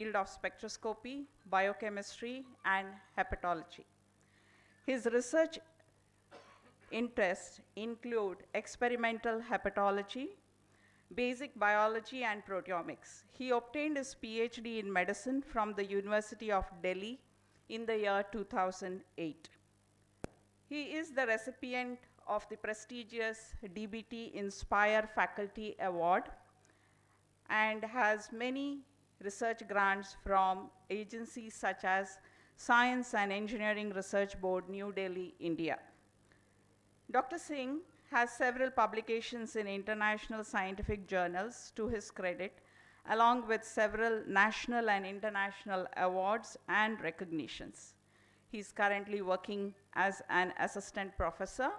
field of spectroscopy, biochemistry, and hepatology. His research interests include experimental hepatology, basic biology, and proteomics. He obtained his PhD in medicine from the University of Delhi in the year 2008. He is the recipient of the prestigious DBT Inspire Faculty Award and has many research grants from agencies such as Science and Engineering Research Board, New Delhi, India. Dr. Singh has several publications in international scientific journals to his credit, along with several national and international awards and recognitions. He is currently working as an assistant professor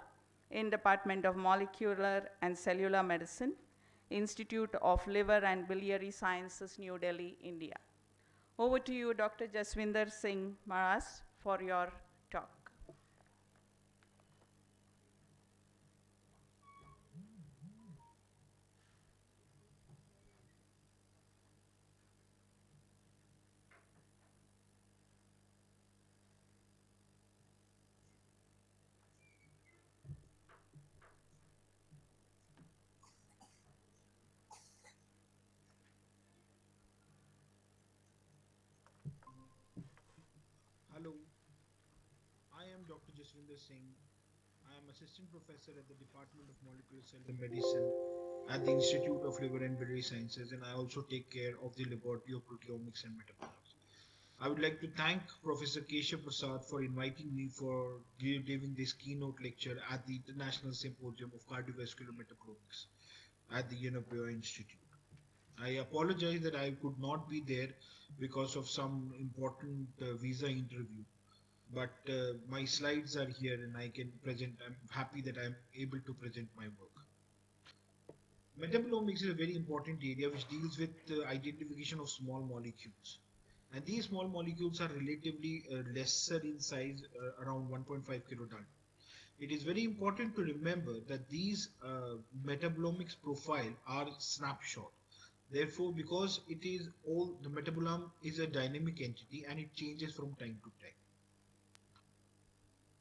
in Department of Molecular and Cellular Medicine, Institute of Liver and Biliary Sciences, New Delhi, India. Over to you, Dr. Jaswinder Singh Maharaj, for your talk. Hello, I am Dr. Jaswinder Singh. I am Assistant Professor at the Department of Molecular Cellular Medicine at the Institute of Liver and Biliary Sciences, and I also take care of the Laboratory of Proteomics and Metabolomics. I would like to thank Professor Keshav Prasad for inviting me for giving this keynote lecture at the International Symposium of Cardiovascular Metabolomics at the Yenepoya Institute. I apologize that I could not be there because of some important visa interview, but my slides are here and I can present. I'm happy that I'm able to present my work. Metabolomics is a very important area which deals with the identification of small molecules. And these small molecules are relatively lesser in size, around 1.5 kilodalton. It is very important to remember that these metabolomics profile are snapshot. Therefore, because it is all the metabolome is a dynamic entity and it changes from time to time.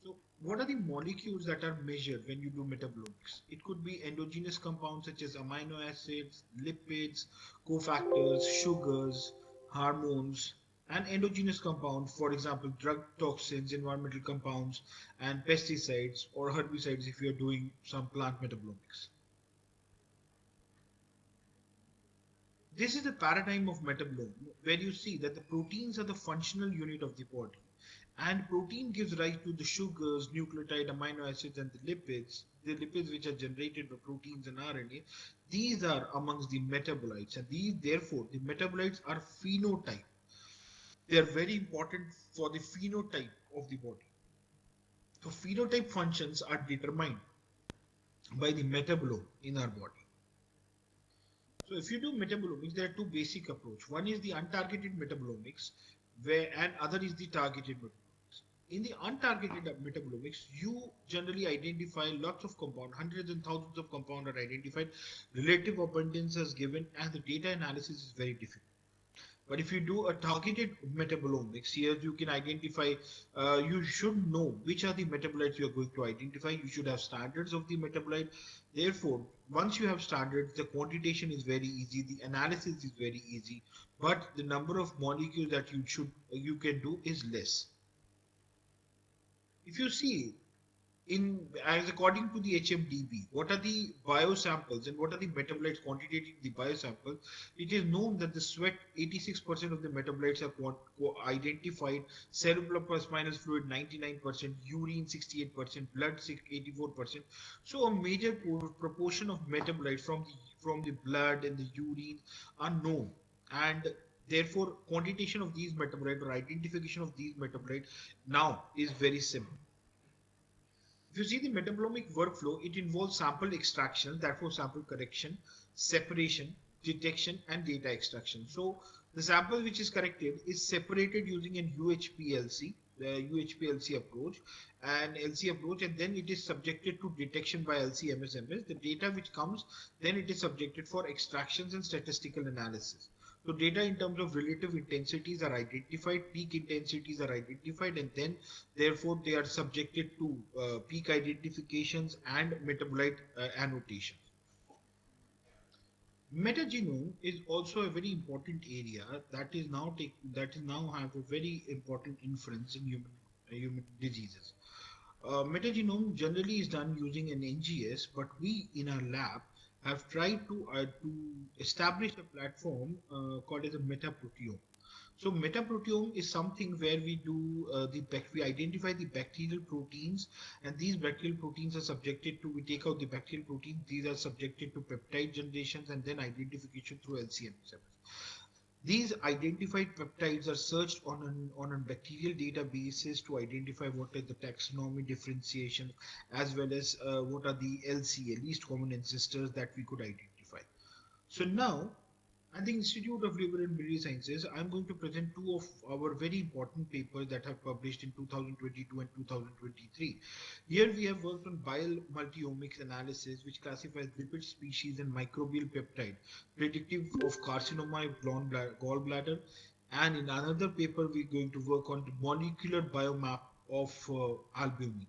So what are the molecules that are measured when you do metabolomics? It could be endogenous compounds such as amino acids, lipids, cofactors, sugars, hormones, and endogenous compounds, for example, drug toxins, environmental compounds, and pesticides or herbicides if you're doing some plant metabolomics. This is the paradigm of metabolism where you see that the proteins are the functional unit of the body and protein gives rise to the sugars, nucleotide, amino acids and the lipids which are generated by proteins and RNA. These are amongst the metabolites and these therefore the metabolites are phenotype. They are very important for the phenotype of the body. So phenotype functions are determined by the metabolome in our body. So if you do metabolomics, there are two basic approach. One is the untargeted metabolomics, and other is the targeted metabolomics. In the untargeted metabolomics, you generally identify lots of compound, hundreds and thousands of compound are identified, relative abundance is given, and the data analysis is very difficult. But if you do a targeted metabolomics, here you can identify, you should know which are the metabolites you are going to identify. You should have standards of the metabolite. Therefore, once you have standards, the quantitation is very easy, the analysis is very easy, but the number of molecules that you can do is less. If you see, as according to the HMDB, what are the biosamples and what are the metabolites quantitated in the biosample? It is known that the sweat, 86% of the metabolites are identified, cerebral plus minus fluid 99%, urine 68%, blood 84%. So a major proportion of metabolites from the blood and the urine are known, and therefore quantitation of these metabolites or identification of these metabolites now is very simple. If you see the metabolomic workflow, it involves sample extraction, therefore sample correction, separation, detection, and data extraction. So the sample which is corrected is separated using an UHPLC, the UHPLC approach, and LC approach, and then it is subjected to detection by LC-MS. The data which comes, then it is subjected for extractions and statistical analysis. So data in terms of relative intensities are identified, peak intensities are identified, and then therefore they are subjected to peak identifications and metabolite annotations. Metagenome is also a very important area that is now have a very important inference in human diseases. Metagenome generally is done using an NGS, but we in our lab have tried to establish a platform called as a metaproteome. So metaproteome is something where we do we identify the bacterial proteins, and these bacterial proteins are subjected to, we take out the bacterial proteins, these are subjected to peptide generations and then identification through LCM receptors. These identified peptides are searched on a bacterial databases to identify what is the taxonomy differentiation, as well as what are the LCA, least common ancestors, that we could identify. So now, at the Institute of Liver and Biliary Sciences, I'm going to present two of our very important papers that have published in 2022 and 2023. Here we have worked on bile multiomics analysis, which classifies lipid species and microbial peptide predictive of carcinoma of gallbladder. And in another paper, we're going to work on the molecular biomap of albumin.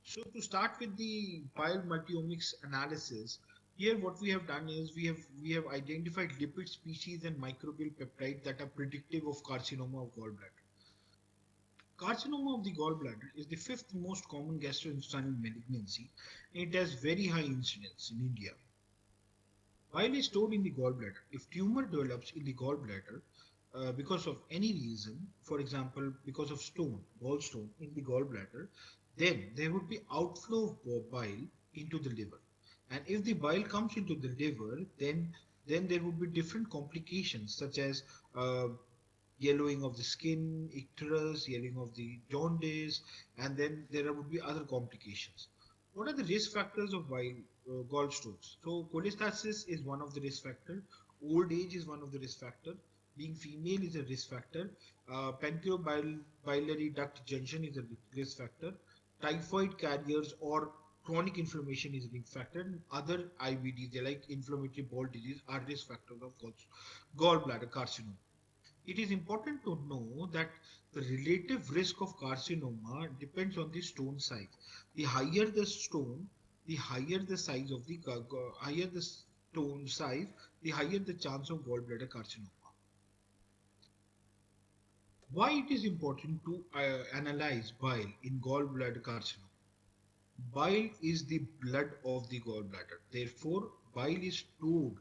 So to start with the bile multiomics analysis, here what we have done is we have identified lipid species and microbial peptides that are predictive of carcinoma of gallbladder. Carcinoma of the gallbladder is the fifth most common gastrointestinal malignancy, and it has very high incidence in India. Bile is stored in the gallbladder. If tumor develops in the gallbladder because of any reason, for example, because of gallstone in the gallbladder, then there would be outflow of bile into the liver. And if the bile comes into the liver, then there would be different complications such as yellowing of the skin, icterus, yellowing of the jaundice, and then there would be other complications. What are the risk factors of gallstones? So cholestasis is one of the risk factors. Old age is one of the risk factors. Being female is a risk factor. Pancreobiliary duct junction is a risk factor. Typhoid carriers or chronic inflammation is a risk factor. And other IBDs, they like inflammatory bowel disease, are risk factors of gallbladder carcinoma. It is important to know that the relative risk of carcinoma depends on the stone size. The higher the stone, the higher the size of the higher the stone size, the higher the chance of gallbladder carcinoma. Why it is important to analyze bile in gallbladder carcinoma? Bile is the blood of the gallbladder. Therefore, bile is stored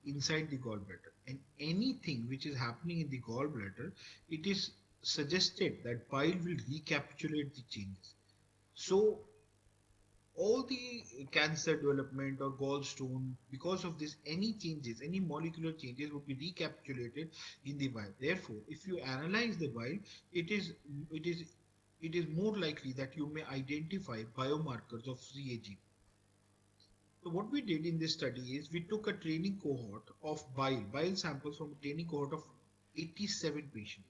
inside the gallbladder. And anything which is happening in the gallbladder, it is suggested that bile will recapitulate the changes. So, all the cancer development or gallstone, because of this, any changes, any molecular changes would be recapitulated in the bile. Therefore, if you analyze the bile, it is more likely that you may identify biomarkers of CAG. So what we did in this study is we took a training cohort of bile samples from a training cohort of 87 patients.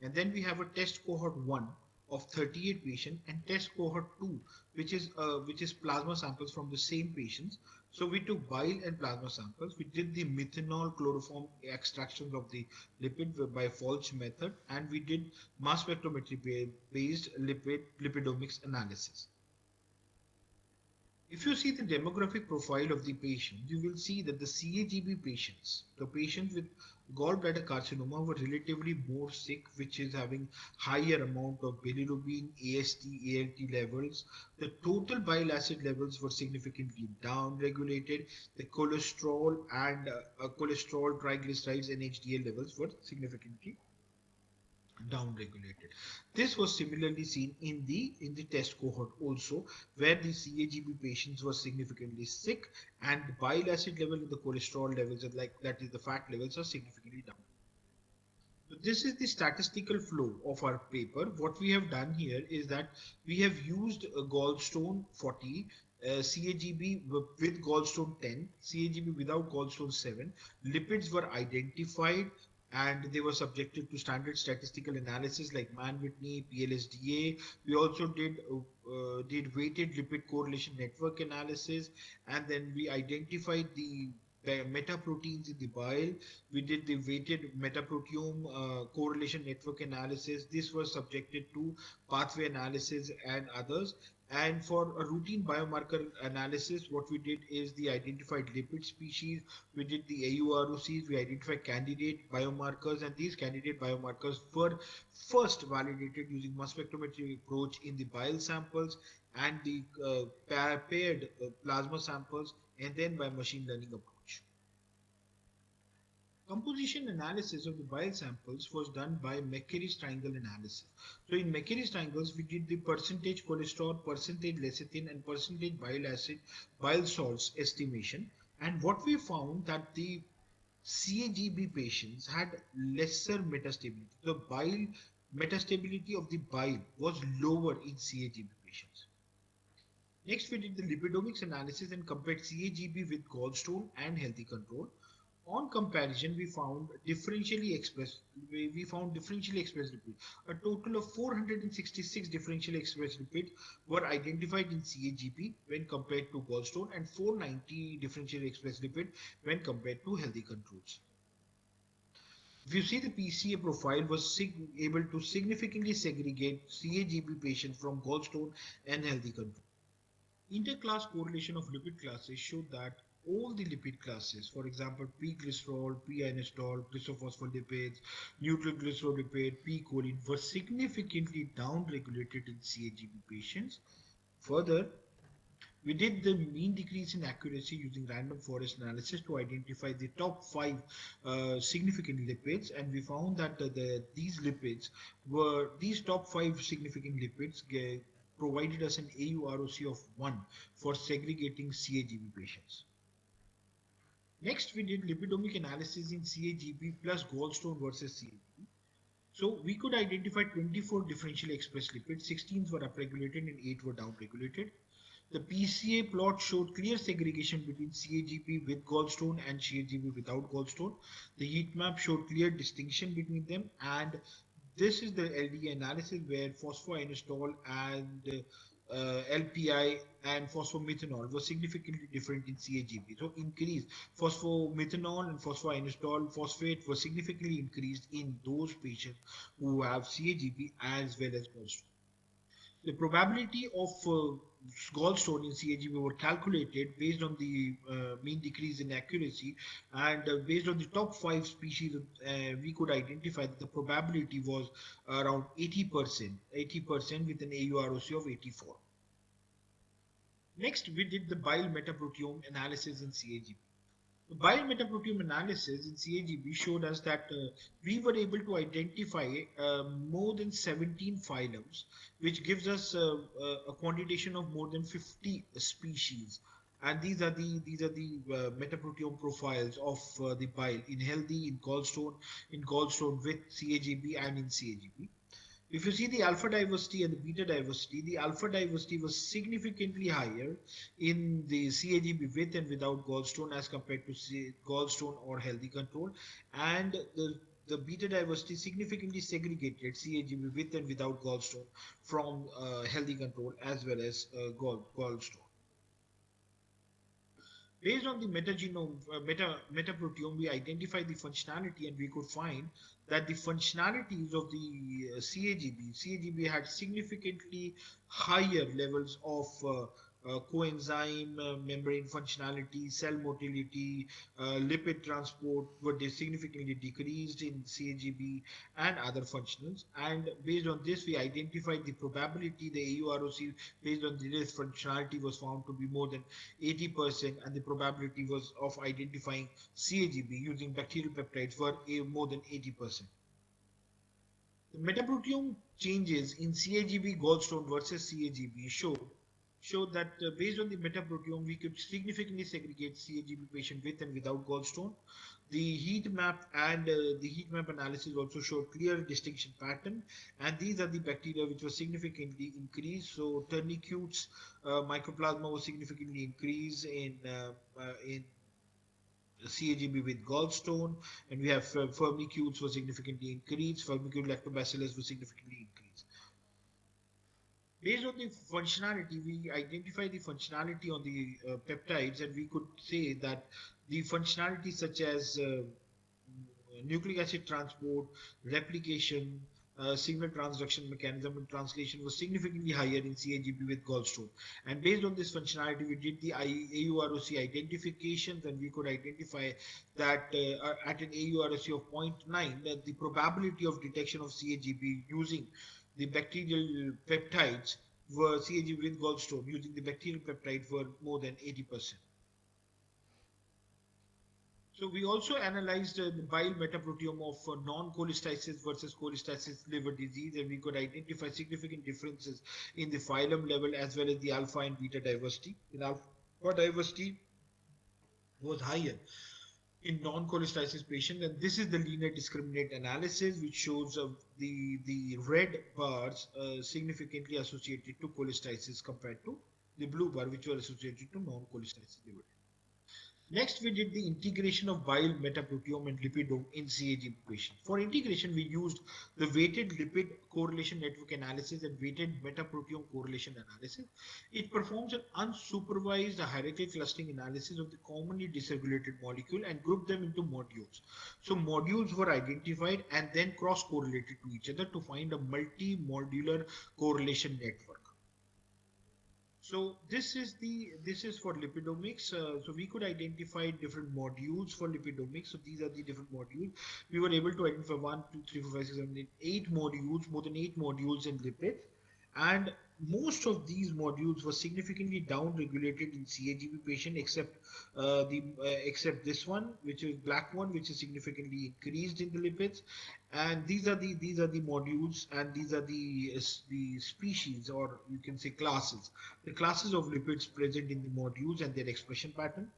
And then we have a test cohort 1 of 38 patients and test cohort 2, which is plasma samples from the same patients. So we took bile and plasma samples. We did the methanol chloroform extractions of the lipid by Folch method, and we did mass spectrometry based lipidomics analysis. If you see the demographic profile of the patient, you will see that the CAGB patients, the patients with gallbladder carcinoma, were relatively more sick, which is having higher amount of bilirubin, AST, ALT levels. The total bile acid levels were significantly down regulated. The cholesterol and cholesterol, triglycerides, and HDL levels were significantly down-regulated. This was similarly seen in the test cohort also, where the CAGB patients were significantly sick and the bile acid level and the cholesterol levels, that is the fat levels, are significantly down. So this is the statistical flow of our paper. What we have done here is that we have used a gallstone 40, CAGB with gallstone 10, CAGB without gallstone 7. Lipids were identified and they were subjected to standard statistical analysis like Mann-Whitney, PLSDA. We also did weighted lipid correlation network analysis, and then we identified the metaproteins in the bile. We did the weighted metaproteome correlation network analysis. This was subjected to pathway analysis and others. And for a routine biomarker analysis, what we did is the identified lipid species. We did the AUROCs. We identified candidate biomarkers, and these candidate biomarkers were first validated using mass spectrometry approach in the bile samples and the paired plasma samples, and then by machine learning approach. Composition analysis of the bile samples was done by McCarry's triangle analysis. So in McCarry's triangles, we did the percentage cholesterol, percentage lecithin, and percentage bile acid, bile salts estimation. And what we found that the CAGB patients had lesser metastability. The bile metastability of the bile was lower in CAGB patients. Next, we did the lipidomics analysis and compared CAGB with gallstone and healthy control. On comparison, we found differentially expressed lipids. A total of 466 differentially expressed lipids were identified in CAGB when compared to gallstone, and 490 differentially expressed lipids when compared to healthy controls. If you see, the PCA profile was able to significantly segregate CAGB patients from gallstone and healthy control. Interclass correlation of lipid classes showed that all the lipid classes, for example, P-glycerol, P-inositol, glycospholipids, nucleoglycerolipid, P-choline, were significantly downregulated in CAGB patients. Further, we did the mean decrease in accuracy using random forest analysis to identify the top 5 significant lipids, and we found that these top 5 significant lipids provided us an AUROC of 1 for segregating CAGB patients. Next, we did lipidomic analysis in CAGB plus gallstone versus CAGB. So we could identify 24 differentially expressed lipids, 16 were upregulated and 8 were downregulated. The PCA plot showed clear segregation between CAGB with gallstone and CAGB without gallstone. The heat map showed clear distinction between them, and this is the LDA analysis where phosphoinositol and LPI and phosphomethanol were significantly different in CAGB. So increased phosphomethanol and phosphoinositol phosphate were significantly increased in those patients who have CAGB as well as gallstone. The probability of gallstone in CAGB were calculated based on the mean decrease in accuracy, and based on the top 5 species, we could identify that the probability was around 80% with an AUROC of 84. Next, we did the bile metaproteome analysis in CAGB. The bile metaproteome analysis in CAGB showed us that we were able to identify more than 17 phylums, which gives us a quantitation of more than 50 species. And these are the metaproteome profiles of the bile in healthy, in gallstone with CAGB and in CAGB. If you see the alpha diversity and the beta diversity, the alpha diversity was significantly higher in the CAGB with and without gallstone as compared to gallstone or healthy control, and the beta diversity significantly segregated CAGB with and without gallstone from healthy control as well as gallstone. Based on the metaproteome, we identified the functionality, and we could find that the functionalities of the CAGB had significantly higher levels of coenzyme membrane functionality, cell motility, lipid transport were significantly decreased in CAGB and other functionals. And based on this, we identified the probability, the AUROC based on this functionality was found to be more than 80%, and the probability was of identifying CAGB using bacterial peptides were more than 80%. The metaproteome changes in CAGB gallstone versus CAGB showed that based on the metaproteome, we could significantly segregate CAGB patient with and without gallstone. The heat map and the heat map analysis also showed clear distinction pattern, and these are the bacteria which were significantly increased. So tourniquets, mycoplasma was significantly increased in CAGB with gallstone, and we have firmicutes were significantly increased, firmicute lactobacillus was significantly increased. Based on the functionality, we identify the functionality on the peptides, and we could say that the functionality such as nucleic acid transport, replication, signal transduction mechanism, and translation was significantly higher in CAGP with gallstone. And based on this functionality, we did the AUROC identifications, and we could identify that at an AUROC of zero point 0.9, that the probability of detection of CAGP using the bacterial peptides were CAGP with gallstone using the bacterial peptide were more than 80%. So we also analyzed the bile metaproteome of non-cholestasis versus cholestasis liver disease, and we could identify significant differences in the phylum level as well as the alpha and beta diversity. In alpha diversity was higher in non-cholestasis patients, and this is the linear discriminant analysis, which shows the red bars significantly associated to cholestasis compared to the blue bar, which were associated to non-cholestasis liver. Next, we did the integration of bile metaproteome and lipidome in CAG patients. For integration, we used the weighted lipid correlation network analysis and weighted metaproteome correlation analysis. It performs an unsupervised hierarchical clustering analysis of the commonly dysregulated molecule and grouped them into modules. So modules were identified and then cross-correlated to each other to find a multi-modular correlation network. So this is for lipidomics. So we could identify different modules for lipidomics. So these are the different modules. We were able to identify 1, 2, 3, 4, 5, 6, 7, 8, 8 modules, more than 8 modules in lipids, and most of these modules were significantly down-regulated in CAGP patient, except this one, which is black one, which is significantly increased in the lipids. And these are the modules, and these are the species, or you can say classes, the classes of lipids present in the modules and their expression pattern.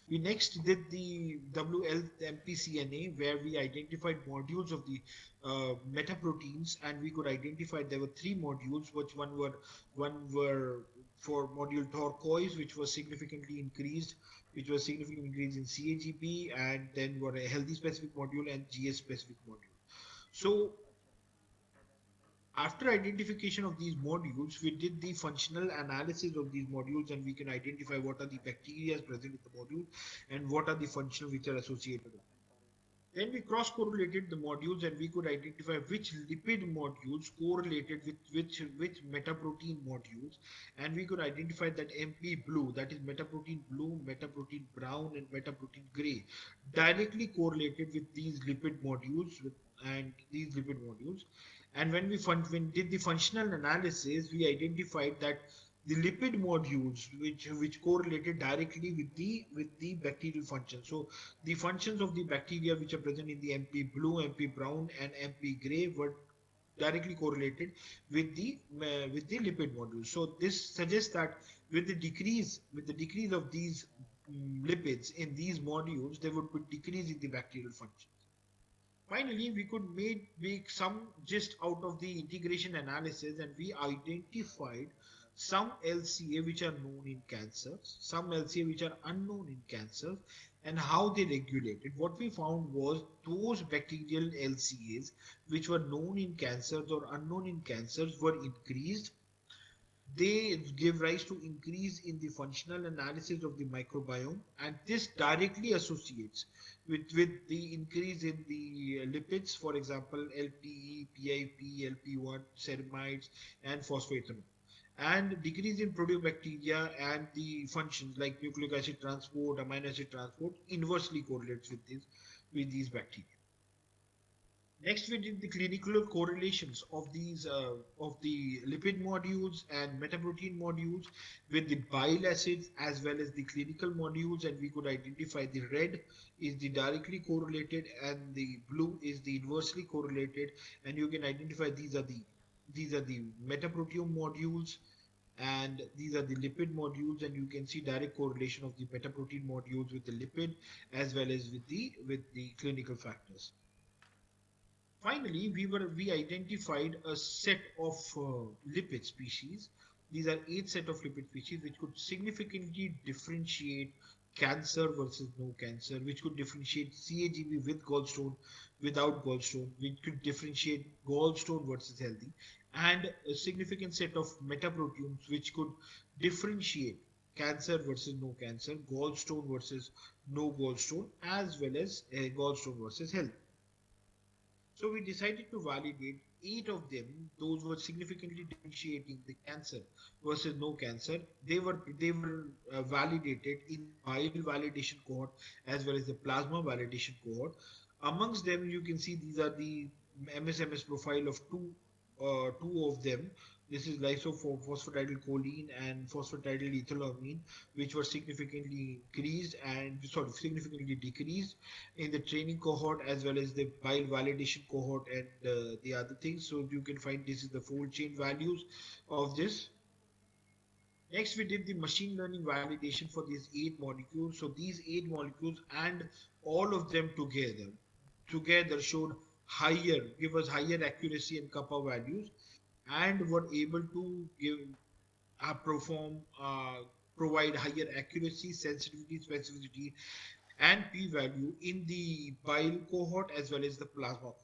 We next did the WLMPCNA, where we identified modules of the metaproteins, and we could identify there were 3 modules, which one were for module turquoise, which was significantly increased, in CAGP, and then were a healthy specific module and GS specific module. So after identification of these modules, we did the functional analysis of these modules, and we can identify what are the bacteria present in the module and what are the functions which are associated with it. Then we cross-correlated the modules, and we could identify which lipid modules correlated with which metaprotein modules, and we could identify that MP blue, that is metaprotein blue, metaprotein brown, and metaprotein gray, directly correlated with these lipid modules and when we did the functional analysis, we identified that the lipid modules which correlated directly with the bacterial function. So the functions of the bacteria which are present in the MP blue, MP brown, and MP gray were directly correlated with the lipid modules. So this suggests that with the decrease of these lipids in these modules, there would be decrease in the bacterial function. Finally, we could make some gist out of the integration analysis, and we identified some LCA which are known in cancers, some LCA which are unknown in cancers, and how they regulated. What we found was those bacterial LCAs which were known in cancers or unknown in cancers were increased. They give rise to increase in the functional analysis of the microbiome, and this directly associates with the increase in the lipids, for example, LPE, PIP, LP1, ceramides, and phosphoethanol. And decrease in proteobacteria and the functions like nucleic acid transport, amino acid transport inversely correlates with these bacteria. Next, we did the clinical correlations of these of the lipid modules and metaprotein modules with the bile acids as well as the clinical modules, and we could identify the red is the directly correlated and the blue is the inversely correlated, and you can identify these are the metaproteome modules and these are the lipid modules, and you can see direct correlation of the metaprotein modules with the lipid as well as with the clinical factors. Finally, we identified a set of lipid species. These are 8 set of lipid species which could significantly differentiate cancer versus no cancer, which could differentiate CAGB with gallstone, without gallstone, which could differentiate gallstone versus healthy. and a significant set of metaproteins which could differentiate cancer versus no cancer, gallstone versus no gallstone, as well as gallstone versus health. So we decided to validate eight of them. Those were significantly differentiating the cancer versus no cancer. They were validated in the bile validation cohort as well as the plasma validation cohort. Amongst them, you can see these are the MSMS profile of two of them. This is lysophosphatidyl and phosphatidylethylamine, which were significantly increased and significantly decreased in the training cohort as well as the bile validation cohort and the other things. So you can find this is the fold chain values of this. Next, we did the machine learning validation for these eight molecules. So these eight molecules and all of them together showed give us higher accuracy and kappa values and were able to perform, provide higher accuracy, sensitivity, specificity, and p-value in the bile cohort as well as the plasma cohort.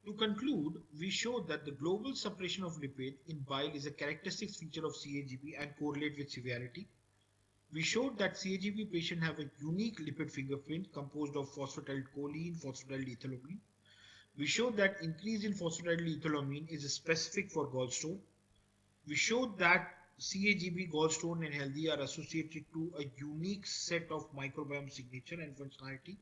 To conclude, we showed that the global suppression of lipid in bile is a characteristic feature of CAGB and correlate with severity. We showed that CAGB patients have a unique lipid fingerprint composed of phosphatidylcholine, phosphatidyllethylamine. We showed that increase in phosphatidyllethylamine is specific for gallstone. We showed that CAGB, gallstone, and healthy are associated to a unique set of microbiome signature and functionality.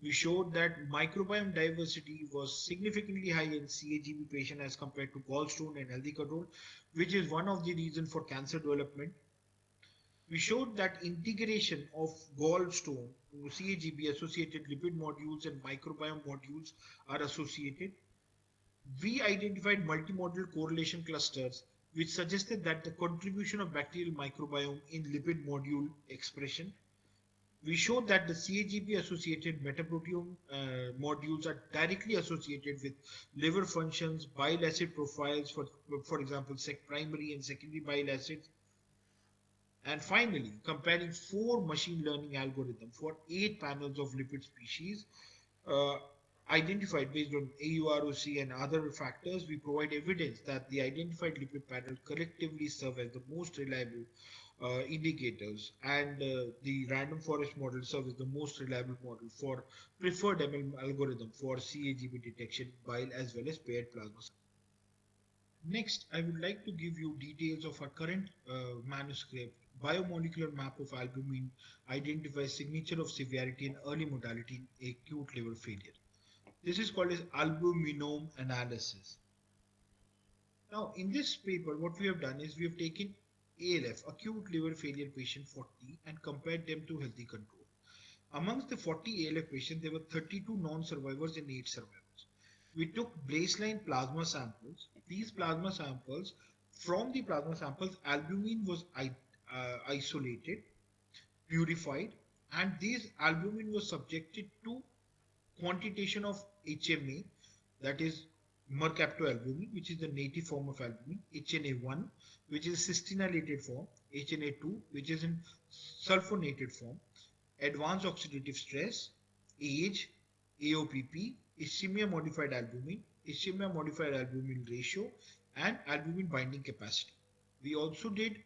We showed that microbiome diversity was significantly high in CAGB patient as compared to gallstone and healthy control, which is one of the reasons for cancer development. We showed that integration of gallstone to CAGB associated lipid modules and microbiome modules are associated. We identified multimodal correlation clusters which suggested that the contribution of bacterial microbiome in lipid module expression. We showed that the CAGB associated metaproteome modules are directly associated with liver functions, bile acid profiles, for example, primary and secondary bile acids. And finally, comparing four machine learning algorithms for eight panels of lipid species uh, identified based on AUROC and other factors, we provide evidence that the identified lipid panel collectively serve as the most reliable indicators, and the random forest model serves as the most reliable model for preferred ML algorithm for CAGB detection bile as well as paired plasma. Next, I would like to give you details of our current manuscript. Biomolecular map of albumin identifies signature of severity and early mortality in acute liver failure. This is called as albuminome analysis. Now, in this paper, what we have done is we have taken ALF, acute liver failure patient 40, and compared them to healthy control. Amongst the 40 ALF patients, there were 32 non-survivors and 8 survivors. We took baseline plasma samples. These plasma samples, from the plasma samples, albumin was isolated, purified, and this albumin was subjected to quantitation of HMA, that is mercaptoalbumin, which is the native form of albumin, HNA1, which is cysteinated form, HNA2, which is in sulfonated form, advanced oxidative stress, age, AOPP, ischemia modified albumin ratio, and albumin binding capacity. We also did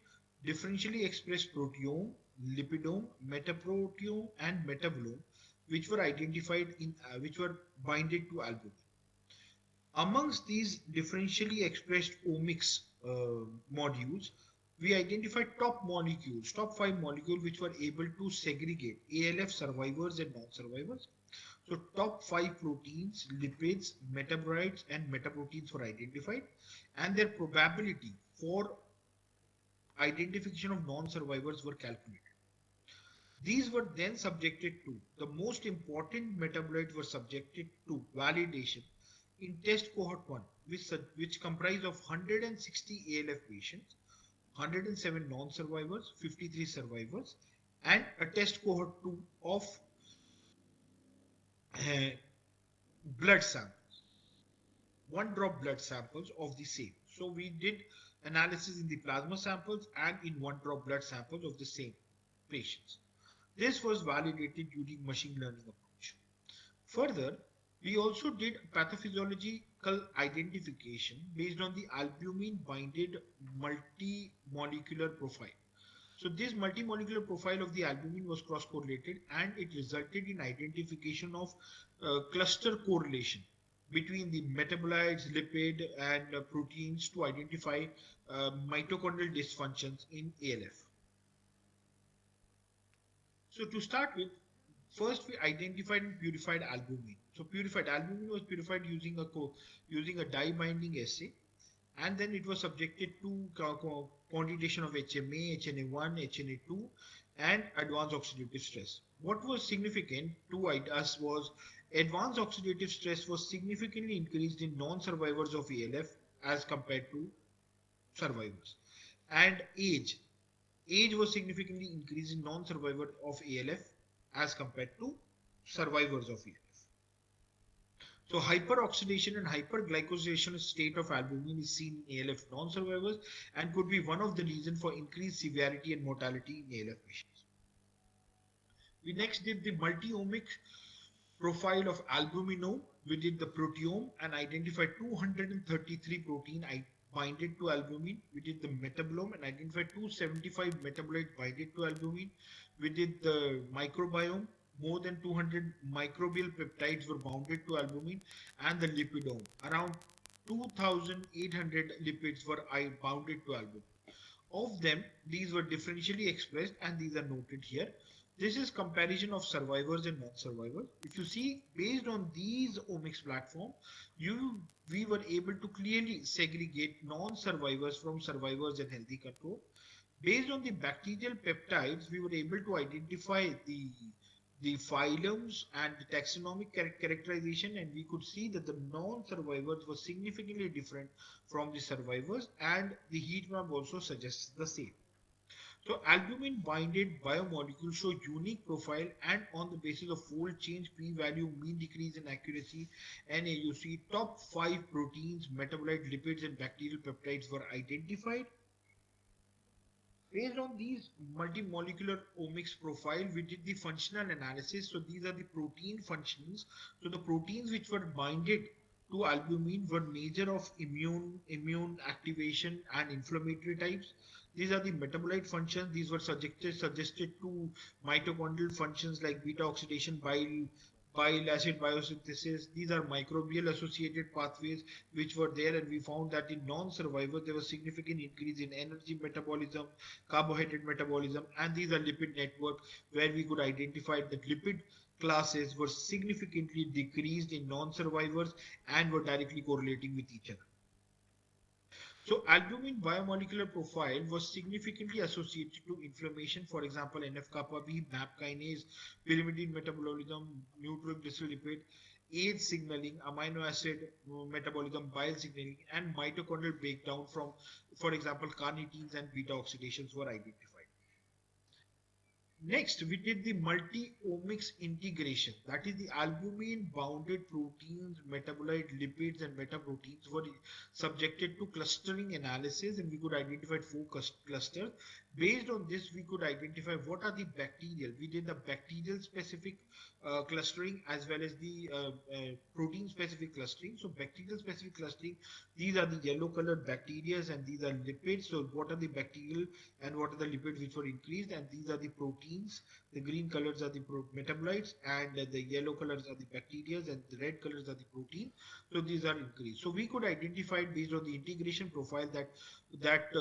differentially expressed proteome, lipidome, metaproteome, and metabolome, which were identified which were binded to albumin. Amongst these differentially expressed omics modules, we identified top 5 molecules which were able to segregate ALF survivors and non-survivors. So top 5 proteins, lipids, metabolites, and metaproteins were identified, and their probability for identification of non-survivors were calculated. These were then subjected to, the most important metabolites were subjected to validation in test cohort 1, which comprised of 160 ALF patients, 107 non-survivors, 53 survivors, and a test cohort 2 of blood samples, 1-drop blood samples of the same. So we did analysis in the plasma samples and in 1-drop blood samples of the same patients. This was validated using machine learning approach. Further, We also did pathophysiological identification based on the albumin binded multi-molecular profile. So this multi-molecular profile of the albumin was cross-correlated and it resulted in identification of cluster correlation between the metabolites, lipid and proteins to identify mitochondrial dysfunctions in ALF. So to start with, first we identified and purified albumin. So purified albumin was purified using a dye binding assay, and then it was subjected to quantitation of HMA, HNA1, HNA2, and advanced oxidative stress. What was significant to us was advanced oxidative stress was significantly increased in non-survivors of ALF as compared to survivors, and age was significantly increased in non-survivor of ALF as compared to survivors of ALF. So hyperoxidation and hyperglycosylation state of albumin is seen in ALF non-survivors and could be one of the reasons for increased severity and mortality in ALF patients. We next did the multi-omic profile of albuminome. We did the proteome and identified 233 protein binded to albumin. We did the metabolome and identified 275 metabolites binded to albumin. We did the microbiome. More than 200 microbial peptides were bounded to albumin, and the lipidome. Around 2,800 lipids were bounded to albumin. Of them, these were differentially expressed and these are noted here. This is comparison of survivors and non-survivors. If you see, based on these omics platform, we were able to clearly segregate non-survivors from survivors and healthy control. Based on the bacterial peptides, we were able to identify the phylums and the taxonomic characterization, and we could see that the non-survivors were significantly different from the survivors, and the heat map also suggests the same. So albumin binded biomolecules show unique profile, and on the basis of fold change, p-value, mean decrease in accuracy, and AUC, top 5 proteins, metabolite, lipids and bacterial peptides were identified. Based on these multimolecular omics profile, we did the functional analysis. So these are the protein functions. So the proteins which were binded to albumin were major of immune activation and inflammatory types. These are the metabolite functions. These were suggested to mitochondrial functions like beta oxidation, bile acid biosynthesis. These are microbial associated pathways which were there, and we found that in non-survivors there was significant increase in energy metabolism, carbohydrate metabolism, and these are lipid network where we could identify that lipid classes were significantly decreased in non-survivors and were directly correlating with each other. So albumin biomolecular profile was significantly associated to inflammation, for example, NF-kappa B, MAP kinase, pyrimidine metabolism, neutral-glycerolipid, age signaling, amino acid metabolism, bile signaling, and mitochondrial breakdown from, for example, carnitines and beta oxidations were identified. Next, we did the multi-omics integration. That is, the albumin-bounded proteins, metabolite, lipids, and metaproteins were subjected to clustering analysis, and we could identify 4 clusters. Based on this, we could identify what are the bacterial. We did the bacterial-specific clustering as well as the protein-specific clustering. So, bacterial-specific clustering, these are the yellow-colored bacteria, and these are lipids. So, what are the bacterial and what are the lipids which were increased, and these are the proteins. The green colors are the metabolites, and the yellow colors are the bacteria, and the red colors are the protein. So these are increased. So we could identify based on the integration profile that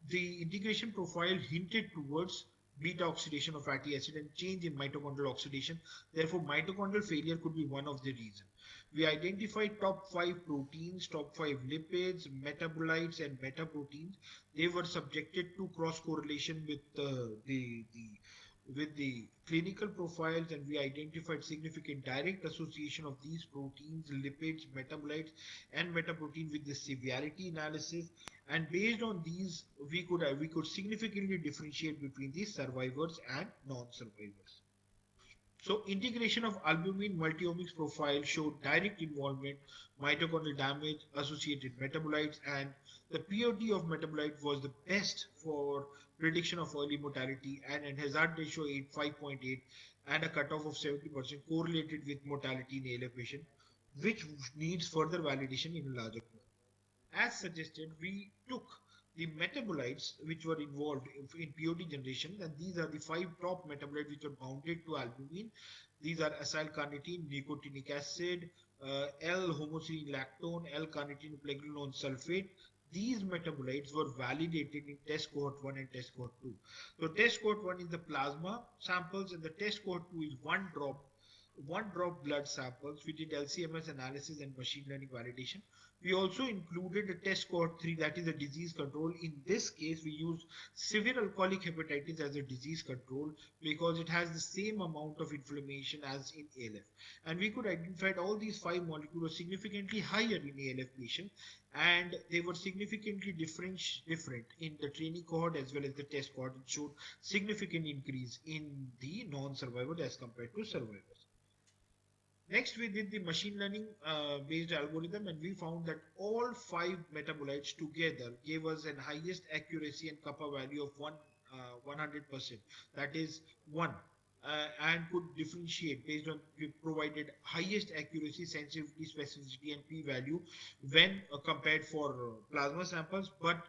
the integration profile hinted towards beta oxidation of fatty acid and change in mitochondrial oxidation. Therefore, mitochondrial failure could be one of the reasons. We identified top 5 proteins, top 5 lipids, metabolites, and metaproteins. They were subjected to cross correlation with the clinical profiles, and we identified significant direct association of these proteins, lipids, metabolites, and metaprotein with the severity analysis. And based on these, we could significantly differentiate between the survivors and non-survivors. So integration of albumin multiomics profile showed direct involvement, mitochondrial damage, associated metabolites, and the POD of metabolite was the best for prediction of early mortality, and a hazard ratio 5.8 and a cutoff of 70% correlated with mortality in ALF patient. which needs further validation in a larger group. As suggested, we took the metabolites which were involved in POD generation, and these are the five top metabolites which are bounded to albumin. These are acyl carnitine, nicotinic acid, L-homoserine lactone, L-carnitine plegrinone sulfate. These metabolites were validated in test cohort 1 and test cohort 2. So test cohort 1 is the plasma samples, and the test cohort 2 is one drop blood samples. We did LCMS analysis and machine learning validation. We also included a test cohort 3, that is a disease control. In this case, we used severe alcoholic hepatitis as a disease control because it has the same amount of inflammation as in ALF. And we could identify all these five molecules were significantly higher in ALF patients, and they were significantly different in the training cohort as well as the test cohort. It showed significant increase in the non-survivors as compared to survivors. Next, we did the machine learning based algorithm, and we found that all five metabolites together gave us an highest accuracy and kappa value of 100%. That is 1. And could differentiate based on, we provided highest accuracy, sensitivity, specificity, and p-value when compared for plasma samples, but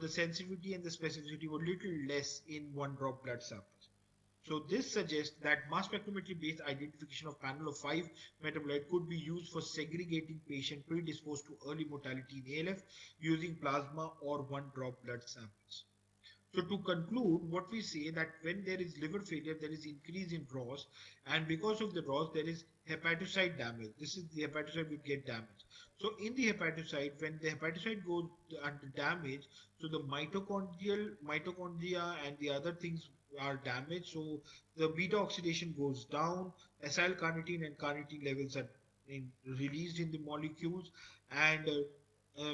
the sensitivity and the specificity were little less in one drop blood samples. So this suggests that mass spectrometry based identification of panel of 5 metabolites could be used for segregating patients predisposed to early mortality in ALF using plasma or one drop blood samples. So to conclude, what we say that when there is liver failure, there is increase in ROS, and because of the ROS, there is hepatocyte damage. This is the hepatocyte will get damaged. So in the hepatocyte, when the hepatocyte goes under damage, so the mitochondria and the other things are damaged. So the beta oxidation goes down, acyl carnitine and carnitine levels are released in the molecules, and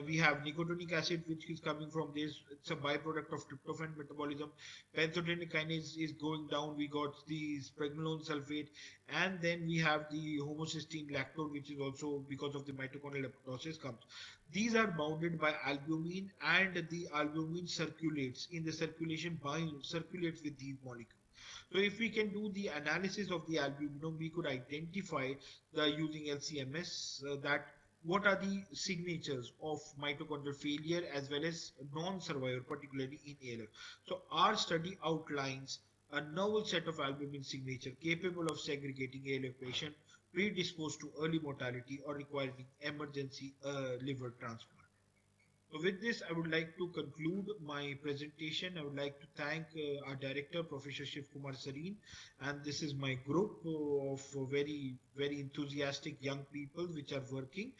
we have nicotinic acid which is coming from this. It's a byproduct of tryptophan metabolism. Benzodiazepine kinase is going down. We got the pregnenolone sulfate, and then we have the homocysteine lactone, which is also because of the mitochondrial apoptosis comes. These are bounded by albumin, and the albumin circulates in the circulation, circulates with these molecules. So if we can do the analysis of the albumin, we could identify the using LCMS that what are the signatures of mitochondrial failure as well as non-survivor, particularly in ALF. So our study outlines a novel set of albumin signature capable of segregating ALF patient predisposed to early mortality or requiring emergency liver transplant. So with this, I would like to conclude my presentation. I would like to thank our director, Professor Shiv Kumar Sareen, and this is my group of very, very enthusiastic young people which are working.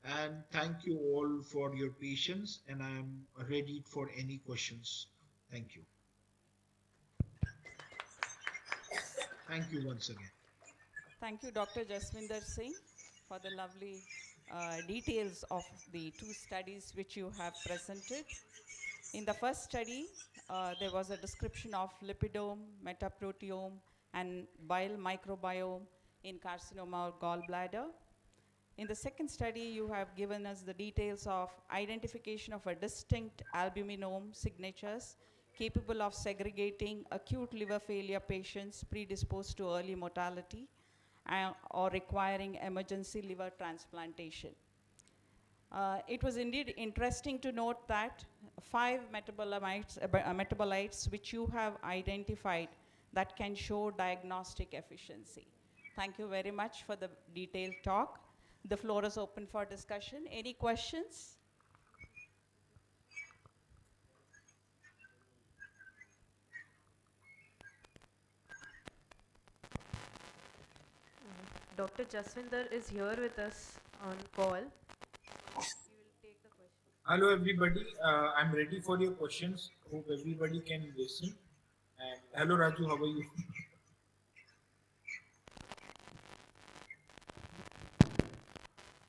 And thank you all for your patience, and I am ready for any questions. Thank you. Thank you once again. Thank you, Dr. Jaswinder Singh, for the lovely details of the two studies which you have presented. In the first study, there was a description of lipidome, metaproteome, and bile microbiome in carcinoma of gallbladder. In the second study, you have given us the details of identification of a distinct albuminome signatures capable of segregating acute liver failure patients predisposed to early mortality or requiring emergency liver transplantation. It was indeed interesting to note that 5 metabolites which you have identified that can show diagnostic efficiency. Thank you very much for the detailed talk. The floor is open for discussion. Any questions? Dr. Jaswinder is here with us on call. He will take the question. Hello everybody, I'm ready for your questions. Hope everybody can listen. And hello Raju, how are you?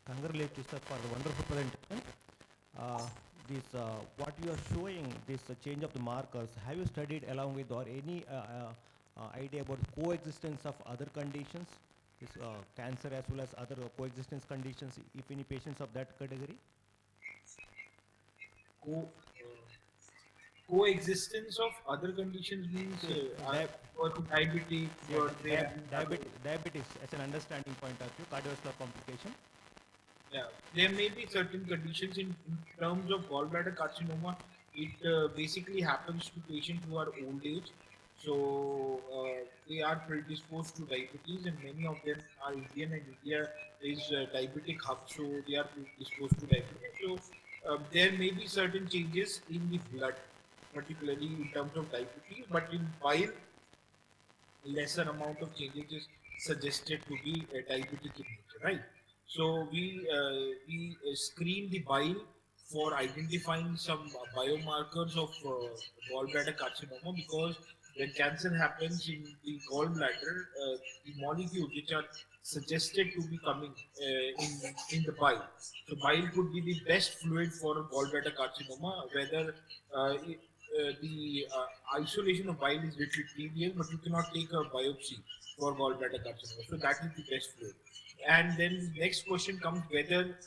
Congratulations sir for the wonderful presentation. What you are showing, this change of the markers, have you studied along with or any idea about coexistence of other conditions, this cancer as well as other coexistence conditions, if any patients of that category? Coexistence of other conditions means diabetes, Diabetes as an understanding point of view, cardiovascular complication. Yeah, there may be certain conditions in terms of gallbladder carcinoma. It basically happens to patients who are old age, so they are predisposed to diabetes, and many of them are Indian, and India is a diabetic hub, so they are predisposed to diabetes. So there may be certain changes in the blood, particularly in terms of diabetes, but in bile, lesser amount of changes is suggested to be diabetic in nature, right? So we screen the bile for identifying some biomarkers of gallbladder carcinoma, because when cancer happens in the gallbladder, the molecules which are suggested to be coming in the bile. So bile could be the best fluid for gallbladder carcinoma, whether the isolation of bile is little tedious, but you cannot take a biopsy for gallbladder carcinoma. So that is the best fluid. And then the next question comes whether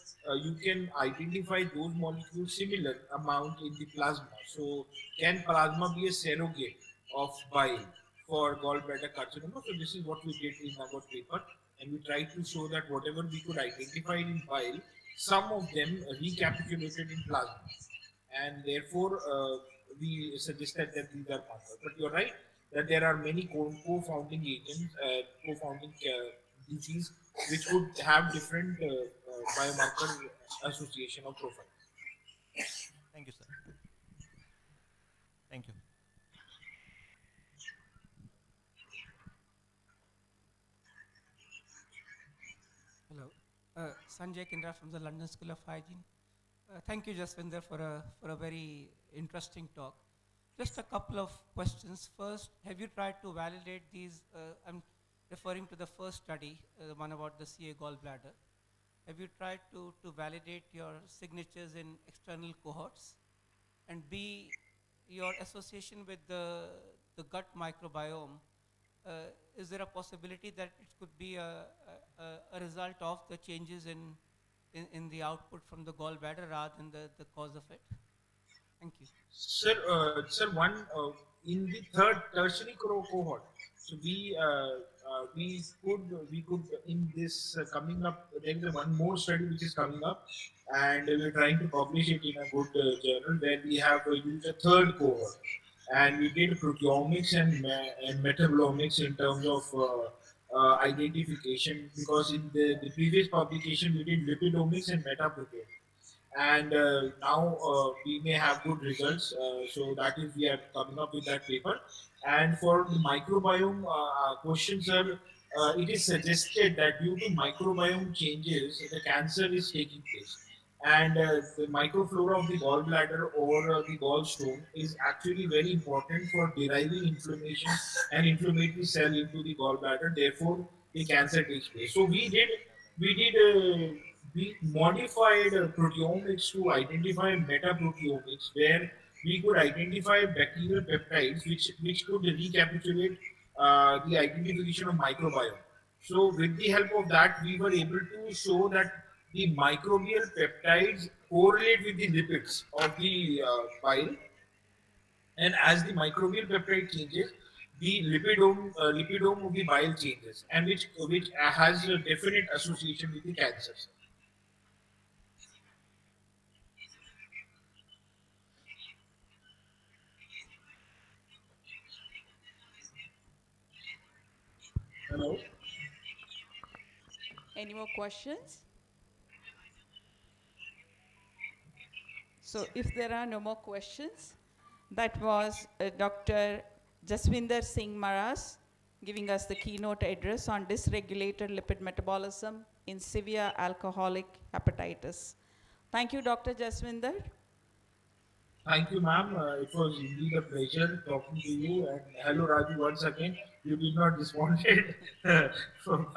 you can identify those molecules similar amount in the plasma. So can plasma be a surrogate of bile for gallbladder carcinoma? So this is what we did in our paper, and we tried to show that whatever we could identify in bile, some of them recapitulated in plasma, and therefore we suggested that these are markers. But you're right that there are many co-founding agents, co-founding disease, which would have different biomarker association or profile. Thank you, sir. Thank you. Hello, Sanjay Kindra from the London School of Hygiene. Thank you, Jaswinder, for a very interesting talk. Just a couple of questions. First, have you tried to validate these? I'm referring to the first study, the one about the CA gallbladder. Have you tried to validate your signatures in external cohorts? And B, your association with the gut microbiome, is there a possibility that it could be a result of the changes in the output from the gallbladder rather than the cause of it? Thank you. Sir, one in the third tertiary cohort. So we could in this coming up. There is one more study which is coming up, and we're trying to publish it in a good journal where we have used a third cohort, and we did proteomics and metabolomics in terms of identification, because in the previous publication we did lipidomics and metaproteomics, and now we may have good results. So that is we are coming up with that paper. And for the microbiome question, sir, it is suggested that due to microbiome changes, the cancer is taking place. And the microflora of the gallbladder or the gallstone is actually very important for deriving inflammation and inflammatory cell into the gallbladder. Therefore, the cancer takes place. So we modified proteomics to identify metaproteomics, where we could identify bacterial peptides which could recapitulate the identification of microbiome. So with the help of that, we were able to show that the microbial peptides correlate with the lipids of the bile, and as the microbial peptide changes, the lipidome of the bile changes, and which has a definite association with the cancers. Hello. Any more questions? So if there are no more questions, that was Dr. Jaswinder Singh Maras giving us the keynote address on dysregulated lipid metabolism in severe alcoholic hepatitis. Thank you, Dr. Jaswinder. Thank you, ma'am. It was indeed a pleasure talking to you. And hello, Raju, once again. You did not respond from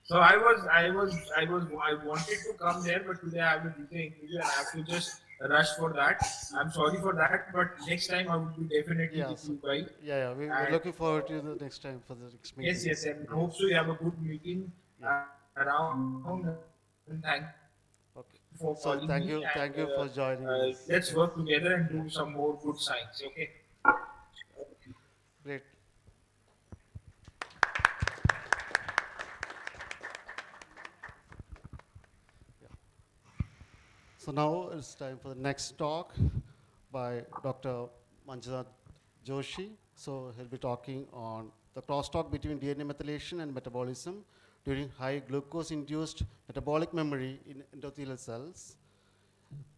So I wanted to come there, but today I have a busy interview and I have to just rush for that. I'm sorry for that, but next time I will be definitely Yeah, with so, you guys. we're And looking forward to the next time for the next yes, meeting. yes, and hope so you have a good meeting Yeah. around. And thank you for calling me. Okay. And So thank you for joining let's us. work together and do Yeah. some more good science. Okay. Great. So now it's time for the next talk by Dr. Manjunath Joshi. So he'll be talking on the crosstalk between DNA methylation and metabolism during high glucose-induced metabolic memory in endothelial cells,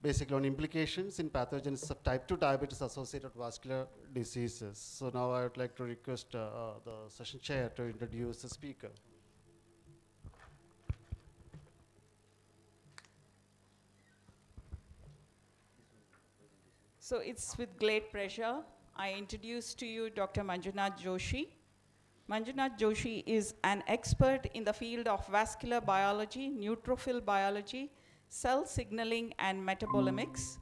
basically on implications in pathogenesis of type 2 diabetes associated vascular diseases. So now I would like to request the session chair to introduce the speaker. So it's with great pleasure I introduce to you Dr. Manjunath Joshi. Manjunath Joshi is an expert in the field of vascular biology, neutrophil biology, cell signaling, and metabolomics.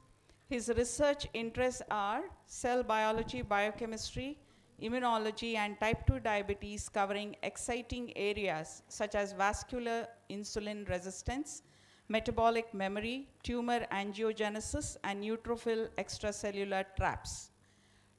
His research interests are cell biology, biochemistry, immunology, and type 2 diabetes, covering exciting areas such as vascular insulin resistance, metabolic memory, tumor angiogenesis, and neutrophil extracellular traps.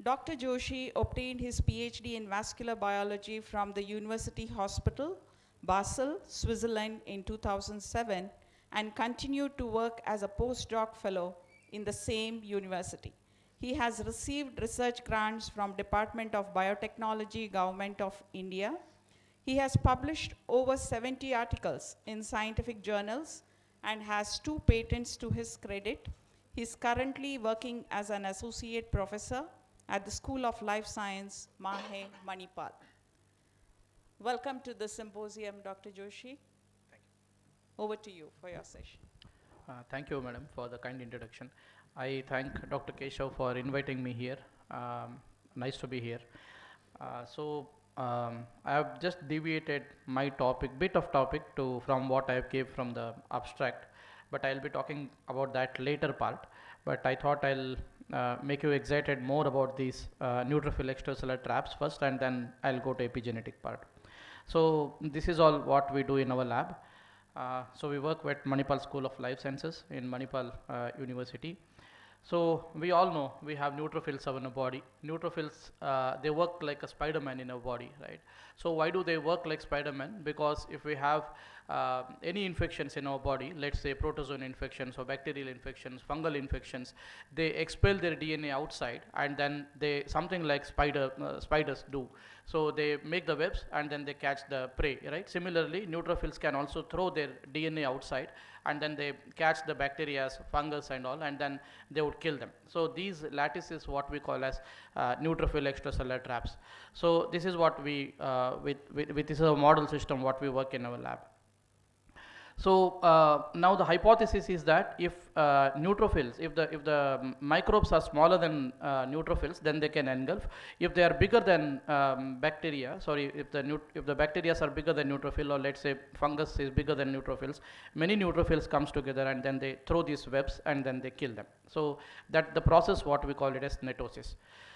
Dr. Joshi obtained his PhD in vascular biology from the University Hospital, Basel, Switzerland in 2007, and continued to work as a postdoc fellow in the same university. He has received research grants from Department of Biotechnology, Government of India. He has published over 70 articles in scientific journals and has 2 patents to his credit. He is currently working as an associate professor at the School of Life Science, Mahe, Manipal. Welcome to the symposium, Dr. Joshi. Thank you. Over to you for your session. Thank you, madam, for the kind introduction. I thank Dr. Keshav for inviting me here. Nice to be here. I have just deviated my bit of topic from what I gave from the abstract, but I'll be talking about that later part. But I thought I'll make you excited more about these neutrophil extracellular traps first, and then I'll go to epigenetic part. So this is all what we do in our lab. So we work with Manipal School of Life Sciences in Manipal University. So we all know we have neutrophils in our body. Neutrophils, they work like a Spider-Man in our body, right? So why do they work like Spider-Man? Because if we have any infections in our body, let's say protozoan infections or bacterial infections, fungal infections, they expel their DNA outside, and then they, something like spiders do. So they make the webs and then they catch the prey, right? Similarly, neutrophils can also throw their DNA outside, and then they catch the bacteria, fungus and all, and then they would kill them. So these lattice is what we call as neutrophil extracellular traps. So this is what we, with this is a model system what we work in our lab. So now the hypothesis is that if neutrophils, if the microbes are smaller than neutrophils, then they can engulf. If they are bigger than bacteria, sorry, if the bacteria are bigger than neutrophil, or let's say fungus is bigger than neutrophils, many neutrophils comes together and then they throw these webs and then they kill them. So that the process what we call it as netosis.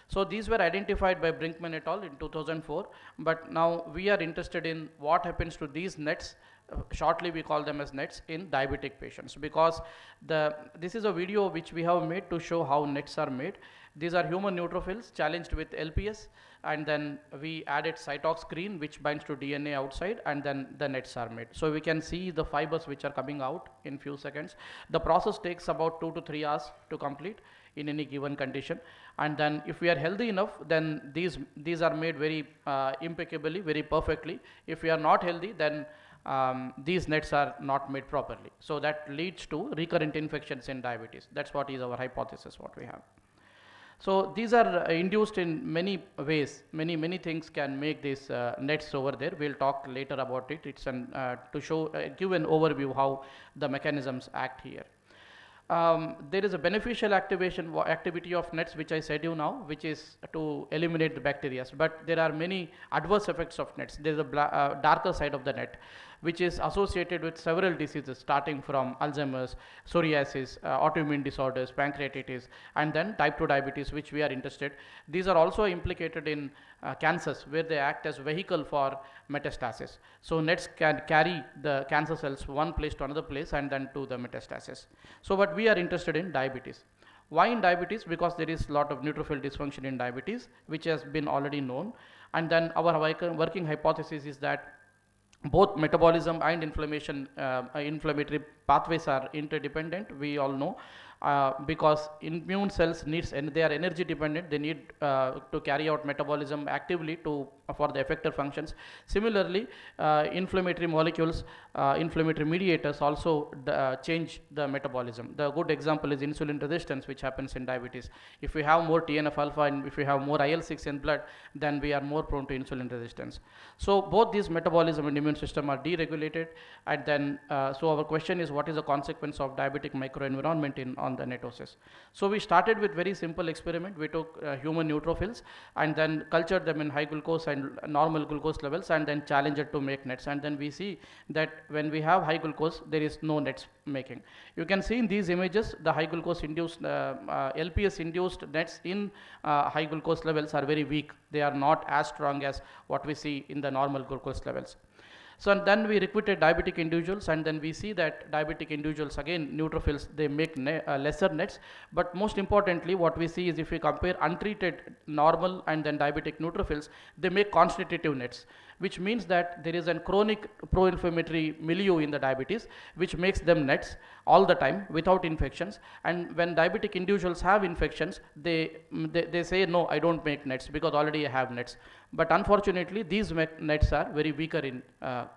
So these were identified by Brinkman et al. In 2004, but now we are interested in what happens to these nets. Shortly we call them as nets in diabetic patients, because this is a video which we have made to show how nets are made. These are human neutrophils challenged with LPS, and then we added cytoxine which binds to DNA outside, and then the nets are made. So we can see the fibers which are coming out in few seconds. The process takes about 2 to 3 hours to complete in any given condition, and then if we are healthy enough, then these are made very impeccably, very perfectly. If we are not healthy, then these nets are not made properly. So that leads to recurrent infections in diabetes. That's what is our hypothesis, what we have. So these are induced in many ways. Many things can make these nets over there. We'll talk later about it. It's to show, give an overview how the mechanisms act here. There is a beneficial activity of nets, which I said you now, which is to eliminate the bacteria. But there are many adverse effects of nets. There is a darker side of the net, which is associated with several diseases, starting from Alzheimer's, psoriasis, autoimmune disorders, pancreatitis, and then type 2 diabetes, which we are interested. These are also implicated in cancers, where they act as vehicle for metastasis. So nets can carry the cancer cells one place to another place and then to the metastasis. So but we are interested in diabetes. Why in diabetes? Because there is a lot of neutrophil dysfunction in diabetes, which has been already known. And then our working hypothesis is that both metabolism and inflammatory pathways are interdependent, we all know. Because immune cells needs, and they are energy dependent, they need to carry out metabolism actively to for the effector functions. Similarly, inflammatory molecules, inflammatory mediators also change the metabolism. The good example is insulin resistance, which happens in diabetes. If we have more TNF alpha and if we have more IL-6 in blood, then we are more prone to insulin resistance. So both these metabolism and immune system are deregulated, and then so our question is, what is the consequence of diabetic microenvironment on the netosis? So we started with very simple experiment. We took human neutrophils and then cultured them in high glucose and normal glucose levels, and then challenged it to make nets, and then we see that when we have high glucose, there is no nets making. You can see in these images the high glucose induced LPS induced nets in high glucose levels are very weak. They are not as strong as what we see in the normal glucose levels. So and then we recruited diabetic individuals, and then we see that diabetic individuals, again neutrophils, they make lesser nets. But most importantly, what we see is if we compare untreated normal and then diabetic neutrophils, they make constitutive nets, which means that there is a chronic pro-inflammatory milieu in the diabetes, which makes them nets all the time without infections. And when diabetic individuals have infections, they say, no, I don't make nets because already I have nets. But unfortunately, these nets are very weaker in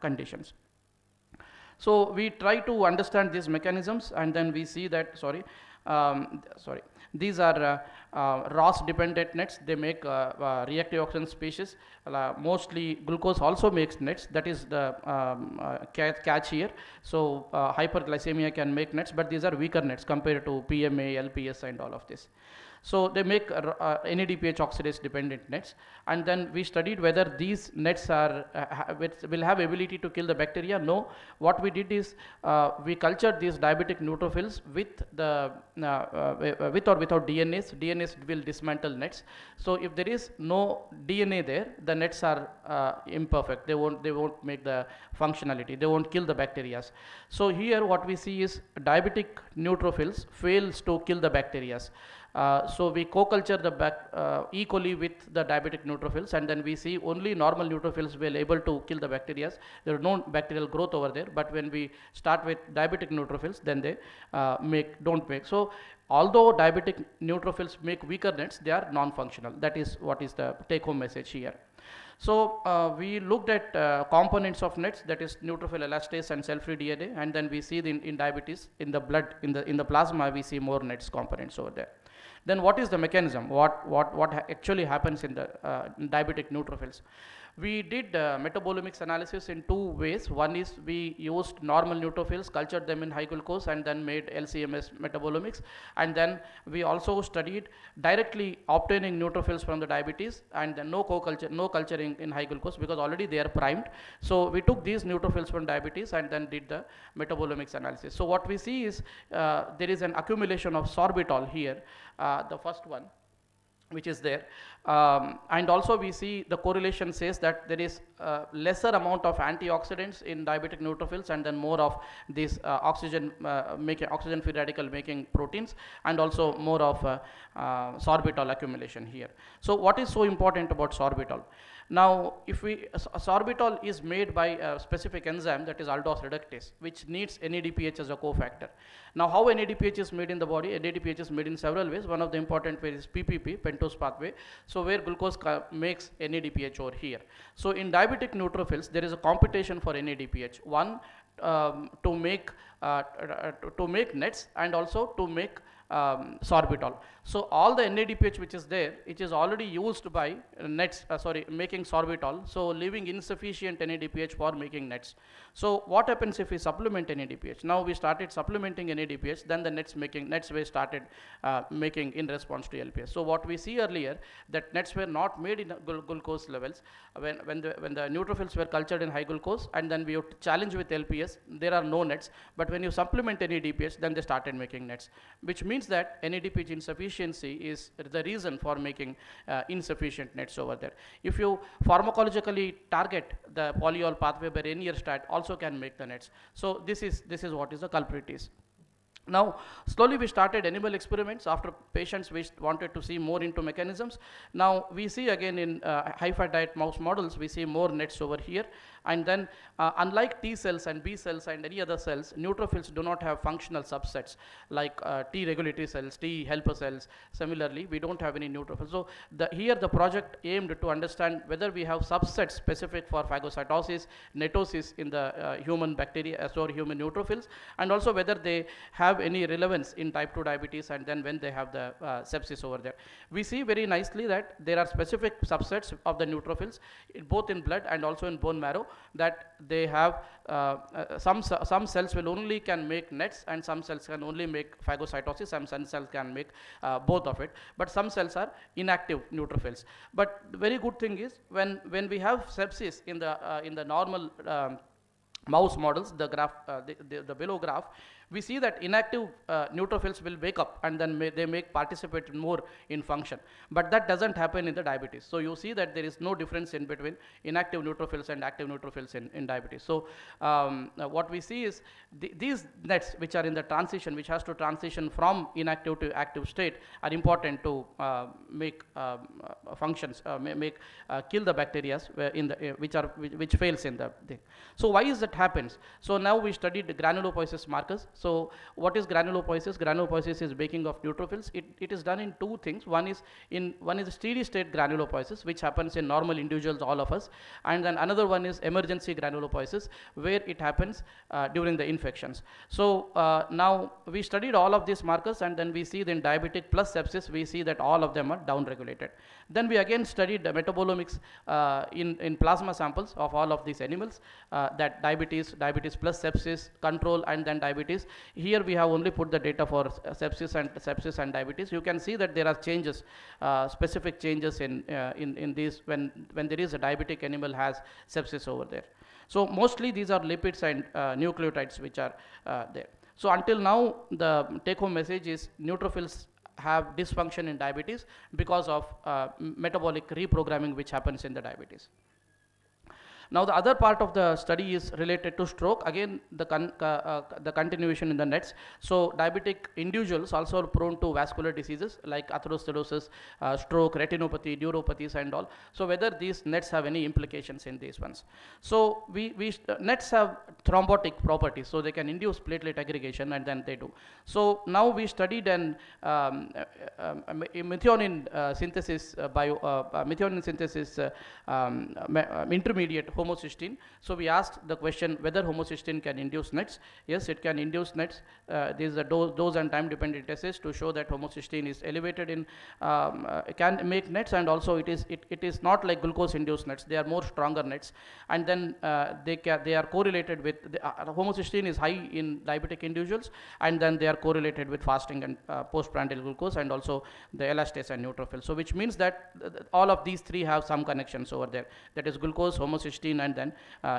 conditions. So we try to understand these mechanisms, and then we see that, these are ROS dependent nets. They make reactive oxygen species. Mostly glucose also makes nets. That is the catch here. So hyperglycemia can make nets, but these are weaker nets compared to PMA, LPS and all of this. So they make NADPH oxidase dependent nets, and then we studied whether these nets are will have ability to kill the bacteria. No, what we did is we cultured these diabetic neutrophils with the with or without DNase. DNase will dismantle nets. So if there is no DNA there, the nets are imperfect. They won't make the functionality. They won't kill the bacteria. So here what we see is diabetic neutrophils fails to kill the bacteria. So we co-culture the E. coli with the diabetic neutrophils, and then we see only normal neutrophils will able to kill the bacteria. There is no bacterial growth over there, but when we start with diabetic neutrophils, then they don't make. So although diabetic neutrophils make weaker nets, they are non-functional. That is what is the take-home message here. So we looked at components of nets, that is neutrophil elastase and cell-free DNA, and then we see in diabetes, in the blood, in the plasma, we see more nets components over there. Then what is the mechanism? What actually happens in the diabetic neutrophils? We did metabolomics analysis in two ways. One is we used normal neutrophils, cultured them in high glucose, and then made LCMS metabolomics. And then we also studied directly obtaining neutrophils from the diabetes, and then no culturing in high glucose because already they are primed. So we took these neutrophils from diabetes and then did the metabolomics analysis. So what we see is there is an accumulation of sorbitol here, the first one, which is there, and also we see the correlation says that there is lesser amount of antioxidants in diabetic neutrophils, and then more of these oxygen free radical making proteins, and also more of sorbitol accumulation here. So what is so important about sorbitol? Now, if sorbitol is made by a specific enzyme, that is aldose reductase, which needs NADPH as a cofactor. Now, how NADPH is made in the body? NADPH is made in several ways. One of the important ways is PPP, pentose pathway. So where glucose makes NADPH over here. So in diabetic neutrophils, there is a competition for NADPH. One, to make nets, and also to make sorbitol. So all the NADPH which is there, it is already used by nets, making sorbitol, so leaving insufficient NADPH for making nets. So what happens if we supplement NADPH? Now we started supplementing NADPH, then the nets were started making in response to LPS. So what we see earlier, that nets were not made in glucose levels when the neutrophils were cultured in high glucose, and then we challenge with LPS, there are no nets. But when you supplement NADPH, then they started making nets, which means that NADPH insufficiency is the reason for making insufficient nets over there. If you pharmacologically target the polyol pathway by Renierstadt, also can make the nets. So this is what is the culprit is. Now, slowly we started animal experiments after patients wanted to see more into mechanisms. Now, we see again in high-fat diet mouse models, we see more nets over here. And then, unlike T cells and B cells and any other cells, neutrophils do not have functional subsets like T regulatory cells, T helper cells. Similarly, we don't have any neutrophils. So, here the project aimed to understand whether we have subsets specific for phagocytosis, netosis in the human bacteria, or human neutrophils, and also whether they have any relevance in type 2 diabetes, and then when they have the sepsis over there. We see very nicely that there are specific subsets of the neutrophils both in blood and also in bone marrow, that they have some cells will only can make nets, and some cells can only make phagocytosis, some cells can make both of it, but some cells are inactive neutrophils. But the very good thing is when we have sepsis in the normal mouse models, the graph, the below graph, we see that inactive neutrophils will wake up and then they make participate more in function. But that doesn't happen in the diabetes. So you see that there is no difference in between inactive neutrophils and active neutrophils in diabetes. So what we see is these nets which are in the transition, which has to transition from inactive to active state, are important to make functions, kill the bacteria which fails in the thing. So why is that happens? So now we studied the granulopoiesis markers. So what is granulopoiesis? Granulopoiesis is breaking of neutrophils. It is done in two things. One is steady state granulopoiesis, which happens in normal individuals, all of us, and then another one is emergency granulopoiesis, where it happens during the infections. So now we studied all of these markers, and then we see that in diabetic plus sepsis, we see that all of them are downregulated. Then we again studied the metabolomics in plasma samples of all of these animals, that diabetes plus sepsis, control, and then diabetes. Here we have only put the data for sepsis and diabetes. You can see that there are changes, specific changes in these when there is a diabetic animal has sepsis over there. So mostly these are lipids and nucleotides which are there. So until now, the take-home message is neutrophils have dysfunction in diabetes because of metabolic reprogramming which happens in the diabetes. Now the other part of the study is related to stroke. Again, the continuation in the nets. So diabetic individuals also are prone to vascular diseases like atherosclerosis, stroke, retinopathy, neuropathies, and all. So whether these nets have any implications in these ones. So nets have thrombotic properties, so they can induce platelet aggregation, and then they do. So now we studied an methionine synthesis intermediate homocysteine. So we asked the question whether homocysteine can induce nets. Yes, it can induce nets. This is a dose and time dependent assay to show that homocysteine is elevated in can make nets, and also it is not like glucose induced nets. They are more stronger nets, and then they are correlated with homocysteine is high in diabetic individuals, and then they are correlated with fasting and postprandial glucose, and also the elastase and neutrophil. So which means that all of these three have some connections over there. That is glucose, homocysteine, and then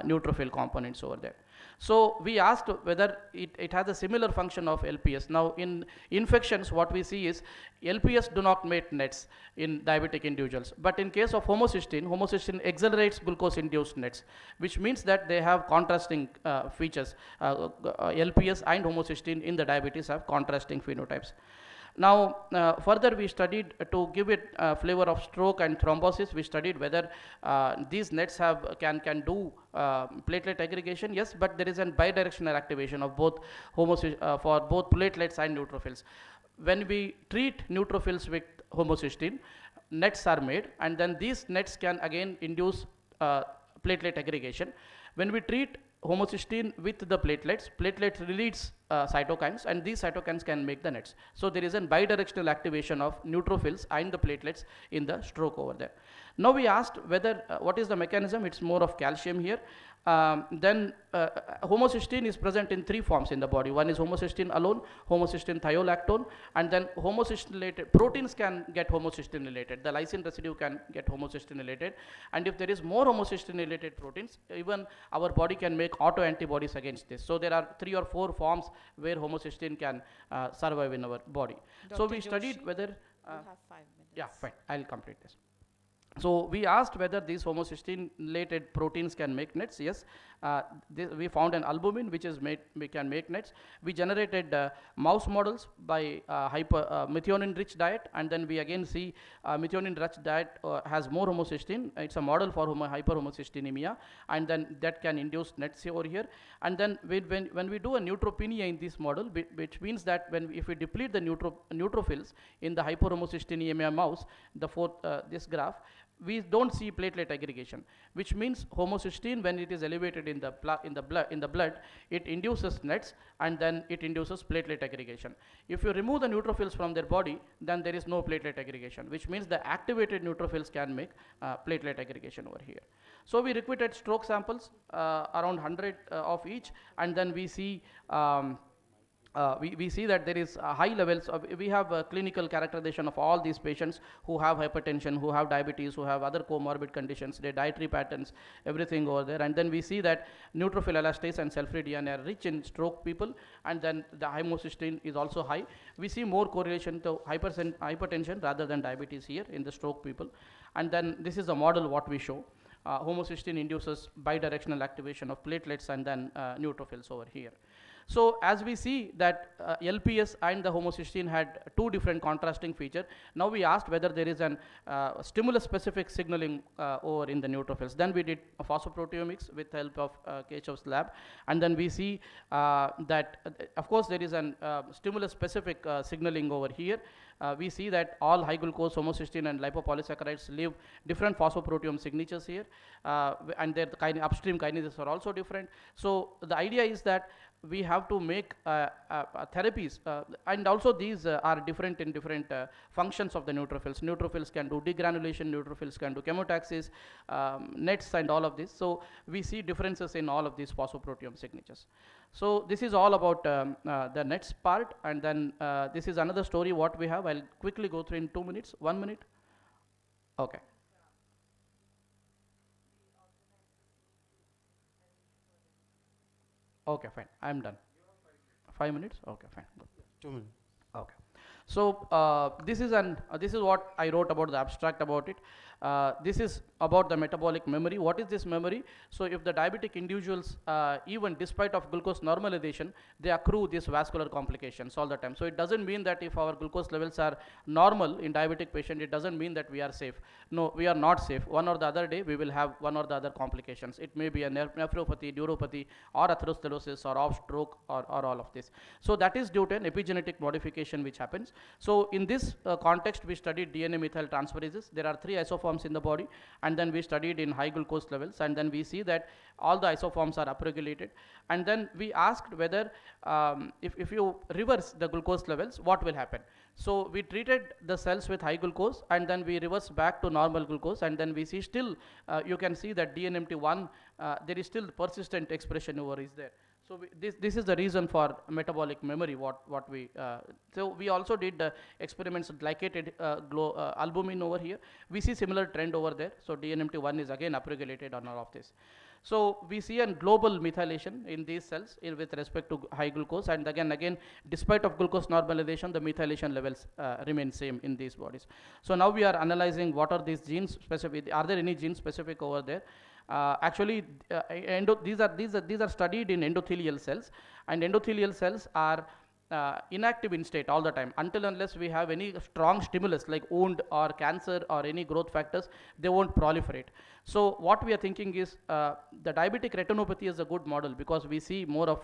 neutrophil components over there. So we asked whether it has a similar function of LPS. Now in infections, what we see is LPS do not make nets in diabetic individuals, but in case of homocysteine accelerates glucose induced nets, which means that they have contrasting features. LPS and homocysteine in the diabetes have contrasting phenotypes. Now further we studied to give it a flavor of stroke and thrombosis. We studied whether these nets can do platelet aggregation. Yes, but there is a bidirectional activation of both for both platelets and neutrophils. When we treat neutrophils with homocysteine, nets are made, and then these nets can again induce platelet aggregation. When we treat homocysteine with the platelets release cytokines, and these cytokines can make the nets. So there is a bidirectional activation of neutrophils and the platelets in the stroke over there. Now we asked whether what is the mechanism. It's more of calcium here. Then homocysteine is present in three forms in the body. One is homocysteine alone, homocysteine thiolactone, and then homocysteine-related proteins can get homocysteine-related. The lysine residue can get homocysteine-related, and if there is more homocysteine-related proteins, even our body can make autoantibodies against this. So there are 3 or 4 forms where homocysteine can survive in our body. Dr. So we studied Joshi, whether. you have 5 minutes. Yeah, fine. I'll complete this. So we asked whether these homocysteine-related proteins can make nets. Yes, we found an albumin which is we can make nets. We generated mouse models by methionine-rich diet, and then we again see methionine-rich diet has more homocysteine. It's a model for hyperhomocysteinemia, and then that can induce nets over here. And then when we do a neutropenia in this model, which means that if we deplete the neutrophils in the hyperhomocysteinemia mouse, this graph, we don't see platelet aggregation, which means homocysteine, when it is elevated in the blood, it induces nets, and then it induces platelet aggregation. If you remove the neutrophils from their body, then there is no platelet aggregation, which means the activated neutrophils can make platelet aggregation over here. So we repeated stroke samples, around 100 of each, and then we see we see that there is high levels of, we have clinical characterization of all these patients who have hypertension, who have diabetes, who have other comorbid conditions, their dietary patterns, everything over there. And then we see that neutrophil elastase and cell-free DNA are rich in stroke people, and then the homocysteine is also high. We see more correlation to hypertension rather than diabetes here in the stroke people. And then this is the model what we show. Homocysteine induces bidirectional activation of platelets and then neutrophils over here. So as we see that LPS and the homocysteine had two different contrasting features, now we asked whether there is an stimulus-specific signaling over in the neutrophils. Then we did a phosphoproteomics with the help of Keshav's lab, and then we see that of course there is an stimulus-specific signaling over here. We see that all high glucose, homocysteine and lipopolysaccharides leave different phosphoproteome signatures here, and their upstream kinases are also different. So the idea is that we have to make therapies, and also these are different in different functions of the neutrophils. Neutrophils can do degranulation, neutrophils can do chemotaxis, nets and all of this. So we see differences in all of these phosphoproteome signatures. So this is all about the nets part, and then this is another story what we have. I'll quickly go through in 2 minutes, 1 minute. Okay. Okay, fine. I'm done. 5 minutes? Okay, fine. Good. 2 minutes. Okay. So this is what I wrote about the abstract about it. This is about the metabolic memory. What is this memory? So if the diabetic individuals, even despite of glucose normalization, they accrue these vascular complications all the time. So it doesn't mean that if our glucose levels are normal in diabetic patient, it doesn't mean that we are safe. No, we are not safe. One or the other day, we will have one or the other complications. It may be a nephropathy, neuropathy, or atherosclerosis, or off stroke, or all of this. So that is due to an epigenetic modification which happens. So in this context, we studied DNA methyl transferases. There are 3 isoforms in the body, and then we studied in high glucose levels, and then we see that all the isoforms are upregulated. And then we asked whether if you reverse the glucose levels, what will happen? So we treated the cells with high glucose, and then we reverse back to normal glucose, and then we see still, you can see that DNMT1, there is still persistent expression over is there. So this is the reason for metabolic memory. So we also did experiments with glycated albumin over here. We see similar trend over there. So DNMT1 is again upregulated on all of this. So we see a global methylation in these cells with respect to high glucose, and again, despite of glucose normalization, the methylation levels remain same in these bodies. So now we are analyzing what are these genes specific. Are there any genes specific over there? Actually, these are studied in endothelial cells, and endothelial cells are inactive in state all the time until unless we have any strong stimulus like wound or cancer or any growth factors, they won't proliferate. So what we are thinking is the diabetic retinopathy is a good model because we see more of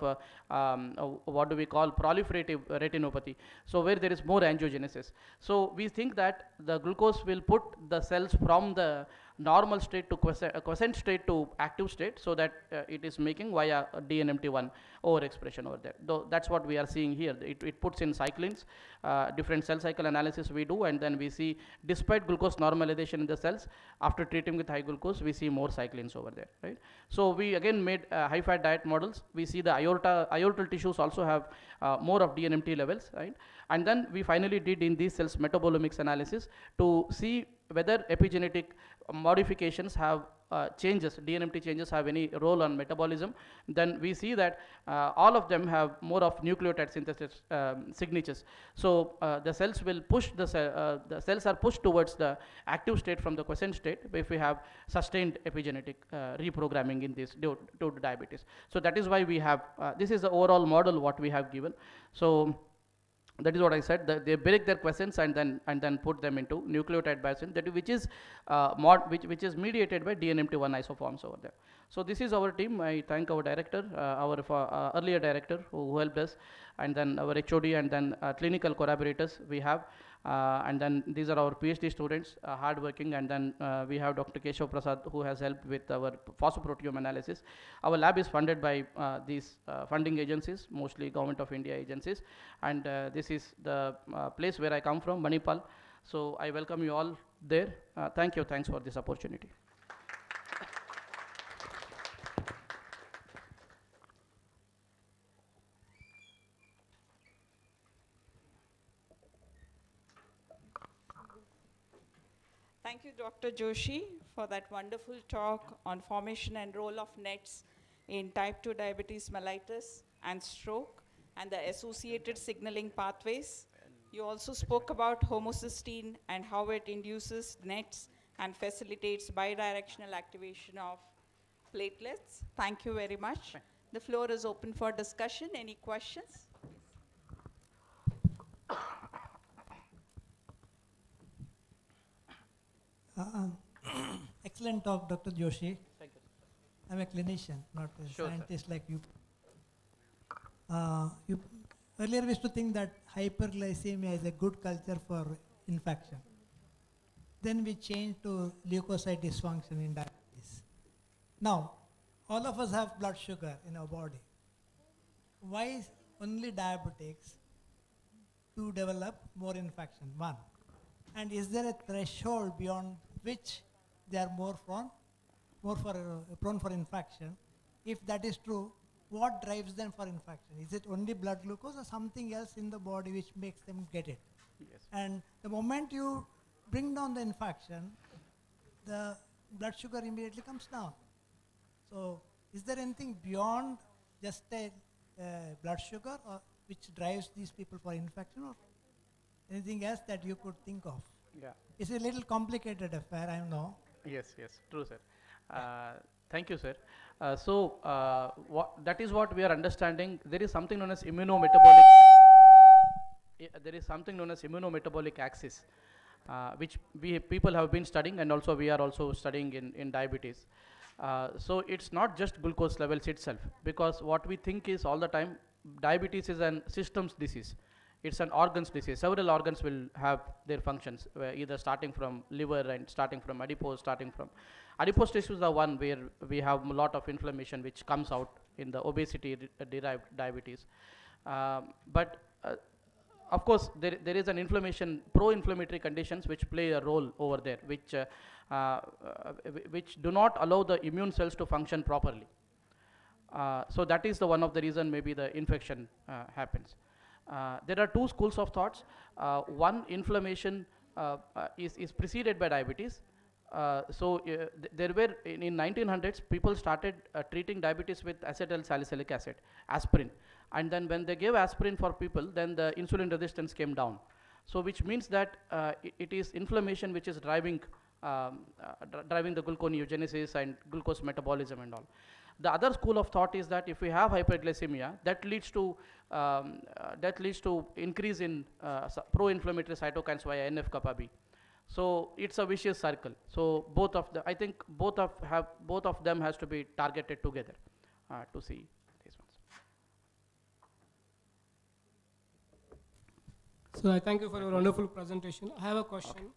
what do we call proliferative retinopathy, so where there is more angiogenesis. So we think that the glucose will put the cells from the normal state to quiescent state to active state, so that it is making via DNMT1 overexpression over there. Though that's what we are seeing here. It puts in cyclins, different cell cycle analysis we do, and then we see despite glucose normalization in the cells, after treating with high glucose, we see more cyclins over there, right? So we again made high fat diet models. We see the aortal tissues also have more of DNMT levels, right? And then we finally did in these cells metabolomics analysis to see whether epigenetic modifications have changes, DNMT changes have any role on metabolism, then we see that all of them have more of nucleotide synthesis signatures. So the cells will push the cells are pushed towards the active state from the quiescent state if we have sustained epigenetic reprogramming in this due to diabetes. So that is why we have this is the overall model what we have given. So that is what I said. They break their quiescents and then put them into nucleotide biosyn, which is mediated by DNMT1 isoforms over there. So this is our team. I thank our director, our earlier director who helped us, and then our HOD, and then clinical collaborators we have. And then these are our PhD students, hardworking, and then we have Dr. Keshav Prasad who has helped with our phosphoproteome analysis. Our lab is funded by these funding agencies, mostly Government of India agencies, and this is the place where I come from, Manipal. So I welcome you all there. Thank you, thanks for this opportunity. Thank you, Dr. Joshi, for that wonderful talk on formation and role of NETs in type 2 diabetes mellitus and stroke and the associated signaling pathways. You also spoke about homocysteine and how it induces NETs and facilitates bidirectional activation of platelets. Thank you very much. The floor is open for discussion. Any questions? Excellent talk, Dr. Joshi. Thank you. I'm a clinician, not a Sure, scientist like you. Earlier we used to think that hyperglycemia is a good culture for infection. Then we changed to leukocyte dysfunction in diabetes. Now, all of us have blood sugar in our body. Why is only diabetics to develop more infection? One. And is there a threshold beyond which they are more prone for infection? If that is true, what drives them for infection? Is it only blood glucose or something else in the body which makes them get it? Yes. And the moment you bring down the infection, the blood sugar immediately comes down. So is there anything beyond just a blood sugar or which drives these people for infection, or anything else that you could think of? Yeah. It's a little complicated affair, I know. Yes, yes, true, sir. Thank you, sir. That is what we are understanding. There is something known as immunometabolic. There is something known as immunometabolic axis, which people have been studying, and also we are also studying in diabetes. So it's not just glucose levels itself, because what we think is all the time, diabetes is an systems disease. It's an organs disease. Several organs will have their functions, either starting from liver and starting from adipose, adipose tissue is the one where we have a lot of inflammation which comes out in the obesity-derived diabetes. But of course, there is an inflammation, pro-inflammatory conditions which play a role over there, which do not allow the immune cells to function properly. So that is the one of the reason maybe the infection happens. There are two schools of thoughts. One, inflammation is preceded by diabetes. There were in 1900s people started treating diabetes with acetyl salicylic acid, aspirin, and then when they gave aspirin for people, then the insulin resistance came down. So which means that it is inflammation which is driving the gluconeogenesis and glucose metabolism and all. The other school of thought is that if we have hyperglycemia, that leads to increase in pro-inflammatory cytokines via NF-kappa B. So it's a vicious circle. So I think both of them has to be targeted together to see these ones. So I thank you for your wonderful presentation. I have a question. Okay.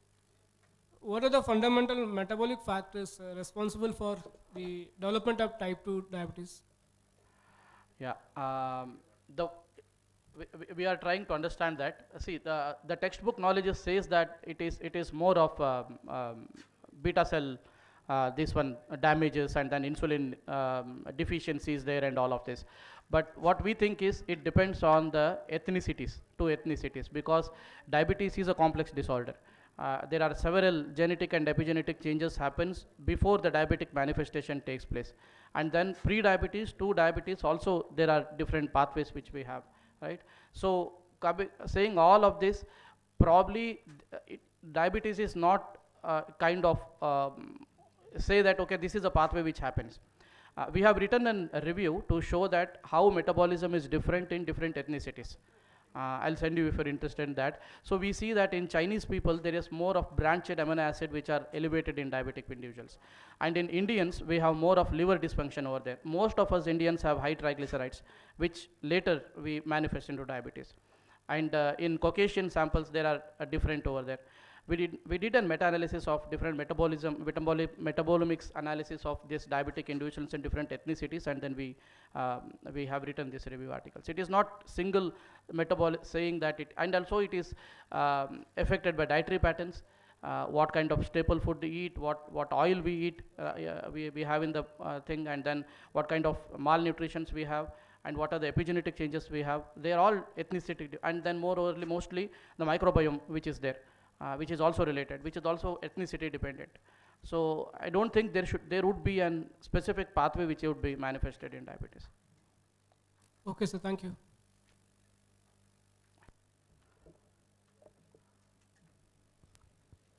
What are the fundamental metabolic factors responsible for the development of type 2 diabetes? Yeah, we are trying to understand that. See, the textbook knowledge says that it is more of beta cell, this one damages, and then insulin deficiencies there and all of this. But what we think is it depends on the ethnicities, two ethnicities, because diabetes is a complex disorder. there are several genetic and epigenetic changes happens before the diabetic manifestation takes place. And then pre-diabetes to diabetes also there are different pathways which we have, right? So saying all of this, probably diabetes is not kind of say that okay, this is a pathway which happens. We have written a review to show that how metabolism is different in different ethnicities. I'll send you if you're interested in that. So we see that in Chinese people there is more of branched amino acid which are elevated in diabetic individuals, and in Indians we have more of liver dysfunction over there. Most of us Indians have high triglycerides which later we manifest into diabetes, and in Caucasian samples there are different over there. We did a meta-analysis of different metabolomics analysis of this diabetic individuals in different ethnicities, and then we have written this review articles. It is not single metabolic saying that it, and also it is affected by dietary patterns, what kind of staple food we eat, what oil we eat, we have in the thing, and then what kind of malnutritions we have, and what are the epigenetic changes we have. They are all ethnicity, and then mostly the microbiome which is there. Which is also related, which is also ethnicity dependent. So I don't think there would be a specific pathway which would be manifested in diabetes. Okay, sir, thank you.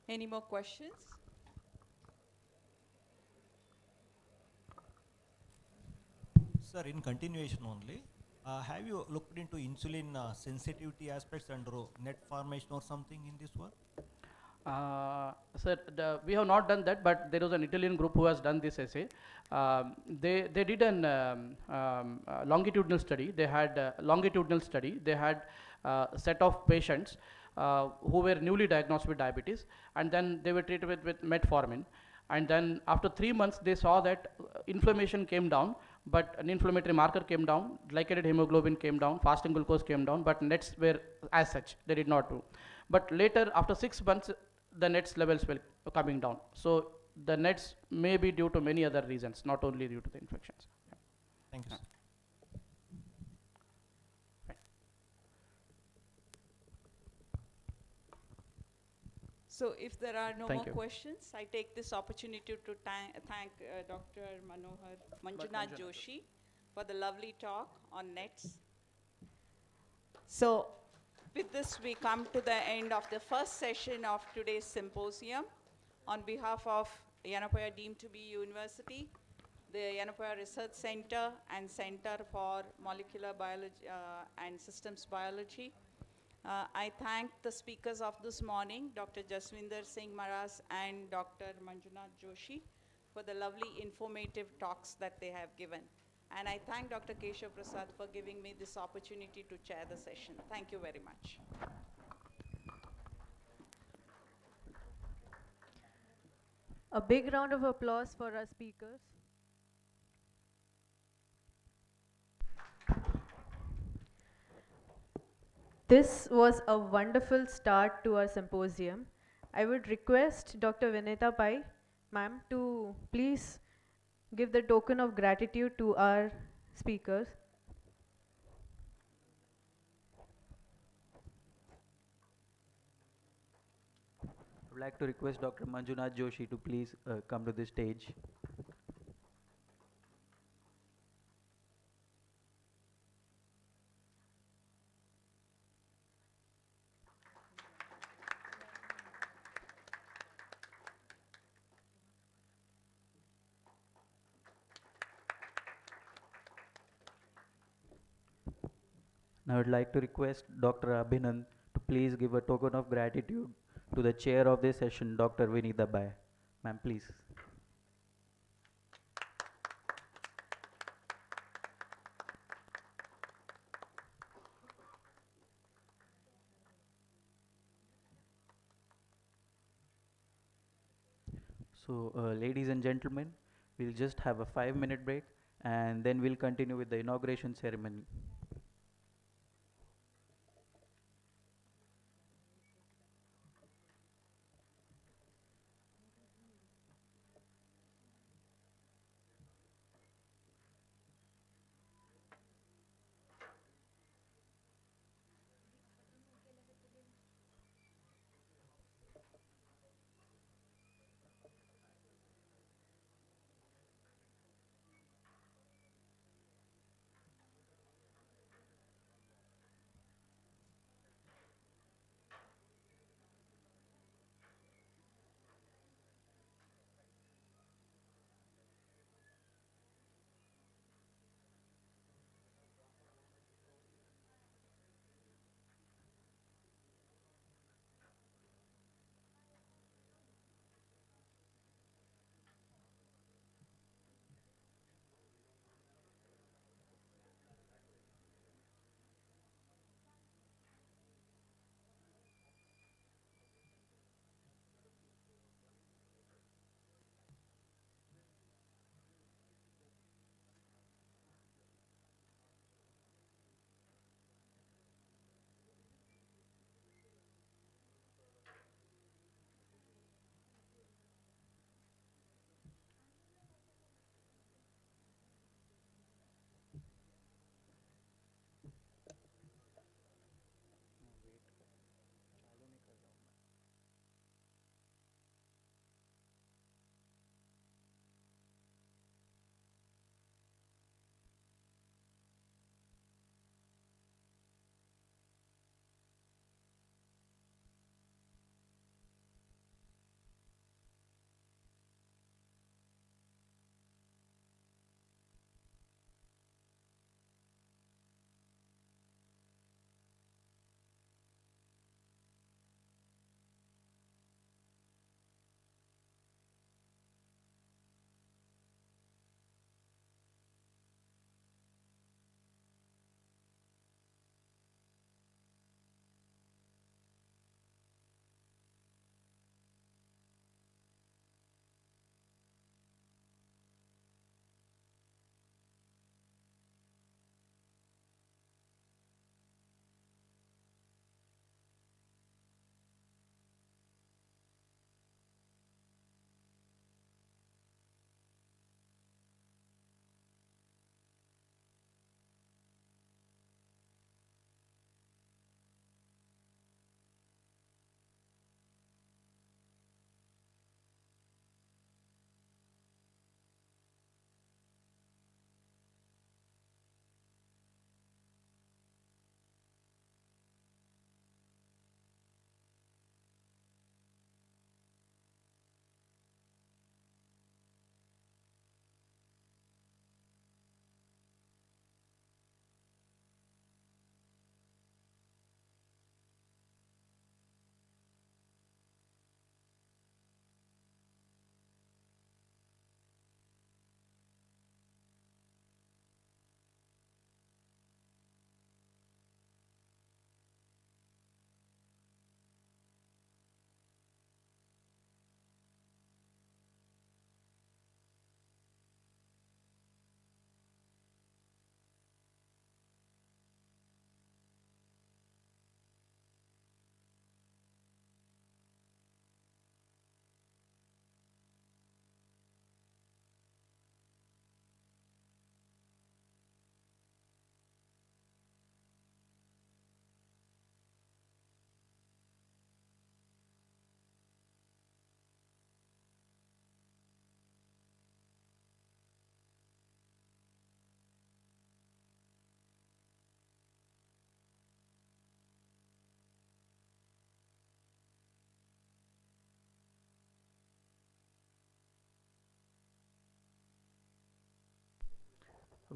Any more questions? Sir, in continuation only, have you looked into insulin sensitivity aspects and net formation or something in this work? Sir, we have not done that, but there was an Italian group who has done this essay. They did an longitudinal study. They had a set of patients who were newly diagnosed with diabetes, and then they were treated with metformin. And then after 3 months, they saw that inflammation came down, but an inflammatory marker came down, glycated hemoglobin came down, fasting glucose came down, but nets were as such, they did not do. But later, after 6 months, the nets levels were coming down. So the nets may be due to many other reasons, not only due to the infections. Thank you, sir. So if there are no Thank more you. questions, I take this opportunity to thank Dr. Manjunath Joshi for the lovely talk on nets. So with this, we come to the end of the first session of today's symposium. On behalf of Yenepoya deemed to be university, the Yenepoya Research Center and Center for Molecular Biology and Systems Biology, I thank the speakers of this morning, Dr. Jaswinder Singh Maras and Dr. Manjunath Joshi, for the lovely informative talks that they have given. And I thank Dr. Keshav Prasad for giving me this opportunity to chair the session. Thank you very much. A big round of applause for our speakers. This was a wonderful start to our symposium. I would request Dr. Vineta Pai, ma'am, to please give the token of gratitude to our speakers. I would like to request Dr. Manjunath Joshi to please come to the stage. Now I would like to request Dr. Abhinand to please give a token of gratitude to the chair of this session, Dr. Vinita Bai. Ma'am, please. So, ladies and gentlemen, we'll just have a 5-minute break and then we'll continue with the inauguration ceremony.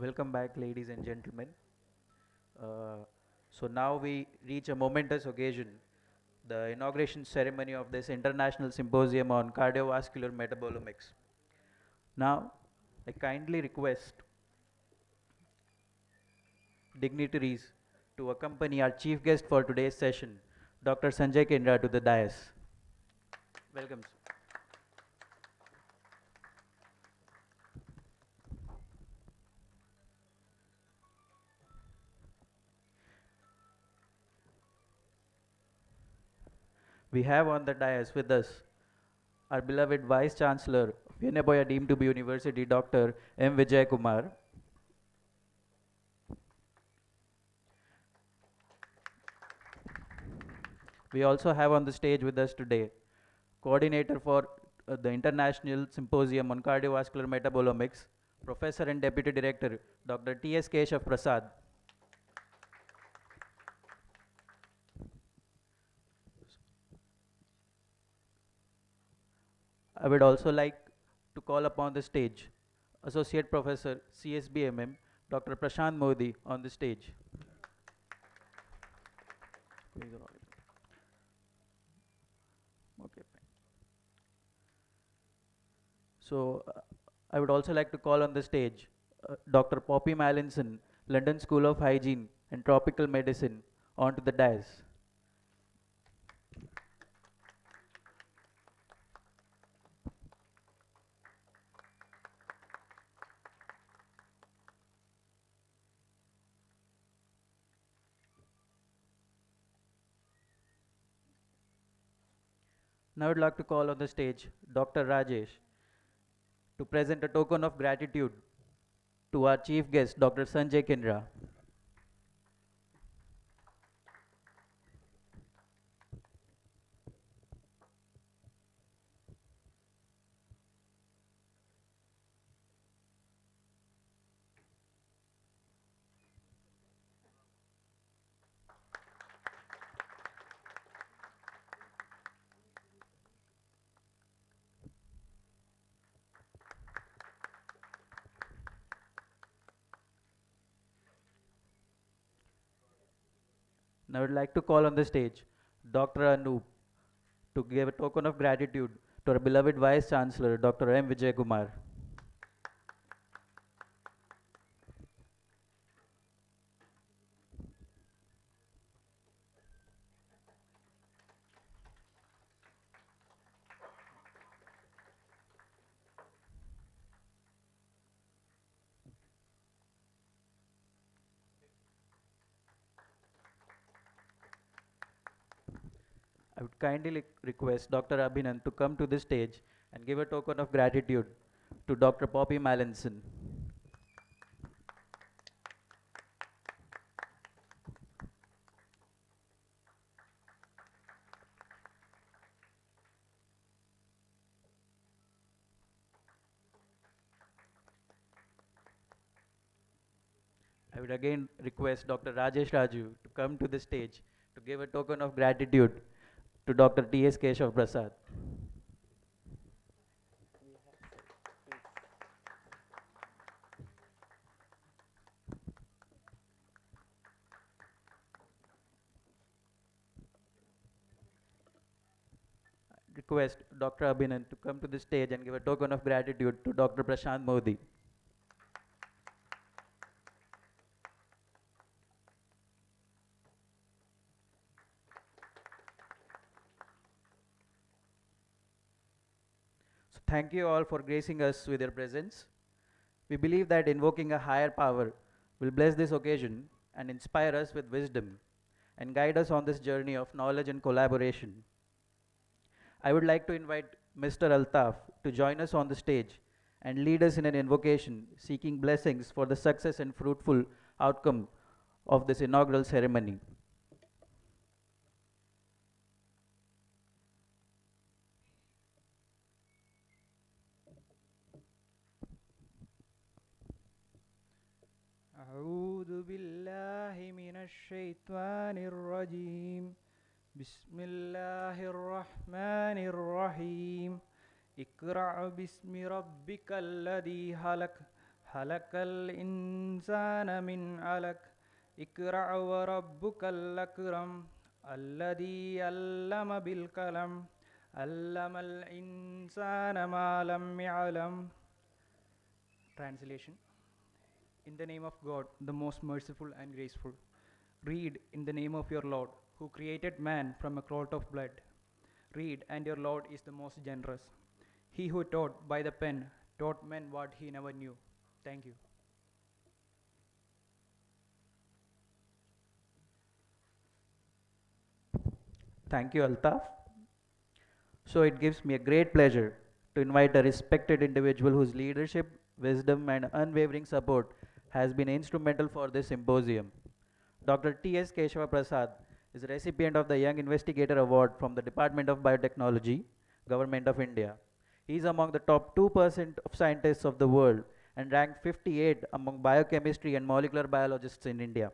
Welcome back, ladies and gentlemen. So now we reach a momentous occasion, the inauguration ceremony of this international symposium on cardiovascular metabolomics. Now, I kindly request dignitaries to accompany our chief guest for today's session, Dr. Sanjay Kendra, to the dais. Welcome, sir. We have on the dais with us our beloved Vice Chancellor of Yenepoya deemed to be University, Dr. M. Vijay Kumar. We also have on the stage with us today coordinator for the International Symposium on Cardiovascular Metabolomics, Professor and Deputy Director, Dr. T.S. Keshav Prasad. I would also like to call upon the stage Associate Professor, CSBMM, Dr. Prashant Modi on the stage. Okay, fine. So, I would also like to call on the stage Dr. Poppy Mallinson, London School of Hygiene and Tropical Medicine, onto the dais. Now I would like to call on the stage Dr. Rajesh to present a token of gratitude to our chief guest, Dr. Sanjay Kendra. Now I would like to call on the stage Dr. Anoop to give a token of gratitude to our beloved Vice Chancellor, Dr. M. Vijay Kumar. I would kindly request Dr. Abhinan to come to the stage and give a token of gratitude to Dr. Poppy Mallinson. I would again request Dr. Rajesh Raju to come to the stage to give a token of gratitude to Dr. T.S. Keshav Prasad. Request Dr. Abhinan to come to the stage and give a token of gratitude to Dr. Prashant Modi. So thank you all for gracing us with your presence. We believe that invoking a higher power will bless this occasion and inspire us with wisdom and guide us on this journey of knowledge and collaboration. I would like to invite Mr. Altaf to join us on the stage and lead us in an invocation seeking blessings for the success and fruitful outcome of this inaugural ceremony. أعوذ بالله من الشيطان الرجيم بسم الله الرحمن الرحيم اقرأ باسم ربك الذي خلق خلق الإنسان من علق اقرأ وربك الأكرم الذي علم بالقلم علم الإنسان ما لم يعلم. Translation: In the name of God, the most merciful and graceful. Read in the name of your Lord, who created man from a clot of blood. Read, and your Lord is the most generous. He who taught by the pen taught men what he never knew. Thank you. Thank you, Altaf. So it gives me a great pleasure to invite a respected individual whose leadership, wisdom, and unwavering support has been instrumental for this symposium. Dr. T.S. Keshava Prasad is a recipient of the Young Investigator Award from the Department of Biotechnology, Government of India. He is among the top 2% of scientists of the world and ranked 58 among biochemistry and molecular biologists in India.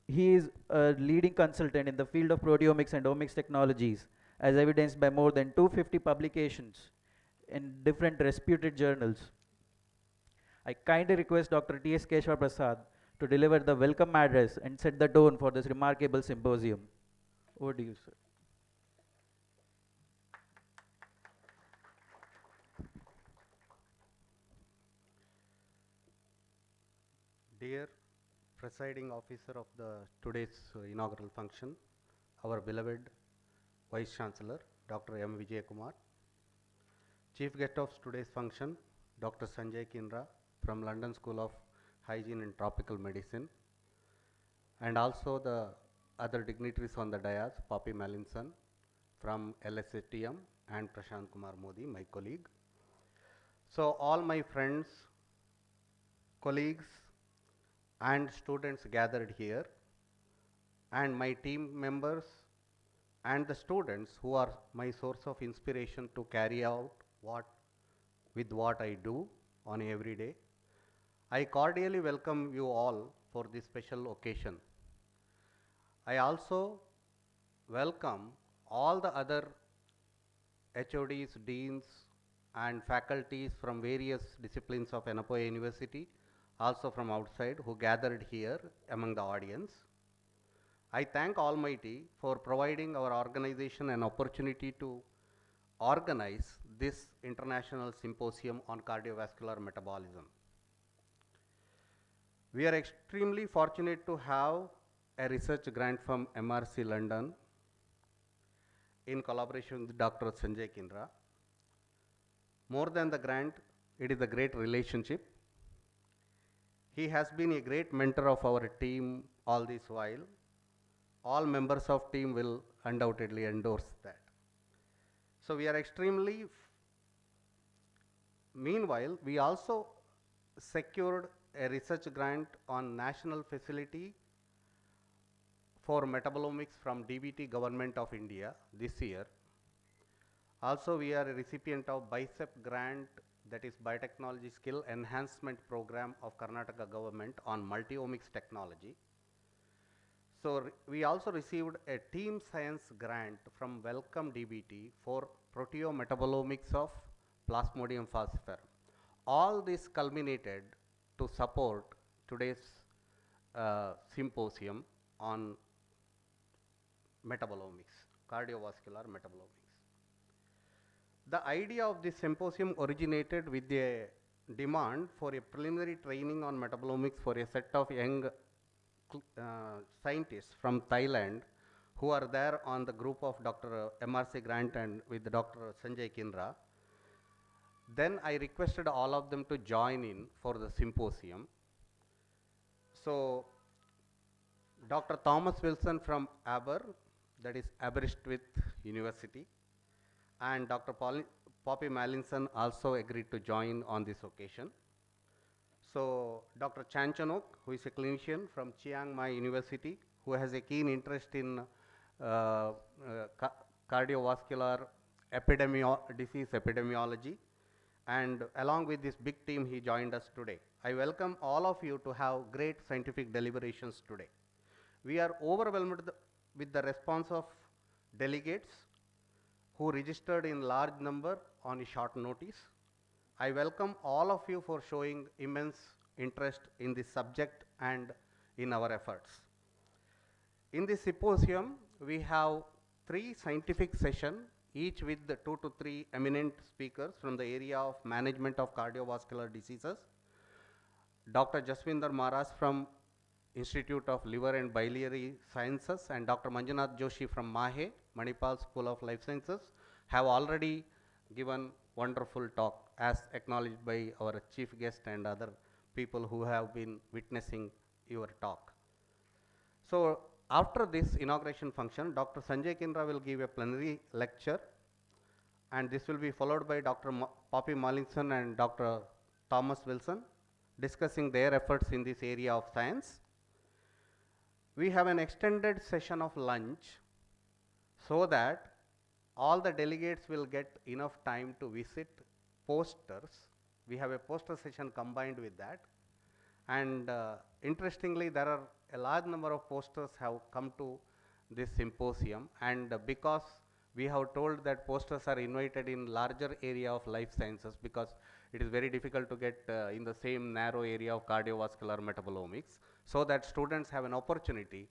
He is a leading consultant in the field of proteomics and omics technologies, as evidenced by more than 250 publications in different reputed journals. I kindly request Dr. T.S. Keshava Prasad to deliver the welcome address and set the tone for this remarkable symposium. Over to you, sir. Dear presiding officer of the today's inaugural function, our beloved Vice Chancellor, Dr. M. Vijay Kumar, Chief guest of today's function, Dr. Sanjay Kinra from London School of Hygiene and Tropical Medicine, and also the other dignitaries on the dais, Poppy Mallinson from LSATM and Prashant Kumar Modi, my colleague. So all my friends, colleagues, and students gathered here, and my team members and the students who are my source of inspiration to carry out what I do on every day. I cordially welcome you all for this special occasion. I also welcome all the other HODs, deans, and faculties from various disciplines of Yenepoya University, also from outside, who gathered here among the audience. I thank Almighty for providing our organization an opportunity to organize this international symposium on cardiovascular metabolism. We are extremely fortunate to have a research grant from MRC London in collaboration with Dr. Sanjay Kinra. More than the grant, it is a great relationship. He has been a great mentor of our team all this while. All members of team will undoubtedly endorse that. So we are extremely, meanwhile, we also secured a research grant on national facility for metabolomics from DBT Government of India this year. Also, we are a recipient of BICEP grant, that is Biotechnology Skill Enhancement Program of Karnataka Government on multi-omics technology. So we also received a team science grant from Welcome DBT for proteometabolomics of Plasmodium falciparum. All this culminated to support today's symposium on metabolomics, cardiovascular metabolomics. The idea of this symposium originated with a demand for a preliminary training on metabolomics for a set of young scientists from Thailand who are there on the group of Dr. MRC Grant and with Dr. Sanjay Kinra. Then I requested all of them to join in for the symposium. So Dr. Thomas Wilson from Aber, that is Aberystwyth University, and Dr. Poppy Mallinson also agreed to join on this occasion. So Dr. Chanchanok, who is a clinician from Chiang Mai University, who has a keen interest in cardiovascular disease epidemiology, and along with this big team, he joined us today. I welcome all of you to have great scientific deliberations today. We are overwhelmed with the response of delegates who registered in large number on a short notice. I welcome all of you for showing immense interest in this subject and in our efforts. In this symposium, we have 3 scientific sessions, each with 2 to 3 eminent speakers from the area of management of cardiovascular diseases. Dr. Jaswinder Maharaj from Institute of Liver and Biliary Sciences and Dr. Manjunath Joshi from MAHE, Manipal School of Life Sciences, have already given wonderful talk as acknowledged by our chief guest and other people who have been witnessing your talk. So after this inauguration function, Dr. Sanjay Kindra will give a plenary lecture, and this will be followed by Dr. Poppy Mallinson and Dr. Thomas Wilson discussing their efforts in this area of science. We have an extended session of lunch so that all the delegates will get enough time to visit posters. We have a poster session combined with that. And interestingly, there are a large number of posters have come to this symposium, and because we have told that posters are invited in larger area of life sciences, because it is very difficult to get in the same narrow area of cardiovascular metabolomics, so that students have an opportunity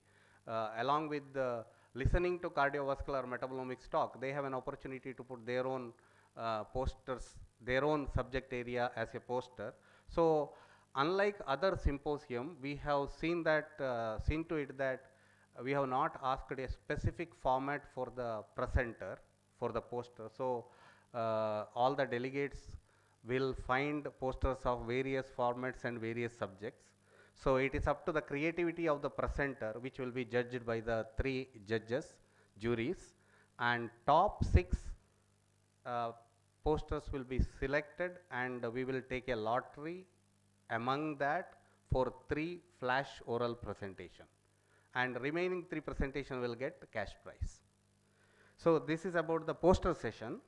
along with listening to cardiovascular metabolomics talk, they have an opportunity to put their own posters, their own subject area as a poster. So unlike other symposium, we have seen that seen to it that we have not asked a specific format for the presenter for the poster. So all the delegates will find posters of various formats and various subjects. So it is up to the creativity of the presenter, which will be judged by the 3 judges, juries, and top 6 posters will be selected, and we will take a lottery among that for 3 flash oral presentation, and remaining 3 presentation will get cash prize. So this is about the poster session.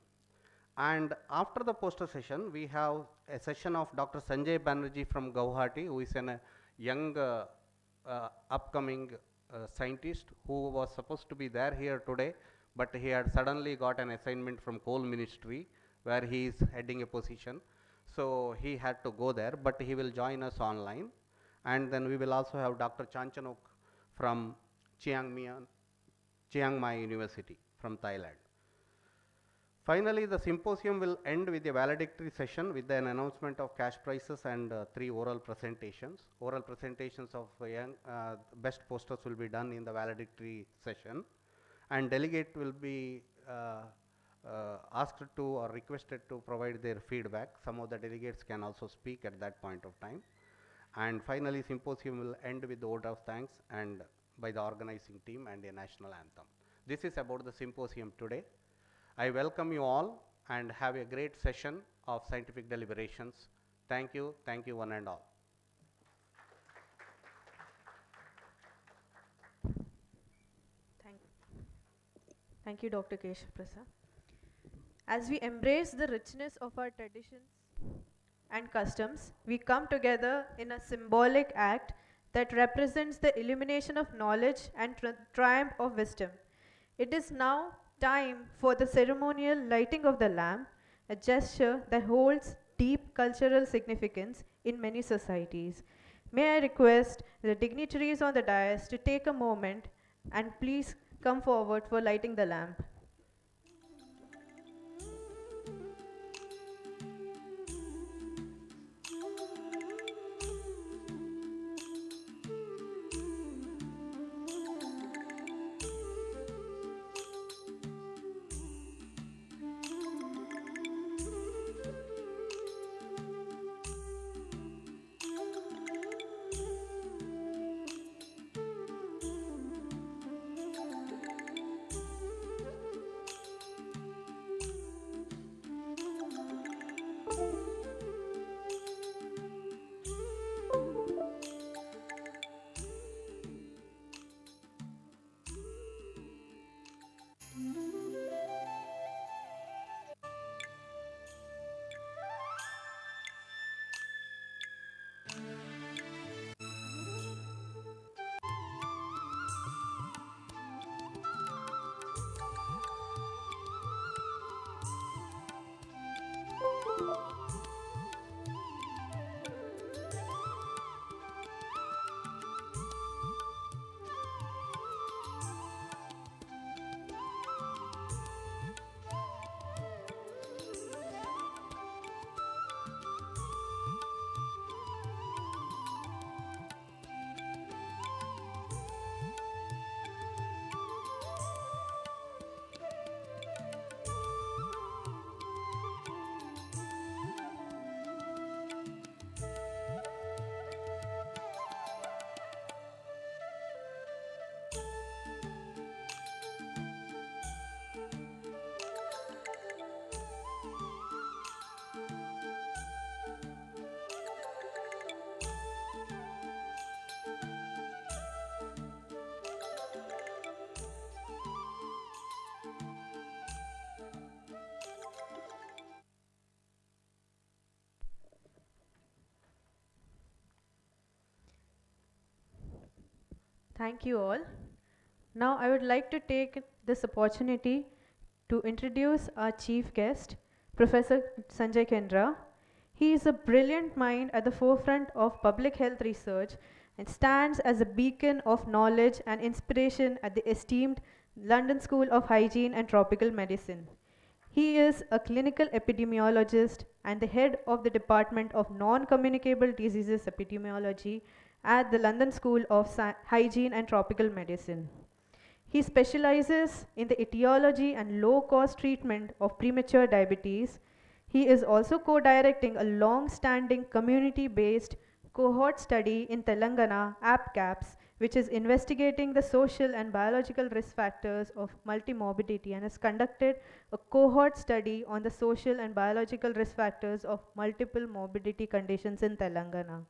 And after the poster session, we have a session of Dr. Sanjay Banerjee from Guwahati, who is a young upcoming scientist who was supposed to be there here today, but he had suddenly got an assignment from Coal Ministry where he is heading a position. So he had to go there, but he will join us online. And then we will also have Dr. Chanchanok from Chiang Mai University from Thailand. Finally, the symposium will end with a valedictory session with an announcement of cash prizes and 3 oral presentations. Oral presentations of best posters will be done in the valedictory session, and delegate will be asked to or requested to provide their feedback. Some of the delegates can also speak at that point of time. And finally, symposium will end with the vote of thanks and by the organizing team and a national anthem. This is about the symposium today. I welcome you all and have a great session of scientific deliberations. Thank you one and all. Thank you, Dr. Keshav Prasad. As we embrace the richness of our traditions and customs, we come together in a symbolic act that represents the illumination of knowledge and triumph of wisdom. It is now time for the ceremonial lighting of the lamp, a gesture that holds deep cultural significance in many societies. May I request the dignitaries on the dais to take a moment and please come forward for lighting the lamp. Thank you all. Now I would like to take this opportunity to introduce our chief guest, Professor Sanjay Kendra. He is a brilliant mind at the forefront of public health research and stands as a beacon of knowledge and inspiration at the esteemed London School of Hygiene and Tropical Medicine. He is a clinical epidemiologist and the head of the Department of Non-Communicable Diseases Epidemiology at the London School of Hygiene and Tropical Medicine. He specializes in the etiology and low-cost treatment of premature diabetes. He is also co-directing a long-standing community-based cohort study in Telangana, APCAPS, which is investigating the social and biological risk factors of multimorbidity, and has conducted a cohort study on the social and biological risk factors of multiple morbidity conditions in Telangana.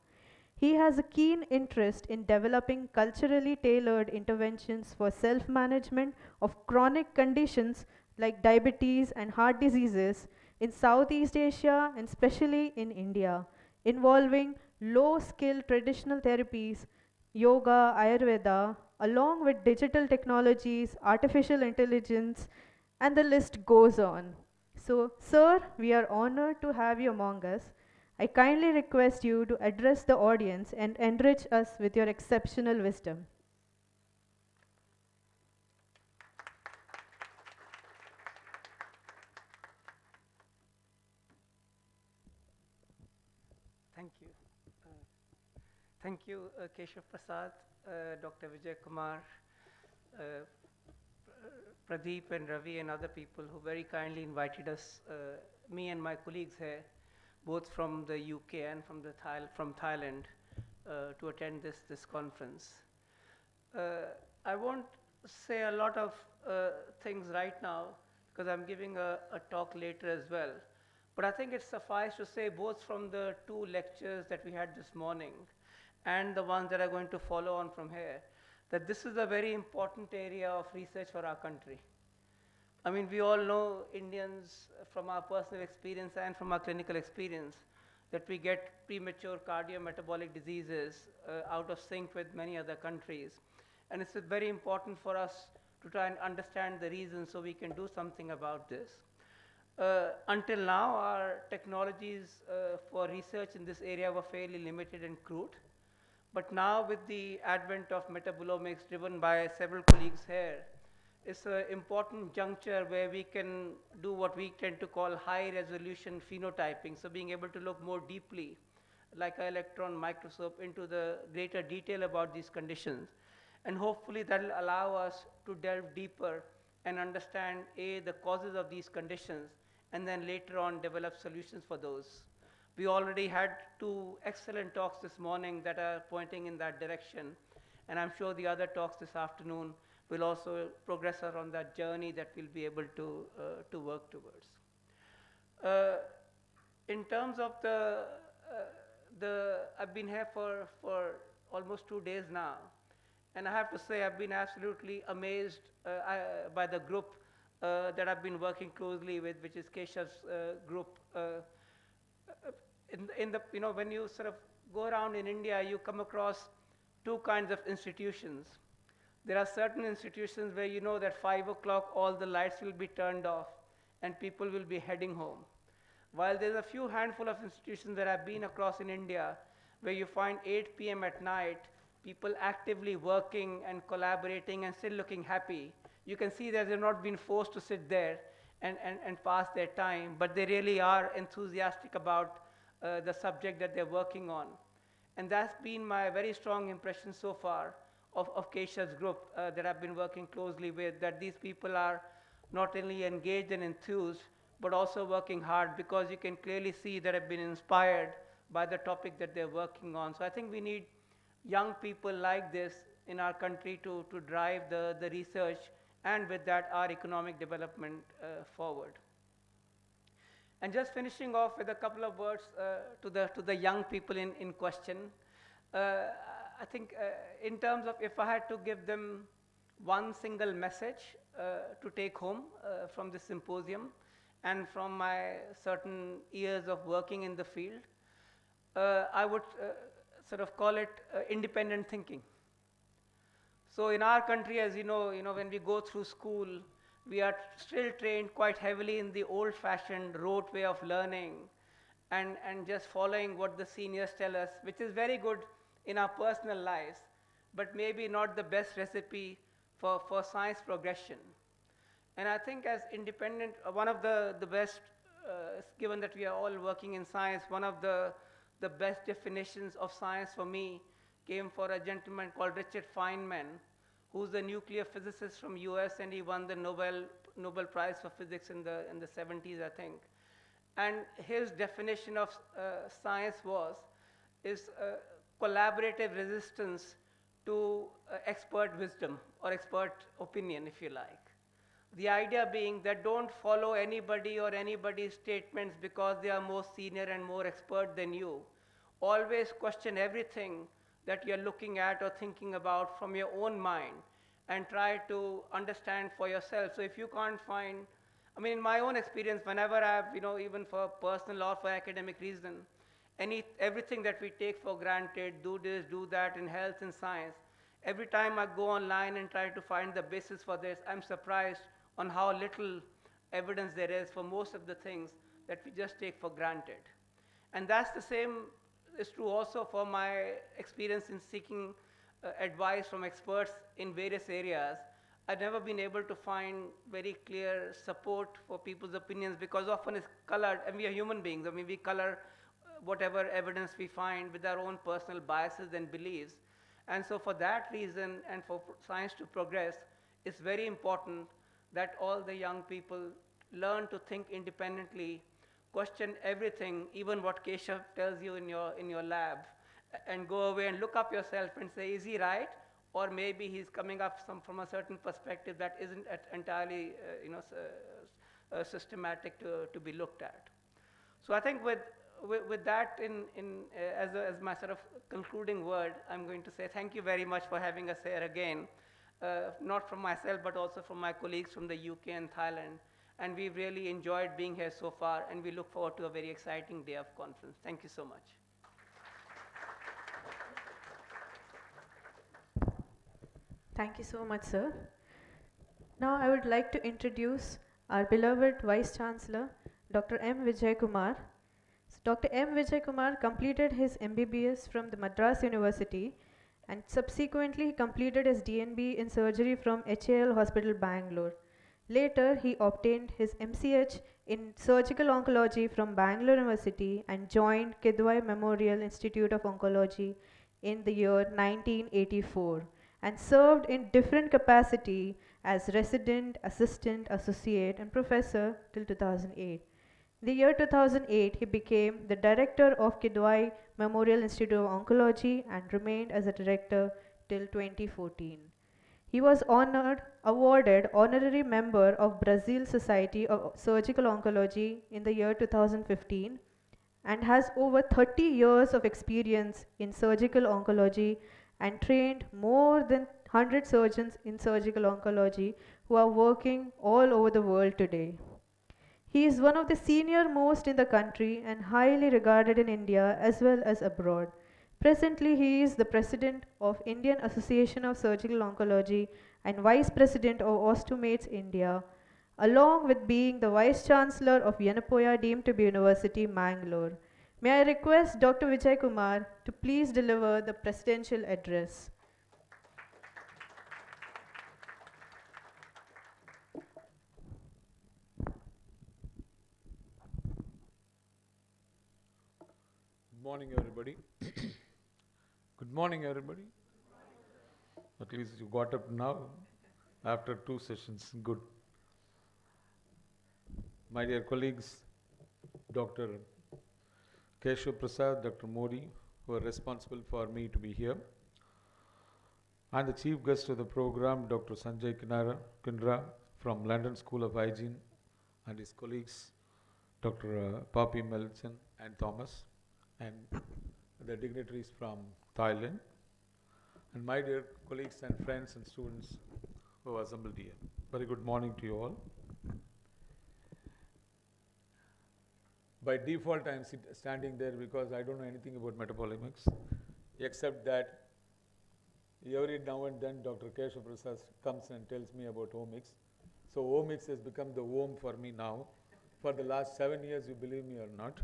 He has a keen interest in developing culturally tailored interventions for self-management of chronic conditions like diabetes and heart diseases in Southeast Asia and especially in India, involving low-skill traditional therapies, yoga, Ayurveda, along with digital technologies, artificial intelligence, and the list goes on. So, sir, we are honored to have you among us. I kindly request you to address the audience and enrich us with your exceptional wisdom. Thank you. Thank you, Keshav Prasad, Dr. Vijay Kumar, Pradeep and Ravi and other people who very kindly invited us, me and my colleagues here, both from the UK and from Thailand, to attend this conference. I won't say a lot of things right now because I'm giving a talk later as well. But I think it's suffice to say, both from the two lectures that we had this morning and the ones that are going to follow on from here, that this is a very important area of research for our country. I mean, we all know, Indians, from our personal experience and from our clinical experience, that we get premature cardiometabolic diseases out of sync with many other countries. And it's very important for us to try and understand the reasons so we can do something about this. Until now, our technologies for research in this area were fairly limited and crude. But now, with the advent of metabolomics driven by several colleagues here, it's an important juncture where we can do what we tend to call high-resolution phenotyping, so being able to look more deeply, like an electron microscope, into the greater detail about these conditions. And hopefully that will allow us to delve deeper and understand, A, the causes of these conditions, and then later on develop solutions for those. We already had two excellent talks this morning that are pointing in that direction, and I'm sure the other talks this afternoon will also progress us on that journey that we'll be able to work towards. In terms of I've been here for almost 2 days now, and I have to say I've been absolutely amazed by the group that I've been working closely with, which is Keshav's group. When you sort of go around in India, you come across two kinds of institutions. There are certain institutions where you know that 5 o'clock all the lights will be turned off and people will be heading home. While there's a few handful of institutions that I've been across in India where you find 8 p.m. at night, people actively working and collaborating and still looking happy. You can see that they've not been forced to sit there and pass their time, but they really are enthusiastic about the subject that they're working on. And that's been my very strong impression so far of Keshav's group that I've been working closely with, that these people are not only engaged and enthused, but also working hard, because you can clearly see that have been inspired by the topic that they're working on. So I think we need young people like this in our country to drive the research, and with that our economic development forward. And just finishing off with a couple of words to the young people in question. I think in terms of, if I had to give them one single message to take home from this symposium and from my certain years of working in the field, I would sort of call it independent thinking. So in our country, as you know, when we go through school, we are still trained quite heavily in the old-fashioned rote way of learning, and just following what the seniors tell us, which is very good in our personal lives, but maybe not the best recipe for science progression. And I think as independent, one of the best, given that we are all working in science, one of the best definitions of science for me came for a gentleman called Richard Feynman, who's a nuclear physicist from US, and he won the Nobel Prize for Physics in the 70s, I think. And his definition of science is collaborative resistance to expert wisdom or expert opinion, if you like. The idea being that don't follow anybody or anybody's statements because they are more senior and more expert than you. Always question everything that you're looking at or thinking about from your own mind and try to understand for yourself. So if you can't find, I mean, in my own experience, whenever I've, even for personal or for academic reason, everything that we take for granted, do this, do that in health and science, every time I go online and try to find the basis for this, I'm surprised on how little evidence there is for most of the things that we just take for granted. And that's the same is true also for my experience in seeking advice from experts in various areas. I've never been able to find very clear support for people's opinions because often it's colored, and we are human beings. I mean, we color whatever evidence we find with our own personal biases and beliefs. And so for that reason, and for science to progress, it's very important that all the young people learn to think independently, question everything, even what Keshav tells you in your lab, and go away and look up yourself and say, is he right? Or maybe he's coming up from a certain perspective that isn't entirely systematic to be looked at. So I think with that as my sort of concluding word, I'm going to say thank you very much for having us here again. Not from myself, but also from my colleagues from the UK and Thailand. And we've really enjoyed being here so far, and we look forward to a very exciting day of conference. Thank you so much. Thank you so much, sir. Now I would like to introduce our beloved Vice Chancellor, Dr. M. Vijay Kumar. So Dr. M. Vijay Kumar completed his MBBS from the Madras University, and subsequently he completed his DNB in surgery from HAL Hospital, Bangalore. Later, he obtained his MCH in surgical oncology from Bangalore University and joined Kidwai Memorial Institute of Oncology in the year 1984 and served in different capacity as resident, assistant, associate, and professor till 2008. In the year 2008, he became the director of Kidwai Memorial Institute of Oncology and remained as a director till 2014. He was awarded honorary member of Brazil Society of Surgical Oncology in the year 2015 and has over 30 years of experience in surgical oncology and trained more than 100 surgeons in surgical oncology who are working all over the world today. He is one of the senior most in the country and highly regarded in India as well as abroad. Presently, he is the president of Indian Association of Surgical Oncology and vice president of Ostomates India, along with being the vice chancellor of Yenepoya deemed to be University, Mangalore. May I request Dr. Vijay Kumar to please deliver the presidential address. Good morning, everybody. Good morning, everybody. At least you got up now after 2 sessions. Good. My dear colleagues, Dr. Keshav Prasad, Dr. Modi, who are responsible for me to be here, and the chief guest of the program, Dr. Sanjay Kindra from London School of Hygiene, and his colleagues, Dr. Poppy Melton and Thomas, and the dignitaries from Thailand, and my dear colleagues and friends and students who are assembled here. Very good morning to you all. By default, I am standing there because I don't know anything about metabolomics, except that Every now and then Dr. Keshav Prasad comes and tells me about omics. So omics has become the home for me now. For the last 7 years, you believe me or not.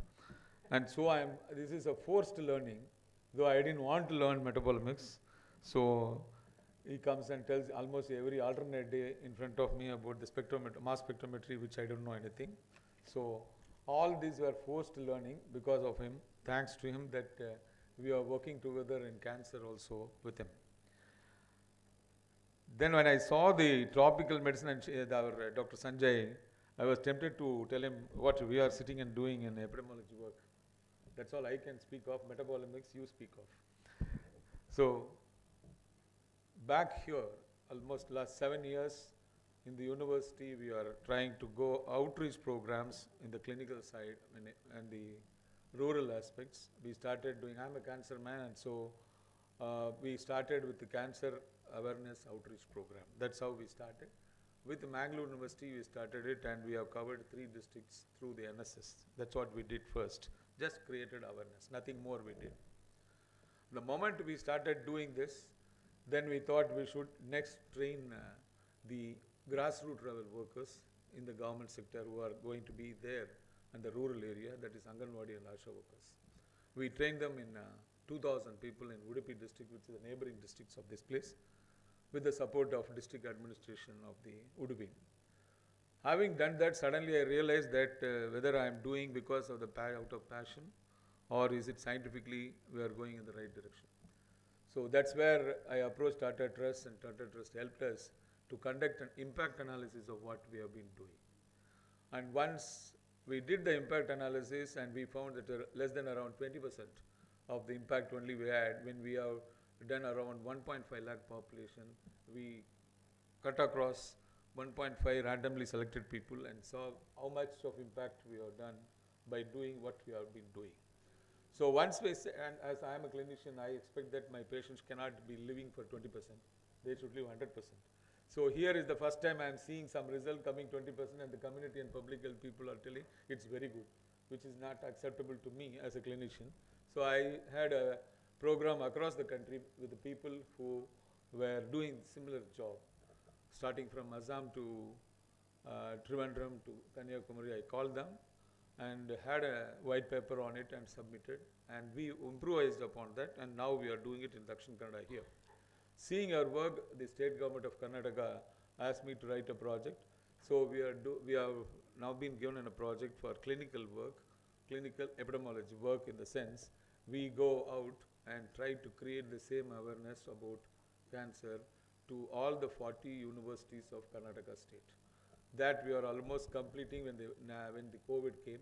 And so this is a forced learning, though I didn't want to learn metabolomics. So he comes and tells almost every alternate day in front of me about the mass spectrometry, which I don't know anything. So all these were forced learning because of him, thanks to him that we are working together in cancer also with him. Then when I saw the tropical medicine and our Dr. Sanjay, I was tempted to tell him what we are sitting and doing in epidemiology work. That's all I can speak of. Metabolomics you speak of. So back here, almost last 7 years in the university, we are trying to go outreach programs in the clinical side and the rural aspects. We started doing, I'm a cancer man, and so we started with the cancer awareness outreach program. That's how we started. With Mangalore University, we started it, and we have covered 3 districts through the NSS. That's what we did first. Just created awareness, nothing more we did. The moment we started doing this, then we thought we should next train the grassroots level workers in the government sector who are going to be there in the rural area, that is Anganwadi and Asha workers. We trained them in 2,000 people in Udupi district, which is the neighboring districts of this place, with the support of district administration of the Udupi. Having done that, suddenly I realized that whether I am doing because of out of passion, or is it scientifically we are going in the right direction. So that's where I approached Tata Trust, and Tata Trust helped us to conduct an impact analysis of what we have been doing. And once we did the impact analysis, and we found that less than around 20% of the impact only we had, when we have done around 1.5 lakh population, we cut across 1.5 randomly selected people and saw how much of impact we have done by doing what we have been doing. So once we say, and as I am a clinician, I expect that my patients cannot be living for 20%. They should live 100%. So here is the first time I am seeing some result coming 20%, and the community and public health people are telling it's very good, which is not acceptable to me as a clinician. So I had a program across the country with the people who were doing similar job, starting from Assam to Trivandrum to Kanyakumari. I called them and had a white paper on it and submitted, and we improvised upon that, and now we are doing it in Dakshin Kannada here. Seeing our work, the state government of Karnataka asked me to write a project. So we have now been given a project for clinical work, clinical epidemiology work, in the sense we go out and try to create the same awareness about cancer to all the 40 universities of Karnataka state. That we are almost completing when the COVID came,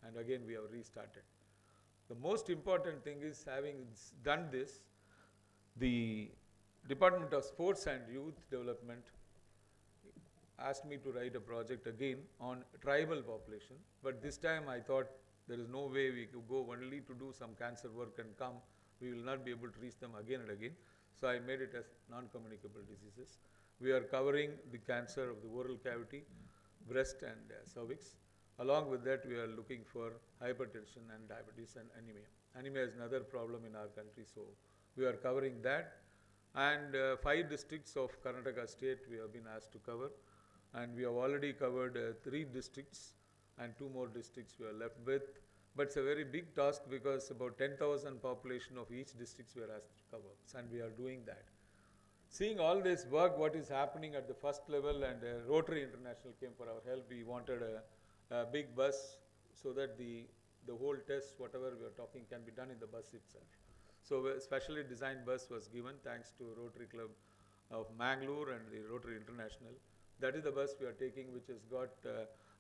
and again we have restarted. The most important thing is, having done this, the Department of Sports and Youth Development asked me to write a project again on tribal population, but this time I thought there is no way we could go only to do some cancer work and come. We will not be able to reach them again and again. So I made it as non-communicable diseases. We are covering the cancer of the oral cavity, breast and cervix. Along with that, we are looking for hypertension and diabetes and anemia. Anemia is another problem in our country, so we are covering that. And 5 districts of Karnataka state we have been asked to cover, and we have already covered 3 districts, and 2 more districts we are left with. But it's a very big task, because about 10,000 population of each district we are asked to cover, and we are doing that. Seeing all this work, what is happening at the first level, and Rotary International came for our help. We wanted a big bus so that the whole test, whatever we are talking, can be done in the bus itself. So a specially designed bus was given, thanks to Rotary Club of Mangalore and the Rotary International. That is the bus we are taking, which has got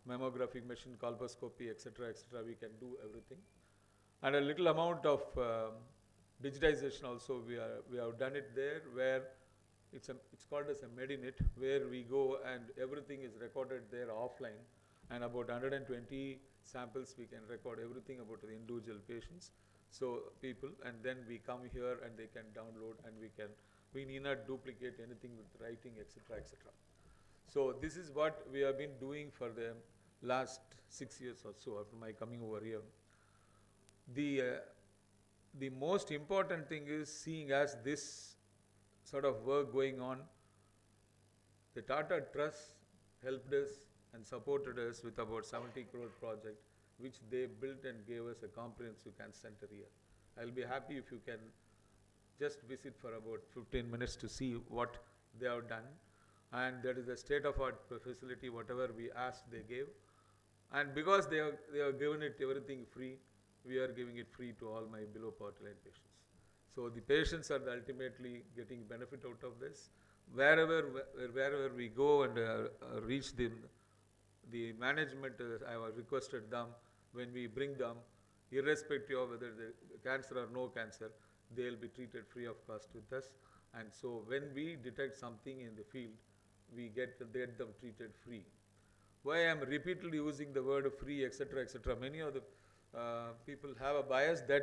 mammographic machine, colposcopy, etc., etc. We can do everything. And a little amount of digitization also we have done it there, where it's called as a Medinet, where we go and everything is recorded there offline, and about 120 samples we can record everything about the individual patients. So people, and then we come here and they can download, and we need not duplicate anything with writing, etc., etc. So this is what we have been doing for the last 6 years or so after my coming over here. The most important thing is, seeing as this sort of work going on. The Tata Trust helped us and supported us with about 70 crore project, which they built and gave us a comprehensive cancer center here. I'll be happy if you can just visit for about 15 minutes to see what they have done. And that is a state-of-art facility. Whatever we asked, they gave. And because they have given it everything free, we are giving it free to all my below poverty line patients. So the patients are ultimately getting benefit out of this. Wherever we go and reach them, the management, I have requested them, when we bring them, irrespective of whether the cancer or no cancer, they will be treated free of cost with us. And so when we detect something in the field, we get them treated free. Why I am repeatedly using the word free, etc., etc. Many of the people have a bias that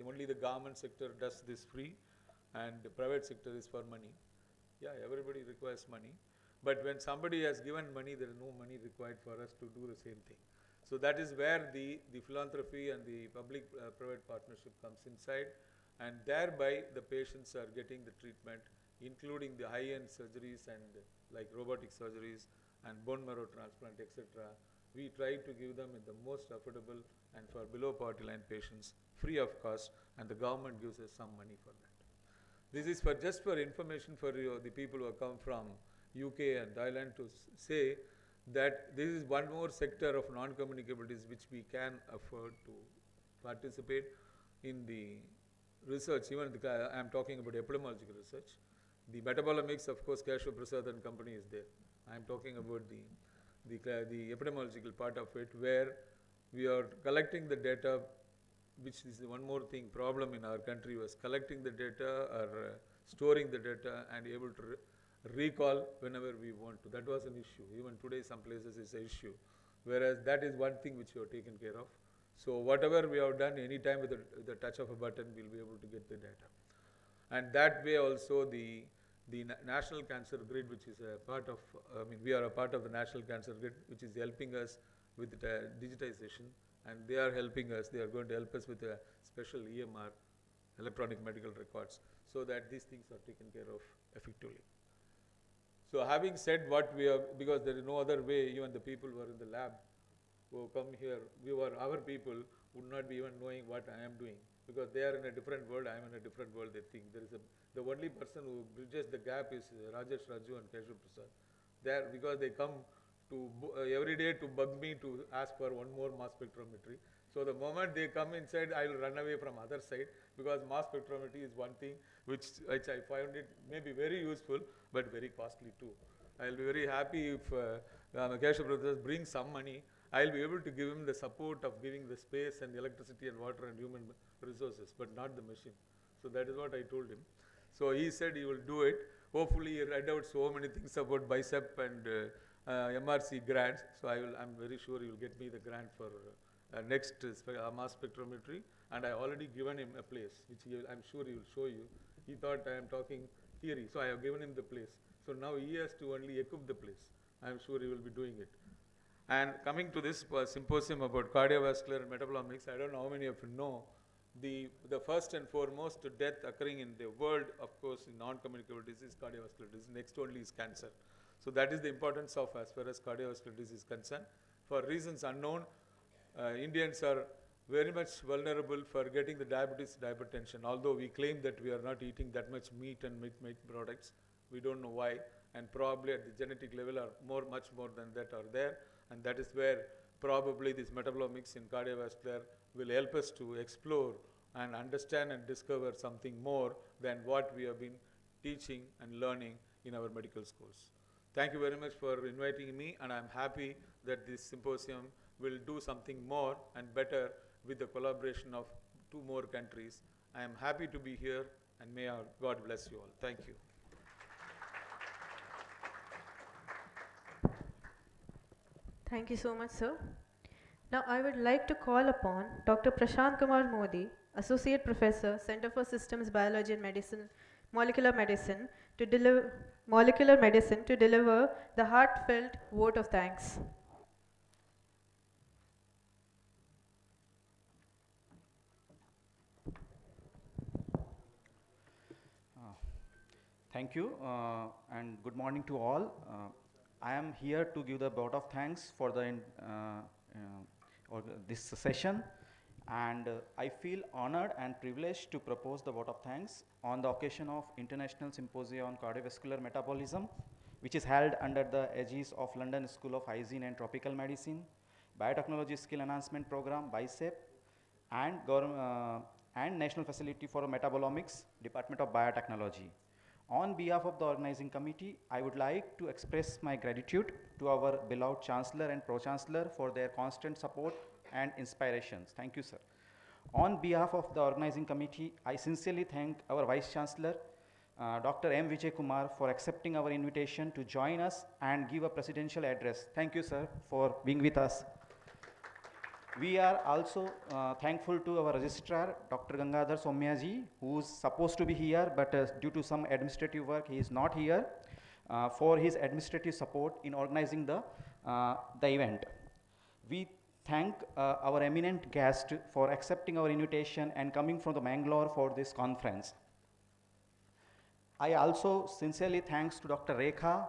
only the government sector does this free and the private sector is for money. Yeah, everybody requires money. But when somebody has given money, there is no money required for us to do the same thing. So that is where the philanthropy and the public-private partnership comes inside, and thereby the patients are getting the treatment, including the high-end surgeries and like robotic surgeries and bone marrow transplant, etc. We try to give them in the most affordable and for below poverty line patients free of cost, and the government gives us some money for that. This is just for information for the people who have come from UK and Thailand to say that this is one more sector of non-communicabilities which we can afford to participate in the research. Even I am talking about epidemiological research. The Metabolomics, of course, Keshav Prasad and company is there. I am talking about the epidemiological part of it, where we are collecting the data, which is one more thing, problem in our country was collecting the data or storing the data and able to recall whenever we want to. That was an issue. Even today some places is an issue. Whereas that is one thing which we have taken care of. So whatever we have done, any time with the touch of a button, we'll be able to get the data. And that way also the National Cancer Grid, which is a part of, we are a part of the National Cancer Grid, which is helping us with the digitization, and they are helping us, they are going to help us with a special EMR, electronic medical records, so that these things are taken care of effectively. So having said what we have, because there is no other way, even the people who are in the lab, who come here, our people would not be even knowing what I am doing, because they are in a different world, I am in a different world, they think. The only person who bridges the gap is Rajesh Raju and Keshav Prasad. Because they come to every day to bug me to ask for one more mass spectrometry. So the moment they come inside, I will run away from other side, because mass spectrometry is one thing which I find it may be very useful, but very costly too. I will be very happy if Keshav Prasad brings some money. I will be able to give him the support of giving the space and electricity and water and human resources, but not the machine. So that is what I told him. So he said he will do it. Hopefully he read out so many things about BICEP and MRC grants. So I'm very sure he will get me the grant for next mass spectrometry. And I already given him a place, which I'm sure he will show you. He thought I am talking theory, so I have given him the place. So now he has to only equip the place. I'm sure he will be doing it. And coming to this symposium about cardiovascular and metabolomics, I don't know how many of you know, the first and foremost death occurring in the world, of course, in non-communicable disease, cardiovascular disease, next only is cancer. So that is the importance of as far as cardiovascular disease is concerned. For reasons unknown, Indians are very much vulnerable for getting the diabetes, hypertension. Although we claim that we are not eating that much meat and meat products, we don't know why, and probably at the genetic level are much more than that are there, and that is where probably this metabolomics in cardiovascular will help us to explore and understand and discover something more than what we have been teaching and learning in our medical schools. Thank you very much for inviting me, and I'm happy that this symposium will do something more and better with the collaboration of 2 more countries. I am happy to be here, and may our God bless you all. Thank you. Thank you so much, sir. Now I would like to call upon Dr. Prashant Kumar Modi, Associate Professor, Center for Systems Biology and Medicine, Molecular Medicine, to deliver the heartfelt vote of thanks. Thank you, and good morning to all. I am here to give the vote of thanks for this session, and I feel honored and privileged to propose the vote of thanks on the occasion of International Symposium on Cardiovascular Metabolism, which is held under the aegis of London School of Hygiene and Tropical Medicine, Biotechnology Skill Enhancement Program, BICEP, and National Facility for Metabolomics, Department of Biotechnology. On behalf of the organizing committee, I would like to express my gratitude to our beloved Chancellor and Pro-Chancellor for their constant support and inspirations. Thank you, sir. On behalf of the organizing committee, I sincerely thank our Vice Chancellor, Dr. M. Vijay Kumar, for accepting our invitation to join us and give a presidential address. Thank you, sir, for being with us. We are also thankful to our registrar, Dr. Gangadhar Somyaji, who is supposed to be here, but due to some administrative work, he is not here, for his administrative support in organizing the event. We thank our eminent guest for accepting our invitation and coming from the Mangalore for this conference. I also sincerely thanks to Dr. Rekha,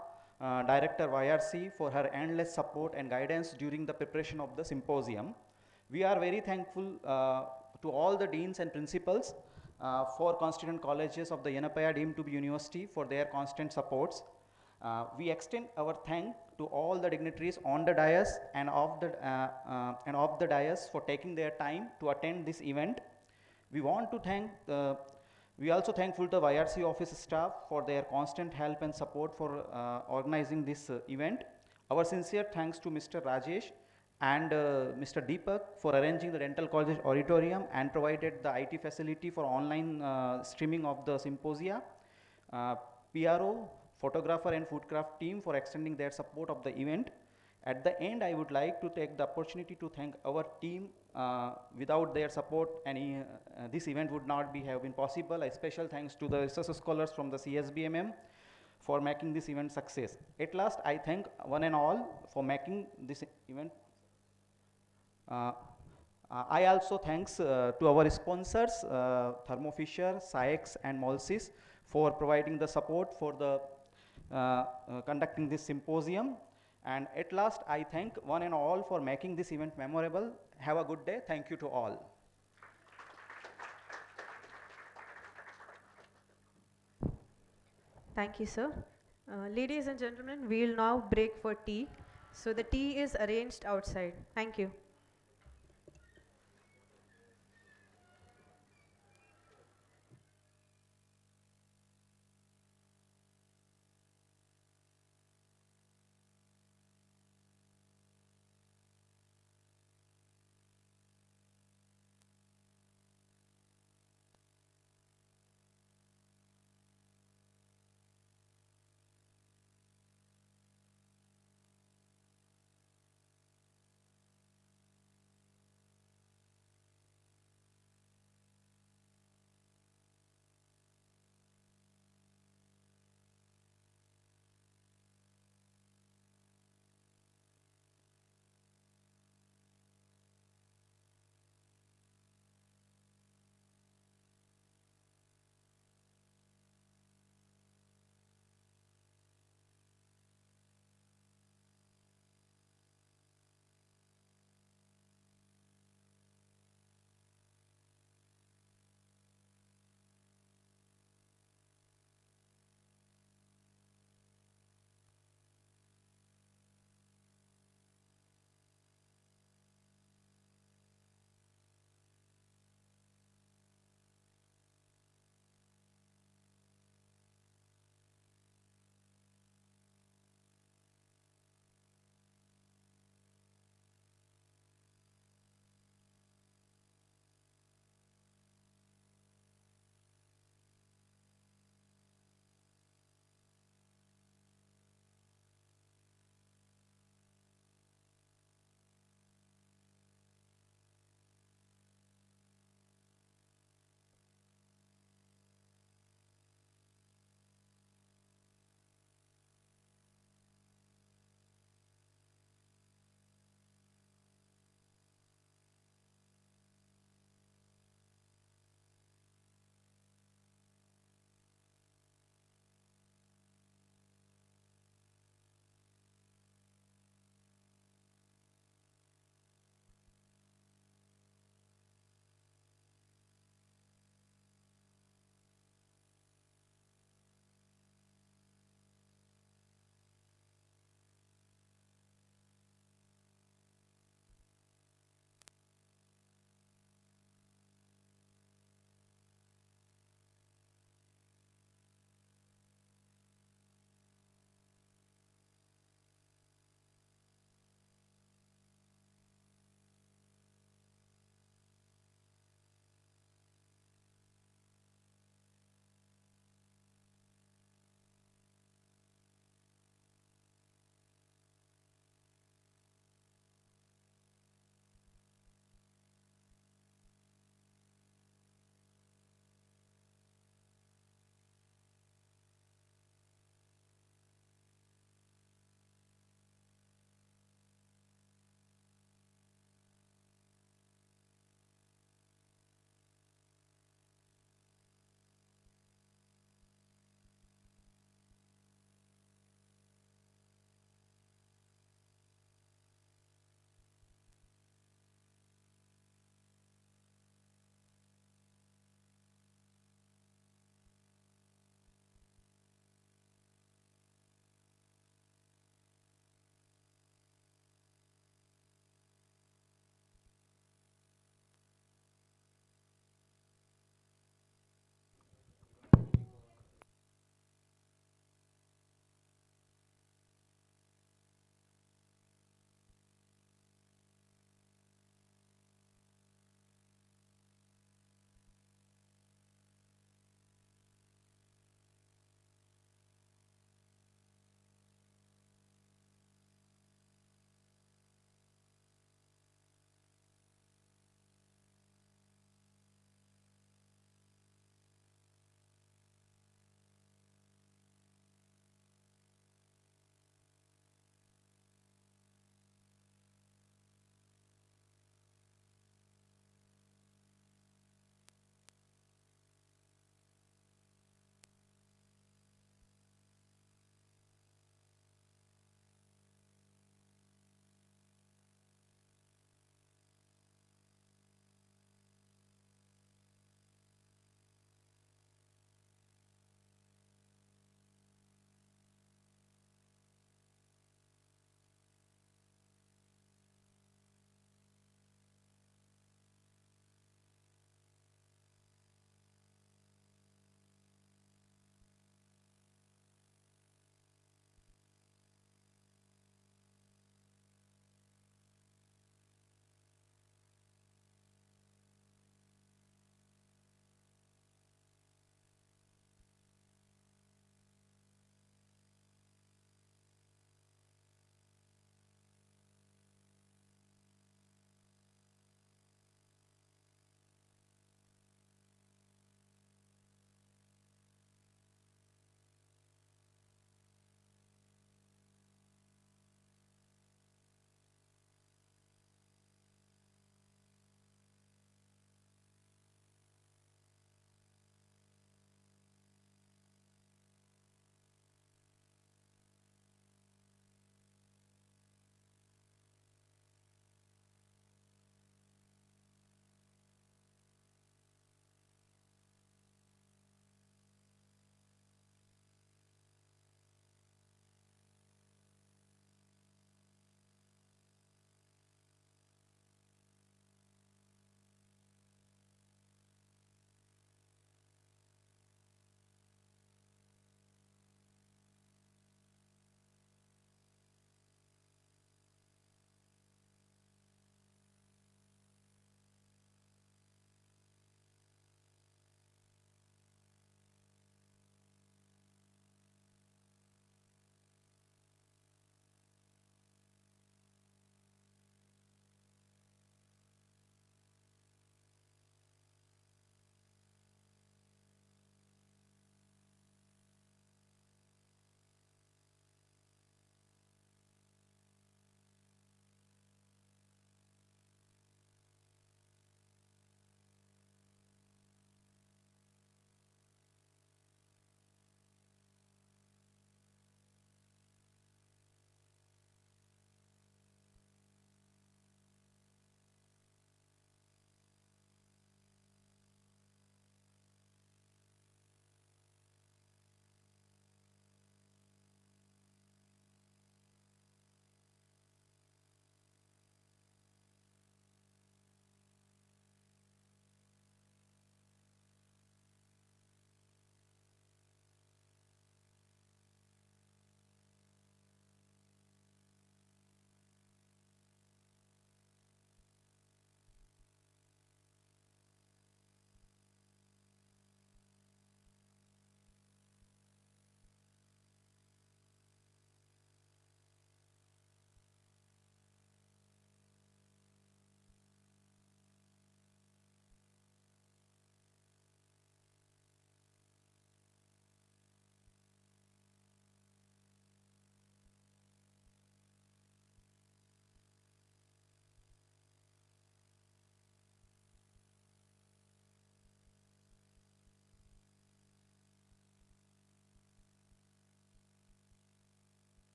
Director YRC, for her endless support and guidance during the preparation of the symposium. We are very thankful to all the deans and principals for constituent colleges of the Yenepoya deemed to be university for their constant supports. We extend our thanks to all the dignitaries on the dais and off the dais for taking their time to attend this event. We want to thank we also thankful to YRC office staff for their constant help and support for organizing this event. Our sincere thanks to Mr. Rajesh and Mr. Deepak for arranging the Dental College auditorium and provided the IT facility for online streaming of the symposia. PRO, photographer and foodcraft team for extending their support of the event. At the end, I would like to take the opportunity to thank our team. Without their support, this event would not have been possible. A special thanks to the research scholars from the CSBMM for making this event success. At last, I thank one and all for making this event. I also thanks to our sponsors, Thermo Fisher, SciEx and Molsys, for providing the support for the conducting this symposium. And at last, I thank one and all for making this event memorable. Have a good day. Thank you to all. Thank you, sir. Ladies and gentlemen, we will now break for tea. So the tea is arranged outside. Thank you.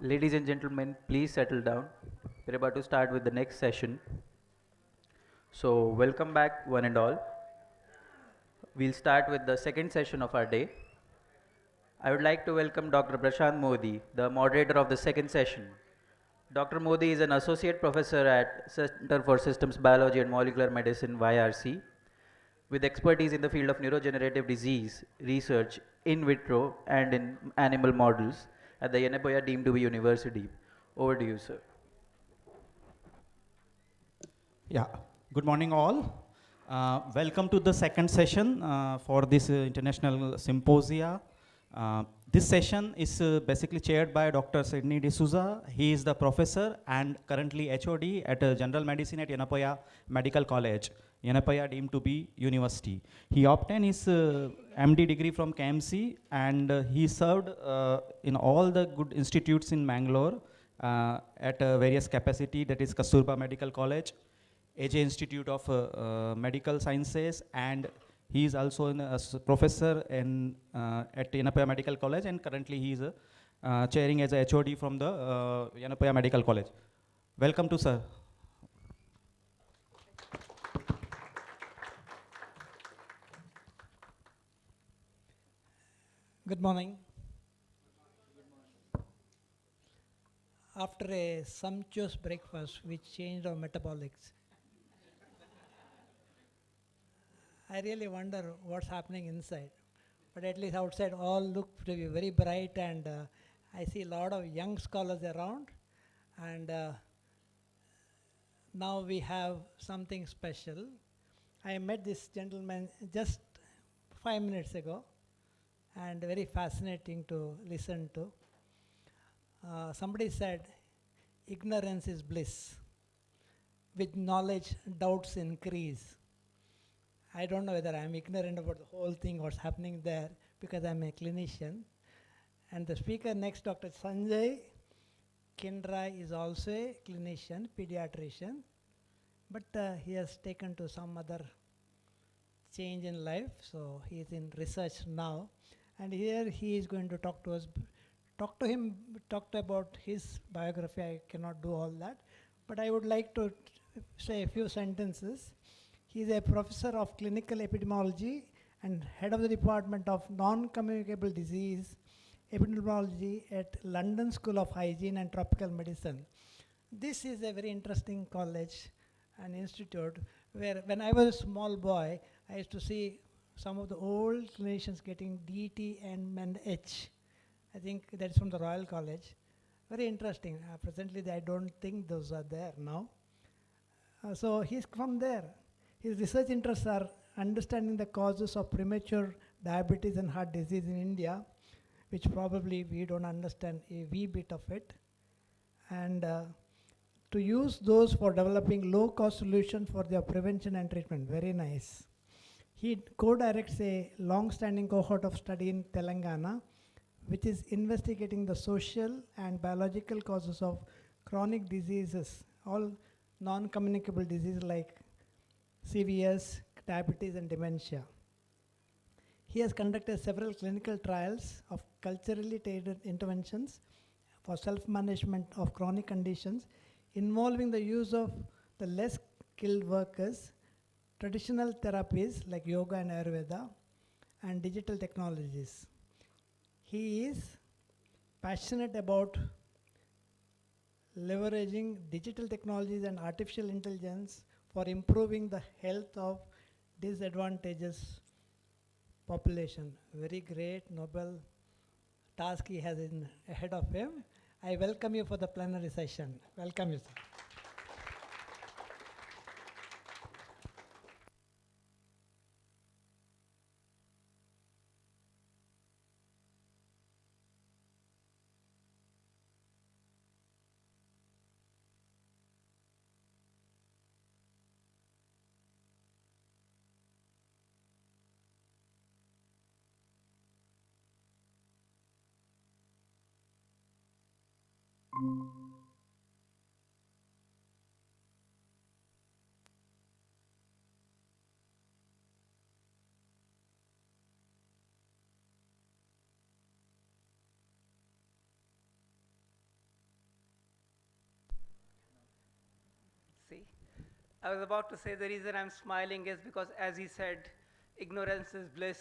Ladies and gentlemen, please settle down. We're about to start with the next session. So, welcome back, one and all. We'll start with the second session of our day. I would like to welcome Dr. Prashant Modi, the moderator of the second session. Dr. Modi is an associate professor at Center for Systems Biology and Molecular Medicine, YRC, with expertise in the field of neurodegenerative disease research in vitro and in animal models at the Yenepoya deemed to be university. Over to you, sir. Yeah, good morning all. Welcome to the second session for this international symposia. This session is basically chaired by Dr. Sidney D'Souza. He is the professor and currently HOD at General Medicine at Yenepoya Medical College, Yenepoya deemed to be university. He obtained his MD degree from KMC and he served in all the good institutes in Mangalore at various capacity, that is Kasturba Medical College, AJ Institute of Medical Sciences, and he is also a professor at Yenepoya Medical College, and currently he is chairing as a HOD from the Yenepoya Medical College. Welcome to sir. Good morning. After a sumptuous breakfast which changed our metabolics, I really wonder what's happening inside. But at least outside all look to be very bright, and I see a lot of young scholars around, and now we have something special. I met this gentleman just 5 minutes ago, and very fascinating to listen to. Somebody said, ignorance is bliss. With knowledge, doubts increase. I don't know whether I'm ignorant about the whole thing, what's happening there, because I'm a clinician. And the speaker next, Dr. Sanjay Kindra, is also a clinician, pediatrician, but he has taken to some other change in life, so he is in research now. And here he is going to talk to us, talk about his biography. I cannot do all that, but I would like to say a few sentences. He is a professor of clinical epidemiology and head of the Department of Non-Communicable Disease Epidemiology at London School of Hygiene and Tropical Medicine. This is a very interesting college and institute where when I was a small boy, I used to see some of the old clinicians getting DT and H. I think that's from the Royal College. Very interesting. Presently, I don't think those are there now. So he's from there. His research interests are understanding the causes of premature diabetes and heart disease in India, which probably we don't understand a wee bit of it, and to use those for developing low-cost solutions for their prevention and treatment. Very nice. He co-directs a long-standing cohort of study in Telangana, which is investigating the social and biological causes of chronic diseases, all non-communicable diseases like CVS, diabetes, and dementia. He has conducted several clinical trials of culturally tailored interventions for self-management of chronic conditions involving the use of the less skilled workers, traditional therapies like yoga and Ayurveda, and digital technologies. He is passionate about leveraging digital technologies and artificial intelligence for improving the health of disadvantaged population. Very great noble task he has ahead of him. I welcome you for the plenary session. Welcome you, sir. I was about to say the reason I'm smiling is because, as he said, ignorance is bliss,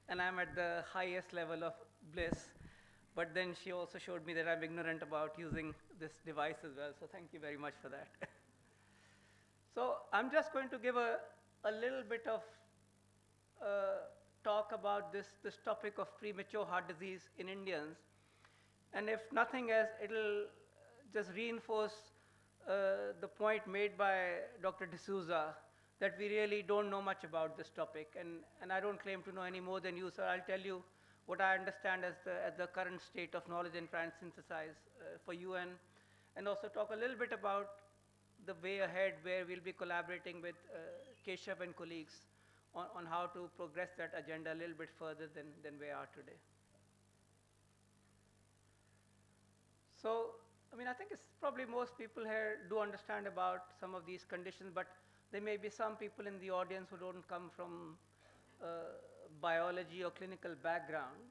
and I'm at the highest level of bliss. But then she also showed me that I'm ignorant about using this device as well, so thank you very much for that. So I'm just going to give a little bit of talk about this topic of premature heart disease in Indians. And if nothing else, it'll just reinforce the point made by Dr. D'Souza that we really don't know much about this topic. And I don't claim to know any more than you, so I'll tell you what I understand as the current state of knowledge and try and synthesize for you, and also talk a little bit about the way ahead where we'll be collaborating with Keshav and colleagues on how to progress that agenda a little bit further than we are today. So, I mean, I think it's probably most people here do understand about some of these conditions, but there may be some people in the audience who don't come from biology or clinical background.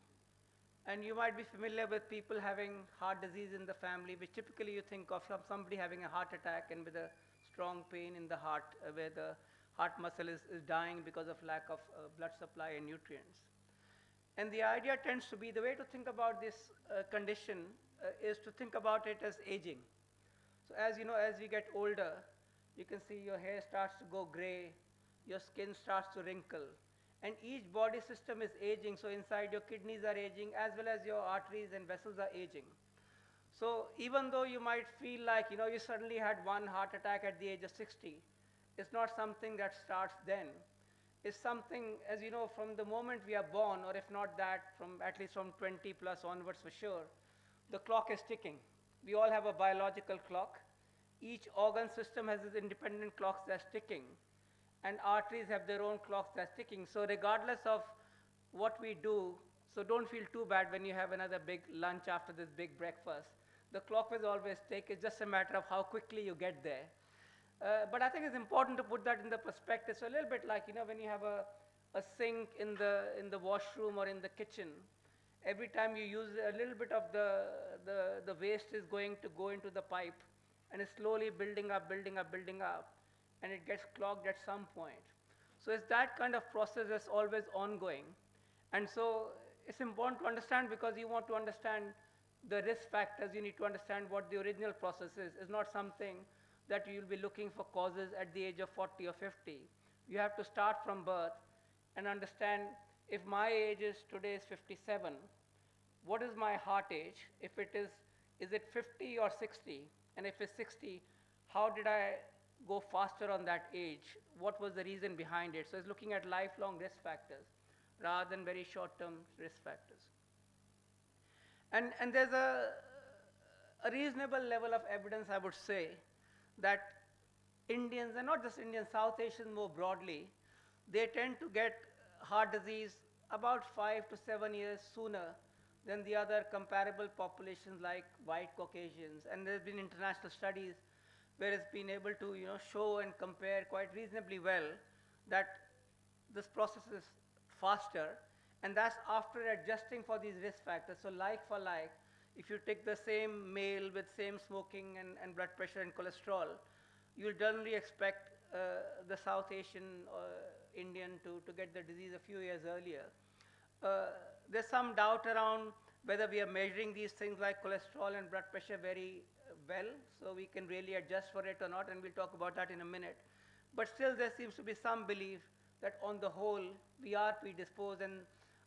And you might be familiar with people having heart disease in the family, which typically you think of somebody having a heart attack and with a strong pain in the heart, where the heart muscle is dying because of lack of blood supply and nutrients. And the idea tends to be, the way to think about this condition is to think about it as aging. So as you know, as we get older, you can see your hair starts to go gray, your skin starts to wrinkle, and each body system is aging. So inside your kidneys are aging, as well as your arteries and vessels are aging. So even though you might feel like, you know, you suddenly had one heart attack at the age of 60, it's not something that starts then. It's something, as you know, from the moment we are born, or if not that, from at least from 20 plus onwards for sure, the clock is ticking. We all have a biological clock. Each organ system has its independent clocks that's ticking, and arteries have their own clocks that's ticking. So regardless of what we do, so don't feel too bad when you have another big lunch after this big breakfast. The clock will always tick. It's just a matter of how quickly you get there. But I think it's important to put that in the perspective. So a little bit like, you know, when you have a sink in the washroom or in the kitchen, every time you use a little bit of the waste is going to go into the pipe, and it's slowly building up, and it gets clogged at some point. So it's that kind of process that's always ongoing. And so it's important to understand, because you want to understand the risk factors, you need to understand what the original process is. It's not something that you'll be looking for causes at the age of 40 or 50. You have to start from birth and understand, if my age is today is 57, what is my heart age? If it is it 50 or 60? And if it's 60, how did I go faster on that age? What was the reason behind it? So it's looking at lifelong risk factors rather than very short-term risk factors. And there's a reasonable level of evidence, I would say, that Indians, and not just Indians, South Asians more broadly, they tend to get heart disease about 5 to 7 years sooner than the other comparable populations like white Caucasians. And there's been international studies where it's been able to, you know, show and compare quite reasonably well that this process is faster, and that's after adjusting for these risk factors. So like for like, if you take the same male with same smoking and blood pressure and cholesterol, you'll generally expect the South Asian Indian to get the disease a few years earlier. There's some doubt around whether we are measuring these things like cholesterol and blood pressure very well, so we can really adjust for it or not, and we'll talk about that in a minute. But still, there seems to be some belief that on the whole, we are predisposed, and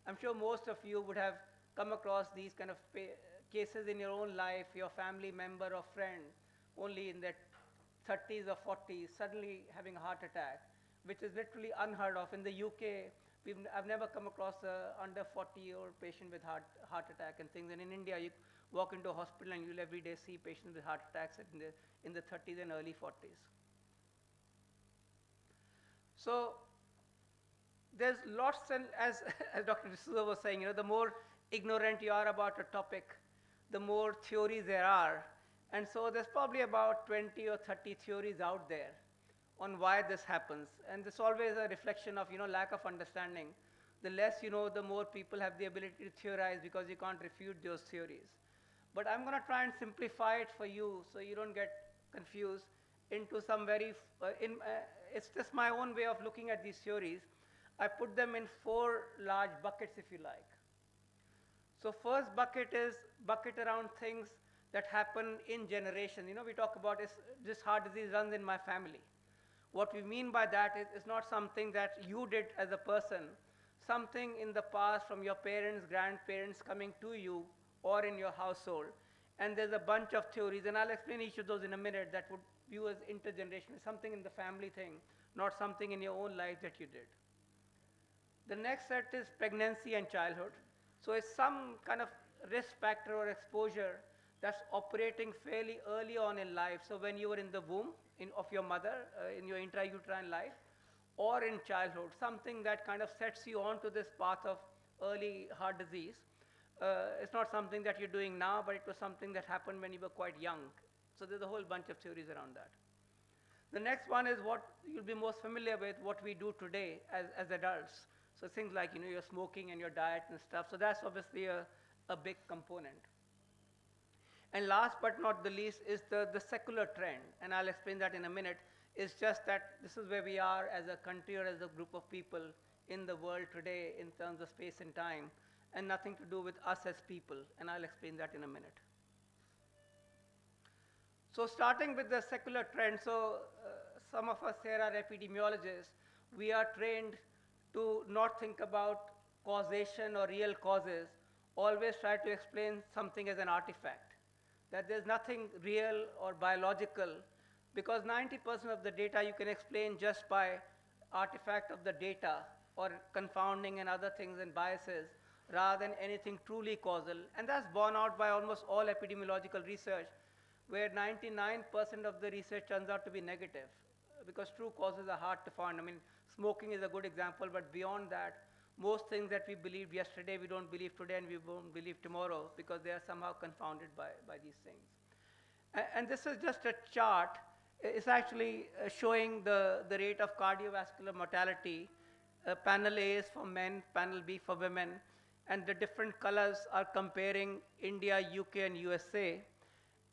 I'm sure most of you would have come across these kind of cases in your own life, your family member or friend, only in their 30s or 40s, suddenly having a heart attack, which is literally unheard of. In the UK, I've never come across a under 40-year-old patient with heart attack and things. And in India, you walk into a hospital and you'll every day see patients with heart attacks in the 30s and early 40s. So there's lots, and as Dr. D'Souza was saying, you know, the more ignorant you are about a topic, the more theories there are. And so there's probably about 20 or 30 theories out there on why this happens. And this is always a reflection of, you know, lack of understanding. The less you know, the more people have the ability to theorize, because you can't refute those theories. But I'm going to try and simplify it for you so you don't get confused into some very, it's just my own way of looking at these theories. I put them in 4 large buckets, if you like. So first bucket is bucket around things that happen in generation. You know, we talk about this heart disease runs in my family. What we mean by that is it's not something that you did as a person, something in the past from your parents, grandparents coming to you or in your household. And there's a bunch of theories, and I'll explain each of those in a minute, that would view as intergenerational, something in the family thing, not something in your own life that you did. The next set is pregnancy and childhood. So it's some kind of risk factor or exposure that's operating fairly early on in life. So when you were in the womb of your mother, in your intrauterine life, or in childhood, something that kind of sets you on to this path of early heart disease. It's not something that you're doing now, but it was something that happened when you were quite young. So there's a whole bunch of theories around that. The next one is what you'll be most familiar with, what we do today as adults. So things like, you know, your smoking and your diet and stuff. So that's obviously a big component. And last but not the least is the secular trend, and I'll explain that in a minute. It's just that this is where we are as a country or as a group of people in the world today in terms of space and time, and nothing to do with us as people, and I'll explain that in a minute. So starting with the secular trend, so some of us here are epidemiologists. We are trained to not think about causation or real causes, always try to explain something as an artifact, that there's nothing real or biological, because 90% of the data you can explain just by artifact of the data or confounding and other things and biases, rather than anything truly causal. And that's borne out by almost all epidemiological research, where 99% of the research turns out to be negative, because true causes are hard to find. I mean, smoking is a good example, but beyond that, most things that we believed yesterday, we don't believe today, and we won't believe tomorrow, because they are somehow confounded by these things. And this is just a chart. It's actually showing the rate of cardiovascular mortality. Panel A is for men, panel B for women, and the different colors are comparing India, UK, and USA.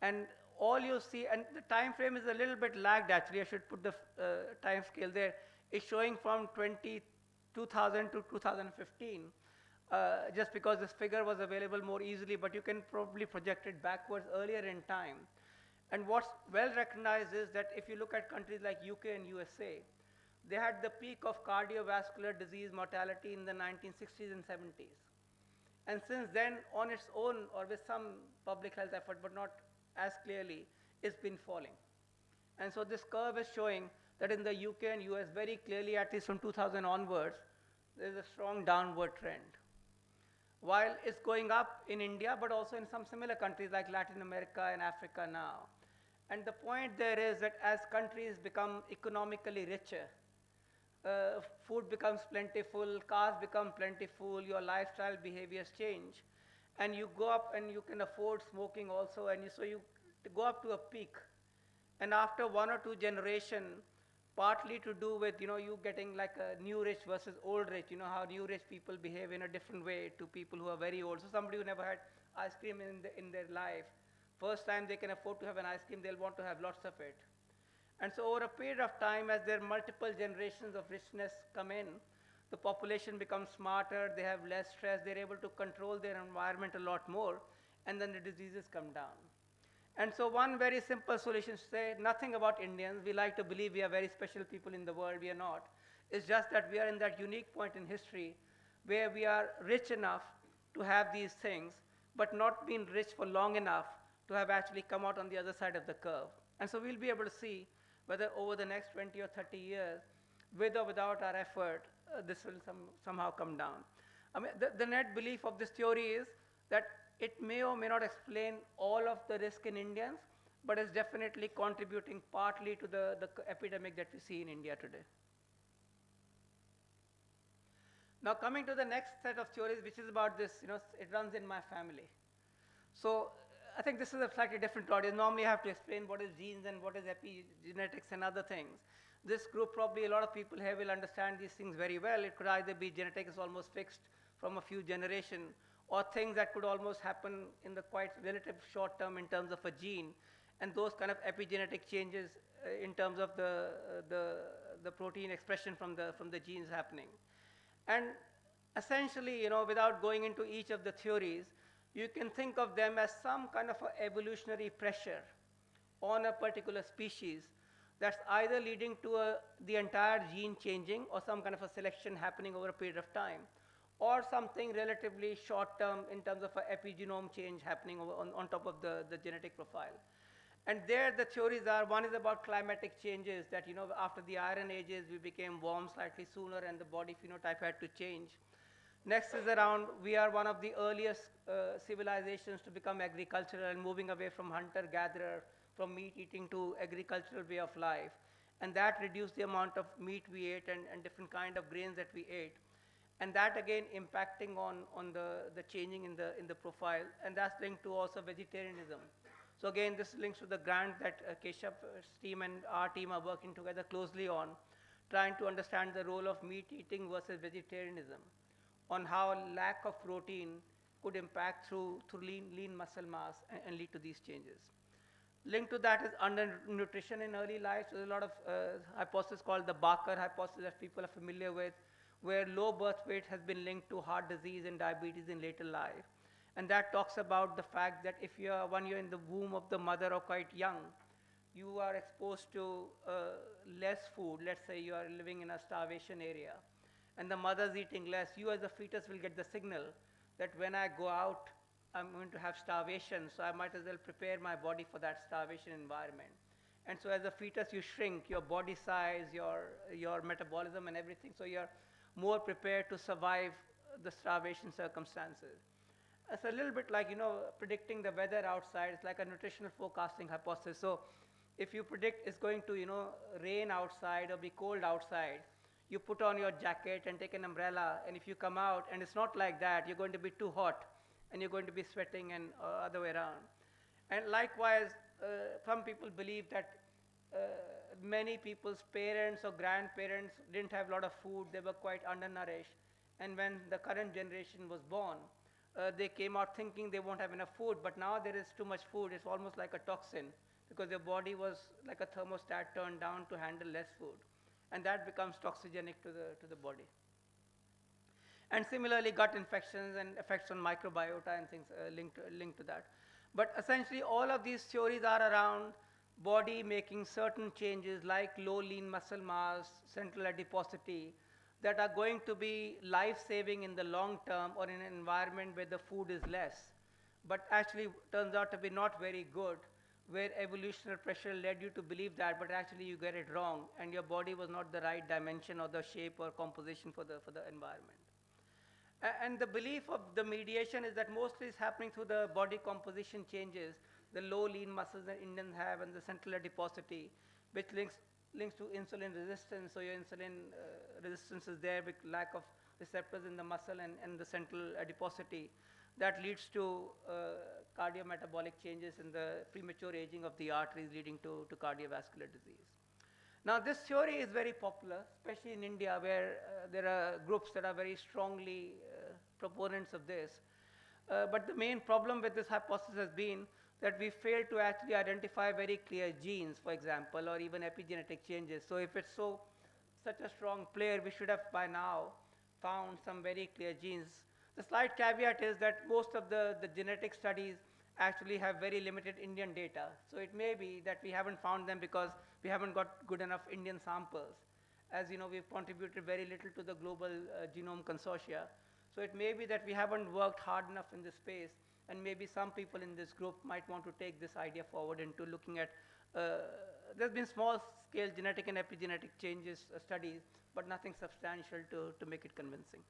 And all you see, and the time frame is a little bit lagged actually, I should put the time scale there. It's showing from 2000 to 2015, just because this figure was available more easily, but you can probably project it backwards earlier in time. And what's well recognized is that if you look at countries like UK and USA, they had the peak of cardiovascular disease mortality in the 1960s and 70s. And since then, on its own, or with some public health effort, but not as clearly, it's been falling. And so this curve is showing that in the UK and US, very clearly, at least from 2000 onwards, there's a strong downward trend. While it's going up in India, but also in some similar countries like Latin America and Africa now. And the point there is that as countries become economically richer, food becomes plentiful, cars become plentiful, your lifestyle behaviors change, and you go up and you can afford smoking also, and so you go up to a peak. And after 1 or 2 generations, partly to do with, you know, you getting like a new rich versus old rich, you know, how new rich people behave in a different way to people who are very old. So somebody who never had ice cream in their life, first time they can afford to have an ice cream, they'll want to have lots of it. And so over a period of time, as there are multiple generations of richness come in, the population becomes smarter, they have less stress, they're able to control their environment a lot more, and then the diseases come down. And so one very simple solution is to say nothing about Indians. We like to believe we are very special people in the world. We are not. It's just that we are in that unique point in history where we are rich enough to have these things, but not been rich for long enough to have actually come out on the other side of the curve. And so we'll be able to see whether over the next 20 or 30 years, with or without our effort, this will somehow come down. I mean, the net belief of this theory is that it may or may not explain all of the risk in Indians, but is definitely contributing partly to the epidemic that we see in India today. Now coming to the next set of theories, which is about this, you know, it runs in my family. So I think this is a slightly different audience. Normally I have to explain what is genes and what is epigenetics and other things. This group, probably a lot of people here will understand these things very well. It could either be genetics almost fixed from a few generations, or things that could almost happen in the quite relative short term in terms of a gene. and those kind of epigenetic changes in terms of the protein expression from the genes happening. And essentially, without going into each of the theories, you can think of them as some kind of a evolutionary pressure on a particular species that's either leading to the entire gene changing or some kind of a selection happening over a period of time, or something relatively short term in terms of an epigenome change happening on top of the genetic profile. And there the theories are, one is about climatic changes, that after the Iron Ages we became warm slightly sooner and the body phenotype had to change. Next is around, we are one of the earliest civilizations to become agricultural and moving away from hunter-gatherer, from meat eating to agricultural way of life. And that reduced the amount of meat we ate and different kind of grains that we ate. And that again impacting on the changing in the profile, and that's linked to also vegetarianism. So again, this links to the grant that Keshav's team and our team are working together closely on, trying to understand the role of meat eating versus vegetarianism, on how lack of protein could impact through lean muscle mass and lead to these changes. Linked to that is undernutrition in early life. So there's a lot of hypotheses called the Barker hypothesis that people are familiar with, where low birth weight has been linked to heart disease and diabetes in later life. And that talks about the fact that if when you're in the womb of the mother or quite young, you are exposed to less food. Let's say you are living in a starvation area, and the mother's eating less. You as a fetus will get the signal that when I go out, I'm going to have starvation, so I might as well prepare my body for that starvation environment. And so as a fetus, you shrink your body size, your metabolism and everything, so you're more prepared to survive the starvation circumstances. It's a little bit like, predicting the weather outside. It's like a nutritional forecasting hypothesis. So if you predict it's going to, rain outside or be cold outside, you put on your jacket and take an umbrella, and if you come out and it's not like that, you're going to be too hot and you're going to be sweating and other way around. And likewise, some people believe that many people's parents or grandparents didn't have a lot of food, they were quite undernourished, and when the current generation was born, they came out thinking they won't have enough food, but now there is too much food. It's almost like a toxin, because their body was like a thermostat turned down to handle less food, and that becomes toxigenic to the body. And similarly, gut infections and effects on microbiota and things linked to that. But essentially, all of these theories are around body making certain changes like low lean muscle mass, central adiposity, that are going to be life-saving in the long term or in an environment where the food is less, but actually turns out to be not very good, where evolutionary pressure led you to believe that, but actually you get it wrong, and your body was not the right dimension or the shape or composition for the environment. And the belief of the mediation is that mostly it's happening through the body composition changes, the low lean muscles that Indians have and the central adiposity, which links to insulin resistance. So your insulin resistance is there with lack of receptors in the muscle and the central adiposity. That leads to cardiometabolic changes in the premature aging of the arteries, leading to cardiovascular disease. Now, this theory is very popular, especially in India, where there are groups that are very strongly proponents of this. But the main problem with this hypothesis has been that we failed to actually identify very clear genes, for example, or even epigenetic changes. So if it's such a strong player, we should have by now found some very clear genes. The slight caveat is that most of the genetic studies actually have very limited Indian data. So it may be that we haven't found them because we haven't got good enough Indian samples. As you know, we've contributed very little to the global genome consortia. So it may be that we haven't worked hard enough in this space, and maybe some people in this group might want to take this idea forward into looking at, there's been small-scale genetic and epigenetic changes studies, but nothing substantial to make it convincing.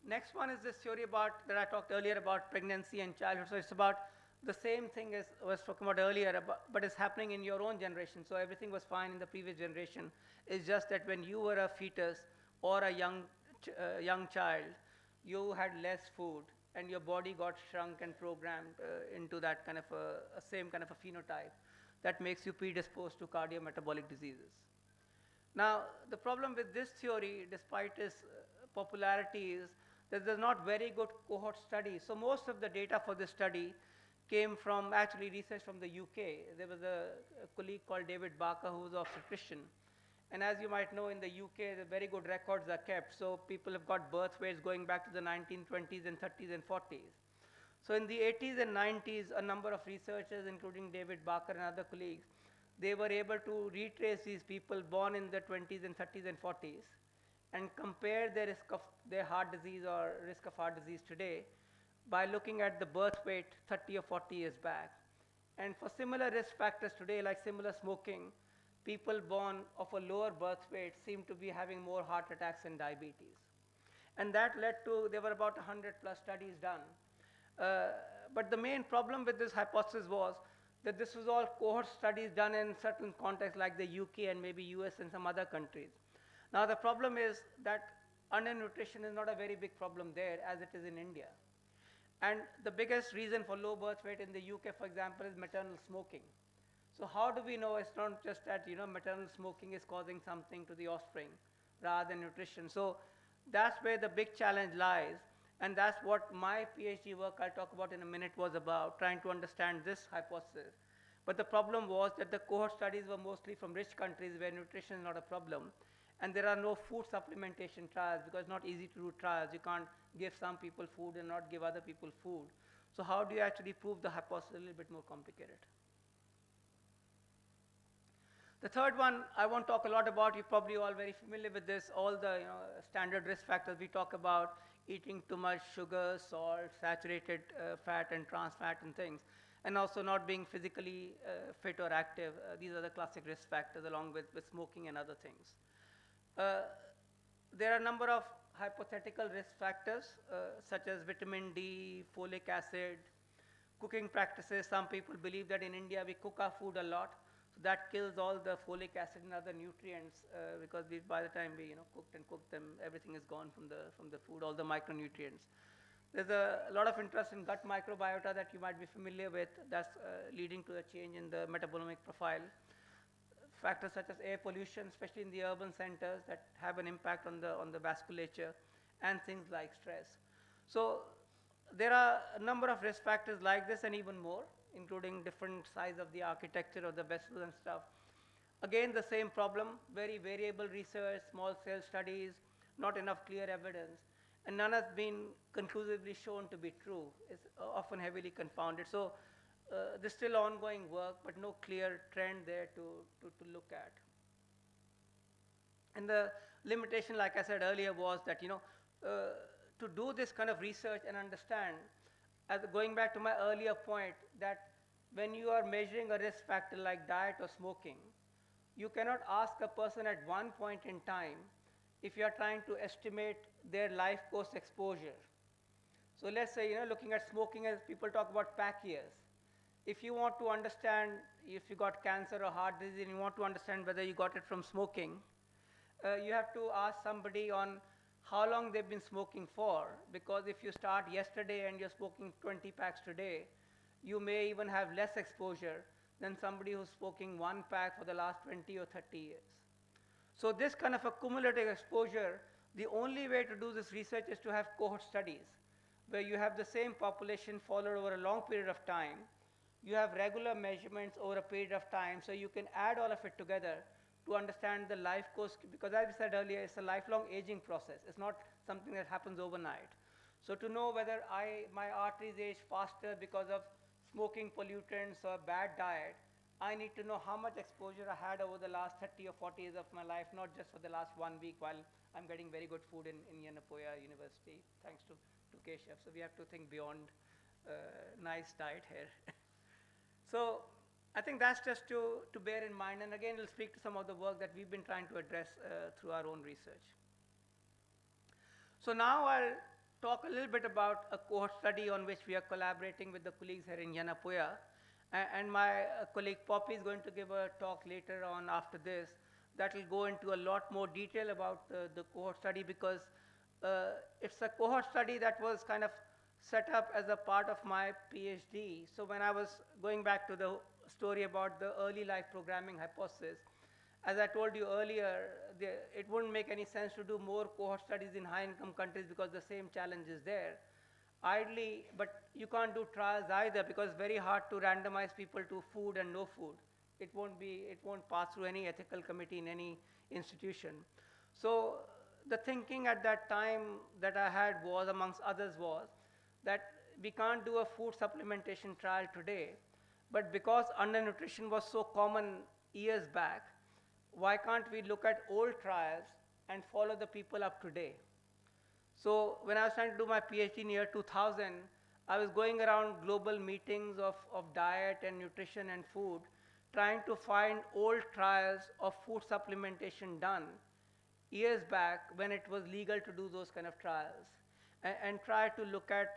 Next one is this theory that I talked earlier about pregnancy and childhood. So it's about the same thing as I was talking about earlier, but it's happening in your own generation. So everything was fine in the previous generation. It's just that when you were a fetus or a young child, you had less food, and your body got shrunk and programmed into that kind of a same kind of a phenotype that makes you predisposed to cardiometabolic diseases. Now, the problem with this theory, despite its popularity, is that there's not very good cohort studies. So most of the data for this study came from actually research from the UK. There was a colleague called David Barker who was obstetrician. And as you might know, in the UK, the very good records are kept. So people have got birth weights going back to the 1920s and 30s and 40s. So in the 80s and 90s, a number of researchers, including David Barker and other colleagues, they were able to retrace these people born in the 20s and 30s and 40s and compare their risk of their heart disease or risk of heart disease today by looking at the birth weight 30 or 40 years back. And for similar risk factors today, like similar smoking, people born of a lower birth weight seem to be having more heart attacks and diabetes. And that led to, there were about 100 plus studies done. But the main problem with this hypothesis was that this was all cohort studies done in certain contexts like the UK and maybe US and some other countries. Now the problem is that undernutrition is not a very big problem there as it is in India. And the biggest reason for low birth weight in the UK, for example, is maternal smoking. So how do we know it's not just that maternal smoking is causing something to the offspring rather than nutrition? So that's where the big challenge lies. And that's what my PhD work I'll talk about in a minute was about, trying to understand this hypothesis. But the problem was that the cohort studies were mostly from rich countries where nutrition is not a problem. And there are no food supplementation trials because it's not easy to do trials. You can't give some people food and not give other people food. So how do you actually prove the hypothesis? A little bit more complicated. The third one I won't talk a lot about. You're probably all very familiar with this. All the standard risk factors we talk about, eating too much sugar, salt, saturated fat and trans fat and things, and also not being physically fit or active. These are the classic risk factors along with smoking and other things. There are a number of hypothetical risk factors such as vitamin D, folic acid, cooking practices. Some people believe that in India we cook our food a lot. So that kills all the folic acid and other nutrients because by the time we cooked them, everything is gone from the food, all the micronutrients. There's a lot of interest in gut microbiota that you might be familiar with. That's leading to a change in the metabolomic profile. Factors such as air pollution, especially in the urban centers, that have an impact on the vasculature, and things like stress. So there are a number of risk factors like this and even more, including different size of the architecture of the vessels and stuff. Again, the same problem, very variable research, small cell studies, not enough clear evidence, and none has been conclusively shown to be true. It's often heavily confounded. So there's still ongoing work, but no clear trend there to look at. And the limitation, like I said earlier, was that to do this kind of research and understand, going back to my earlier point, that when you are measuring a risk factor like diet or smoking, you cannot ask a person at one point in time if you are trying to estimate their life course exposure. So let's say, looking at smoking, as people talk about pack years. If you want to understand if you got cancer or heart disease and you want to understand whether you got it from smoking, you have to ask somebody on how long they've been smoking for, because if you start yesterday and you're smoking 20 packs today, you may even have less exposure than somebody who's smoking one pack for the last 20 or 30 years. So this kind of a cumulative exposure, the only way to do this research is to have cohort studies, where you have the same population followed over a long period of time. You have regular measurements over a period of time, so you can add all of it together to understand the life course, because as I said earlier, it's a lifelong aging process. It's not something that happens overnight. So to know whether my arteries age faster because of smoking pollutants or bad diet, I need to know how much exposure I had over the last 30 or 40 years of my life, not just for the last 1 week while I'm getting very good food in Yenepoya University, thanks to Keshav. So we have to think beyond nice diet here. So I think that's just to bear in mind, and again, we'll speak to some of the work that we've been trying to address through our own research. So now I'll talk a little bit about a cohort study on which we are collaborating with the colleagues here in Yenepoya. And my colleague Poppy is going to give a talk later on after this that will go into a lot more detail about the cohort study, because it's a cohort study that was kind of set up as a part of my PhD. So when I was going back to the story about the early life programming hypothesis, as I told you earlier, it wouldn't make any sense to do more cohort studies in high-income countries because the same challenge is there. Ideally, but you can't do trials either because it's very hard to randomize people to food and no food. It won't pass through any ethical committee in any institution. So the thinking at that time that I had was, amongst others, was that we can't do a food supplementation trial today, but because undernutrition was so common years back, why can't we look at old trials and follow the people up today? So when I was trying to do my PhD in year 2000, I was going around global meetings of diet and nutrition and food, trying to find old trials of food supplementation done years back when it was legal to do those kind of trials, and try to look at,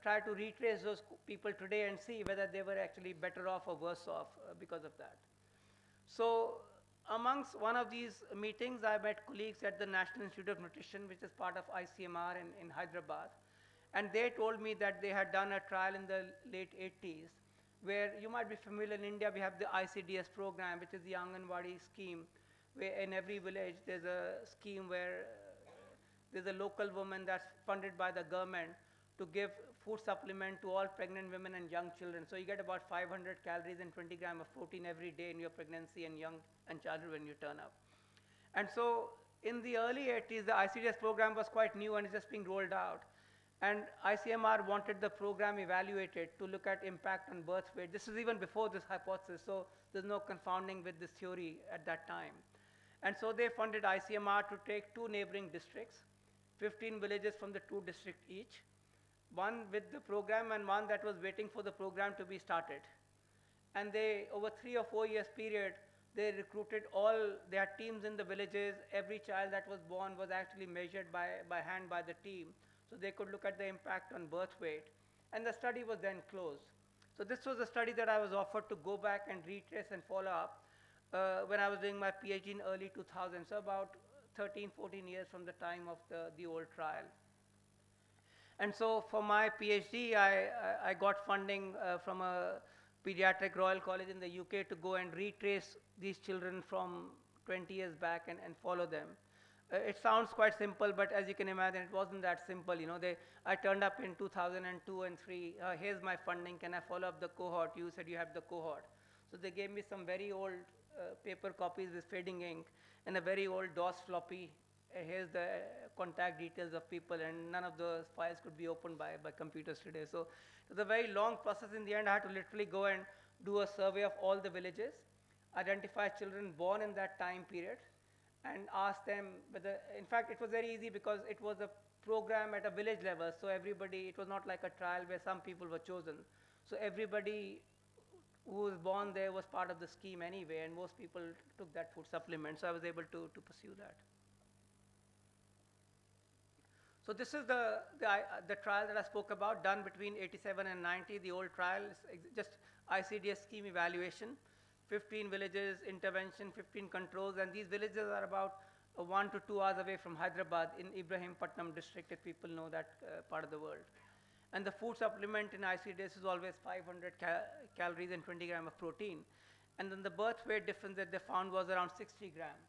try to retrace those people today and see whether they were actually better off or worse off because of that. So amongst one of these meetings, I met colleagues at the National Institute of Nutrition, which is part of ICMR in Hyderabad. And they told me that they had done a trial in the late 80s, where you might be familiar in India, we have the ICDS program, which is the Anganwadi scheme, where in every village there's a scheme where there's a local woman that's funded by the government to give food supplement to all pregnant women and young children. So you get about 500 calories and 20 grams of protein every day in your pregnancy and young and childhood when you turn up. And so in the early 80s, the ICDS program was quite new and it's just being rolled out. And ICMR wanted the program evaluated to look at impact on birth weight. This is even before this hypothesis, so there's no confounding with this theory at that time. And so they funded ICMR to take 2 neighboring districts, 15 villages from the 2 districts each, one with the program and one that was waiting for the program to be started. And they, over 3 or 4 years period, they recruited they had teams in the villages. Every child that was born was actually measured by hand by the team, so they could look at the impact on birth weight. And the study was then closed. So this was a study that I was offered to go back and retrace and follow up when I was doing my PhD in early 2000, so about 13, 14 years from the time of the old trial. And so for my PhD, I got funding from a pediatric Royal College in the UK to go and retrace these children from 20 years back and follow them. It sounds quite simple, but as you can imagine, it wasn't that simple. You know, I turned up in 2002 and 3. Here's my funding. Can I follow up the cohort? You said you have the cohort. So they gave me some very old paper copies with fading ink and a very old DOS floppy. Here's the contact details of people, and none of those files could be opened by computers today. So it was a very long process. In the end, I had to literally go and do a survey of all the villages, identify children born in that time period, and ask them whether, in fact, it was very easy because it was a program at a village level, so everybody, it was not like a trial where some people were chosen. So everybody who was born there was part of the scheme anyway, and most people took that food supplement, so I was able to pursue that. So this is the trial that I spoke about, done between 87 and 90. The old trial is just ICDS scheme evaluation, 15 villages, intervention, 15 controls, and these villages are about 1 to 2 hours away from Hyderabad in Ibrahimpatnam district, if people know that part of the world. And the food supplement in ICDS is always 500 calories and 20 grams of protein. And then the birth weight difference that they found was around 60 grams.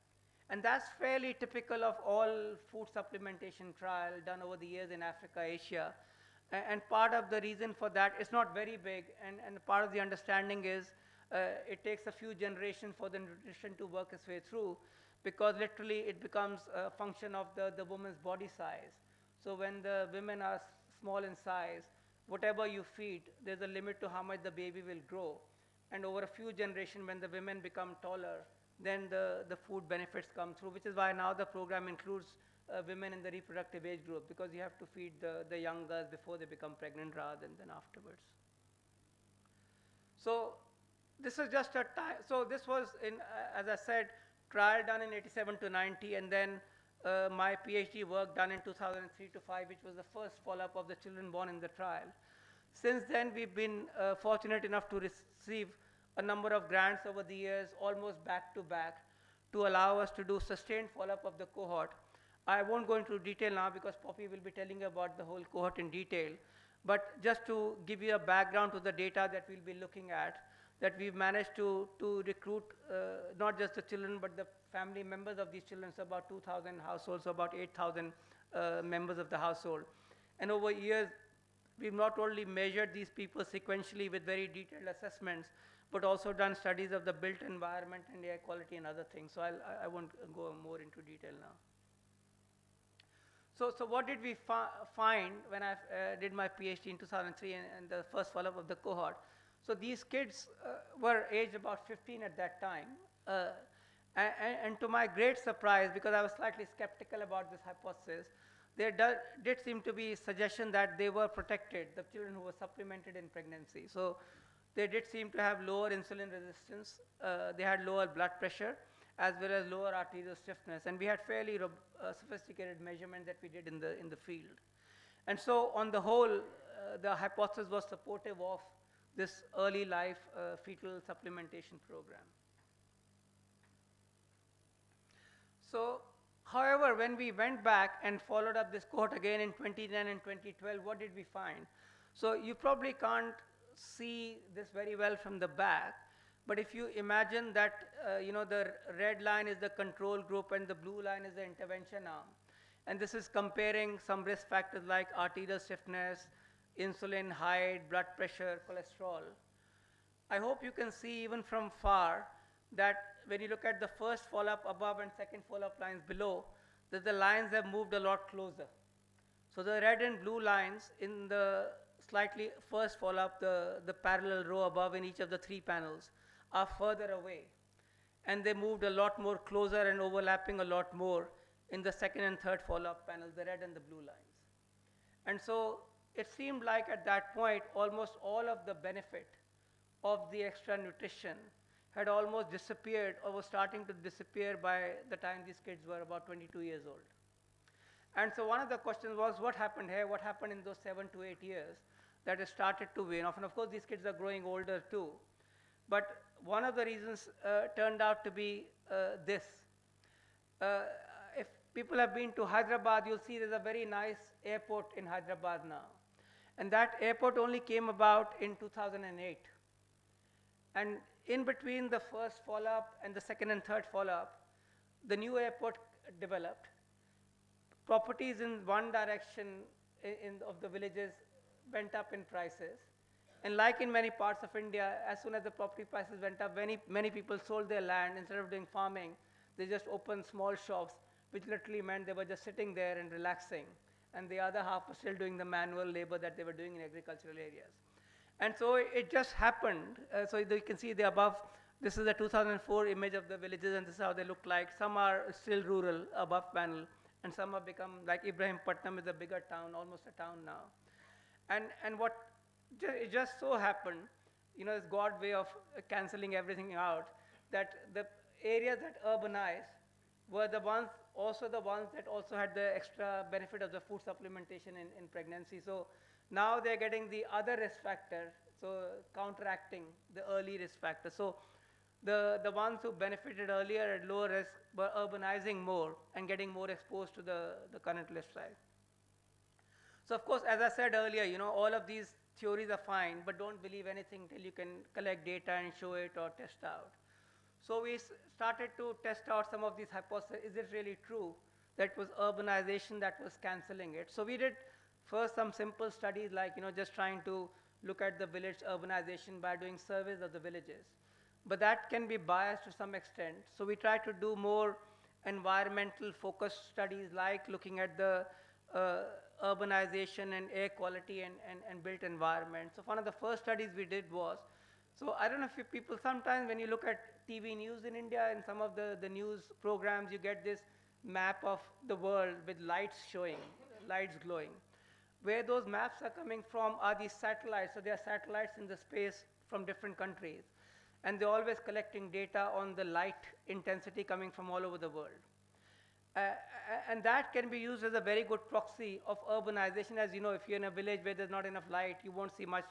And that's fairly typical of all food supplementation trial done over the years in Africa, Asia. And part of the reason for that, it's not very big, and part of the understanding is it takes a few generations for the nutrition to work its way through, because literally it becomes a function of the woman's body size. So when the women are small in size, whatever you feed, there's a limit to how much the baby will grow. And over a few generations, when the women become taller, then the food benefits come through, which is why now the program includes women in the reproductive age group, because you have to feed the young girls before they become pregnant rather than afterwards. So this is just a time. So this was, as I said, trial done in 87 to 90, and then my PhD work done in 2003 to 5, which was the first follow-up of the children born in the trial. Since then, we've been fortunate enough to receive a number of grants over the years, almost back to back, to allow us to do sustained follow-up of the cohort. I won't go into detail now because Poppy will be telling you about the whole cohort in detail. But just to give you a background to the data that we'll be looking at, that we've managed to recruit not just the children, but the family members of these children, so about 2,000 households, so about 8,000 members of the household. And over years, we've not only measured these people sequentially with very detailed assessments, but also done studies of the built environment and air quality and other things. So I won't go more into detail now. So what did we find when I did my PhD in 2003 and the first follow-up of the cohort? So these kids were aged about 15 at that time. And to my great surprise, because I was slightly skeptical about this hypothesis, there did seem to be suggestion that they were protected, the children who were supplemented in pregnancy. So they did seem to have lower insulin resistance. They had lower blood pressure, as well as lower arterial stiffness. And we had fairly sophisticated measurement that we did in the field. And so on the whole, the hypothesis was supportive of this early life fetal supplementation program. So, however, when we went back and followed up this cohort again in 2010 and 2012, what did we find? So you probably can't see this very well from the back, but if you imagine that the red line is the control group and the blue line is the intervention arm, and this is comparing some risk factors like arterial stiffness, insulin, height, blood pressure, cholesterol. I hope you can see even from far that when you look at the first follow-up above and second follow-up lines below, that the lines have moved a lot closer. So the red and blue lines in the slightly first follow-up, the parallel row above in each of the three panels, are further away. And they moved a lot more closer and overlapping a lot more in the second and third follow-up panels, the red and the blue lines. And so it seemed like at that point, almost all of the benefit of the extra nutrition had almost disappeared or was starting to disappear by the time these kids were about 22 years old. And so one of the questions was, what happened here? What happened in those 7 to 8 years that it started to wane off? And of course, these kids are growing older too. But one of the reasons turned out to be this. If people have been to Hyderabad, you'll see there's a very nice airport in Hyderabad now. And that airport only came about in 2008. And in between the first follow-up and the second and third follow-up, the new airport developed. Properties in one direction of the villages went up in prices. And like in many parts of India, as soon as the property prices went up, many people sold their land. Instead of doing farming, they just opened small shops, which literally meant they were just sitting there and relaxing. And the other half was still doing the manual labor that they were doing in agricultural areas. And so it just happened. So you can see the above, this is the 2004 image of the villages, and this is how they look like. Some are still rural, above panel, and some have become, like Ibrahimpatnam is a bigger town, almost a town now. And what it just so happened, it's God's way of canceling everything out, that the areas that urbanized were the ones that also had the extra benefit of the food supplementation in pregnancy. So now they're getting the other risk factor, so counteracting the early risk factor. So the ones who benefited earlier at lower risk were urbanizing more and getting more exposed to the current lifestyle. So of course, as I said earlier, all of these theories are fine, but don't believe anything till you can collect data and show it or test out. So we started to test out some of these hypotheses. Is it really true that it was urbanization that was canceling it? So we did first some simple studies like, just trying to look at the village urbanization by doing surveys of the villages. But that can be biased to some extent. So we tried to do more environmental focused studies like looking at the urbanization and air quality and built environment. So one of the first studies we did was, so I don't know if you people, sometimes when you look at TV news in India and some of the news programs, you get this map of the world with lights showing, lights glowing. Where those maps are coming from are these satellites. So there are satellites in the space from different countries. And they're always collecting data on the light intensity coming from all over the world. And that can be used as a very good proxy of urbanization. As you know, if you're in a village where there's not enough light, you won't see much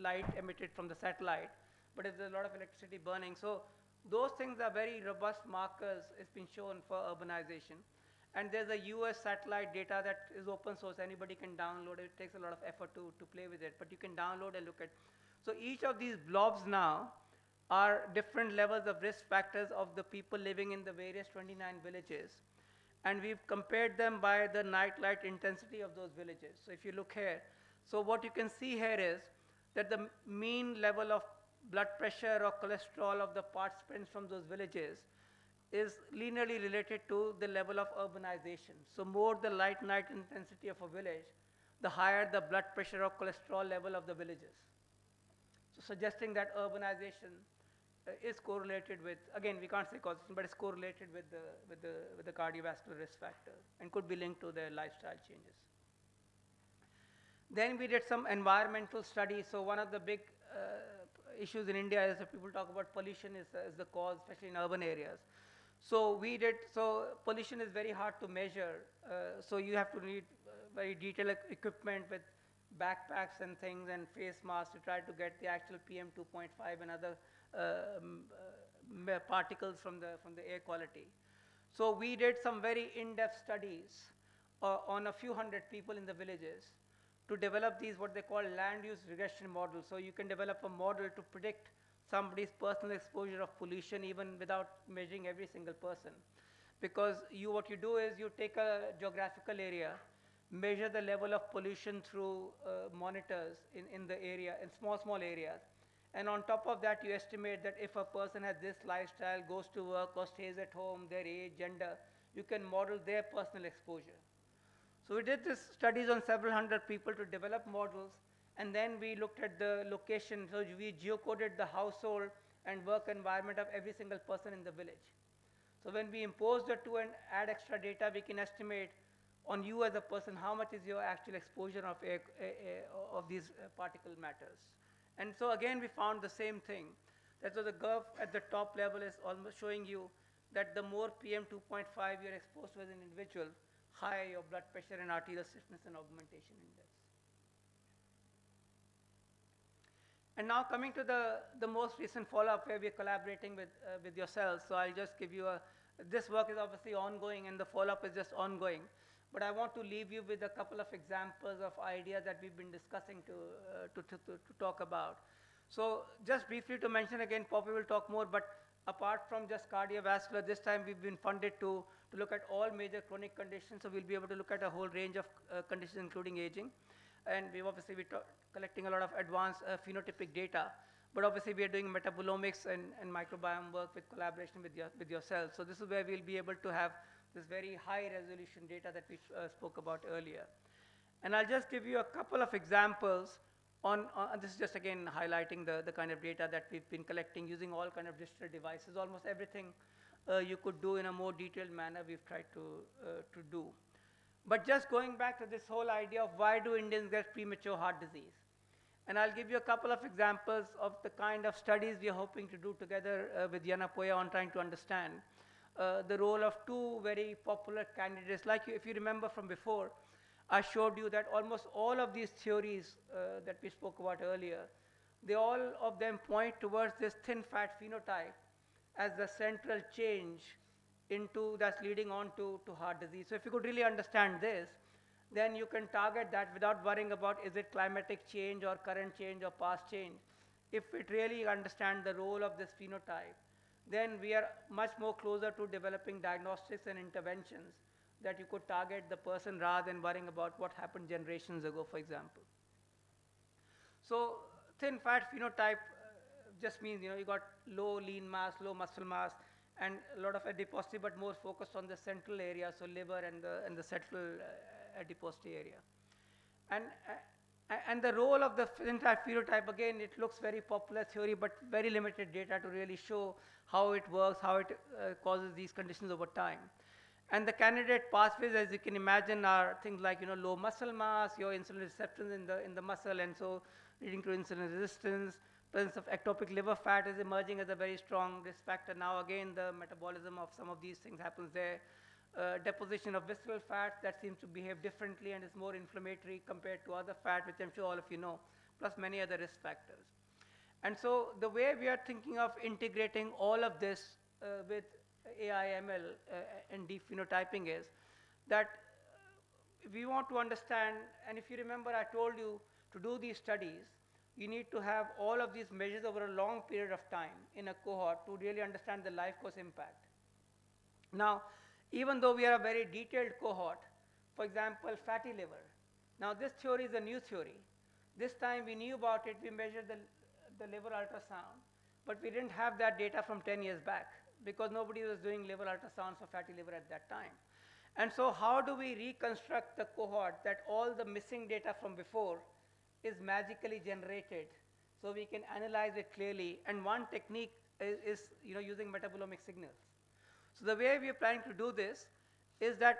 light emitted from the satellite. But if there's a lot of electricity burning, so those things are very robust markers, it's been shown for urbanization. And there's a US satellite data that is open source, anybody can download it. It takes a lot of effort to play with it, but you can download and look at. So each of these blobs now are different levels of risk factors of the people living in the various 29 villages. And we've compared them by the night light intensity of those villages. So if you look here, So what you can see here is that the mean level of blood pressure or cholesterol of the participants from those villages is linearly related to the level of urbanization. So more the light night intensity of a village, the higher the blood pressure or cholesterol level of the villages. So suggesting that urbanization is correlated with, again, we can't say causation, but it's correlated with the cardiovascular risk factor and could be linked to their lifestyle changes. Then we did some environmental studies. So one of the big issues in India is that people talk about pollution is the cause, especially in urban areas. So pollution is very hard to measure. So you have to need very detailed equipment with backpacks and things and face masks to try to get the actual PM 2.5 and other particles from the air quality. So we did some very in-depth studies on a few hundred people in the villages to develop these what they call land use regression models. So you can develop a model to predict somebody's personal exposure of pollution even without measuring every single person. Because what you do is you take a geographical area, measure the level of pollution through monitors in the area, in small areas. And on top of that, you estimate that if a person has this lifestyle, goes to work or stays at home, their age, gender, you can model their personal exposure. So we did this studies on several hundred people to develop models, and then we looked at the location. So we geocoded the household and work environment of every single person in the village. So when we impose the two and add extra data, we can estimate on you as a person how much is your actual exposure of these particle matters. And so again, we found the same thing. That so the curve at the top level is almost showing you that the more PM 2.5 you're exposed to as an individual, higher your blood pressure and arterial stiffness and augmentation index. And now coming to the most recent follow-up where we're collaborating with yourselves. So I'll just give you this work is obviously ongoing and the follow-up is just ongoing. But I want to leave you with a couple of examples of ideas that we've been discussing to talk about. So just briefly to mention again, Poppy will talk more, but apart from just cardiovascular, this time we've been funded to look at all major chronic conditions. So we'll be able to look at a whole range of conditions, including aging. And we've obviously been collecting a lot of advanced phenotypic data. But obviously we are doing metabolomics and microbiome work with collaboration with yourselves. So this is where we'll be able to have this very high resolution data that we spoke about earlier. And I'll just give you a couple of examples on this is just again highlighting the kind of data that we've been collecting using all kind of digital devices. Almost everything you could do in a more detailed manner we've tried to do. But just going back to this whole idea of why do Indians get premature heart disease? And I'll give you a couple of examples of the kind of studies we are hoping to do together with Yenepoya on trying to understand the role of two very popular candidates. Like if you remember from before, I showed you that almost all of these theories that we spoke about earlier, they all of them point towards this thin fat phenotype as the central change that's leading on to heart disease. So if you could really understand this, then you can target that without worrying about is it climatic change or current change or past change. If it really understands the role of this phenotype, then we are much more closer to developing diagnostics and interventions that you could target the person rather than worrying about what happened generations ago, for example. So thin fat phenotype just means you got low lean mass, low muscle mass, and a lot of adiposity, but more focused on the central area, so liver and the central adiposity area. And the role of the thin fat phenotype, again, it looks very popular theory, but very limited data to really show how it works, how it causes these conditions over time. And the candidate pathways, as you can imagine, are things like low muscle mass, your insulin receptors in the muscle, and so leading to insulin resistance. Presence of ectopic liver fat is emerging as a very strong risk factor. Now again, the metabolism of some of these things happens there. Deposition of visceral fat that seems to behave differently and is more inflammatory compared to other fat, which I'm sure all of you know, plus many other risk factors. And so the way we are thinking of integrating all of this with AI, ML, and deep phenotyping is that we want to understand, and if you remember I told you to do these studies, you need to have all of these measures over a long period of time in a cohort to really understand the life course impact. Now, even though we are a very detailed cohort, for example, fatty liver. Now this theory is a new theory, This time we knew about it, we measured the liver ultrasound, but we didn't have that data from 10 years back because nobody was doing liver ultrasounds for fatty liver at that time. And so how do we reconstruct the cohort that all the missing data from before is magically generated so we can analyze it clearly? And one technique is using metabolomic signals. So the way we are planning to do this is that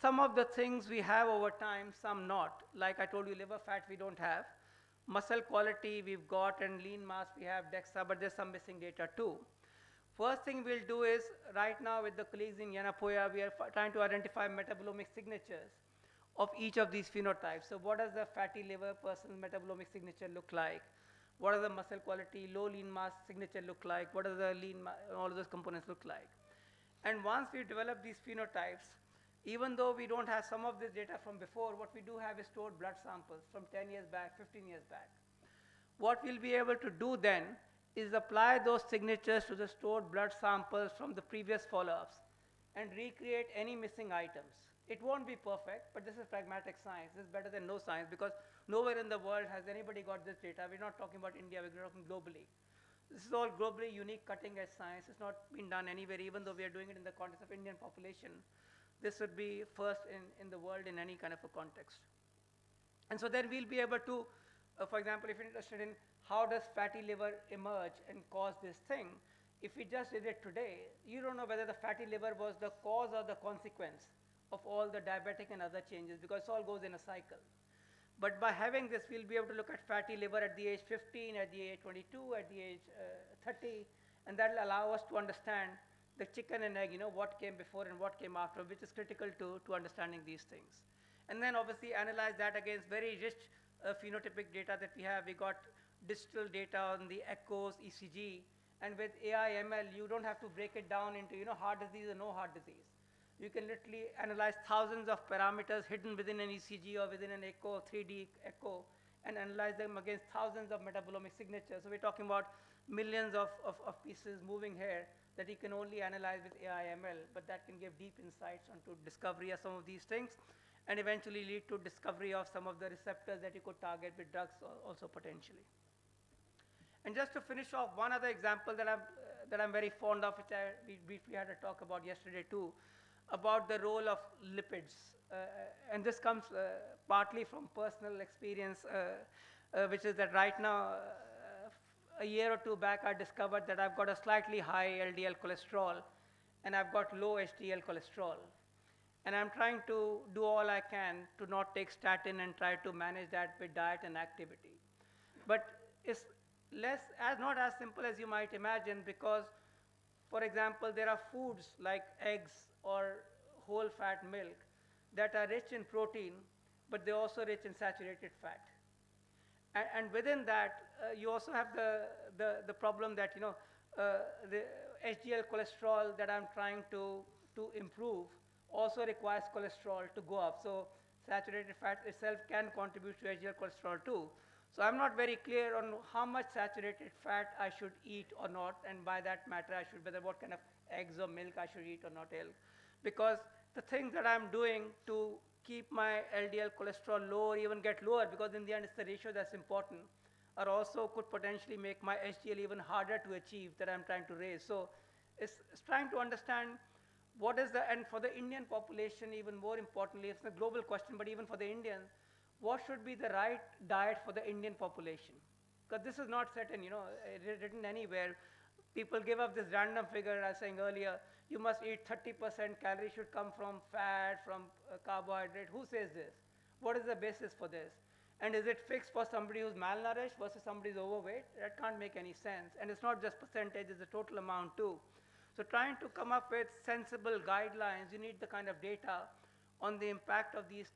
some of the things we have over time, some not. Like I told you, liver fat we don't have. Muscle quality we've got, and lean mass we have, DEXA, but there's some missing data too. First thing we'll do is, right now with the colleagues in Yenepoya, we are trying to identify metabolomic signatures of each of these phenotypes. So what does the fatty liver person's metabolomic signature look like? What does the muscle quality, low lean mass signature look like? What does the all of those components look like? And once we develop these phenotypes, even though we don't have some of this data from before, what we do have is stored blood samples from 10 years back, 15 years back. What we'll be able to do then is apply those signatures to the stored blood samples from the previous follow-ups and recreate any missing items. It won't be perfect, but this is pragmatic science. This is better than no science because nowhere in the world has anybody got this data. We're not talking about India, we're talking globally. This is all globally unique cutting-edge science. It's not been done anywhere, even though we are doing it in the context of Indian population. This would be first in the world in any kind of a context. And so then we'll be able to, for example, if you're interested in how does fatty liver emerge and cause this thing, if we just did it today, you don't know whether the fatty liver was the cause or the consequence of all the diabetic and other changes, because it all goes in a cycle. But by having this, we'll be able to look at fatty liver at the age 15, at the age 22, at the age 30, and that will allow us to understand the chicken and egg, what came before and what came after, which is critical to understanding these things. And then obviously analyze that against very rich phenotypic data that we have. We got digital data on the echoes, ECG, and with AI ML, you don't have to break it down into heart disease or no heart disease. You can literally analyze thousands of parameters hidden within an ECG or within an echo, 3D echo, and analyze them against thousands of metabolomic signatures. So we're talking about millions of pieces moving here that you can only analyze with AI ML, but that can give deep insights onto discovery of some of these things, and eventually lead to discovery of some of the receptors that you could target with drugs also potentially. And just to finish off, one other example that I'm very fond of, which we briefly had a talk about yesterday too, about the role of lipids. And this comes partly from personal experience, which is that right now, a year or two back, I discovered that I've got a slightly high LDL cholesterol, and I've got low HDL cholesterol. And I'm trying to do all I can to not take statin and try to manage that with diet and activity. But it's not as simple as you might imagine, because, for example, there are foods like eggs or whole fat milk that are rich in protein, but they're also rich in saturated fat. And within that, you also have the problem that the HDL cholesterol that I'm trying to improve also requires cholesterol to go up. So saturated fat itself can contribute to HDL cholesterol too. So I'm not very clear on how much saturated fat I should eat or not, and by that matter, whether what kind of eggs or milk I should eat or not, because the things that I'm doing to keep my LDL cholesterol low or even get lower, because in the end it's the ratio that's important, or also could potentially make my HDL even harder to achieve that I'm trying to raise. So it's trying to understand what is and for the Indian population, even more importantly, it's a global question, but even for the Indians, what should be the right diet for the Indian population? Because this is not set in, written anywhere. People give up this random figure, as saying earlier, you must eat 30% calories should come from fat, from carbohydrate. Who says this? What is the basis for this? And is it fixed for somebody who's malnourished versus somebody who's overweight? That can't make any sense. And it's not just percentage, it's the total amount too. So trying to come up with sensible guidelines, you need the kind of data on the impact of these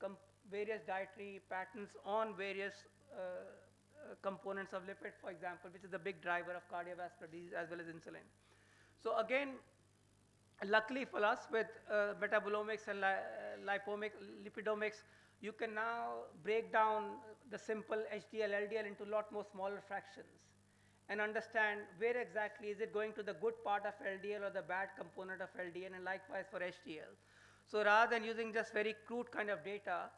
various dietary patterns on various components of lipid, for example, which is the big driver of cardiovascular disease as well as insulin. So again, luckily for us with metabolomics and lipidomics, you can now break down the simple HDL, LDL into a lot more smaller fractions and understand where exactly is it going to the good part of LDL or the bad component of LDL, and likewise for HDL. So rather than using just very crude kind of data,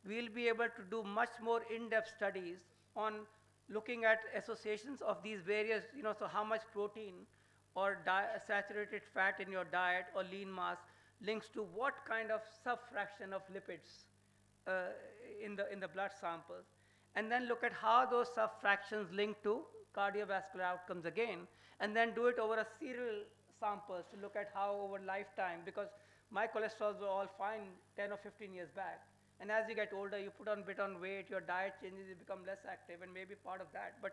we'll be able to do much more in-depth studies on looking at associations of these various, so how much protein or saturated fat in your diet or lean mass links to what kind of subfraction of lipids in the blood samples, and then look at how those subfractions link to cardiovascular outcomes again, and then do it over a serial samples to look at how over lifetime, because my cholesterols were all fine 10 or 15 years back. And as you get older, you put on a bit on weight, your diet changes, you become less active, and maybe part of that. But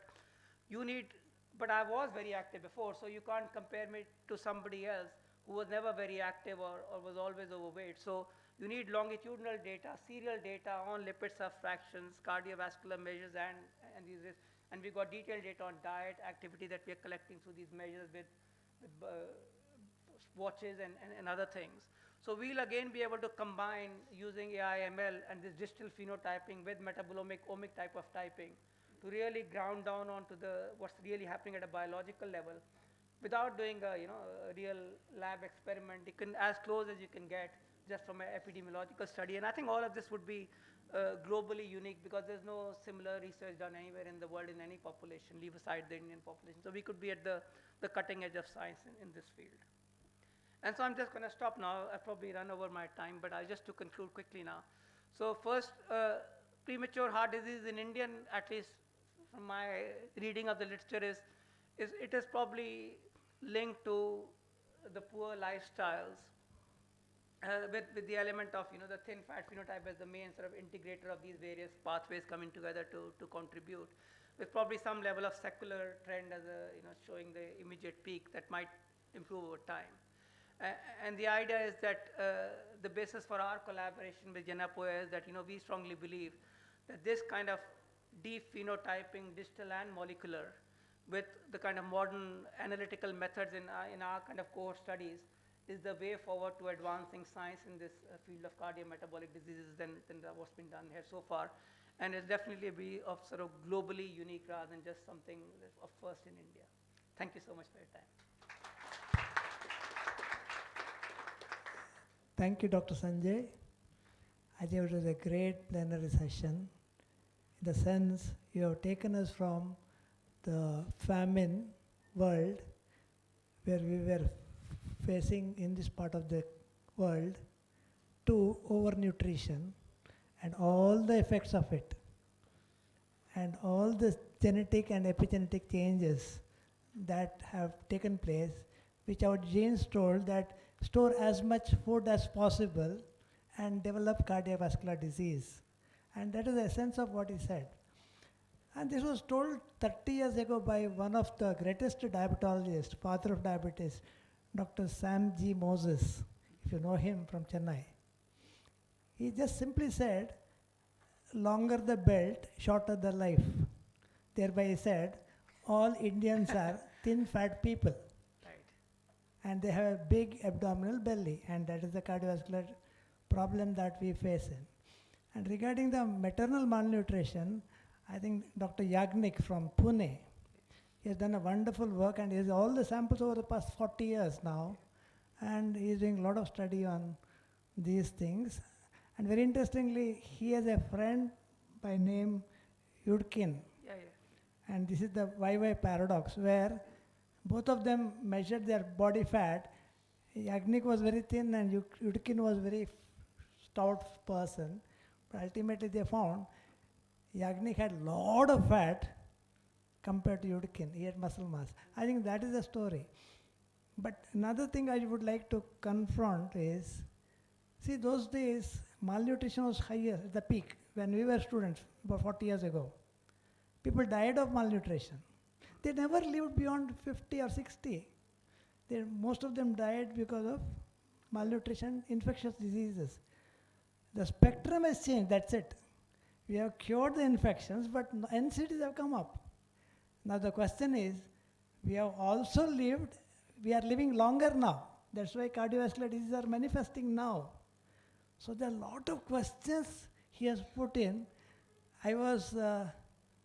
I was very active before, so you can't compare me to somebody else who was never very active or was always overweight. So you need longitudinal data, serial data on lipid subfractions, cardiovascular measures, and these. And we got detailed data on diet, activity that we are collecting through these measures with watches and other things. So we'll again be able to combine using AI/ML and this digital phenotyping with metabolomic omic type of typing to really ground down onto what's really happening at a biological level without doing a real lab experiment. You can as close as you can get just from an epidemiological study. And I think all of this would be globally unique because there's no similar research done anywhere in the world in any population, leave aside the Indian population. So we could be at the cutting edge of science in this field. And so I'm just going to stop now. I've probably run over my time, but just to conclude quickly now. So first, premature heart disease in Indian, at least from my reading of the literature, it is probably linked to the poor lifestyles with the element of the thin fat phenotype as the main sort of integrator of these various pathways coming together to contribute, with probably some level of secular trend as showing the immediate peak that might improve over time. And the idea is that the basis for our collaboration with Yenepoya is that we strongly believe that this kind of deep phenotyping, digital and molecular, with the kind of modern analytical methods in our kind of core studies, is the way forward to advancing science in this field of cardiometabolic diseases than what's been done here so far. And it's definitely be of sort of globally unique rather than just something of first in India. Thank you so much for your time. Thank you, Dr. Sanjay. I think it was a great plenary session. In the sense, you have taken us from the famine world, where we were facing in this part of the world, to overnutrition and all the effects of it, and all the genetic and epigenetic changes that have taken place, which our genes told that store as much food as possible and develop cardiovascular disease. And that is the essence of what he said. And this was told 30 years ago by one of the greatest diabetologists, father of diabetes, Dr. Sam G. Moses, if you know him from Chennai. He just simply said, longer the belt, shorter the life. Thereby he said, all Indians are thin, fat people. And they have a big abdominal belly, and that is the cardiovascular problem that we face in. And regarding the maternal malnutrition, I think Dr. Yagnik from Pune, he has done a wonderful work, and he has all the samples over the past 40 years now, and he is doing a lot of study on these things. And very interestingly, he has a friend by name Yudkin. Yeah. And this is the YY paradox, where both of them measured their body fat. Yagnik was very thin and Yudkin was very stout person. But ultimately they found Yagnik had a lot of fat compared to Yudkin. He had muscle mass. I think that is the story. But another thing I would like to confront is, see, those days malnutrition was higher at the peak when we were students about 40 years ago. People died of malnutrition. They never lived beyond 50 or 60. Most of them died because of malnutrition, infectious diseases. The spectrum has changed, that's it. We have cured the infections, but NCDs have come up. Now the question is, we have also lived, we are living longer now. That's why cardiovascular diseases are manifesting now. So there are a lot of questions he has put in. I was,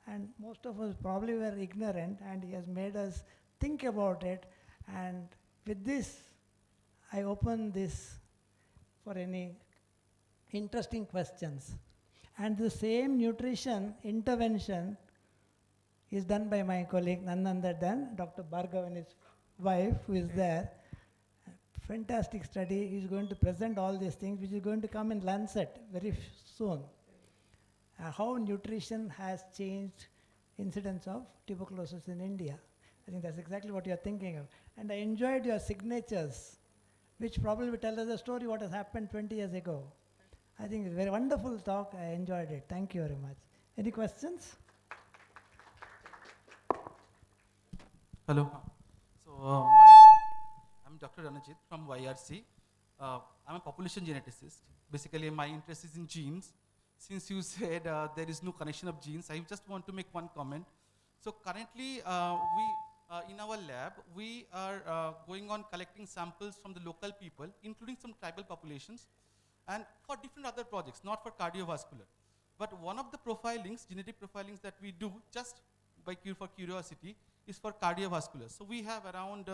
and most of us probably were ignorant, and he has made us think about it. And with this, I open this for any interesting questions. And the same nutrition intervention is done by my colleague, none other than Dr. Bhargav and his wife, who is there. Fantastic study. He's going to present all these things, which is going to come in Lancet very soon. How nutrition has changed incidence of tuberculosis in India. I think that's exactly what you're thinking of. And I enjoyed your signatures, which probably will tell us the story what has happened 20 years ago. I think it's a very wonderful talk. I enjoyed it. Thank you very much. Any questions? Hello. So, I'm Dr. Ranajit from YRC. I'm a population geneticist. Basically, my interest is in genes. Since you said there is no connection of genes, I just want to make one comment. So currently, in our lab, we are going on collecting samples from the local people, including some tribal populations, and for different other projects, not for cardiovascular. But one of the profilings, genetic profilings that we do, just for curiosity, is for cardiovascular. So we have around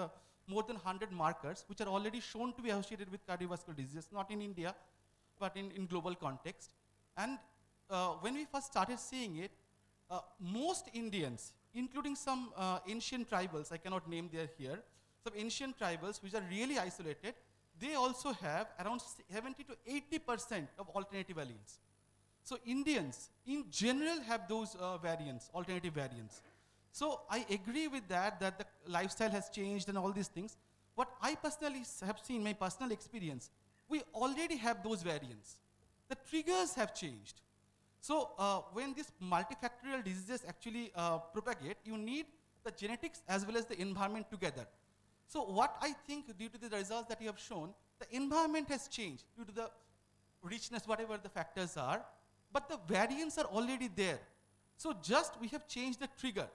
more than 100 markers, which are already shown to be associated with cardiovascular diseases, not in India, but in global context. And when we first started seeing it, most Indians, including some ancient tribals, I cannot name them here, some ancient tribals which are really isolated, they also have around 70 to 80% of alternative alleles. So Indians, in general, have those variants, alternative variants. So I agree with that the lifestyle has changed and all these things. What I personally have seen, my personal experience, we already have those variants. The triggers have changed. So when these multifactorial diseases actually propagate, you need the genetics as well as the environment together. So what I think, due to the results that you have shown, the environment has changed due to the richness, whatever the factors are, but the variants are already there. So just we have changed the trigger.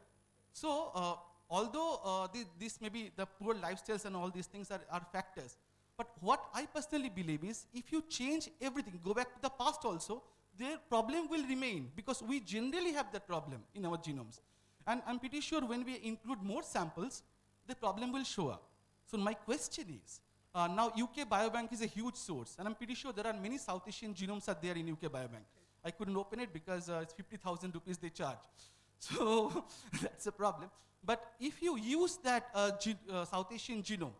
So although this may be the poor lifestyles and all these things are factors, but what I personally believe is, if you change everything, go back to the past also, their problem will remain, because we generally have that problem in our genomes. And I'm pretty sure when we include more samples, the problem will show up. So my question is, now UK Biobank is a huge source, and I'm pretty sure there are many South Asian genomes are there in UK Biobank. I couldn't open it because it's 50,000 rupees they charge. So that's a problem. But if you use that South Asian genome,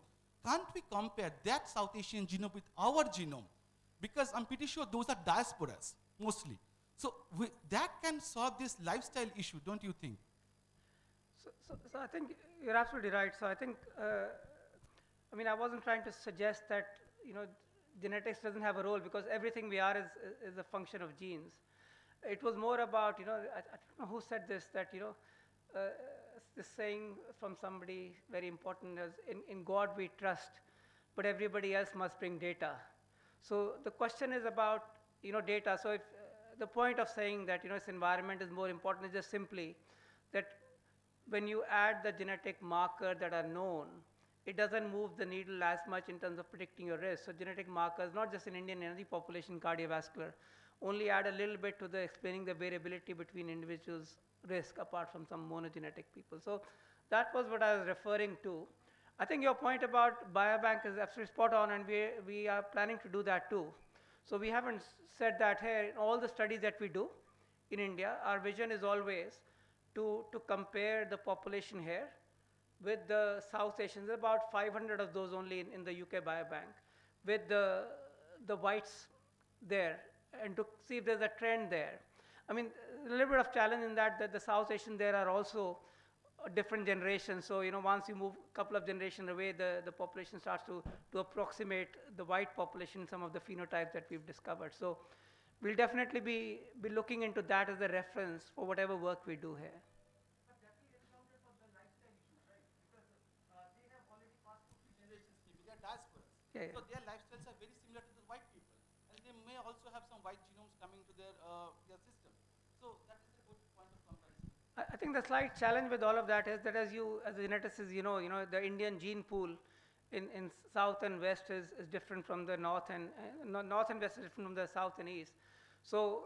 can't we compare that South Asian genome with our genome? Because I'm pretty sure those are diasporas, mostly. So that can solve this lifestyle issue, don't you think? So I think you're absolutely right. So I think, I mean, I wasn't trying to suggest that, genetics doesn't have a role, because everything we are is a function of genes. It was more about, I don't know who said this, that, this saying from somebody very important is, in God we trust, but everybody else must bring data. So the question is about, data. So if the point of saying that, its environment is more important is just simply that when you add the genetic marker that are known, it doesn't move the needle as much in terms of predicting your risk. So genetic markers, not just in Indian energy population, cardiovascular, only add a little bit to the explaining the variability between individuals' risk apart from some monogenetic people. So that was what I was referring to. I think your point about biobank is absolutely spot on, and we are planning to do that too. So we haven't said that here. In all the studies that we do in India, our vision is always to compare the population here with the South Asians, about 500 of those only in the UK Biobank, with the whites there, and to see if there's a trend there. I mean, a little bit of challenge in that the South Asian there are also different generations. So, once you move a couple of generations away, the population starts to approximate the white population, some of the phenotypes that we've discovered. So we'll definitely be looking into that as a reference for whatever work we do here. But that will account for the lifestyle issue, right? Because they have already passed through 3 generations, people. They are diasporas. Yeah. So their lifestyles are very similar to the white people. And they may also have some white genomes coming to their system. So that is a good point of comparison. I think the slight challenge with all of that is that as a geneticist, the Indian gene pool in south and west is different from the north, and north and west is different from the south and east. So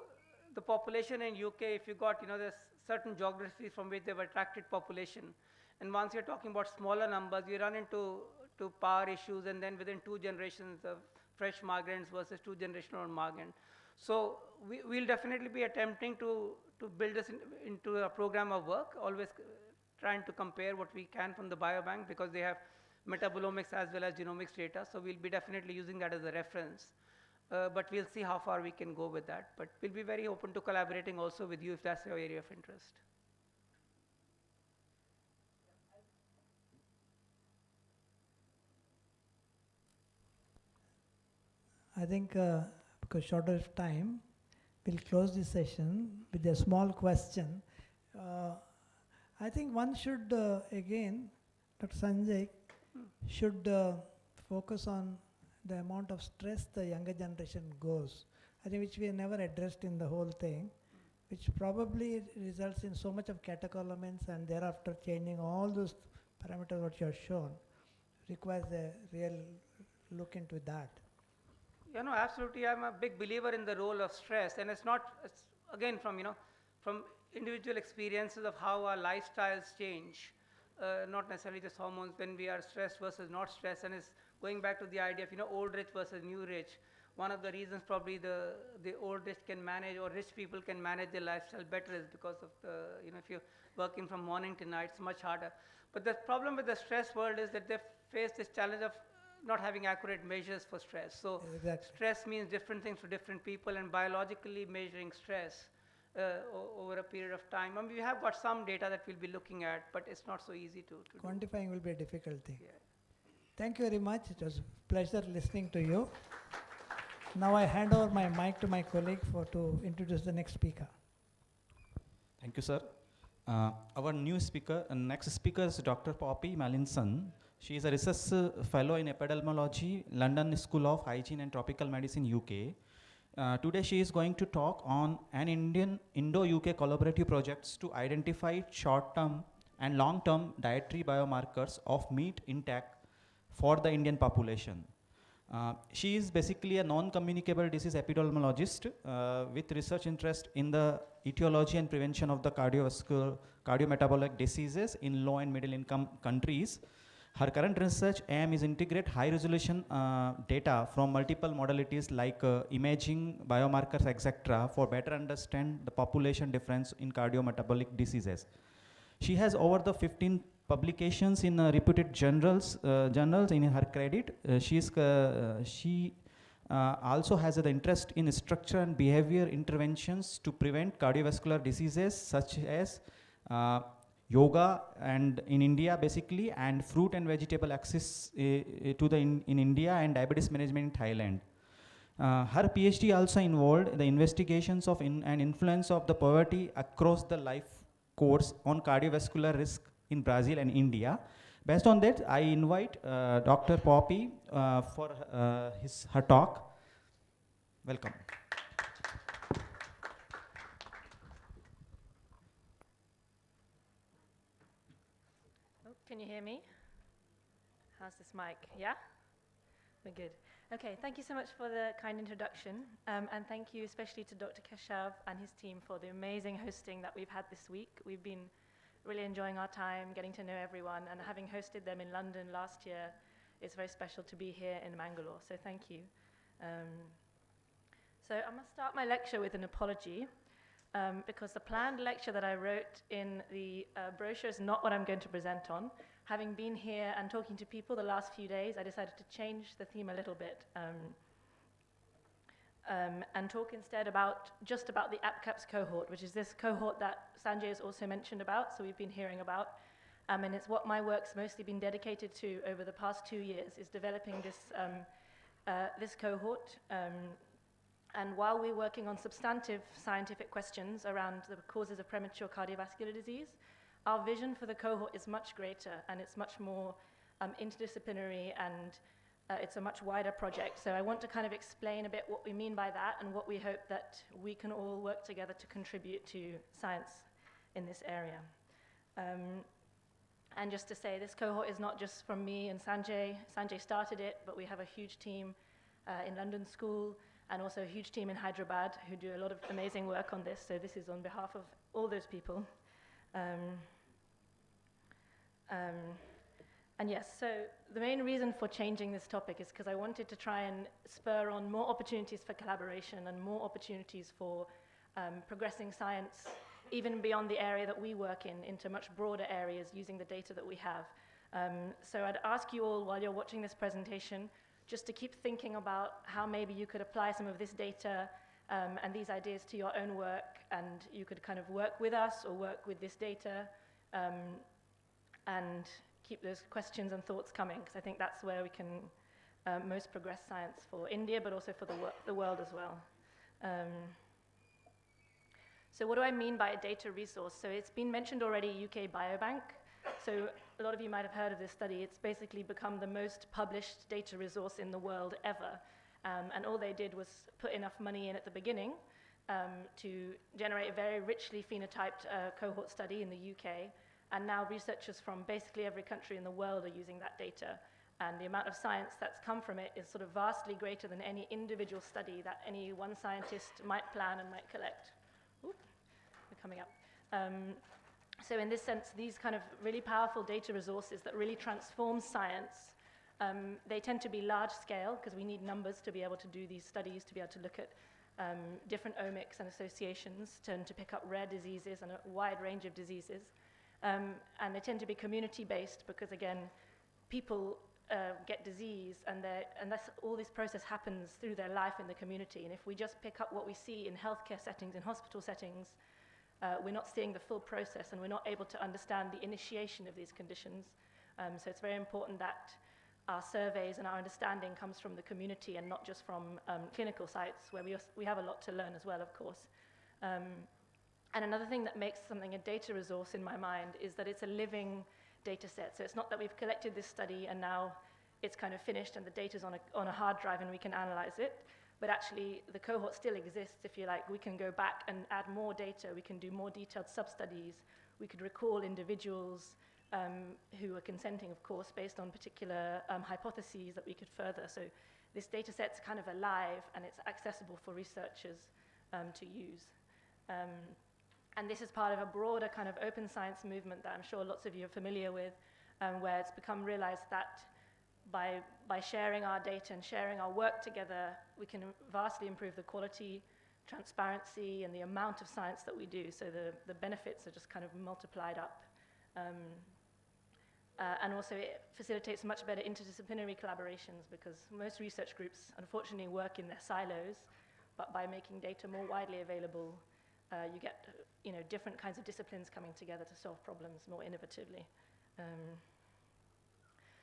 the population in UK, if you got, there's certain geographies from which they've attracted population. And once you're talking about smaller numbers, you run into power issues, and then within 2 generations of fresh migrants versus 2 generational migrants. So we'll definitely be attempting to to build this into a program of work, always trying to compare what we can from the biobank, because they have metabolomics as well as genomics data. So we'll be definitely using that as a reference. But we'll see how far we can go with that. But we'll be very open to collaborating also with you if that's your area of interest. I think because short of time, we'll close this session with a small question. I think one should, again, Dr. Sanjay, should focus on the amount of stress the younger generation goes. I think which we never addressed in the whole thing, which probably results in so much of catecholamines and thereafter changing all those parameters what you have shown. Requires a real look into that. Yeah, no, absolutely. I'm a big believer in the role of stress, and it's again from from individual experiences of how our lifestyles change, not necessarily just hormones when we are stressed versus not stressed, and it's going back to the idea of old rich versus new rich. One of the reasons probably the old rich can manage, or rich people can manage their lifestyle better, is because of the if you're working from morning to night, it's much harder. But the problem with the stress world is that they face this challenge of not having accurate measures for stress. So exactly. Stress means different things to different people, and biologically measuring stress over a period of time. I mean, we have got some data that we'll be looking at, but it's not so easy to Quantifying will be a difficult thing. Yeah. Thank you very much. It was a pleasure listening to you. Now I hand over my mic to my colleague to introduce the next speaker. Thank you, sir. Our new speaker, next speaker is Dr. Poppy Mallinson. She is a research fellow in epidemiology, London School of Hygiene and Tropical Medicine, UK. Today she is going to talk on an Indo-UK collaborative projects to identify short-term and long-term dietary biomarkers of meat intake for the Indian population. She is basically a non-communicable disease epidemiologist with research interest in the etiology and prevention of the cardiovascular, cardiometabolic diseases in low and middle income countries. Her current research aim is integrate high resolution data from multiple modalities like imaging, biomarkers, etc. for better understand the population difference in cardiometabolic diseases. She has over the 15 publications in reputed journals in her credit. She also has the interest in structure and behavior interventions to prevent cardiovascular diseases such as yoga and in India basically, and fruit and vegetable access to the in India, and diabetes management in Thailand. Her PhD also involved the investigations of and influence of the poverty across the life course on cardiovascular risk in Brazil and India. Based on that, I invite Dr. Poppy for her talk. Welcome. Can you hear me? How's this mic? Yeah? We're good. Okay, thank you so much for the kind introduction, and thank you especially to Dr. Keshav and his team for the amazing hosting that we've had this week. We've been really enjoying our time, getting to know everyone, and having hosted them in London last year, it's very special to be here in Mangalore, so thank you. So I'm going to start my lecture with an apology, because the planned lecture that I wrote in the brochure is not what I'm going to present on. Having been here and talking to people the last few days, I decided to change the theme a little bit and talk instead just about the APCAPS cohort, which is this cohort that Sanjay has also mentioned about, so we've been hearing about. And it's what my work's mostly been dedicated to over the past 2 years, is developing this cohort. And while we're working on substantive scientific questions around the causes of premature cardiovascular disease, our vision for the cohort is much greater, and it's much more interdisciplinary, and it's a much wider project. So I want to kind of explain a bit what we mean by that, and what we hope that we can all work together to contribute to science in this area. And just to say, this cohort is not just from me and Sanjay. Sanjay started it, but we have a huge team in London School, and also a huge team in Hyderabad who do a lot of amazing work on this. So this is on behalf of all those people. And yes, so the main reason for changing this topic is because I wanted to try and spur on more opportunities for collaboration and more opportunities for progressing science even beyond the area that we work in, into much broader areas using the data that we have. So I'd ask you all, while you're watching this presentation, just to keep thinking about how maybe you could apply some of this data and these ideas to your own work, and you could kind of work with us or work with this data, and keep those questions and thoughts coming, because I think that's where we can most progress science for India, but also for the world as well. So what do I mean by a data resource? So it's been mentioned already, UK Biobank. So a lot of you might have heard of this study. It's basically become the most published data resource in the world ever. And all they did was put enough money in at the beginning to generate a very richly phenotyped cohort study in the UK. And now researchers from basically every country in the world are using that data. And the amount of science that's come from it is sort of vastly greater than any individual study that any one scientist might plan and might collect. Ooh, we're coming up. So in this sense, these kind of really powerful data resources that really transform science, they tend to be large scale, because we need numbers to be able to do these studies, to be able to look at different omics and associations, to pick up rare diseases and a wide range of diseases. And they tend to be community-based because, again, people get disease, and all this process happens through their life in the community. And if we just pick up what we see in healthcare settings, in hospital settings, we're not seeing the full process, and we're not able to understand the initiation of these conditions. So it's very important that our surveys and our understanding comes from the community and not just from clinical sites, where we have a lot to learn as well, of course. And another thing that makes something a data resource in my mind is that it's a living data set. So it's not that we've collected this study and now it's kind of finished and the data's on a hard drive and we can analyze it. But actually, the cohort still exists, if you like. We can go back and add more data. We can do more detailed sub-studies. We could recall individuals who are consenting, of course, based on particular hypotheses that we could further. So this data set's kind of alive, and it's accessible for researchers to use. And this is part of a broader kind of open science movement that I'm sure lots of you are familiar with, where it's become realized that by sharing our data and sharing our work together, we can vastly improve the quality, transparency, and the amount of science that we do. So the benefits are just kind of multiplied up. And also it facilitates much better interdisciplinary collaborations, because most research groups unfortunately work in their silos, but by making data more widely available, you get different kinds of disciplines coming together to solve problems more innovatively.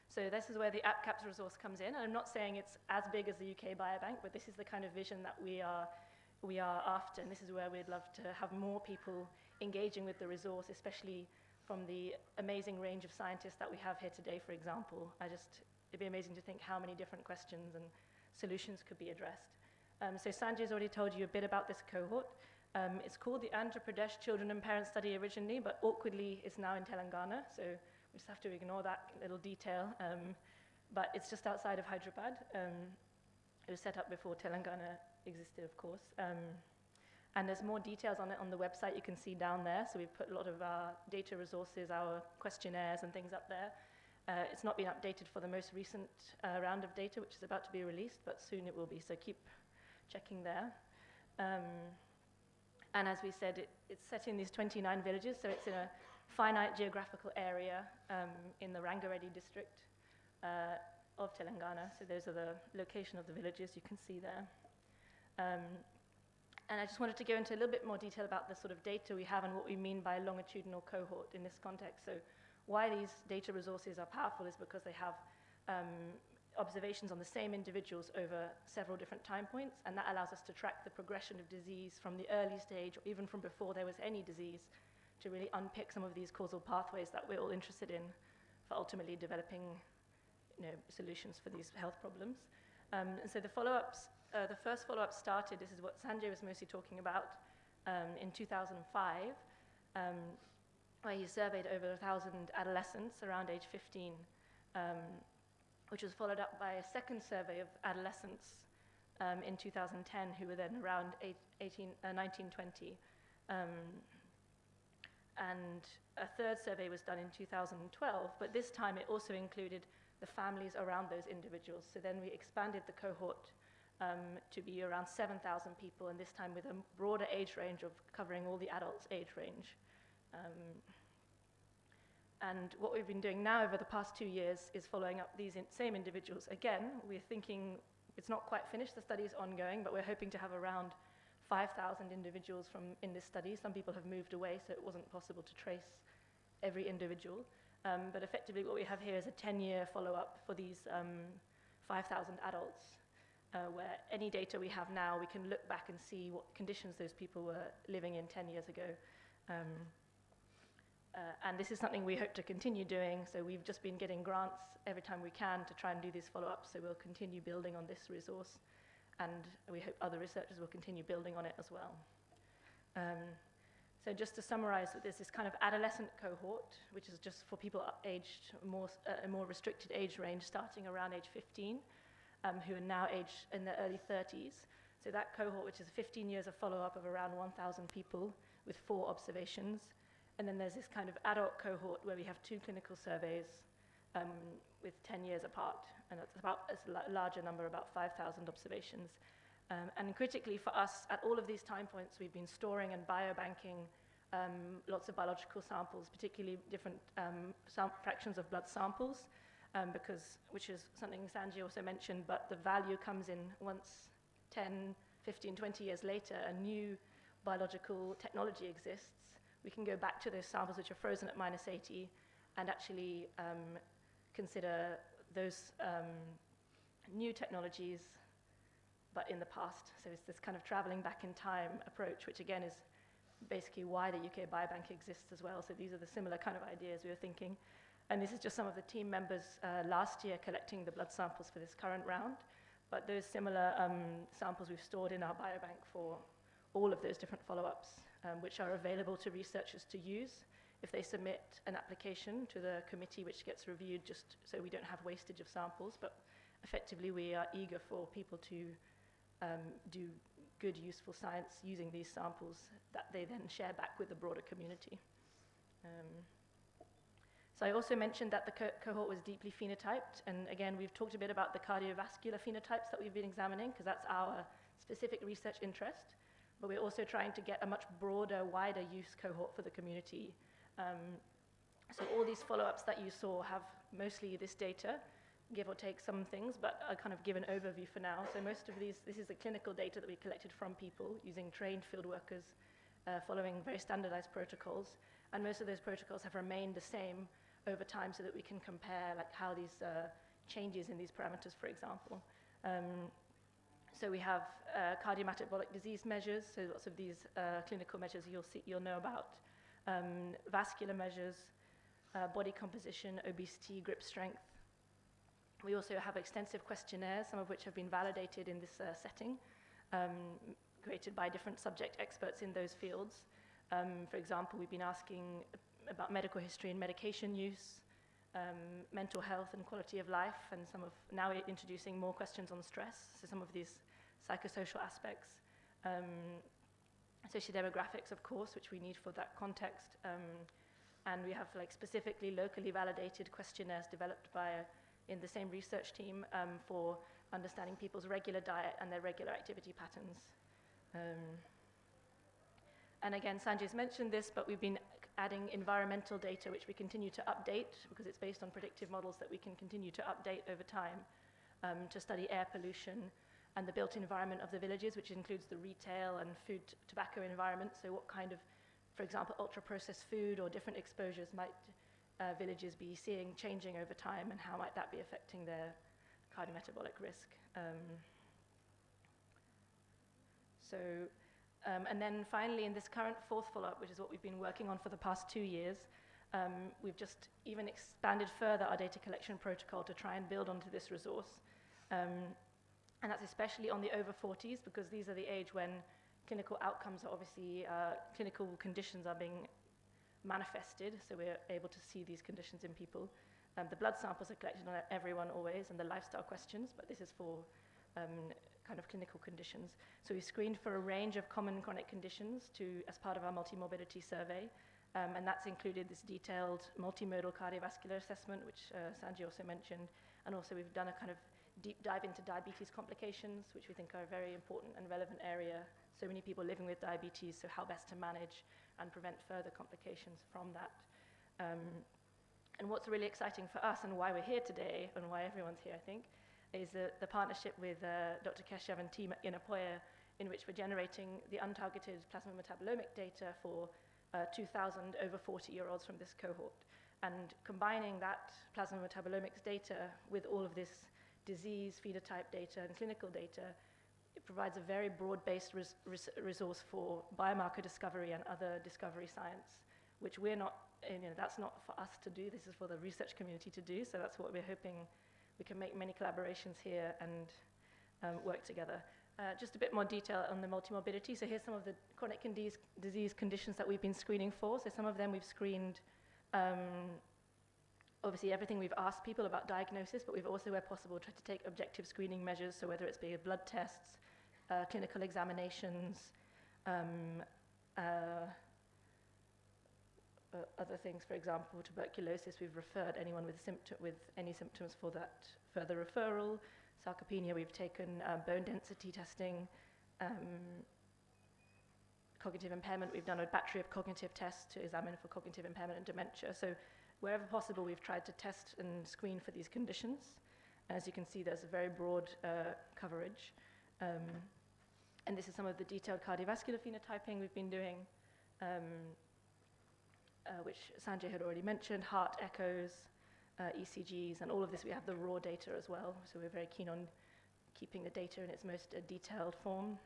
So this is where the AppCaps resource comes in. And I'm not saying it's as big as the UK Biobank, but this is the kind of vision that we are after, and this is where we'd love to have more people engaging with the resource, especially from the amazing range of scientists that we have here today, for example. It'd be amazing to think how many different questions and solutions could be addressed. So Sanjay's already told you a bit about this cohort. It's called the Andhra Pradesh Children and Parents Study originally, but awkwardly it's now in Telangana, so we just have to ignore that little detail. But it's just outside of Hyderabad. It was set up before Telangana existed, of course. And there's more details on it on the website you can see down there. So we've put a lot of our data resources, our questionnaires and things up there. It's not been updated for the most recent round of data, which is about to be released, but soon it will be, so keep checking there. And as we said, it's set in these 29 villages, so it's in a finite geographical area in the Rangareddy district of Telangana. So those are the location of the villages you can see there. And I just wanted to go into a little bit more detail about the sort of data we have and what we mean by a longitudinal cohort in this context. So why these data resources are powerful is because they have observations on the same individuals over several different time points, and that allows us to track the progression of disease from the early stage, or even from before there was any disease, to really unpick some of these causal pathways that we're all interested in for ultimately developing solutions for these health problems. And so the follow-ups, the first follow-up started, this is what Sanjay was mostly talking about, in 2005, where he surveyed over 1,000 adolescents around age 15, which was followed up by a second survey of adolescents in 2010, who were then around 19, 20. And a third survey was done in 2012, but this time it also included the families around those individuals. So then we expanded the cohort to be around 7,000 people, and this time with a broader age range of covering all the adults' age range. And what we've been doing now over the past 2 years is following up these same individuals. Again, we're thinking it's not quite finished, the study is ongoing, but we're hoping to have around 5,000 individuals in this study. Some people have moved away, so it wasn't possible to trace every individual. But effectively what we have here is a 10-year follow-up for these 5,000 adults, where any data we have now, we can look back and see what conditions those people were living in 10 years ago. And this is something we hope to continue doing, so we've just been getting grants every time we can to try and do these follow-ups, so we'll continue building on this resource, and we hope other researchers will continue building on it as well. So just to summarize, there's this kind of adolescent cohort, which is just for people aged a more restricted age range, starting around age 15, who are now aged in their early 30s. So that cohort, which is 15 years of follow-up of around 1,000 people with 4 observations. And then there's this kind of adult cohort where we have 2 clinical surveys with 10 years apart, and it's about a larger number, about 5,000 observations. And critically for us, at all of these time points, we've been storing and biobanking lots of biological samples, particularly different fractions of blood samples, which is something Sanjay also mentioned, but the value comes in once 10, 15, 20 years later, a new biological technology exists. We can go back to those samples which are frozen at -80 and actually consider those new technologies, but in the past. So it's this kind of traveling back in time approach, which again is basically why the UK Biobank exists as well. So these are the similar kind of ideas we were thinking. And this is just some of the team members last year collecting the blood samples for this current round. But those similar samples we've stored in our biobank for all of those different follow-ups, which are available to researchers to use if they submit an application to the committee, which gets reviewed just so we don't have wastage of samples. But effectively, we are eager for people to do good, useful science using these samples that they then share back with the broader community. So I also mentioned that the cohort was deeply phenotyped, and again, we've talked a bit about the cardiovascular phenotypes that we've been examining, because that's our specific research interest, but we're also trying to get a much broader, wider use cohort for the community. So all these follow-ups that you saw have mostly this data, give or take some things, but I'll kind of give an overview for now. So most of this is the clinical data that we collected from people using trained field workers, following very standardized protocols, and most of those protocols have remained the same over time so that we can compare like how these changes in these parameters, for example. So we have cardiometabolic disease measures, so lots of these clinical measures you'll know about, vascular measures, body composition, obesity, grip strength. We also have extensive questionnaires, some of which have been validated in this setting, created by different subject experts in those fields. For example, we've been asking about medical history and medication use, mental health and quality of life, and now we're introducing more questions on stress, so some of these psychosocial aspects. Sociodemographics, of course, which we need for that context. And we have like specifically locally validated questionnaires developed in the same research team for understanding people's regular diet and their regular activity patterns. And again, Sanjay's mentioned this, but we've been adding environmental data, which we continue to update because it's based on predictive models that we can continue to update over time to study air pollution and the built environment of the villages, which includes the retail and food tobacco environment. So what kind of, for example, ultra-processed food or different exposures might villages be seeing changing over time, and how might that be affecting their cardiometabolic risk? And then finally, in this current 4th follow-up, which is what we've been working on for the past 2 years, we've just even expanded further our data collection protocol to try and build onto this resource. And that's especially on the over 40s, because these are the age when clinical outcomes are obviously, clinical conditions are being manifested, so we're able to see these conditions in people. The blood samples are collected on everyone always, and the lifestyle questions, but this is for kind of clinical conditions. So we screened for a range of common chronic conditions as part of our multi-morbidity survey, and that's included this detailed multimodal cardiovascular assessment, which Sanjay also mentioned, and also we've done a kind of deep dive into diabetes complications, which we think are a very important and relevant area. So many people living with diabetes, so how best to manage and prevent further complications from that. And what's really exciting for us and why we're here today, and why everyone's here, I think, is the partnership with Dr. Keshav and team at Yenepoya, in which we're generating the untargeted plasma metabolomic data for 2,000 over 40-year-olds from this cohort. And combining that plasma metabolomics data with all of this disease, phenotype data, and clinical data, it provides a very broad-based resource for biomarker discovery and other discovery science, which we're not, that's not for us to do, this is for the research community to do, so that's what we're hoping we can make many collaborations here and work together. Just a bit more detail on the multimorbidity. So here's some of the chronic disease conditions that we've been screening for. So some of them we've screened, obviously everything we've asked people about diagnosis, but we've also, where possible, tried to take objective screening measures. So whether it's be blood tests, clinical examinations, other things, for example, tuberculosis, we've referred anyone with any symptoms for that further referral. Sarcopenia, we've taken bone density testing. Cognitive impairment, we've done a battery of cognitive tests to examine for cognitive impairment and dementia. So wherever possible, we've tried to test and screen for these conditions. As you can see, there's a very broad coverage. And this is some of the detailed cardiovascular phenotyping we've been doing, which Sanjay had already mentioned, heart echoes, ECGs, and all of this, we have the raw data as well. So we're very keen on keeping the data in its most detailed form.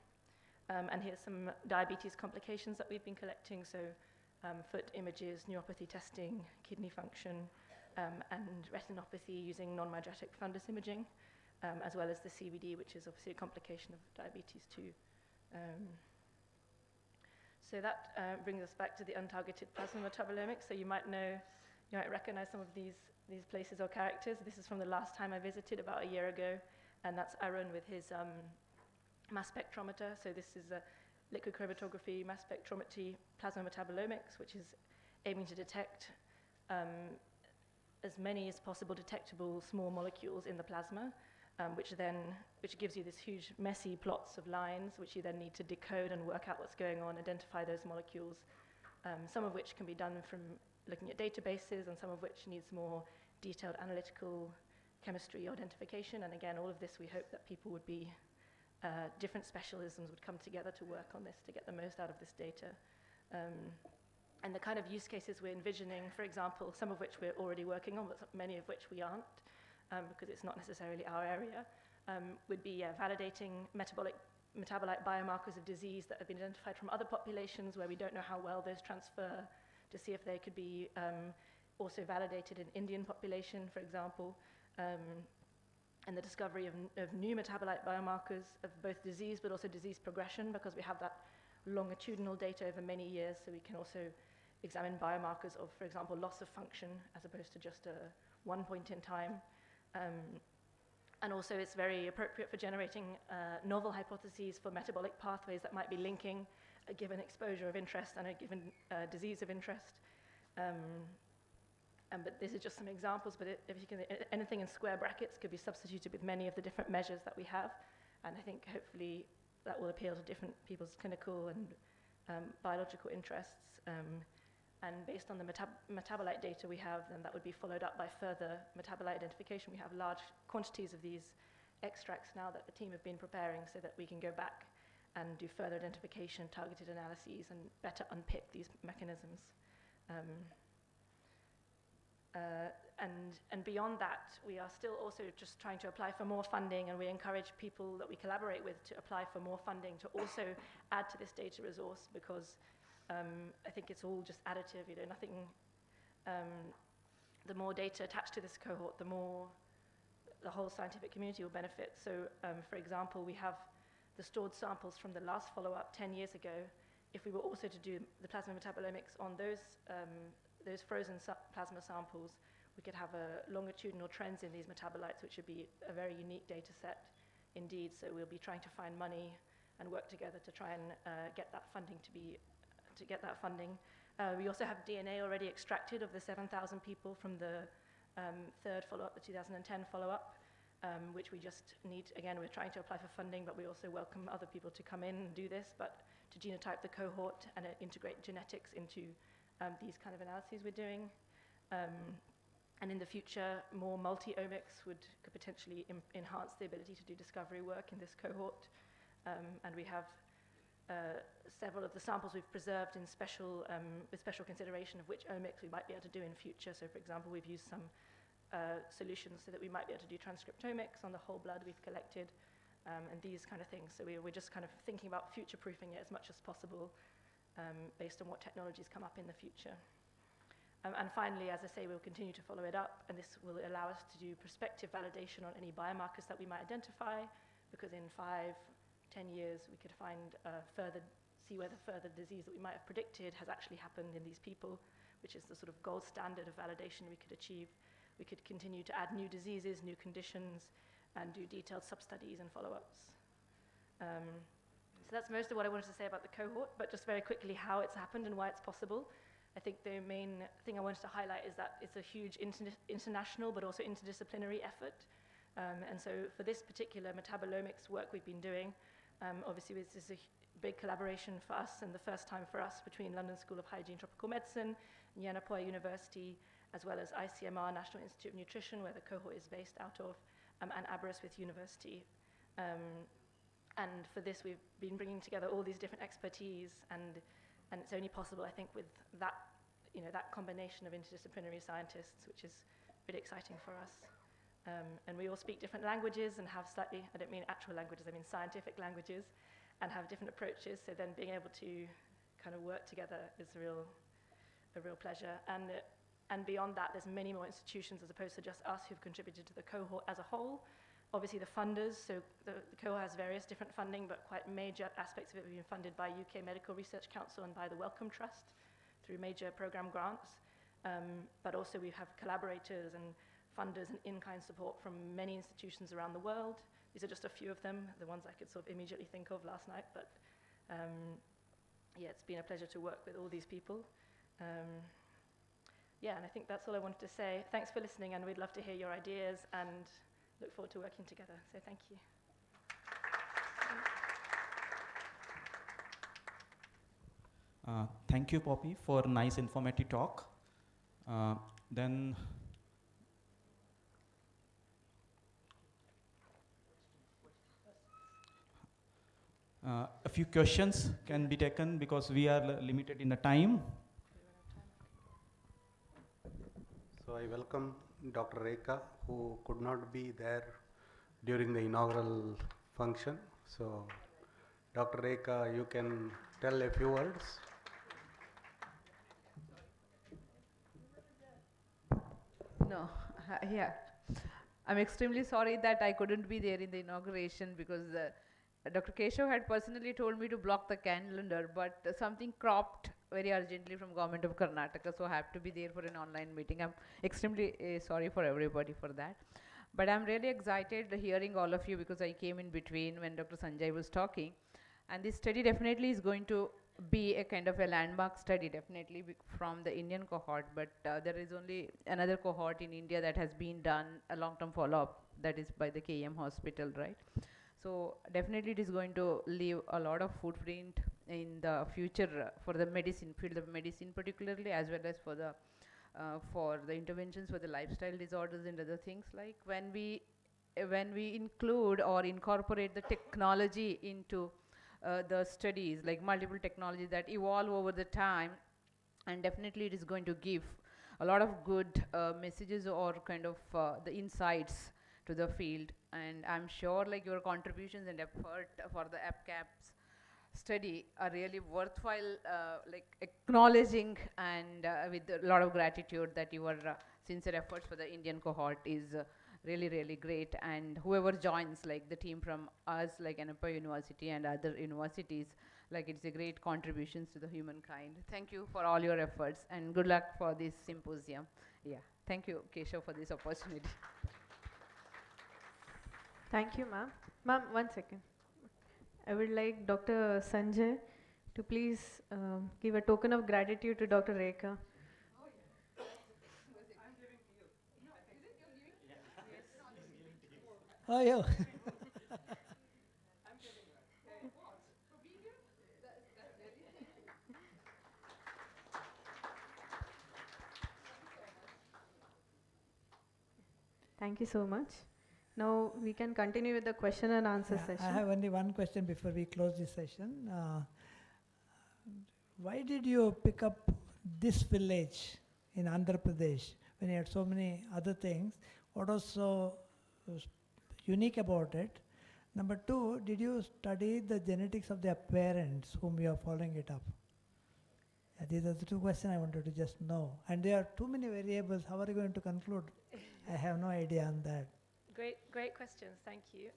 And here's some diabetes complications that we've been collecting. So foot images, neuropathy testing, kidney function, and retinopathy using non-myodratic fundus imaging, as well as the CVD, which is obviously a complication of diabetes too. So that brings us back to the untargeted plasma metabolomics. So you might recognize some of these places or characters. This is from the last time I visited about a year ago, and that's Arun with his mass spectrometer. So this is a liquid chromatography, mass spectrometry, plasma metabolomics, which is aiming to detect as many as possible detectable small molecules in the plasma, which gives you this huge messy plots of lines, which you then need to decode and work out what's going on, identify those molecules, some of which can be done from looking at databases, and some of which needs more detailed analytical chemistry identification. And again, all of this, we hope that people would be, different specialisms would come together to work on this to get the most out of this data. And the kind of use cases we're envisioning, for example, some of which we're already working on, but many of which we aren't, because it's not necessarily our area, would be validating metabolite biomarkers of disease that have been identified from other populations where we don't know how well those transfer, to see if they could be also validated in Indian population, for example, and the discovery of new metabolite biomarkers of both disease but also disease progression, because we have that longitudinal data over many years, so we can also examine biomarkers of, for example, loss of function as opposed to just one point in time. And also it's very appropriate for generating novel hypotheses for metabolic pathways that might be linking a given exposure of interest and a given disease of interest. But these are just some examples, but if you can, anything in square brackets could be substituted with many of the different measures that we have, and I think hopefully that will appeal to different people's clinical and biological interests. And based on the metabolite data we have, then that would be followed up by further metabolite identification. We have large quantities of these extracts now that the team have been preparing, so that we can go back and do further identification, targeted analyses, and better unpick these mechanisms. And beyond that, we are still also just trying to apply for more funding, and we encourage people that we collaborate with to apply for more funding to also add to this data resource, because I think it's all just additive, nothing, the more data attached to this cohort, the more the whole scientific community will benefit. So for example, we have the stored samples from the last follow-up 10 years ago. If we were also to do the plasma metabolomics on those frozen plasma samples, we could have longitudinal trends in these metabolites, which would be a very unique data set indeed. So we'll be trying to find money and work together to try and get that funding we also have DNA already extracted of the 7,000 people from the third follow-up, the 2010 follow-up. which we just need. Again, we're trying to apply for funding, but we also welcome other people to come in and do this, but to genotype the cohort and integrate genetics into these kind of analyses we're doing. And in the future, more multi-omics could potentially enhance the ability to do discovery work in this cohort. And we have several of the samples we've preserved in with special consideration of which omics we might be able to do in future. So for example, we've used some solutions so that we might be able to do transcriptomics on the whole blood we've collected, and these kind of things. So we're just kind of thinking about future-proofing it as much as possible based on what technologies come up in the future. And finally, as I say, we'll continue to follow it up, and this will allow us to do prospective validation on any biomarkers that we might identify, because in 5-10 years we could see whether further disease that we might have predicted has actually happened in these people, which is the sort of gold standard of validation we could achieve. We could continue to add new diseases, new conditions, and do detailed sub-studies and follow-ups. So that's most of what I wanted to say about the cohort, but just very quickly how it's happened and why it's possible. I think the main thing I wanted to highlight is that it's a huge international but also interdisciplinary effort. And so for this particular metabolomics work we've been doing, obviously this is a big collaboration for us and the first time for us between London School of Hygiene Tropical Medicine and Yenepoya University, as well as ICMR, National Institute of Nutrition, where the cohort is based out of, and Aberystwyth University. And for this, we've been bringing together all these different expertise, and it's only possible, I think, with that, that combination of interdisciplinary scientists, which is really exciting for us. And we all speak different languages and have slightly, I don't mean actual languages, I mean scientific languages, and have different approaches. So then being able to kind of work together is a real pleasure. And beyond that, there's many more institutions as opposed to just us who've contributed to the cohort as a whole. Obviously the funders, so the cohort has various different funding, but quite major aspects of it have been funded by UK Medical Research Council and by the Wellcome Trust through major program grants. But also we have collaborators and funders and in-kind support from many institutions around the world. These are just a few of them, the ones I could sort of immediately think of last night, but yeah, it's been a pleasure to work with all these people. Yeah, and I think that's all I wanted to say. Thanks for listening, and we'd love to hear your ideas and look forward to working together. So thank you. Thank you, Poppy, for a nice informative talk. Then a few questions can be taken because we are limited in the time. So I welcome Dr. Rekha, who could not be there during the inaugural function. So Dr. Rekha, you can tell a few words. No, yeah. I'm extremely sorry that I couldn't be there in the inauguration because Dr. Keshav had personally told me to block the calendar, but something cropped very urgently from Government of Karnataka, so I have to be there for an online meeting. I'm extremely sorry for everybody for that. But I'm really excited hearing all of you because I came in between when Dr. Sanjay was talking. And this study definitely is going to be a kind of a landmark study, definitely from the Indian cohort, but there is only another cohort in India that has been done, a long-term follow-up, that is by the KM hospital, right? So definitely it is going to leave a lot of footprint in the future for the medicine, field of medicine particularly, as well as for the interventions for the lifestyle disorders and other things. Like when we include or incorporate the technology into the studies, like multiple technologies that evolve over the time, and definitely it is going to give a lot of good messages or kind of the insights to the field. And I'm sure like your contributions and effort for the AppCaps study are really worthwhile, like acknowledging, and with a lot of gratitude that your sincere efforts for the Indian cohort is really, really great. And whoever joins, like the team from us, like Yenepoya University and other universities, like it's a great contributions to the humankind. Thank you for all your efforts, and good luck for this symposium. Yeah, thank you, Keshav, for this opportunity. Thank you, ma'am. Ma'am, 1 second. I would like Dr. Sanjay to please give a token of gratitude to Dr. Rekha. Oh, yeah. Thank you so much. Now we can continue with the question and answer Yeah, session. I have only one question before we close this session. Why did you pick up this village in Andhra Pradesh when you had so many other things? What was so unique about it? Number two, did you study the genetics of their parents whom you are following it up? Yeah, these are the two questions I wanted to just know. And there are too many variables. How are you going to conclude? I have no idea on that. Great questions, thank you.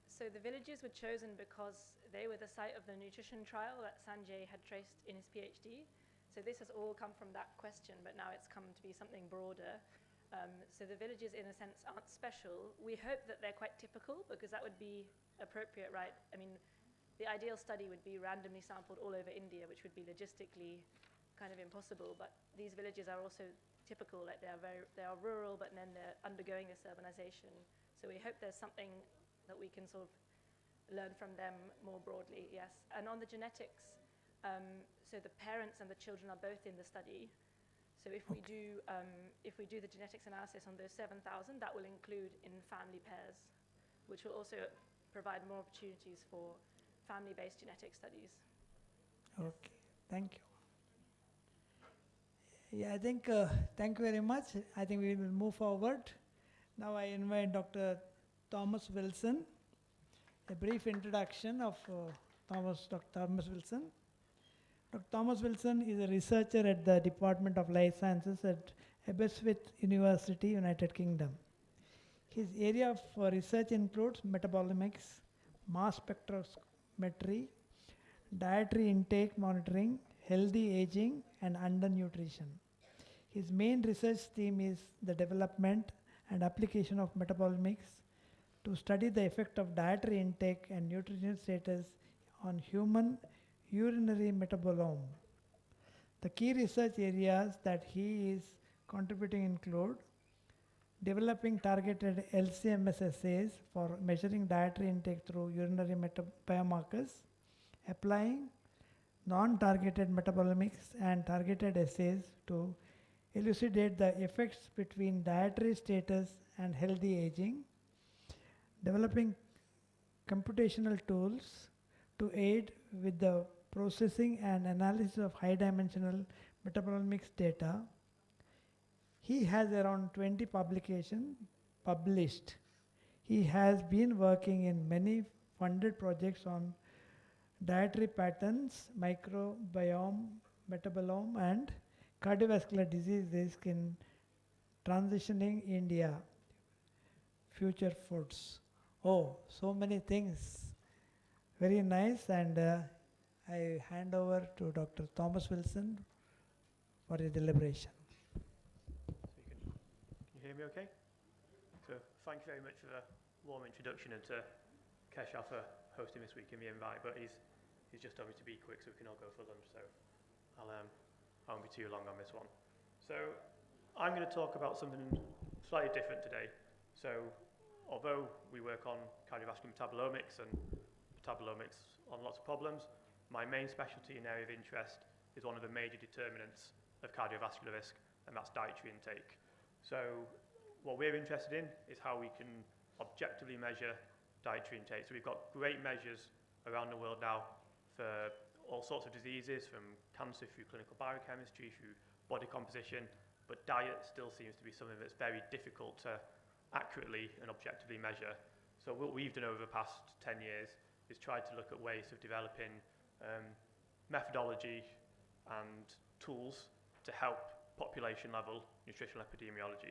So the villages were chosen because they were the site of the nutrition trial that Sanjay had traced in his PhD. So this has all come from that question, but now it's come to be something broader. So the villages, in a sense, aren't special. We hope that they're quite typical, because that would be appropriate, right? I mean, the ideal study would be randomly sampled all over India, which would be logistically kind of impossible, but these villages are also typical, like they are rural, but then they're undergoing this urbanization. So we hope there's something that we can sort of learn from them more broadly, yes. And on the genetics, so the parents and the children are both in the study. So if we do the genetics analysis on those 7,000, that will include in family pairs, which will also provide more opportunities for family-based genetic studies. Okay, thank you. Yeah, I think, thank you very much. I think we will move forward. Now I invite Dr. Thomas Wilson, a brief introduction of Dr. Thomas Wilson. Dr. Thomas Wilson is a researcher at the Department of Life Sciences at Aberystwyth University, United Kingdom. His area of research includes metabolomics, mass spectrometry, dietary intake monitoring, healthy aging, and undernutrition. His main research theme is the development and application of metabolomics to study the effect of dietary intake and nutrition status on human urinary metabolome. The key research areas that he is contributing include developing targeted LCMS assays for measuring dietary intake through urinary biomarkers, applying non-targeted metabolomics and targeted assays to elucidate the effects between dietary status and healthy aging, developing computational tools to aid with the processing and analysis of high-dimensional metabolomics data. He has around 20 publications published. He has been working in many funded projects on dietary patterns, microbiome, metabolome, and cardiovascular disease risk in transitioning India, future foods. Oh, so many things. Very nice, and I hand over to Dr. Thomas Wilson for a deliberation. Can you hear me okay? So thank you very much for the warm introduction, and to Keshav for hosting this week in the invite, but he's just told me to be quick so we can all go for lunch, so I won't be too long on this one. So I'm going to talk about something slightly different today. So although we work on cardiovascular metabolomics and metabolomics on lots of problems, my main specialty and area of interest is one of the major determinants of cardiovascular risk, and that's dietary intake. So what we're interested in is how we can objectively measure dietary intake. So we've got great measures around the world now for all sorts of diseases, from cancer through clinical biochemistry, through body composition, but diet still seems to be something that's very difficult to accurately and objectively measure. So what we've done over the past 10 years is tried to look at ways of developing methodology and tools to help population level nutritional epidemiology.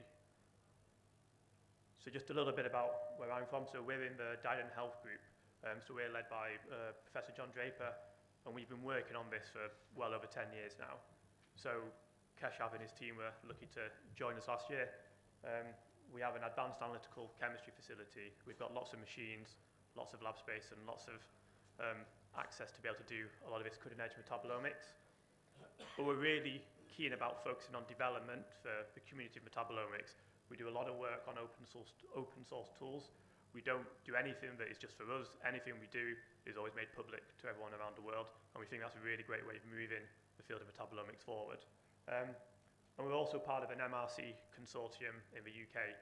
So just a little bit about where I'm from. So we're in the Diet and Health group. So we're led by Professor John Draper, and we've been working on this for well over 10 years now. So Keshav and his team were lucky to join us last year. We have an advanced analytical chemistry facility. We've got lots of machines, lots of lab space, and lots of access to be able to do a lot of this cutting-edge metabolomics. But we're really keen about focusing on development for the community of metabolomics. We do a lot of work on open source tools. we don't do anything that is just for us. Anything we do is always made public to everyone around the world, and we think that's a really great way of moving the field of metabolomics forward. And we're also part of an MRC consortium in the UK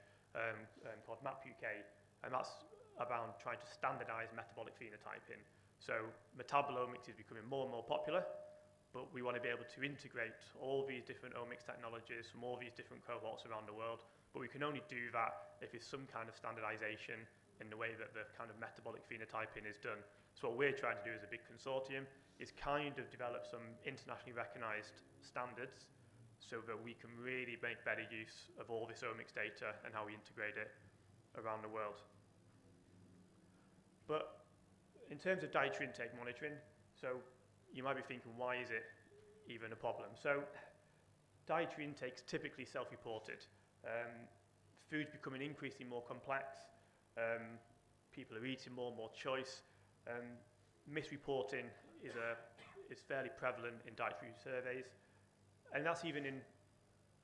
called MAP UK, and that's around trying to standardize metabolic phenotyping. So metabolomics is becoming more and more popular, but we want to be able to integrate all these different omics technologies from all these different cohorts around the world, but we can only do that if there's some kind of standardization in the way that the kind of metabolic phenotyping is done. So what we're trying to do as a big consortium is kind of develop some internationally recognized standards so that we can really make better use of all this omics data and how we integrate it around the world. But in terms of dietary intake monitoring, so you might be thinking, why is it even a problem? So dietary intake's typically self-reported. Food's becoming increasingly more complex. People are eating more and more choice. Misreporting is fairly prevalent in dietary surveys. And that's even in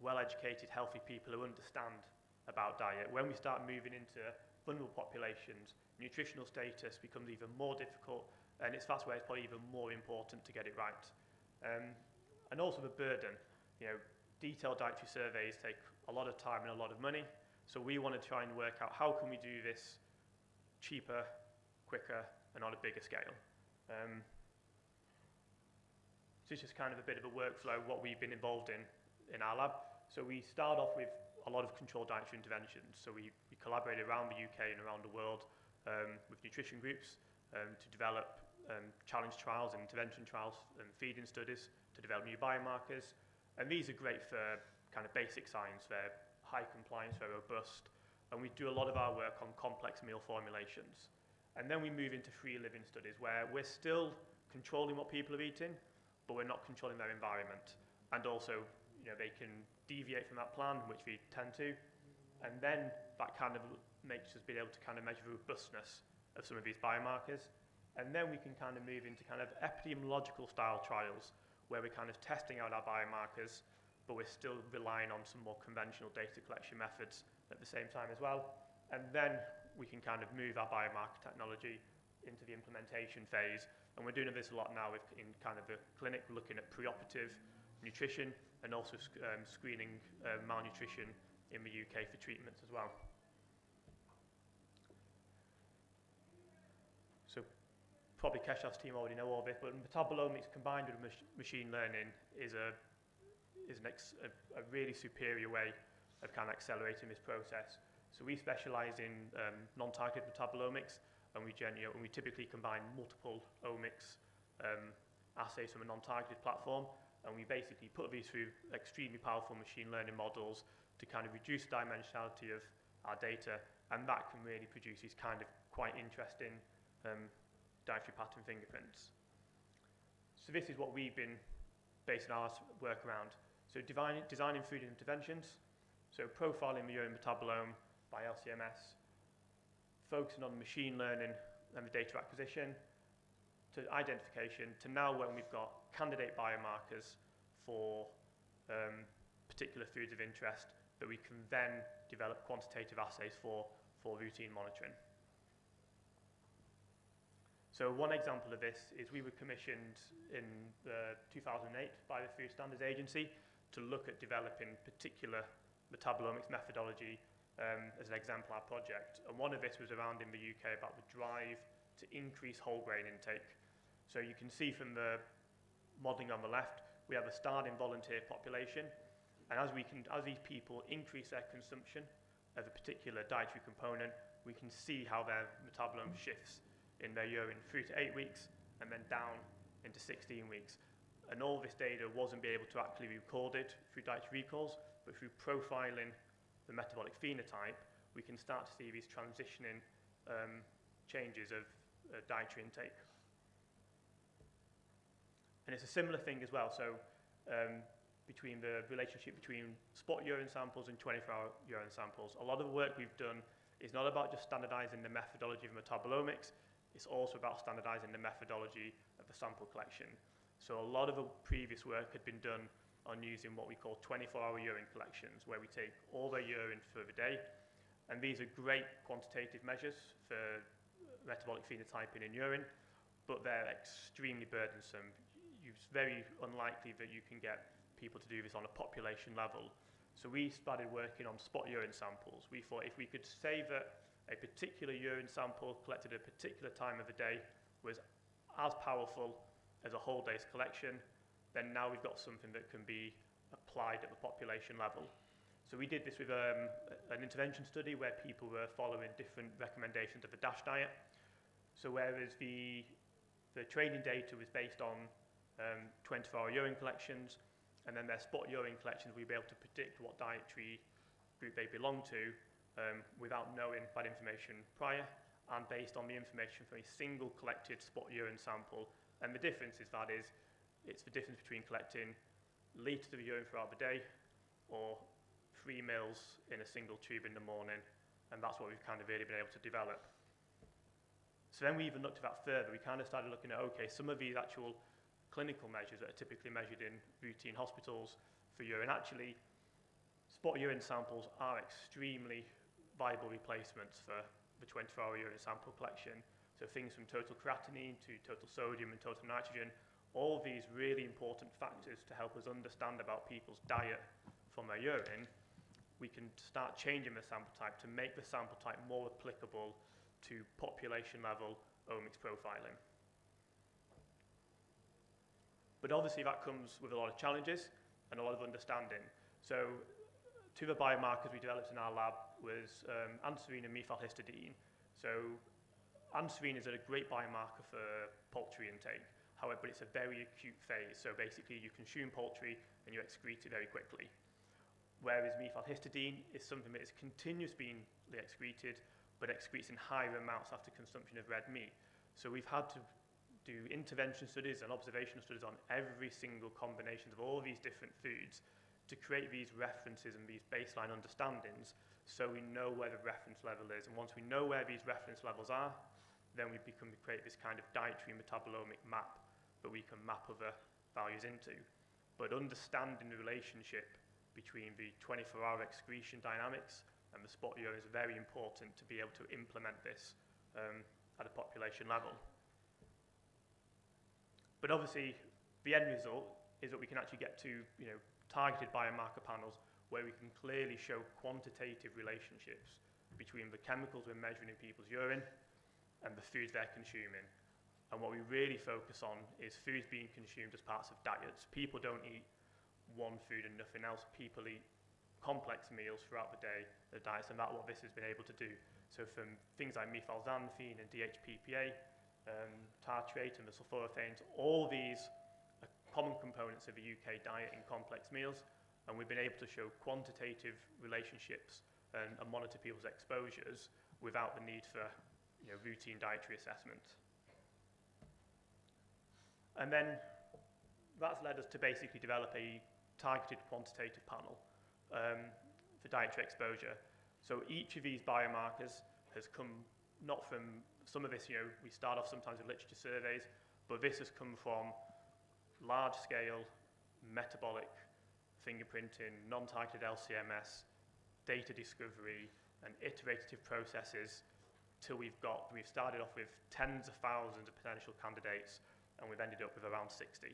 well-educated, healthy people who understand about diet. When we start moving into vulnerable populations, nutritional status becomes even more difficult, and that's where it's probably even more important to get it right. And also the burden. Detailed dietary surveys take a lot of time and a lot of money, so we want to try and work out how can we do this cheaper, quicker, and on a bigger scale. So it's just kind of a bit of a workflow, what we've been involved in our lab. So we start off with a lot of controlled dietary interventions. So we collaborate around the UK and around the world with nutrition groups to develop challenge trials and intervention trials and feeding studies to develop new biomarkers. And these are great for kind of basic science. They're high compliance, they're robust. And we do a lot of our work on complex meal formulations. And then we move into free living studies where we're still controlling what people are eating, but we're not controlling their environment. And also, they can deviate from that plan, which we tend to. And then that kind of makes us be able to kind of measure the robustness of some of these biomarkers. And then we can kind of move into kind of epidemiological style trials where we're kind of testing out our biomarkers, but we're still relying on some more conventional data collection methods at the same time as well. And then we can kind of move our biomarker technology into the implementation phase. And we're doing this a lot now in kind of the clinic, looking at preoperative nutrition and also screening malnutrition in the UK for treatments as well. So probably Keshav's team already know all this, but metabolomics combined with machine learning is a really superior way of kind of accelerating this process. So we specialize in non-targeted metabolomics, and we typically combine multiple omics assays from a non-targeted platform, and we basically put these through extremely powerful machine learning models to kind of reduce the dimensionality of our data, and that can really produce these kind of quite interesting dietary pattern fingerprints. So this is what we've been basing our work around. So designing food interventions, so profiling the urine metabolome by LCMS, focusing on machine learning and the data acquisition, to identification, to now when we've got candidate biomarkers for particular foods of interest that we can then develop quantitative assays for routine monitoring. So one example of this is we were commissioned in 2008 by the Food Standards Agency to look at developing particular metabolomics methodology as an exemplar project. And one of this was around in the UK about the drive to increase whole grain intake. So you can see from the modelling on the left, we have a starting volunteer population. And as these people increase their consumption of a particular dietary component, we can see how their metabolome shifts in their urine through to 8 weeks and then down into 16 weeks. And all this data wasn't able to actually be recorded through dietary recalls, but through profiling the metabolic phenotype, we can start to see these transitioning changes of dietary intake. And it's a similar thing as well. So between the relationship between spot urine samples and 24-hour urine samples, a lot of the work we've done is not about just standardizing the methodology of metabolomics, it's also about standardizing the methodology of the sample collection. So a lot of the previous work had been done on using what we call 24-hour urine collections, where we take all their urine for the day, And these are great quantitative measures for metabolic phenotyping in urine, but they're extremely burdensome. It's very unlikely that you can get people to do this on a population level. So we started working on spot urine samples. We thought if we could say that a particular urine sample collected at a particular time of the day was as powerful as a whole day's collection, then now we've got something that can be applied at the population level. So we did this with an intervention study where people were following different recommendations of the DASH diet. So whereas the training data was based on 24-hour urine collections, and then their spot urine collections, we'd be able to predict what dietary group they belong to without knowing that information prior, and based on the information from a single collected spot urine sample. And the difference is it's the difference between collecting litres of urine throughout the day or 3 mils in a single tube in the morning, and that's what we've kind of really been able to develop. So then we even looked at that further. We kind of started looking at, okay, some of these actual clinical measures that are typically measured in routine hospitals for urine, actually, spot urine samples are extremely viable replacements for the 24-hour urine sample collection. So things from total creatinine to total sodium and total nitrogen, all these really important factors to help us understand about people's diet from their urine, we can start changing the sample type to make the sample type more applicable to population level omics profiling. But obviously that comes with a lot of challenges and a lot of understanding. So two of the biomarkers we developed in our lab was anserine and methylhistidine. So anserine is a great biomarker for poultry intake. However, it's a very acute phase. So basically you consume poultry and you excrete it very quickly. Whereas methylhistidine is something that is continuously being excreted, but excretes in higher amounts after consumption of red meat. So we've had to do intervention studies and observational studies on every single combination of all these different foods to create these references and these baseline understandings so we know where the reference level is. And once we know where these reference levels are, then we create this kind of dietary metabolomic map that we can map other values into. But understanding the relationship between the 24-hour excretion dynamics and the spot urine is very important to be able to implement this at a population level. But obviously, the end result is that we can actually get to targeted biomarker panels where we can clearly show quantitative relationships between the chemicals we're measuring in people's urine and the foods they're consuming. And what we really focus on is foods being consumed as parts of diets. People don't eat one food and nothing else. People eat complex meals throughout the day, the diets, and that's what this has been able to do. So from things like methylxanthine and DHPPA, tartrate and the sulforaphanes, all these are common components of the UK diet in complex meals, and we've been able to show quantitative relationships and monitor people's exposures without the need for routine dietary assessment. And then that's led us to basically develop a targeted quantitative panel for dietary exposure. So each of these biomarkers has come not from some of this, we start off sometimes with literature surveys, but this has come from large-scale metabolic fingerprinting, non-targeted LCMS, data discovery, and iterative processes till we've started off with tens of thousands of potential candidates, and we've ended up with around 60.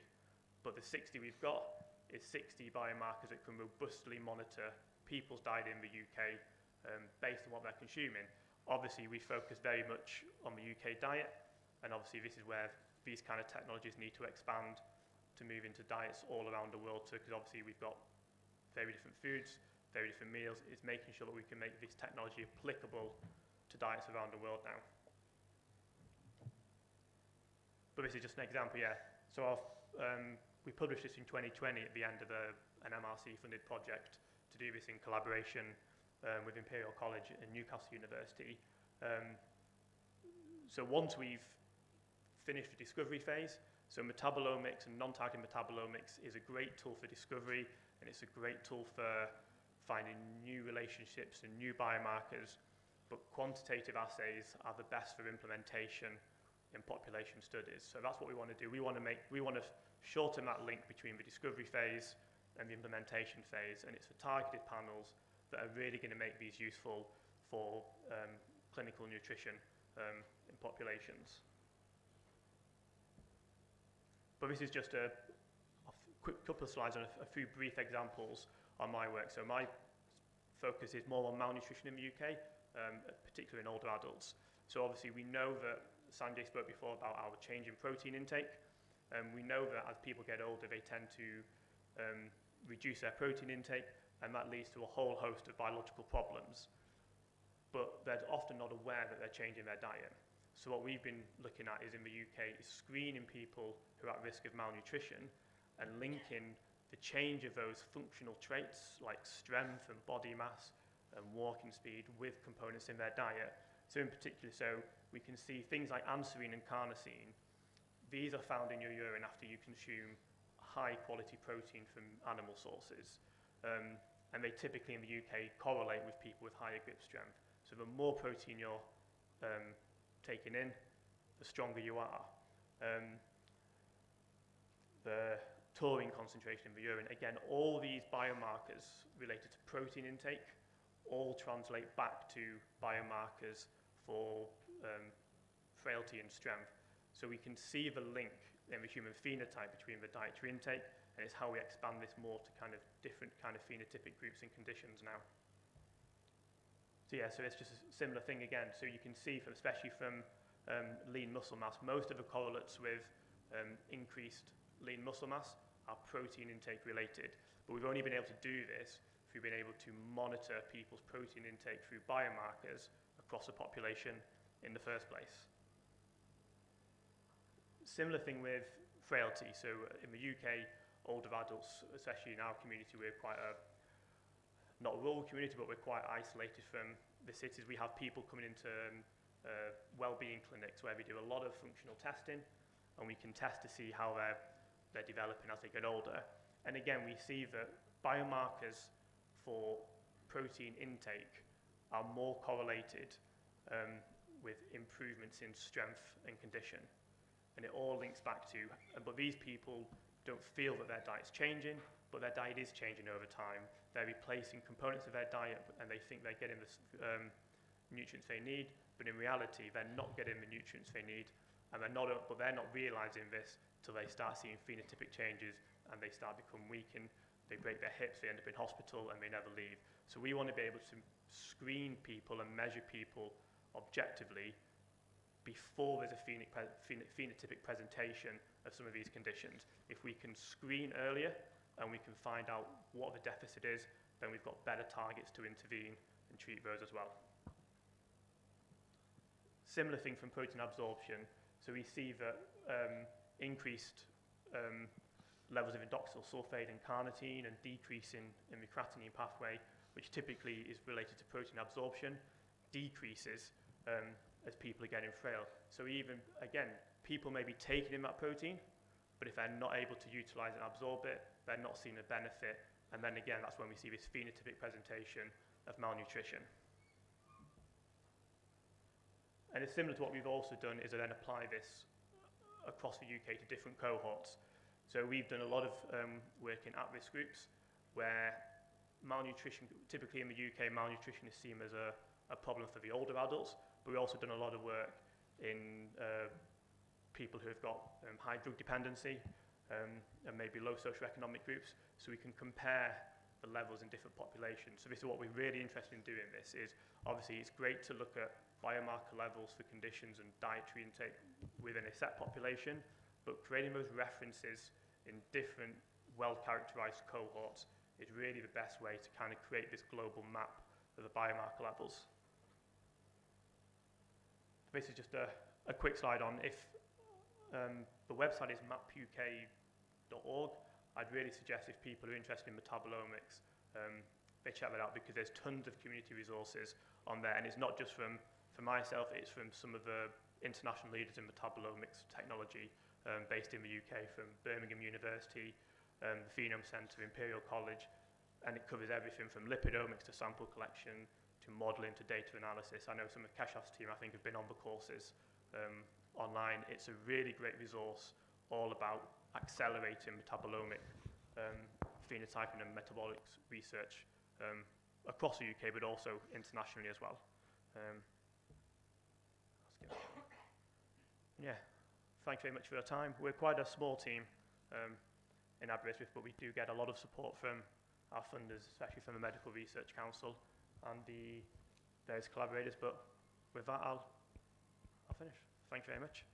But the 60 we've got is 60 biomarkers that can robustly monitor people's diet in the UK based on what they're consuming. Obviously, we focus very much on the UK diet, and obviously this is where these kind of technologies need to expand to move into diets all around the world too, because obviously we've got very different foods, very different meals. It's making sure that we can make this technology applicable to diets around the world now. But this is just an example, yeah. So we published this in 2020 at the end of an MRC-funded project to do this in collaboration with Imperial College and Newcastle University. So once we've finished the discovery phase, so metabolomics and non-targeted metabolomics is a great tool for discovery, and it's a great tool for finding new relationships and new biomarkers, but quantitative assays are the best for implementation in population studies. So that's what we want to do. We want to shorten that link between the discovery phase and the implementation phase, and it's for targeted panels that are really going to make these useful for clinical nutrition in populations. But this is just a quick couple of slides on a few brief examples on my work. So my focus is more on malnutrition in the UK, particularly in older adults. So obviously we know that Sanjay spoke before about our change in protein intake. We know that as people get older, they tend to reduce their protein intake, and that leads to a whole host of biological problems. But they're often not aware that they're changing their diet. So what we've been looking at is in the UK is screening people who are at risk of malnutrition and linking the change of those functional traits like strength and body mass and walking speed with components in their diet. So in particular, so we can see things like anserine and carnosine. These are found in your urine after you consume high quality protein from animal sources. And they typically in the UK correlate with people with higher grip strength. So the more protein you're taking in, the stronger you are. The taurine concentration in the urine, again, all these biomarkers related to protein intake all translate back to biomarkers for frailty and strength. So we can see the link in the human phenotype between the dietary intake, and it's how we expand this more to kind of different kind of phenotypic groups and conditions now. So yeah, so it's just a similar thing again. So you can see, from, especially from lean muscle mass, most of the correlates with increased lean muscle mass are protein intake related. But we've only been able to do this if we've been able to monitor people's protein intake through biomarkers across the population in the first place. Similar thing with frailty. So in the UK, older adults, especially in our community, we're quite a, not a rural community, but we're quite isolated from the cities. We have people coming into well-being clinics where we do a lot of functional testing, and we can test to see how they're developing as they get older. And again, we see that biomarkers for protein intake are more correlated with improvements in strength and condition. And it all links back to, but these people don't feel that their diet's changing, but their diet is changing over time. They're replacing components of their diet, and they think they're getting the nutrients they need, but in reality, they're not getting the nutrients they need, and they're not realizing this till they start seeing phenotypic changes, and they start become weak, and they break their hips, they end up in hospital, and they never leave. So we want to be able to screen people and measure people objectively before there's a phenotypic presentation of some of these conditions. If we can screen earlier and we can find out what the deficit is, then we've got better targets to intervene and treat those as well. Similar thing from protein absorption. So we see that increased levels of indoxyl sulfate and carnitine and decrease in the creatinine pathway, which typically is related to protein absorption, decreases as people are getting frail. So even, again, people may be taking in that protein, but if they're not able to utilize and absorb it, they're not seeing a benefit. And then again, that's when we see this phenotypic presentation of malnutrition. And it's similar to what we've also done is to then apply this across the UK to different cohorts. So we've done a lot of work in at-risk groups where malnutrition, typically in the UK, malnutrition is seen as a problem for the older adults, but we've also done a lot of work in people who have got high drug dependency and maybe low socioeconomic groups, so we can compare the levels in different populations. So this is what we're really interested in doing. This is, obviously it's great to look at biomarker levels for conditions and dietary intake within a set population, but creating those references in different well-characterized cohorts is really the best way to kind of create this global map of the biomarker levels. This is just a quick slide on if the website is mapuk.org. I'd really suggest if people are interested in metabolomics, they check that out, because there's tons of community resources on there, and it's not just from myself, it's from some of the international leaders in metabolomics technology based in the UK, from Birmingham University, the Phenome Centre, Imperial College, and it covers everything from lipidomics to sample collection to modelling to data analysis. I know some of Keshaf's team, I think, have been on the courses online. It's a really great resource all about accelerating metabolomic phenotyping and metabolics research across the UK, but also internationally as well. Yeah, thank you very much for your time. We're quite a small team in Aberystwyth, but we do get a lot of support from our funders, especially from the Medical Research Council and the various collaborators. But with that, I'll finish. Thank you very much.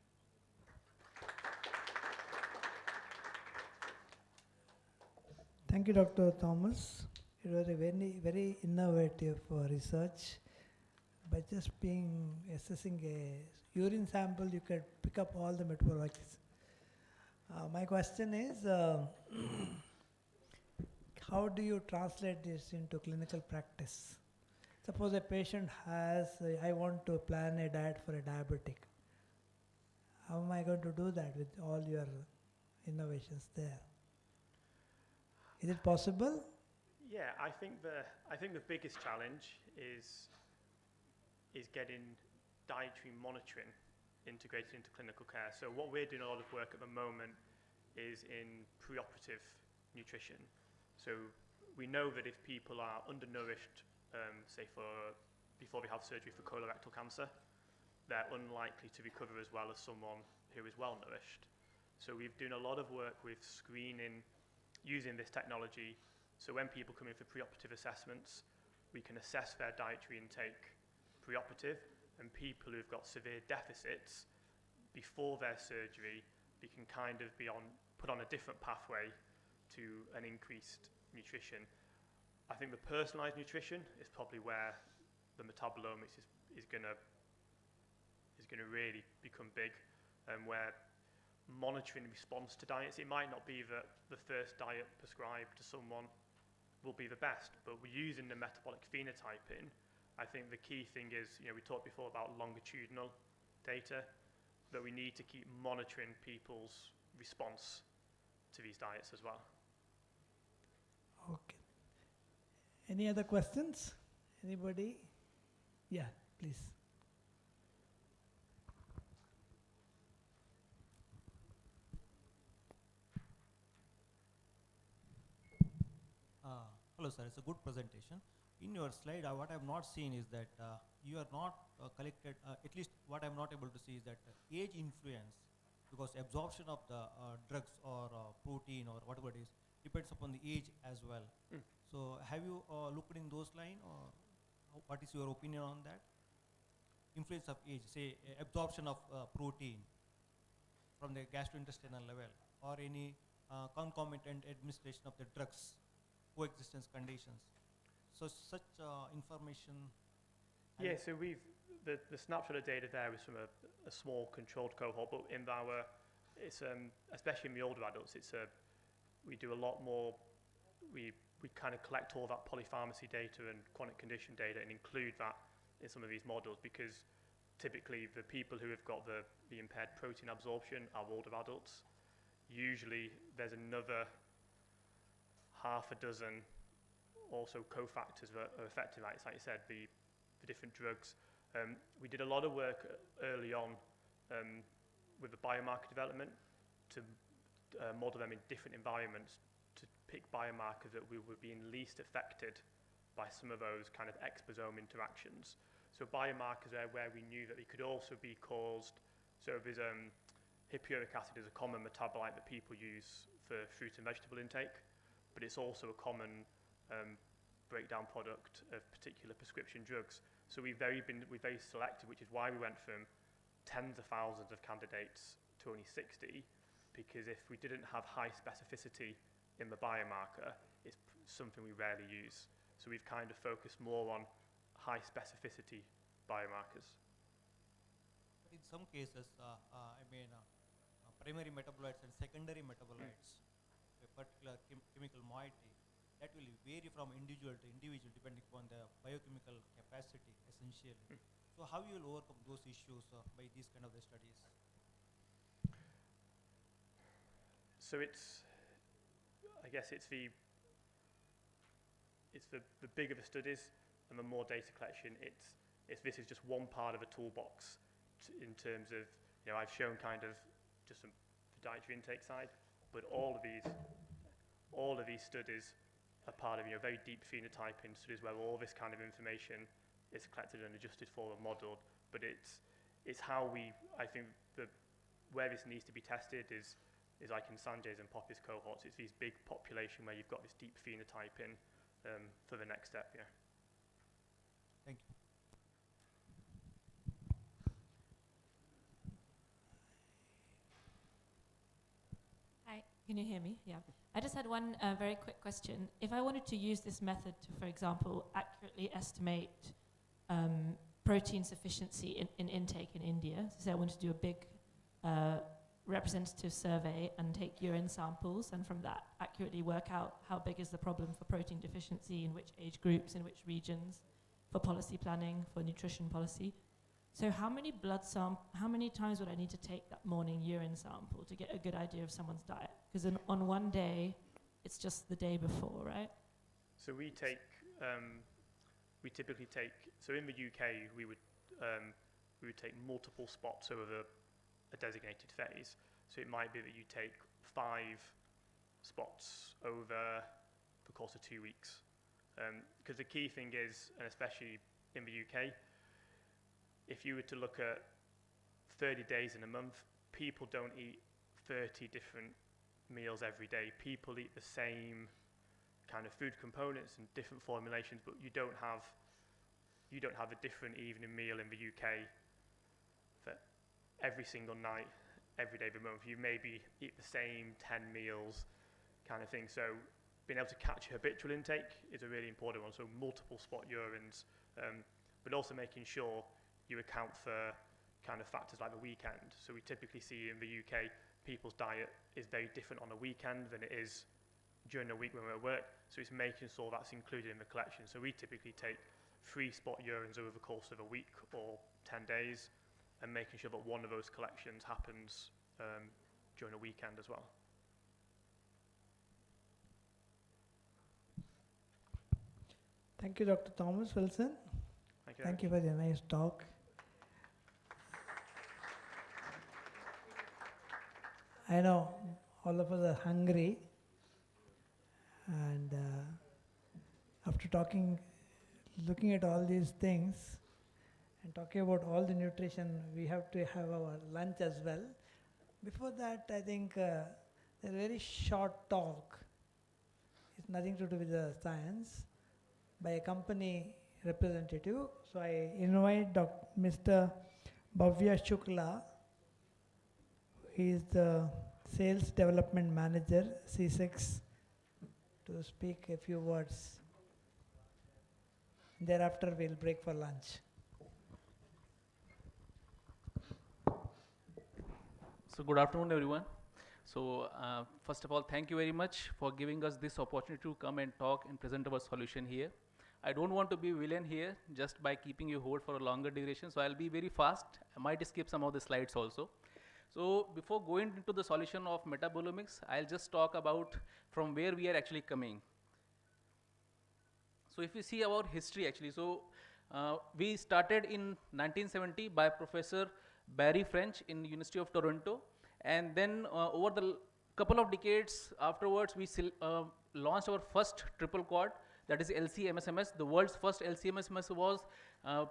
Thank you, Dr. Thomas. It was a very innovative research. By just assessing a urine sample, you could pick up all the metabolics. My question is, how do you translate this into clinical practice? Suppose a patient has, I want to plan a diet for a diabetic. How am I going to do that with all your innovations there? Is it possible? Yeah, I think the biggest challenge is getting dietary monitoring integrated into clinical care. So what we're doing a lot of work at the moment is in preoperative nutrition. So we know that if people are undernourished, say before they have surgery for colorectal cancer, they're unlikely to recover as well as someone who is well nourished. So we've done a lot of work with screening using this technology. So when people come in for preoperative assessments, we can assess their dietary intake preoperative, and people who've got severe deficits before their surgery, they can kind of be put on a different pathway to an increased nutrition. I think the personalized nutrition is probably where the metabolomics is going to really become big, and where monitoring response to diets, it might not be that the first diet prescribed to someone will be the best, but we're using the metabolic phenotyping. I think the key thing is, we talked before about longitudinal data, that we need to keep monitoring people's response to these diets as well. Okay. Any other questions? Anybody? Yeah, please. Hello, sir. It's a good presentation. In your slide, what I have not seen is that you are not collected, at least what I'm not able to see is that age influence, because absorption of the drugs or protein or whatever it is depends upon the age as well. So have you looked in those lines, or what is your opinion on that? Influence of age, say absorption of protein from the gastrointestinal level, or any concomitant administration of the drugs, coexistence conditions. So such information. Yeah, so the snapshot of data there is from a small controlled cohort, but in it's especially in the older adults, we do a lot more. We kind of collect all that polypharmacy data and chronic condition data and include that in some of these models, because typically the people who have got the impaired protein absorption are older adults. Usually there's another half a dozen also cofactors that are affected, like you said, the different drugs. We did a lot of work early on with the biomarker development to model them in different environments to pick biomarkers that we were being least affected by some of those kind of exposome interactions. So biomarkers are where we knew that they could also be caused. So there's hippuric acid is a common metabolite that people use for fruit and vegetable intake, but it's also a common breakdown product of particular prescription drugs. So we're very selective, which is why we went from tens of thousands of candidates to only 60, because if we didn't have high specificity in the biomarker, it's something we rarely use. So we've kind of focused more on high specificity biomarkers. But in some cases, primary metabolites and secondary metabolites, a particular chemical moiety, that will vary from individual to individual depending upon the biochemical capacity, essentially. So how you will overcome those issues by these kind of the studies? So I guess it's the bigger the studies and the more data collection. This is just one part of a toolbox in terms of, I've shown kind of just the dietary intake side, but all of these studies are part of very deep phenotyping studies where all this kind of information it's collected and adjusted for and modelled, but it's how I think where this needs to be tested is like in Sanjay's and Poppy's cohorts. It's these big population where you've got this deep phenotyping for the next step. Yeah. Thank you. Hi, can you hear me? Yeah. I just had one very quick question. If I wanted to use this method to, for example, accurately estimate protein sufficiency in intake in India, so say I wanted to do a big representative survey and take urine samples, and from that accurately work out how big is the problem for protein deficiency, in which age groups, in which regions, for policy planning, for nutrition policy. So how many times would I need to take that morning urine sample to get a good idea of someone's diet? Because on one day, it's just the day before, right? So we typically take, so in the UK, we would take multiple spots over a designated phase. So it might be that you take 5 spots over the course of 2 weeks. Because the key thing is, and especially in the UK, if you were to look at 30 days in a month, people don't eat 30 different meals every day. People eat the same kind of food components and different formulations, but you don't have a different evening meal in the UK for every single night, every day of the month. You maybe eat the same 10 meals kind of thing. So being able to catch habitual intake is a really important one. So multiple spot urines, but also making sure you account for kind of factors like the weekend. So we typically see in the UK, people's diet is very different on a weekend than it is during the week when we're at work. So it's making sure that's included in the collection. So we typically take 3 spot urines over the course of a week or 10 days, and making sure that one of those collections happens during a weekend as well. Thank you, Dr. Thomas Wilson. Thank you for the nice talk. I know all of us are hungry, and after looking at all these things and talking about all the nutrition, we have to have our lunch as well. Before that, I think a very short talk, it's nothing to do with the science, by a company representative. So I invite Mr. Bhavya Shukla. He is the Sales Development Manager, C6, to speak a few words. Thereafter, we'll break for lunch. So good afternoon, everyone. So first of all, thank you very much for giving us this opportunity to come and talk and present our solution here. I don't want to be villain here just by keeping you hold for a longer duration, so I'll be very fast. I might skip some of the slides also. So before going into the solution of metabolomics, I'll just talk about from where we are actually coming. So if you see our history actually, so we started in 1970 by Professor Barry French in University of Toronto, and then over the couple of decades afterwards, we launched our first triple quad, that is LC-MSMS. The world's first LC-MSMS was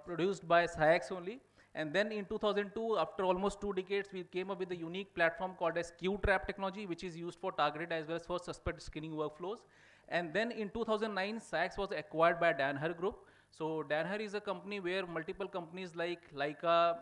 produced by SciEx only. And then in 2002, after almost 2 decades, we came up with a unique platform called as Q-Trap technology, which is used for targeted as well as for suspect screening workflows. And then in 2009, SciEx was acquired by Danaher Group. So Danaher is a company where multiple companies like Leica,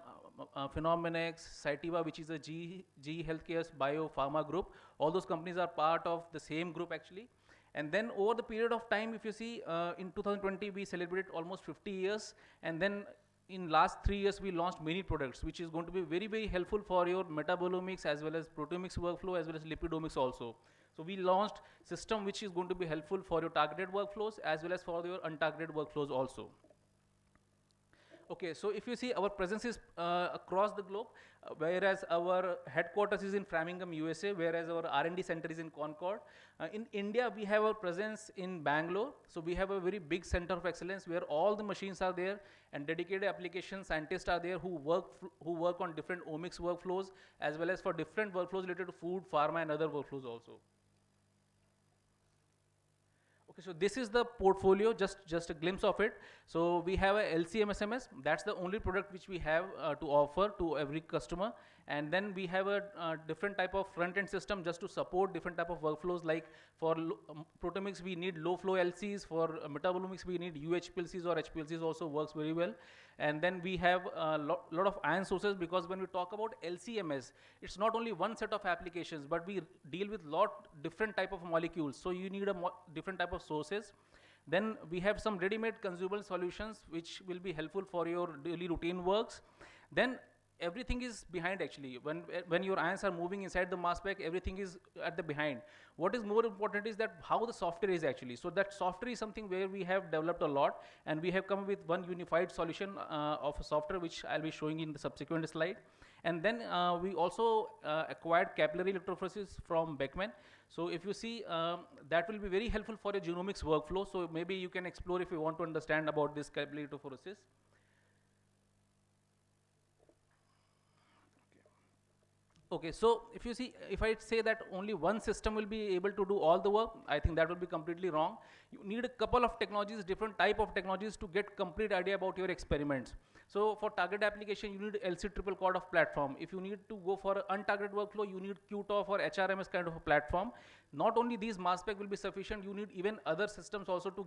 Phenomenics, Cytiva, which is a GE Healthcare's biopharma group, all those companies are part of the same group actually. And then over the period of time, if you see, in 2020, we celebrated almost 50 years. And then in last 3 years, we launched many products, which is going to be very, very helpful for your metabolomics as well as proteomics workflow, as well as lipidomics also. So we launched system which is going to be helpful for your targeted workflows as well as for your untargeted workflows also. Okay, so if you see, our presence is across the globe, whereas our headquarters is in Framingham, USA, whereas our R&D center is in Concord. In India, we have a presence in Bangalore. So we have a very big center of excellence where all the machines are there and dedicated application scientists are there who work on different omics workflows as well as for different workflows related to food, pharma, and other workflows also. Okay, so this is the portfolio, just a glimpse of it. So we have a LCMSMS, that's the only product which we have to offer to every customer. And then we have a different type of front-end system just to support different type of workflows, like for proteomics we need low flow LCs, for metabolomics we need UHPLCs or HPLCs also works very well. And then we have a lot of ion sources, because when we talk about LCMS, it's not only one set of applications, but we deal with lot different type of molecules. So you need a different type of sources. Then we have some ready-made consumable solutions which will be helpful for your daily routine works. Then everything is behind actually. When your ions are moving inside the mass spec, everything is at the behind. What is more important is that how the software is actually. So that software is something where we have developed a lot, and we have come with one unified solution of a software which I'll be showing in the subsequent slide. And then we also acquired capillary electrophoresis from Beckman. So if you see, that will be very helpful for a genomics workflow. So maybe you can explore if you want to understand about this capillary electrophoresis. Okay, so if you see, if I say that only one system will be able to do all the work, I think that will be completely wrong. You need a couple of technologies, different type of technologies to get complete idea about your experiments. So for target application, you need LC triple quad of platform. If you need to go for untargeted workflow, you need QTOF or HRMS kind of a platform. Not only these mass spec will be sufficient, you need even other systems also to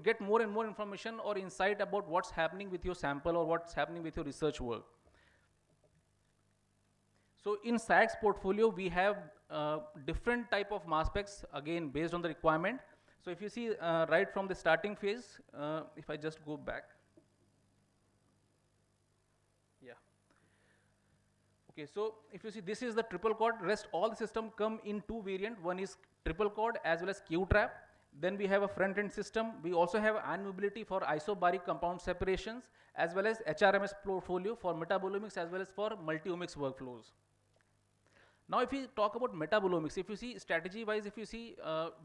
get more and more information or insight about what's happening with your sample or what's happening with your research work. So in SAG's portfolio, we have different type of mass specs, again, based on the requirement. So if you see right from the starting phase, if I just go back. Yeah. Okay, so if you see, this is the triple quad. Rest all the system come in two variant. One is triple quad as well as Q-trap. Then we have a front-end system. We also have ion mobility for isobaric compound separations, as well as HRMS portfolio for metabolomics as well as for multi-omics workflows. Now if we talk about metabolomics, if you see strategy-wise, if you see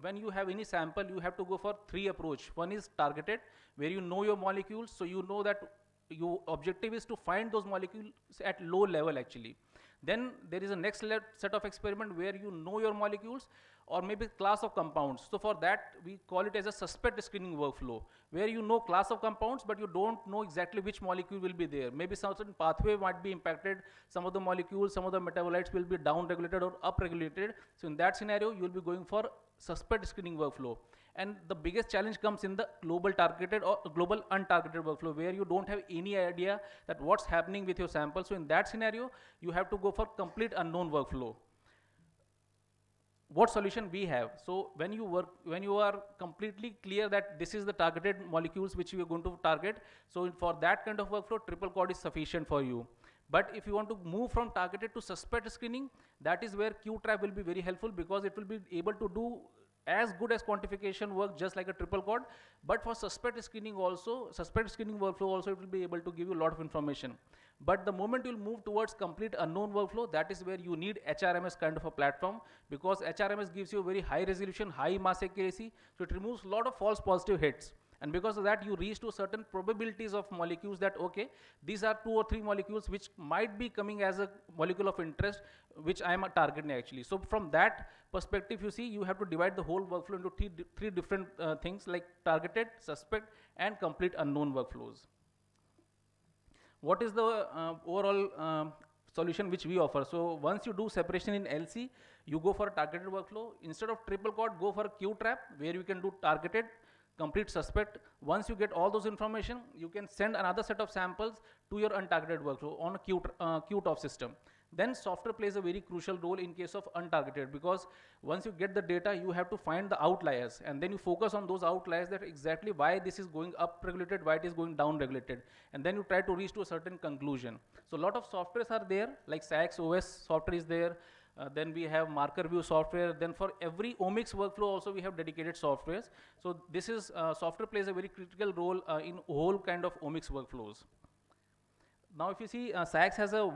when you have any sample, you have to go for three approach. One is targeted, where you know your molecules, so you know that your objective is to find those molecules at low level actually. Then there is a next set of experiment where you know your molecules or maybe class of compounds. So for that, we call it as a suspect screening workflow, where you know class of compounds, but you don't know exactly which molecule will be there. Maybe some certain pathway might be impacted, some of the molecules, some of the metabolites will be down-regulated or up-regulated. So in that scenario, you will be going for suspect screening workflow. And the biggest challenge comes in the global targeted or global untargeted workflow, where you don't have any idea that what's happening with your sample. So in that scenario, you have to go for complete unknown workflow. What solution we have? So when you are completely clear that this is the targeted molecules which you are going to target, so for that kind of workflow, triple quad is sufficient for you. But if you want to move from targeted to suspect screening, that is where Q-trap will be very helpful, because it will be able to do as good as quantification work just like a triple quad. But for suspect screening workflow also, it will be able to give you a lot of information. But the moment you'll move towards complete unknown workflow, that is where you need HRMS kind of a platform, because HRMS gives you very high resolution, high mass accuracy, so it removes a lot of false positive hits. And because of that, you reach to certain probabilities of molecules that, okay, these are 2 or 3 molecules which might be coming as a molecule of interest, which I am targeting actually. So from that perspective, you see, you have to divide the whole workflow into three different things, like targeted, suspect, and complete unknown workflows. What is the overall solution which we offer? So once you do separation in LC, you go for a targeted workflow. Instead of triple quad, go for a Q-trap, where you can do targeted, complete, suspect. Once you get all those information, you can send another set of samples to your untargeted workflow on a QTOF system. Then software plays a very crucial role in case of untargeted, because once you get the data, you have to find the outliers, and then you focus on those outliers, that exactly why this is going up regulated, why it is going down regulated, and then you try to reach to a certain conclusion. So a lot of softwares are there, like SAG's OS software is there. Then we have marker view software. Then for every omics workflow also we have dedicated softwares. So this is software plays a very critical role in whole kind of omics workflows. Now if you see, SAGS has a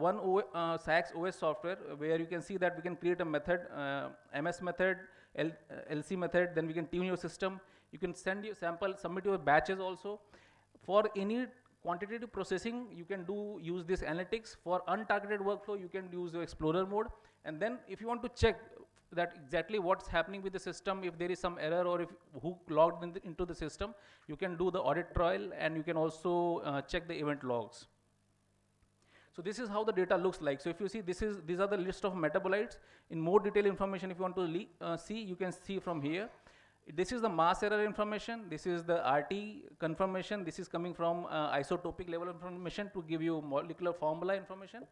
SAGS OS software, where you can see that we can create a method, MS method, LC method, then we can tune your system. You can send your sample, submit your batches also. For any quantitative processing, you can use this analytics. For untargeted workflow, you can use your explorer mode. And then if you want to check that exactly what's happening with the system, if there is some error or if who logged into the system, you can do the audit trail and you can also check the event logs. So this is how the data looks like. So if you see, these are the list of metabolites. In more detailed information, if you want to see, you can see from here. This is the mass error information. This is the RT confirmation. This is coming from isotopic level information to give you molecular formula information.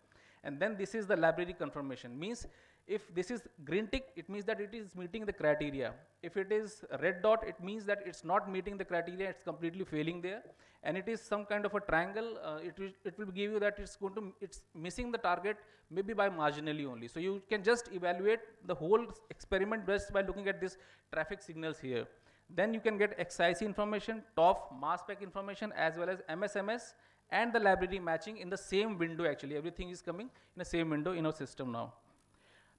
And then this is the library confirmation. Means if this is green tick, it means that it is meeting the criteria. If it is red dot, it means that it's not meeting the criteria, it's completely failing there. And it is some kind of a triangle, it will give you that it's missing the target maybe by marginally only. So you can just evaluate the whole experiment just by looking at this traffic signals here. Then you can get XIC information, TOF, mass spec information, as well as MSMS and the library matching in the same window actually. Everything is coming in the same window in our system now.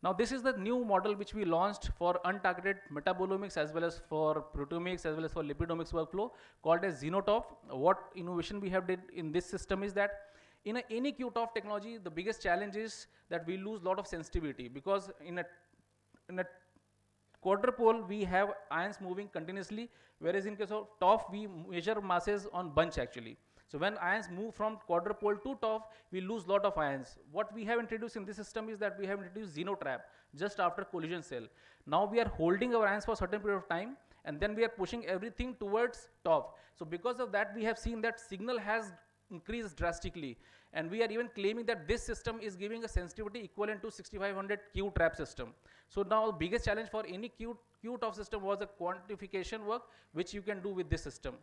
Now this is the new model which we launched for untargeted metabolomics as well as for proteomics as well as for lipidomics workflow called as XenoTOF. What innovation we have did in this system is that in any QTOF technology, the biggest challenge is that we lose a lot of sensitivity, because in a quadrupole we have ions moving continuously, whereas in case of TOF we measure masses on bunch actually. So when ions move from quadrupole to TOF, we lose lot of ions. What we have introduced in this system is that we have introduced XenoTrap just after collision cell. Now we are holding our ions for a certain period of time, and then we are pushing everything towards TOF. So because of that, we have seen that signal has increased drastically, and we are even claiming that this system is giving a sensitivity equivalent to 6500 Q trap system. So now the biggest challenge for any QTOF system was the quantification work, which you can do with this system.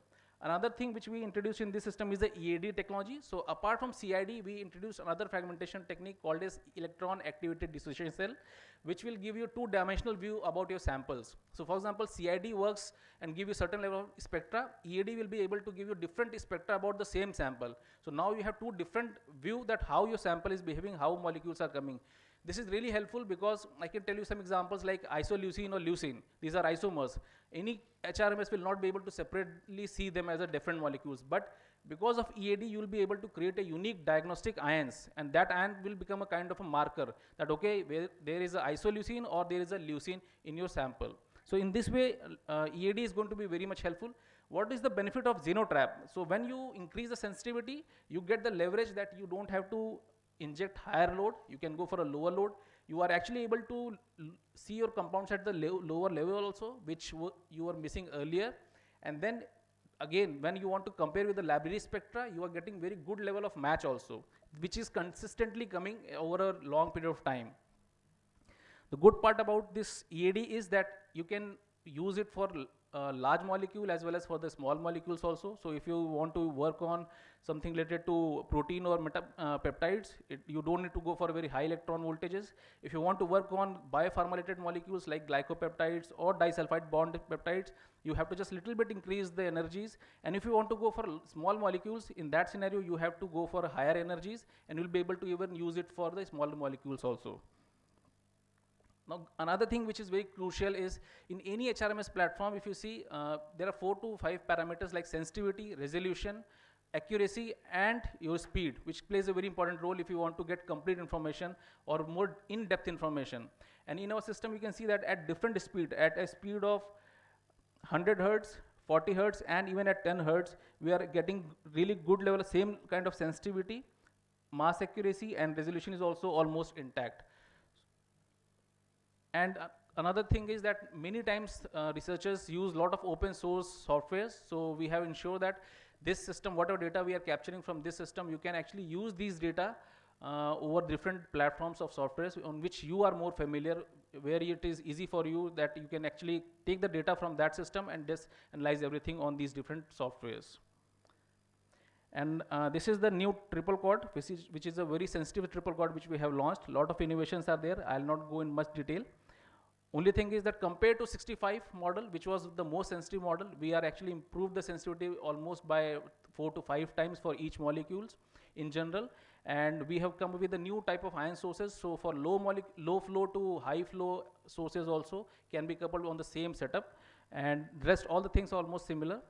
Another thing which we introduced in this system is the EAD technology. So apart from CID, we introduced another fragmentation technique called as electron activated dissociation cell, which will give you two-dimensional view about your samples. So for example, CID works and give you certain level of spectra. EAD will be able to give you different spectra about the same sample. So now you have two different view that how your sample is behaving, how molecules are coming. This is really helpful because I can tell you some examples like isoleucine or leucine. These are isomers. Any HRMS will not be able to separately see them as a different molecules. But because of EAD, you will be able to create a unique diagnostic ions, and that ion will become a kind of a marker that, okay, where there is a isoleucine or there is a leucine in your sample. So in this way, EAD is going to be very much helpful. What is the benefit of XenoTrap? So when you increase the sensitivity, you get the leverage that you don't have to inject higher load, you can go for a lower load. You are actually able to see your compounds at the lower level also, which you were missing earlier. And then again, when you want to compare with the library spectra, you are getting very good level of match also, which is consistently coming over a long period of time. The good part about this EAD is that you can use it for large molecule as well as for the small molecules also. So if you want to work on something related to protein or peptides, you don't need to go for very high electron voltages. If you want to work on biopharma-related molecules like glycopeptides or disulfide bond peptides, you have to just little bit increase the energies. And if you want to go for small molecules, in that scenario, you have to go for higher energies, and you'll be able to even use it for the smaller molecules also. Now, another thing which is very crucial is in any HRMS platform, if you see, there are 4 to 5 parameters like sensitivity, resolution, accuracy, and your speed, which plays a very important role if you want to get complete information or more in-depth information. And in our system, you can see that at different speed, at a speed of 100 hertz, 40 hertz, and even at 10 hertz, we are getting really good level, same kind of sensitivity, mass accuracy, and resolution is also almost intact. And another thing is that many times researchers use a lot of open source softwares. So we have ensured that this system, whatever data we are capturing from this system, you can actually use these data over different platforms of softwares on which you are more familiar, where it is easy for you that you can actually take the data from that system and just analyze everything on these different softwares. And this is the new triple quad, which is a very sensitive triple quad which we have launched. A lot of innovations are there. I'll not go in much detail. Only thing is that compared to 65 model, which was the most sensitive model, we are actually improved the sensitivity almost by 4 to 5 times for each molecules in general. And we have come up with a new type of ion sources. So for low flow to high flow sources also can be coupled on the same setup. And rest all the things are almost similar.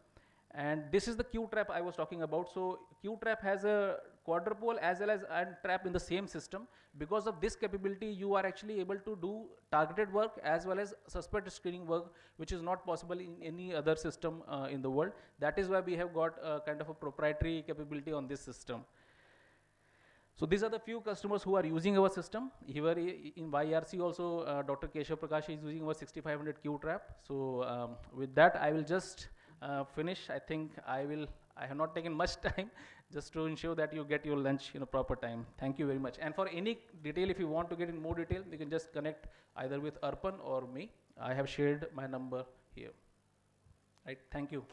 And this is the Q trap I was talking about. So Q trap has a quadrupole as well as a trap in the same system. Because of this capability, you are actually able to do targeted work as well as suspect screening work, which is not possible in any other system in the world. That is why we have got kind of a proprietary capability on this system. So these are the few customers who are using our system. Here in YRC also, Dr. Keshav Prakash is using our 6500 Q trap. So with that, I will just finish. I think I have not taken much time just to ensure that you get your lunch in a proper time. Thank you very much. And for any detail, if you want to get in more detail, you can just connect either with Arpan or me. I have shared my number here. Right, thank you.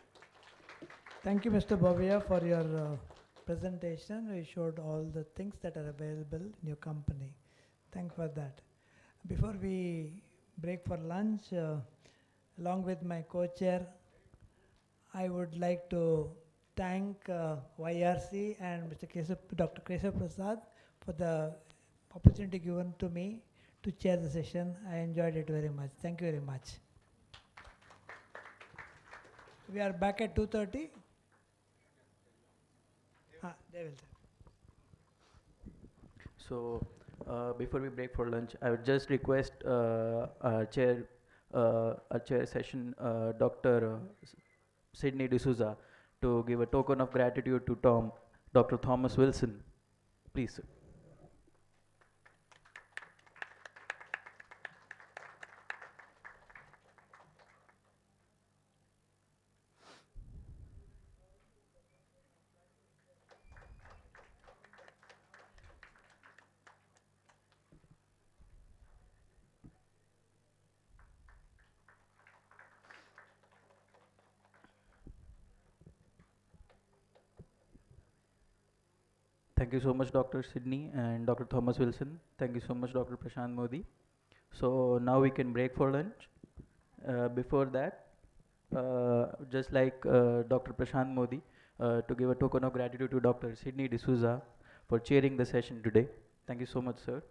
Thank you, Mr. Bhavya, for your presentation. You showed all the things that are available in your company. Thanks for that. Before we break for lunch, along with my co-chair, I would like to thank YRC and Dr. Keshav Prasad for the opportunity given to me to chair the session. I enjoyed it very much. Thank you very much. We are back at 2:30. They will. So before we break for lunch, I would just request our chair session, Dr. Sydney D'Souza, to give a token of gratitude to Dr. Thomas Wilson. Please, sir. Thank you so much, Dr. Sydney and Dr. Thomas Wilson. Thank you so much, Dr. Prashant Modi. So now we can break for lunch. Before that, just like Dr. Prashant Modi, to give a token of gratitude to Dr. Sydney D'Souza for chairing the session today. Thank you so much, sir.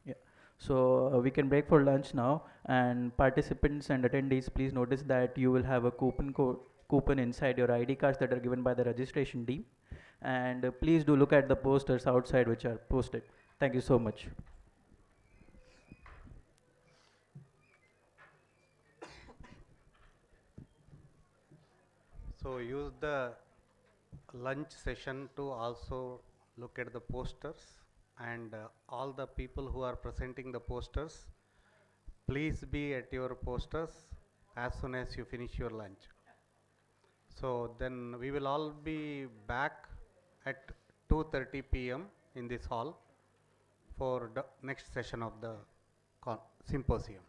Yeah. So we can break for lunch now, and participants and attendees, please notice that you will have a coupon inside your ID cards that are given by the registration team, and please do look at the posters outside which are posted. Thank you so much. So use the lunch session to also look at the posters, and all the people who are presenting the posters, please be at your posters as soon as you finish your lunch. So then we will all be back at 2:30 p.m. in this hall for the next session of the symposium.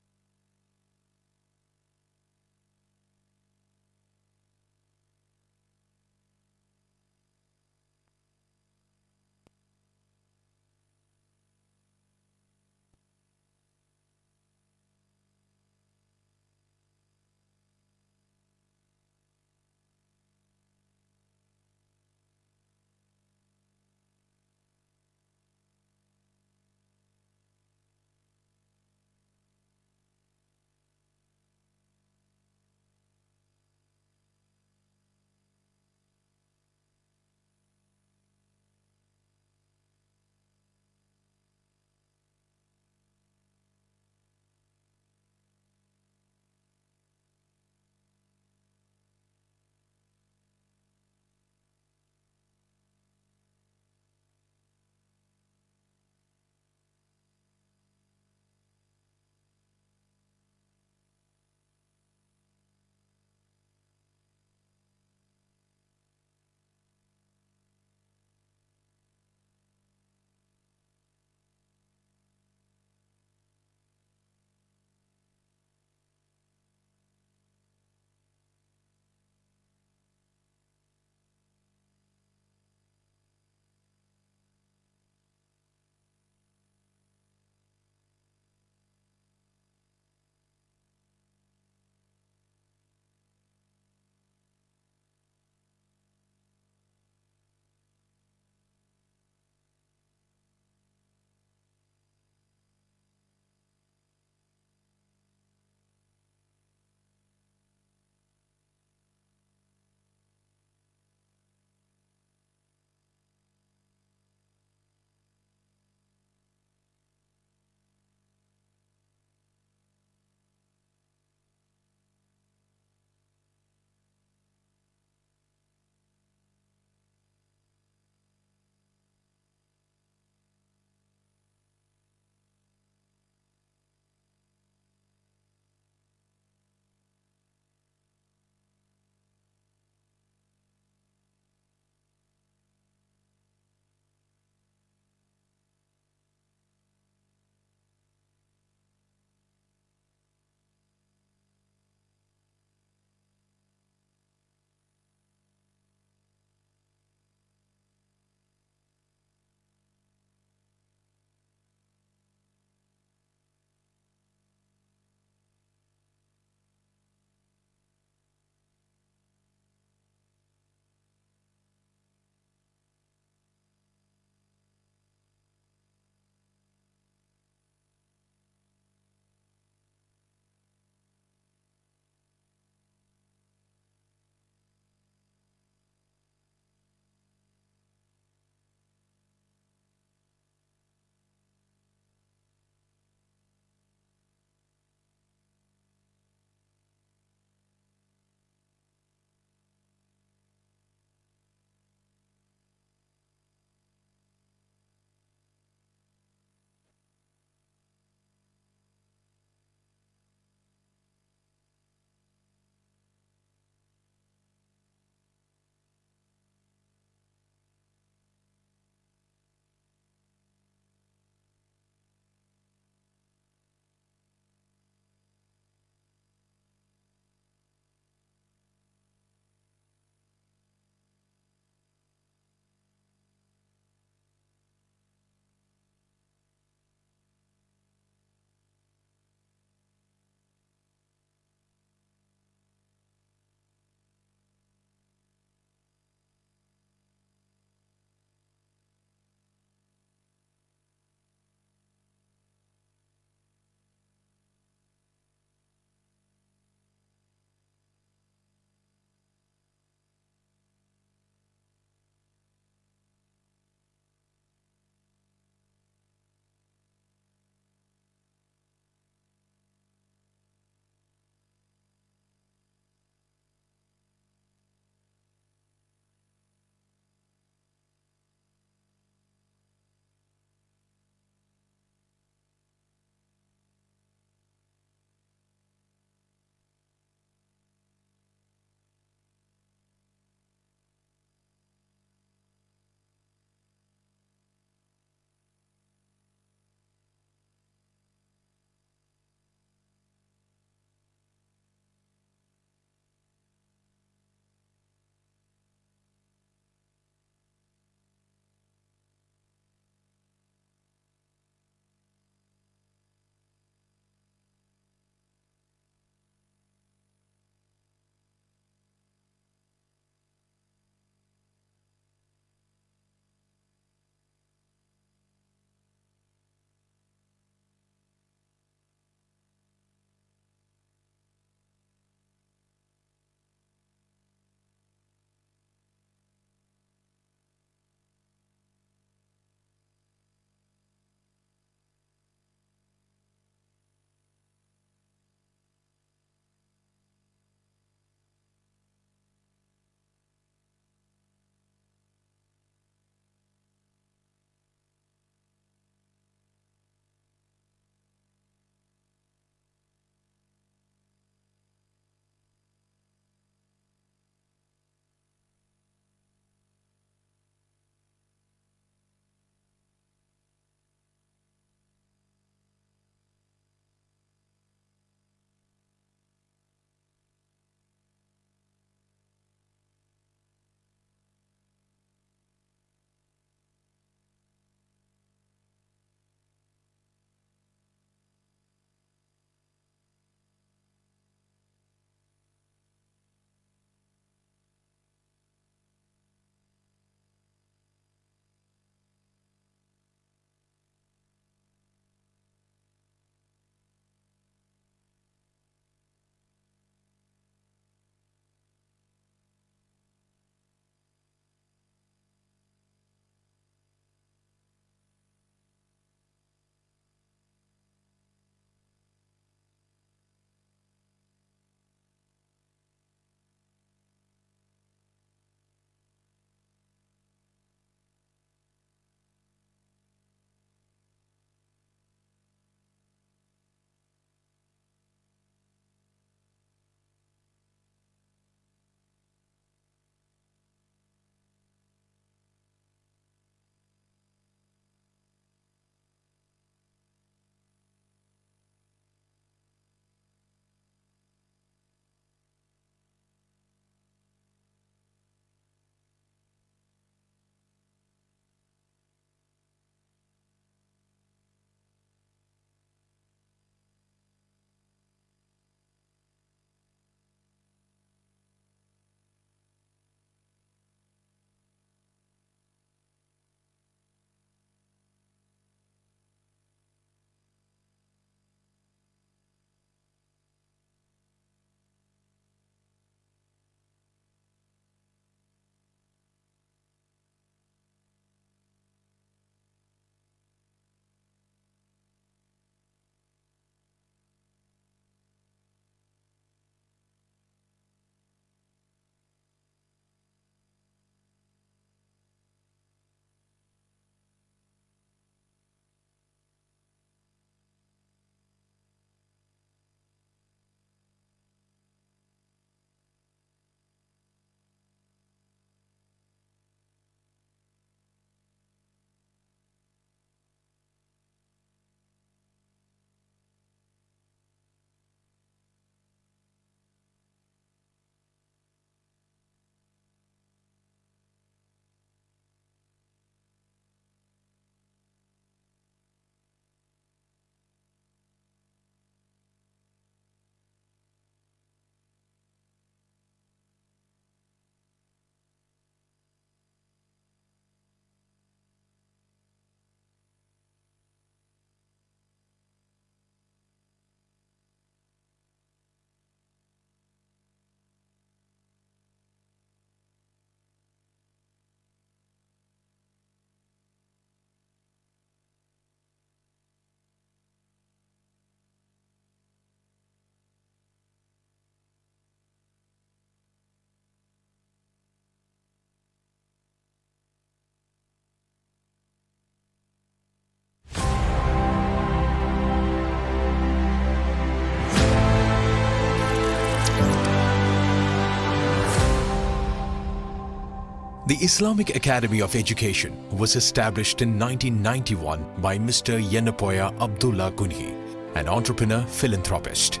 The Islamic Academy of Education was established in 1991 by Mr. Yenepoya Abdullah Kunhi, an entrepreneur philanthropist,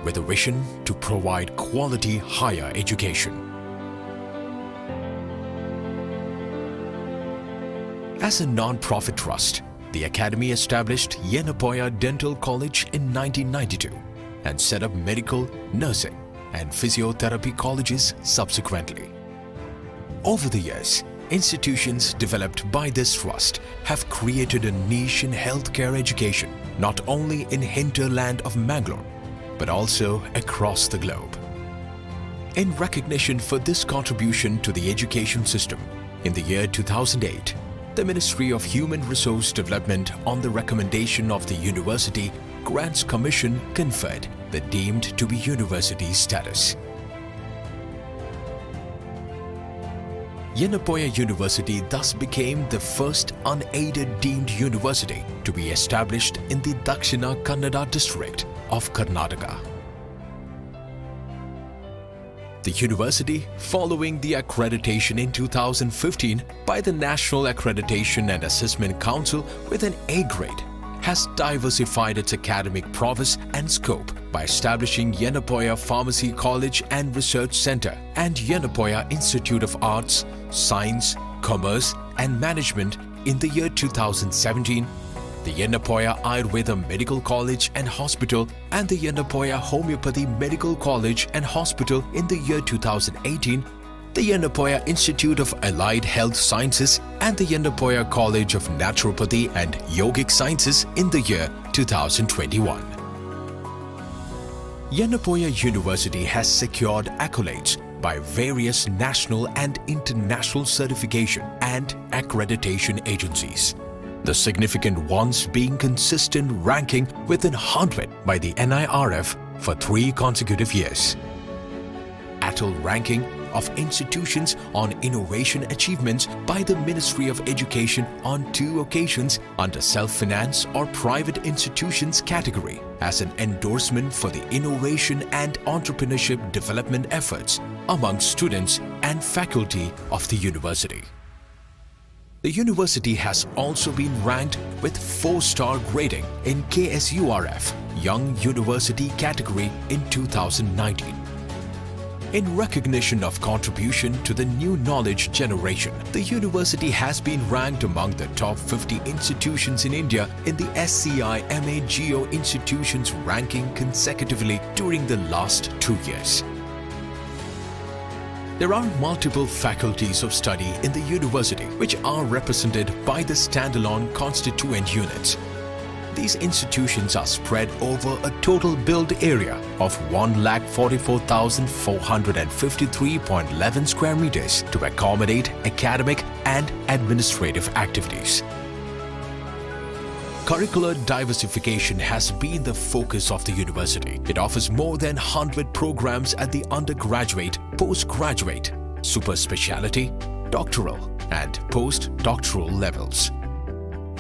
with a vision to provide quality higher education. As a non-profit trust, the Academy established Yenepoya Dental College in 1992 and set up medical, nursing and physiotherapy colleges subsequently. Over the years, institutions developed by this trust have created a niche in healthcare education, not only in hinterland of Mangalore, but also across the globe. In recognition for this contribution to the education system, in the year 2008, the Ministry of Human Resource Development, on the recommendation of the University Grants Commission, conferred the deemed to be university status. Yenepoya University thus became the first unaided deemed university to be established in the Dakshina Kannada district of Karnataka. The university, following the accreditation in 2015 by the National Accreditation and Assessment Council with an A grade, has diversified its academic prowess and scope by establishing Yenepoya Pharmacy College and Research Center and Yenepoya Institute of Arts, Science, Commerce and Management in the year 2017, the Yenepoya Ayurveda Medical College and Hospital and the Yenepoya Homeopathy Medical College and Hospital in the year 2018, the Yenepoya Institute of Allied Health Sciences and the Yenepoya College of Naturopathy and Yogic Sciences in the year 2021. Yenepoya University has secured accolades by various national and international certification and accreditation agencies, the significant ones being consistent ranking within 100 by the NIRF for 3 consecutive years. ATL ranking of institutions on innovation achievements by the Ministry of Education on 2 occasions under self-finance or private institutions category as an endorsement for the innovation and entrepreneurship development efforts among students and faculty of the university. The university has also been ranked with 4-star grading in KSURF Young University category in 2019. In recognition of contribution to the new knowledge generation, the university has been ranked among the top 50 institutions in India in the SCI MA Geo Institutions ranking consecutively during the last 2 years. There are multiple faculties of study in the university which are represented by the standalone constituent units. These institutions are spread over a total built area of 144,453.11 square meters to accommodate academic and administrative activities. Curricular diversification has been the focus of the university. It offers more than 100 programs at the undergraduate, postgraduate, super specialty, doctoral and postdoctoral levels.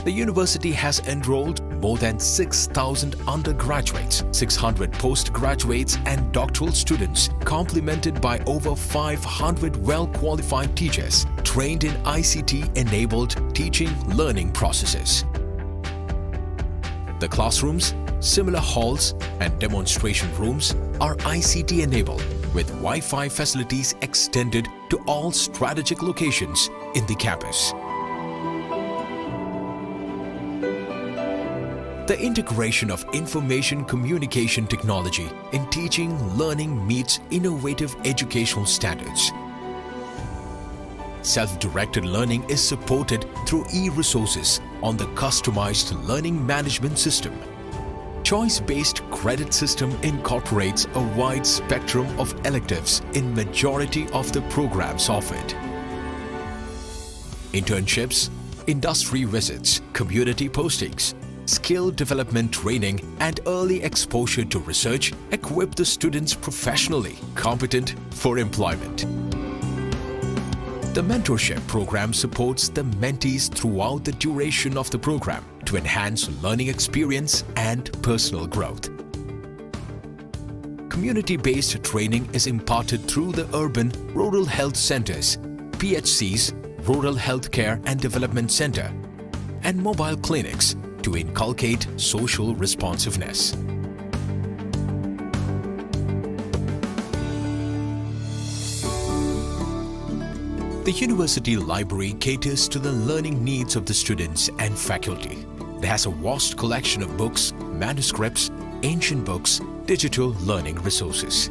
The university has enrolled more than 6,000 undergraduates, 600 postgraduates and doctoral students, complemented by over 500 well-qualified teachers trained in ICT-enabled teaching learning processes. The classrooms, seminar halls and demonstration rooms are ICT-enabled with Wi-Fi facilities extended to all strategic locations in the campus. The integration of information communication technology in teaching learning meets innovative educational standards. Self-directed learning is supported through e-resources on the customized learning management system. Choice-based credit system incorporates a wide spectrum of electives in majority of the programs offered. Internships, industry visits, community postings, skill development training and early exposure to research equip the students professionally competent for employment. The mentorship program supports the mentees throughout the duration of the program to enhance learning experience and personal growth. Community-based training is imparted through the urban rural health centers PHCs, Rural Healthcare and Development Center, and mobile clinics to inculcate social responsiveness. The university library caters to the learning needs of the students and faculty. It has a vast collection of books, manuscripts, ancient books, digital learning resources.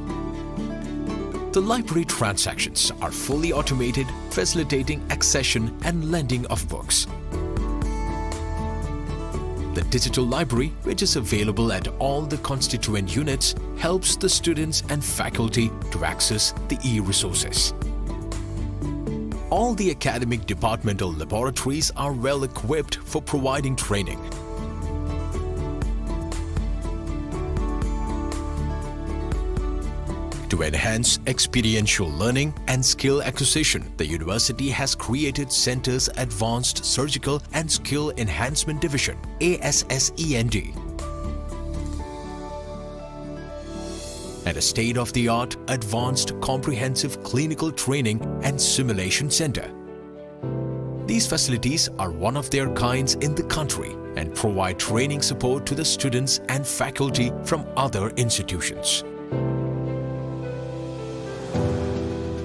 The library transactions are fully automated, facilitating accession and lending of books. The digital library, which is available at all the constituent units, helps the students and faculty to access the e-resources. All the academic departmental laboratories are well equipped for providing training. To enhance experiential learning and skill acquisition, the university has created Centers Advanced Surgical and Skill Enhancement Division, ASSEND, and a state-of-the-art Advanced Comprehensive Clinical Training and Simulation Center. These facilities are one of their kinds in the country and provide training support to the students and faculty from other institutions.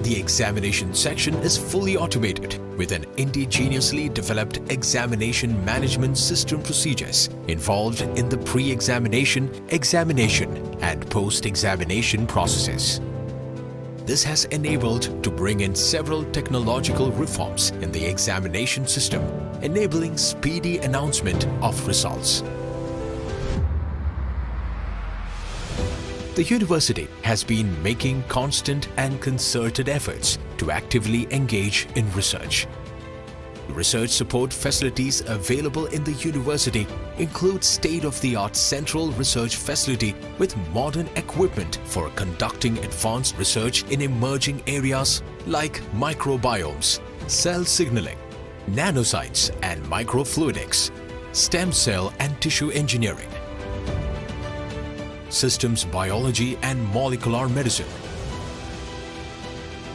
The examination section is fully automated with an indigenously developed examination management system procedures involved in the pre-examination, examination, and post-examination processes. This has enabled to bring in several technological reforms in the examination system, enabling speedy announcement of results. The university has been making constant and concerted efforts to actively engage in research. The research support facilities available in the university include state-of-the-art central research facility with modern equipment for conducting advanced research in emerging areas like microbiomes, cell signaling, nanoscience and microfluidics, stem cell and tissue engineering, systems biology and molecular medicine,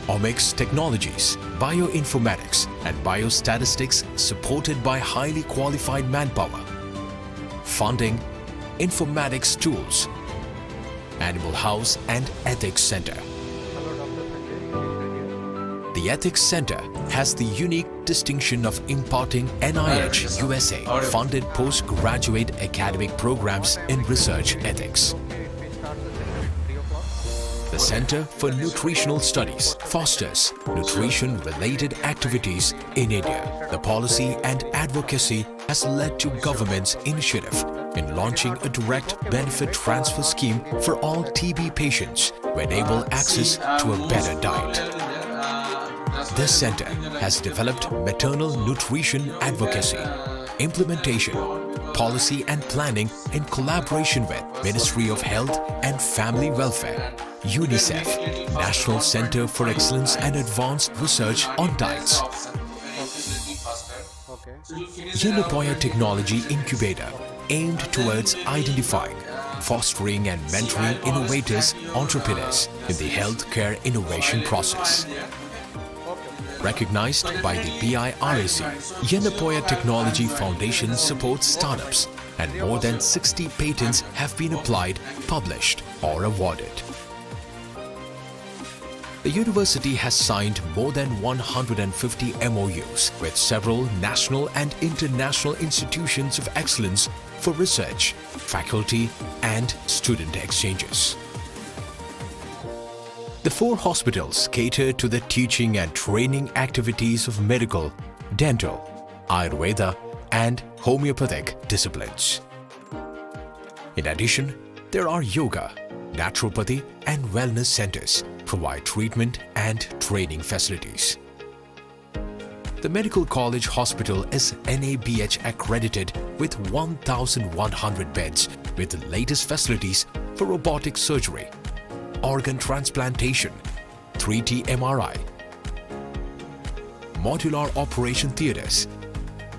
omics technologies, bioinformatics and biostatistics supported by highly qualified manpower, funding, informatics tools, Animal House and Ethics Center. The Ethics Center has the unique distinction of imparting NIH USA funded postgraduate academic programs in research ethics. The Center for Nutritional Studies fosters nutrition-related activities in India. The policy and advocacy has led to government's initiative in launching a direct benefit transfer scheme for all TB patients to enable access to a better diet. This center has developed maternal nutrition advocacy, implementation, policy and planning in collaboration with Ministry of Health and Family Welfare, UNICEF, National Center for Excellence and Advanced Research on Diets, Yenepoya Technology Incubator, aimed towards identifying, fostering and mentoring innovators, entrepreneurs in the healthcare innovation process. Recognized by the BIRAC, Yenepoya Technology Foundation supports startups and more than 60 patents have been applied, published or awarded. The university has signed more than 150 MOUs with several national and international institutions of excellence for research, faculty and student exchanges. The 4 hospitals cater to the teaching and training activities of medical, dental, Ayurveda and homeopathic disciplines. In addition, there are yoga, naturopathy and wellness centers provide treatment and training facilities. The Medical College Hospital is NABH accredited with 1,100 beds with the latest facilities for robotic surgery, organ transplantation, 3T MRI, modular operation theaters,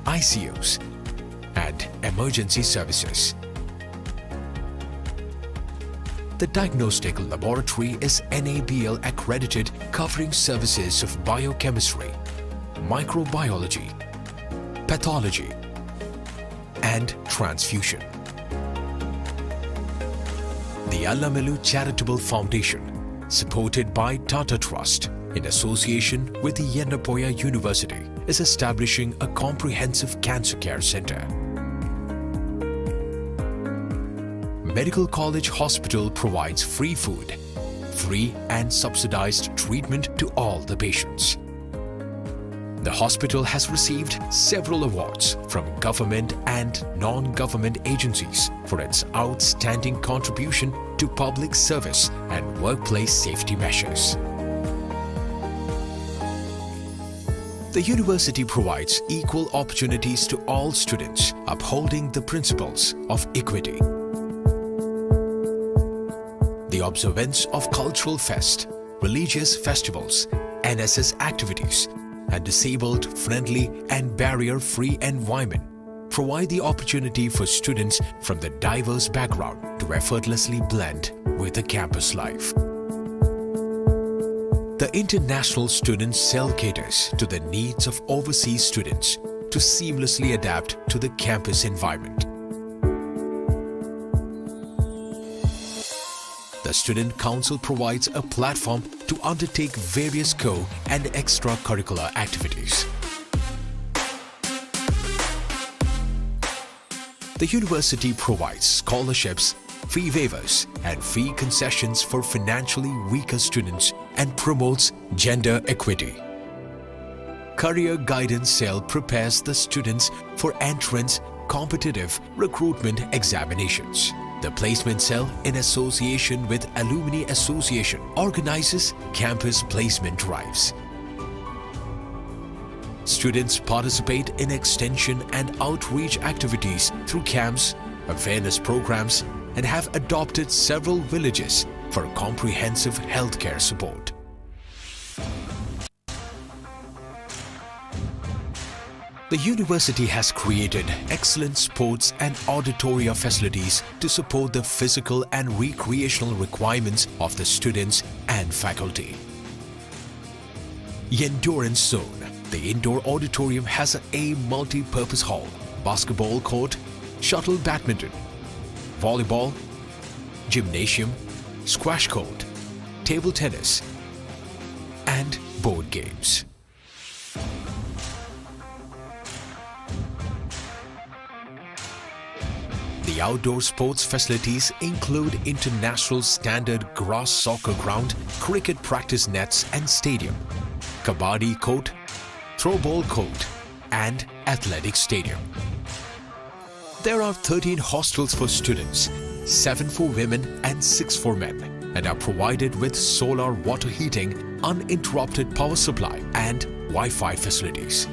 ICUs, and emergency services. The diagnostic laboratory is NABL accredited, covering services of biochemistry, microbiology, pathology, and transfusion. The Allamilu Charitable Foundation, supported by Tata Trust in association with the Yenepoya University, is establishing a comprehensive cancer care center. Medical College Hospital provides free food, free and subsidized treatment to all the patients. The hospital has received several awards from government and non-government agencies for its outstanding contribution to public service and workplace safety measures. The university provides equal opportunities to all students, upholding the principles of equity. The observance of cultural fest, religious festivals, NSS activities, and disabled friendly and barrier-free environment provide the opportunity for students from the diverse background to effortlessly blend with the campus life. The international student cell caters to the needs of overseas students to seamlessly adapt to the campus environment. The Student Council provides a platform to undertake various co- and extracurricular activities. The university provides scholarships, fee waivers, and fee concessions for financially weaker students and promotes gender equity. Career Guidance Cell prepares the students for entrance competitive recruitment examinations. The Placement Cell, in association with Alumni Association, organizes campus placement drives. Students participate in extension and outreach activities through camps, awareness programs, and have adopted several villages for comprehensive healthcare support. The university has created excellent sports and auditoria facilities to support the physical and recreational requirements of the students and faculty. Endurance Zone. The indoor auditorium has a multi-purpose hall, basketball court, shuttle badminton, volleyball, gymnasium, squash court, table tennis, and board games. The outdoor sports facilities include international standard grass soccer ground, cricket practice nets and stadium, kabaddi court, throwball court, and athletic stadium. There are 13 hostels for students, 7 for women and 6 for men, and are provided with solar water heating, uninterrupted power supply, and Wi-Fi facilities.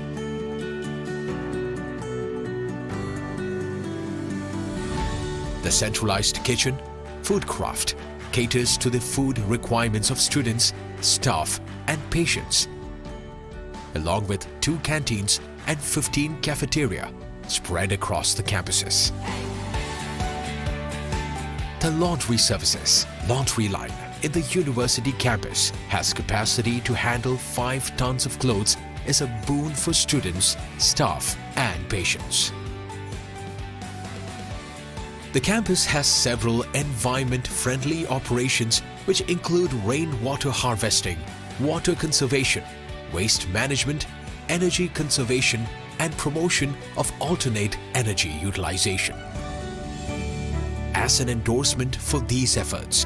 The centralized kitchen, food craft, caters to the food requirements of students, staff, and patients, along with 2 canteens and 15 cafeteria spread across the campuses. The laundry services, laundry line in the university campus has capacity to handle 5 tons of clothes, is a boon for students, staff, and patients. The campus has several environment-friendly operations which include rainwater harvesting, water conservation, waste management, energy conservation, and promotion of alternate energy utilization. As an endorsement for these efforts,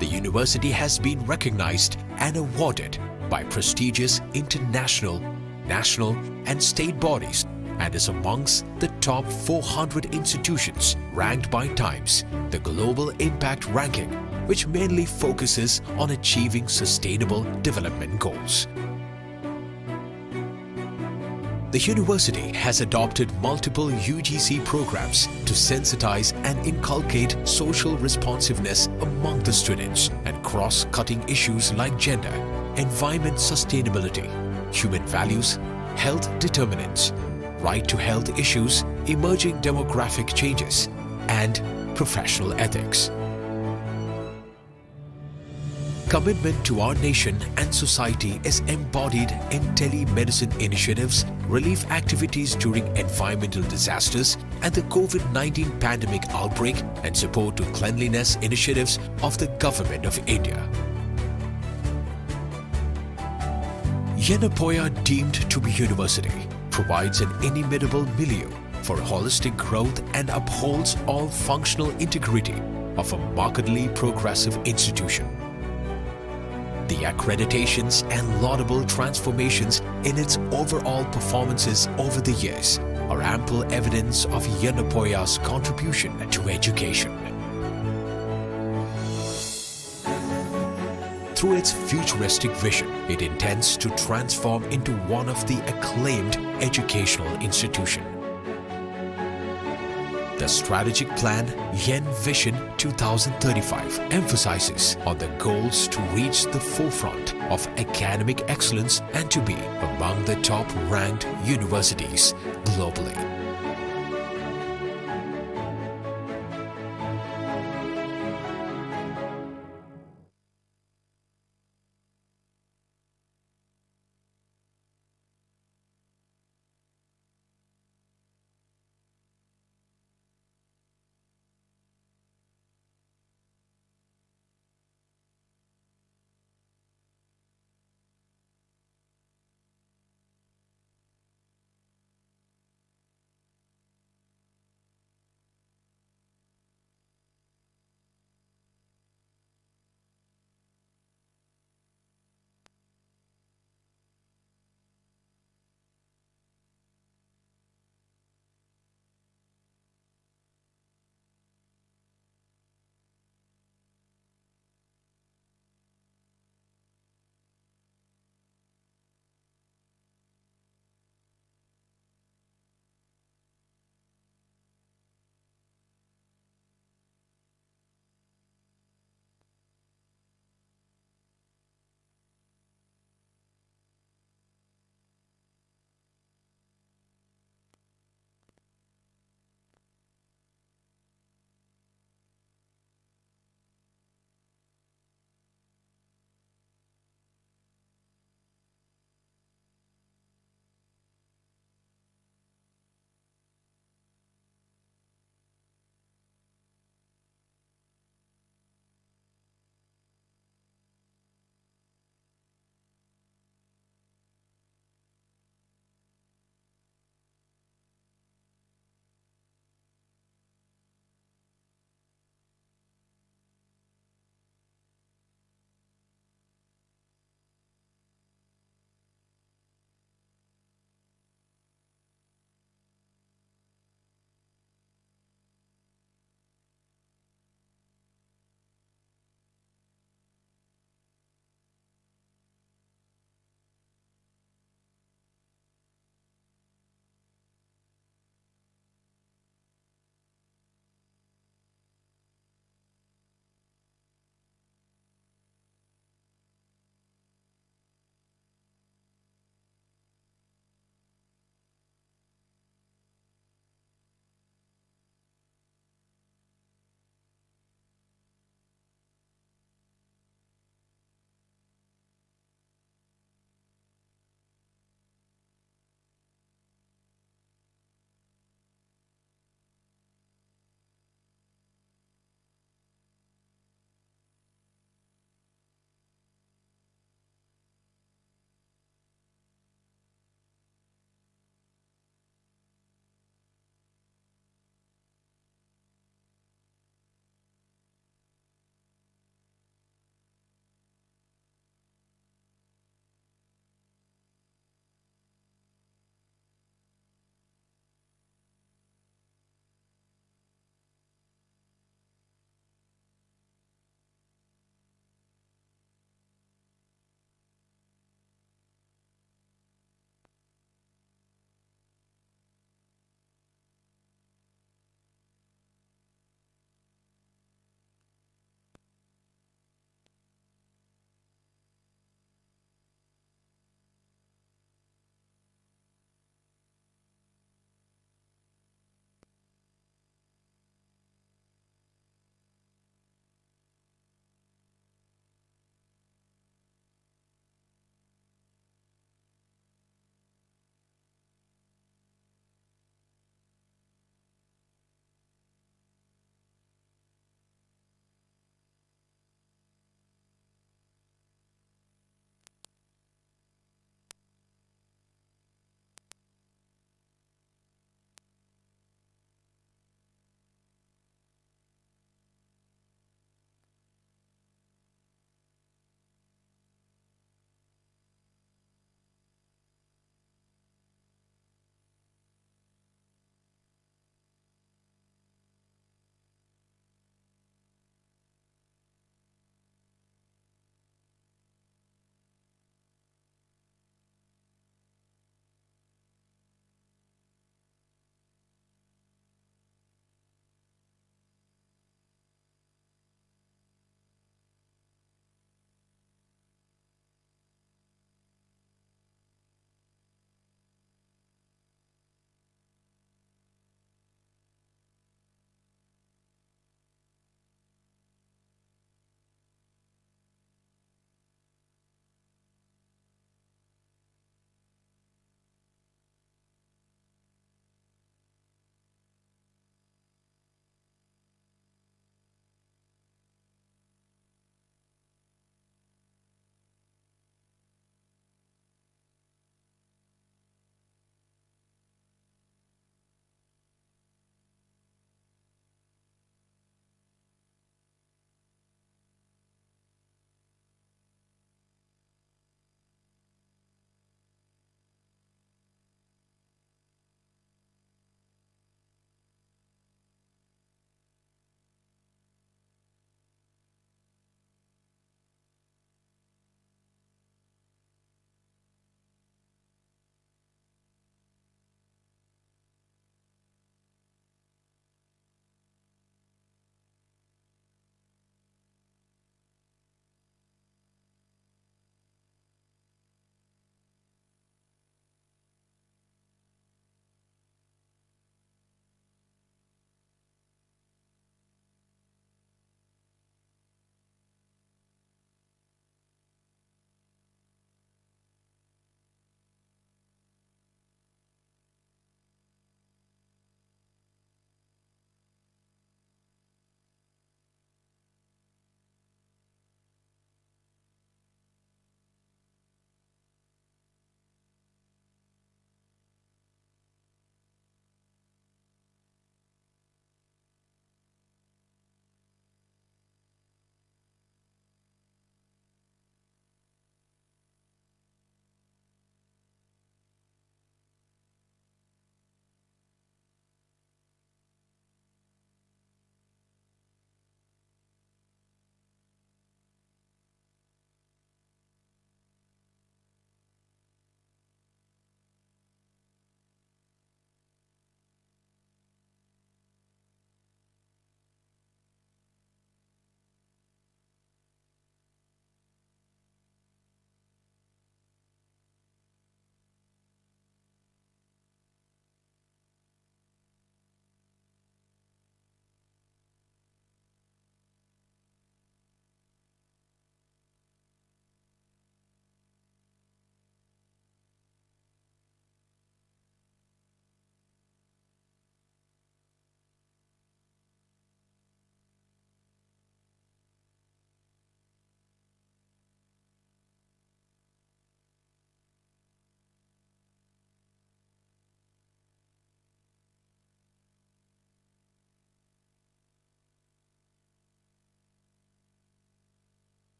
the university has been recognized and awarded by prestigious international, national, and state bodies, and is amongst the top 400 institutions ranked by Times, the Global Impact Ranking, which mainly focuses on achieving sustainable development goals. The university has adopted multiple UGC programs to sensitize and inculcate social responsiveness among the students and cross-cutting issues like gender, environment sustainability, human values, health determinants, right to health issues, emerging demographic changes, and professional ethics. commitment to our nation and society is embodied in telemedicine initiatives, relief activities during environmental disasters and the COVID-19 pandemic outbreak, and support to cleanliness initiatives of the Government of India. Yenepoya, deemed to be university, provides an inimitable milieu for holistic growth and upholds all functional integrity of a markedly progressive institution. The accreditations and laudable transformations in its overall performances over the years are ample evidence of Yenepoya's contribution to education. Through its futuristic vision, it intends to transform into one of the acclaimed educational institutions. The strategic plan Yen Vision 2035 emphasizes on the goals to reach the forefront of academic excellence and to be among the top-ranked universities globally.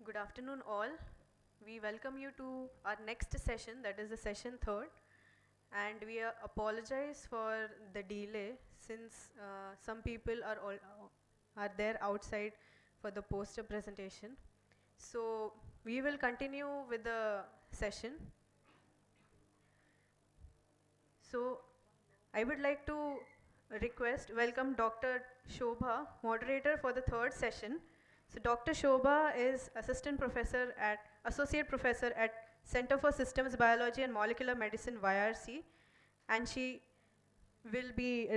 Good afternoon all. We welcome you to our next session, that is the session 3rd. And we apologize for the delay since some people are there outside for the poster presentation. So we will continue with the session. So I would like to welcome Dr. Shobha, moderator for the 3rd session. So Dr. Shobha is associate professor at Center for Systems Biology and Molecular Medicine, YRC, and she will be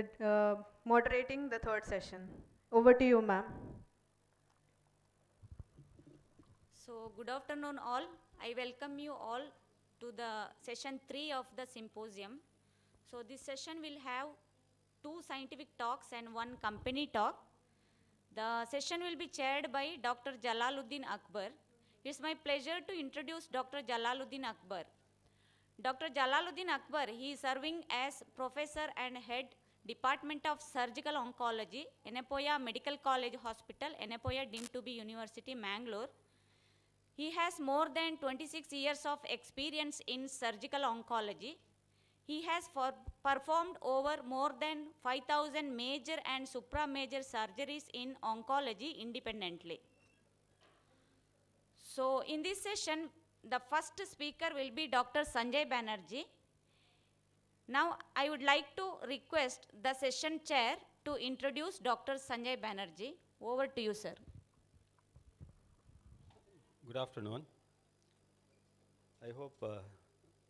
moderating the 3rd session. Over to you, ma'am. So good afternoon all. I welcome you all to the session 3 of the symposium. So this session will have 2 scientific talks and 1 company talk. The session will be chaired by Dr. Jalaluddin Akbar. It's my pleasure to introduce Dr. Jalaluddin Akbar. Dr. Jalaluddin Akbar, he is serving as Professor and Head Department of Surgical Oncology, Yenepoya Medical College Hospital, Yenepoya deemed to be University, Mangalore. He has more than 26 years of experience in surgical oncology. He has performed over more than 5,000 major and supra-major surgeries in oncology independently. So in this session, the first speaker will be Dr. Sanjay Banerjee. Now I would like to request the session chair to introduce Dr. Sanjay Banerjee. Over to you, sir. Good afternoon. I hope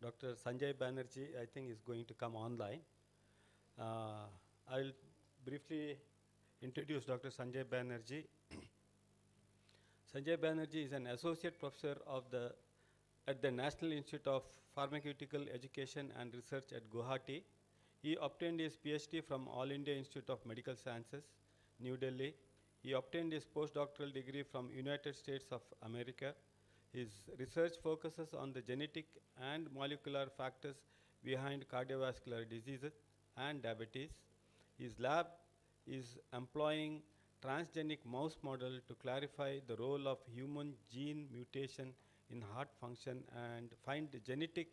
Dr. Sanjay Banerjee, I think, is going to come online. I'll briefly introduce Dr. Sanjay Banerjee. Sanjay Banerjee is an associate professor at the National Institute of Pharmaceutical Education and Research at Guwahati. He obtained his PhD from All India Institute of Medical Sciences, New Delhi. He obtained his postdoctoral degree from United States of America. His research focuses on the genetic and molecular factors behind cardiovascular diseases and diabetes. His lab is employing transgenic mouse model to clarify the role of human gene mutation in heart function and find genetic,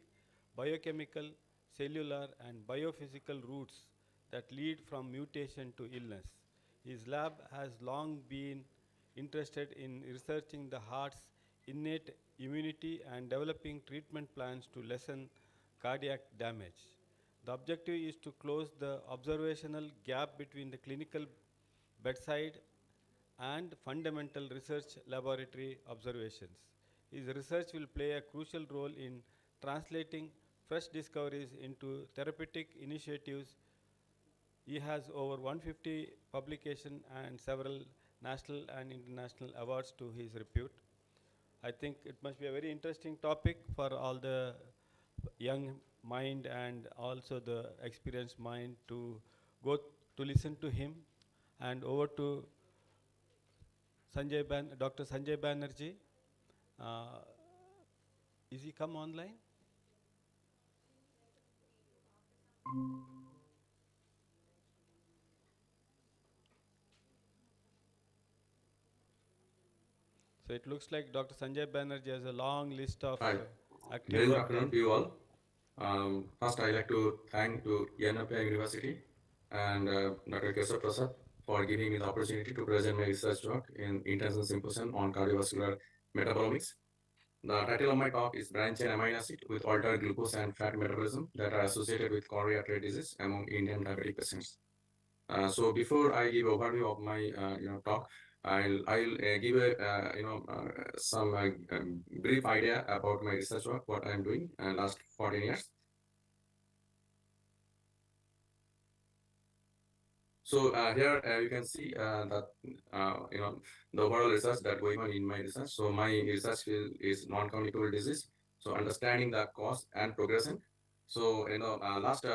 biochemical, cellular, and biophysical roots that lead from mutation to illness. His lab has long been interested in researching the heart's innate immunity and developing treatment plans to lessen cardiac damage. The objective is to close the observational gap between the clinical bedside and fundamental research laboratory observations. His research will play a crucial role in translating fresh discoveries into therapeutic initiatives. He has over 150 publications and several national and international awards to his repute. I think it must be a very interesting topic for all the young mind and also the experienced mind to go to listen to him. And over to Dr. Sanjay Banerjee. Is he come online? So it looks like Dr. Sanjay Banerjee has a long list of active Very good work afternoon done. to you all. First, I'd like to thank to Yenepoya University and Dr. Keshav Prasad for giving me the opportunity to present my research work in International Symposium on Cardiovascular Metabolomics. The title of my talk is Branch chain amino acid with altered glucose and fat metabolism that are associated with coronary artery disease among Indian diabetic patients. So before I give overview of my talk, I'll give some brief idea about my research work, what I'm doing last 14 years. So here you can see that the overall research that going on in my research. So my research field is non-communicable disease. So understanding the cause and progression. So last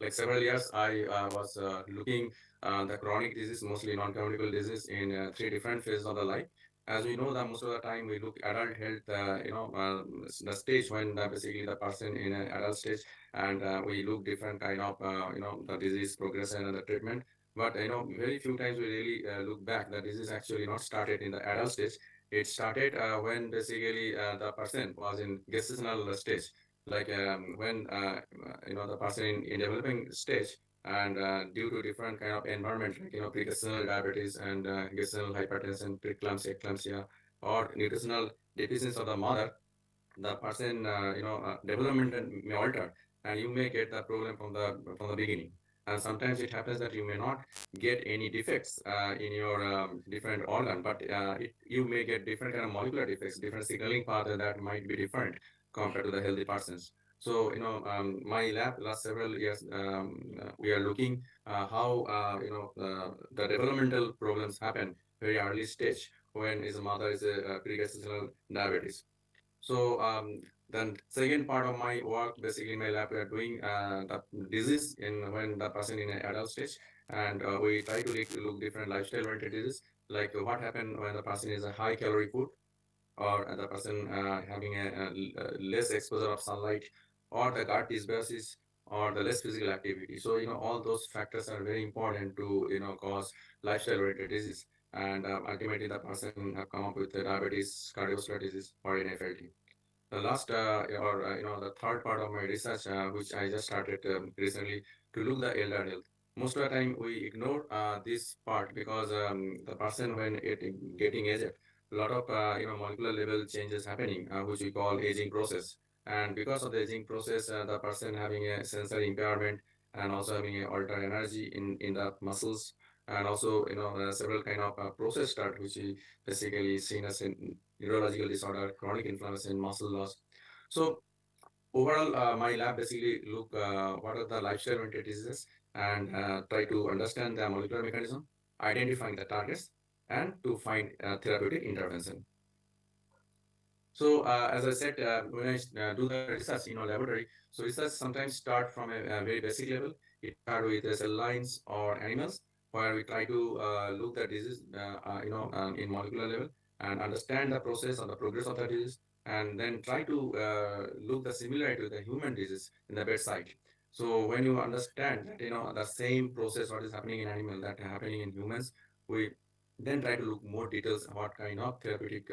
like several years I was looking the chronic disease, mostly non-communicable disease in 3 different phases of the life. As we know that most of the time we look adult health, the stage when basically the person in an adult stage, and we look different kind of the disease progression and the treatment. But very few times we really look back. The disease actually not started in the adult stage, It started when basically the person was in gestational stage, like when the person in developing stage, and due to different kind of environment, like pregestational diabetes and gestational hypertension, preeclampsia, eclampsia, or nutritional deficiency of the mother, the person development may alter, and you may get the problem from the beginning. And sometimes it happens that you may not get any defects in your different organ, but you may get different kind of molecular defects, different signaling pathway that might be different compared to the healthy persons. So my lab last several years, we are looking how the developmental problems happen very early stage when his mother is a pregestational diabetes. So then second part of my work, basically in my lab, we are doing the disease in when the person in an adult stage, and we try to look different lifestyle oriented diseases, like what happened when the person is a high calorie food, or the person having a less exposure of sunlight, or the gut dysbiosis, or the less physical activity. So all those factors are very important to cause lifestyle oriented disease, and ultimately the person have come up with the diabetes, cardiovascular disease, or NFLT. The last or the third part of my research, which I just started recently, to look the elder health. Most of the time we ignore this part because the person when it getting aged, a lot of molecular level changes happening, which we call aging process. And because of the aging process, the person having a sensory impairment, and also having a altered energy in the muscles, and also several kind of process start, which is basically seen as in neurological disorder, chronic inflammation, muscle loss. So overall, my lab basically look what are the lifestyle oriented diseases, and try to understand the molecular mechanism, identifying the targets, and to find therapeutic intervention. So as I said, when I do the research in a laboratory, so research sometimes start from a very basic level. It start with cell lines or animals, where we try to look the disease, in molecular level, and understand the process or the progress of the disease, and then try to look the similarity with the human disease in the bedside. So when you understand that the same process what is happening in animal that happening in humans, we then try to look more details what kind of therapeutic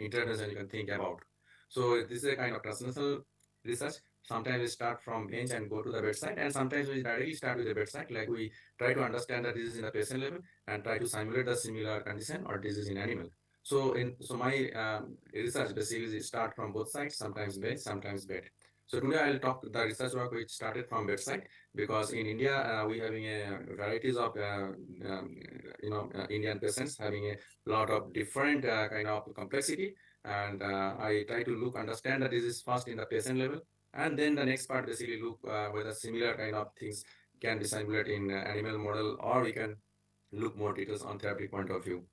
intervention you can think about. So this is a kind of transnational research. Sometimes we start from bench and go to the bedside, and sometimes we directly start with the bedside, like we try to understand the disease in the patient level and try to simulate the similar condition or disease in animal. So my research basically start from both sides, sometimes bench, sometimes bed. So today I'll talk the research work which started from bedside, because in India we having a varieties of Indian patients having a lot of different kind of complexity, and I try to look understand the disease first in the patient level, and then the next part basically look whether similar kind of things can be simulated in animal model, or we can look more details on therapeutic point of view.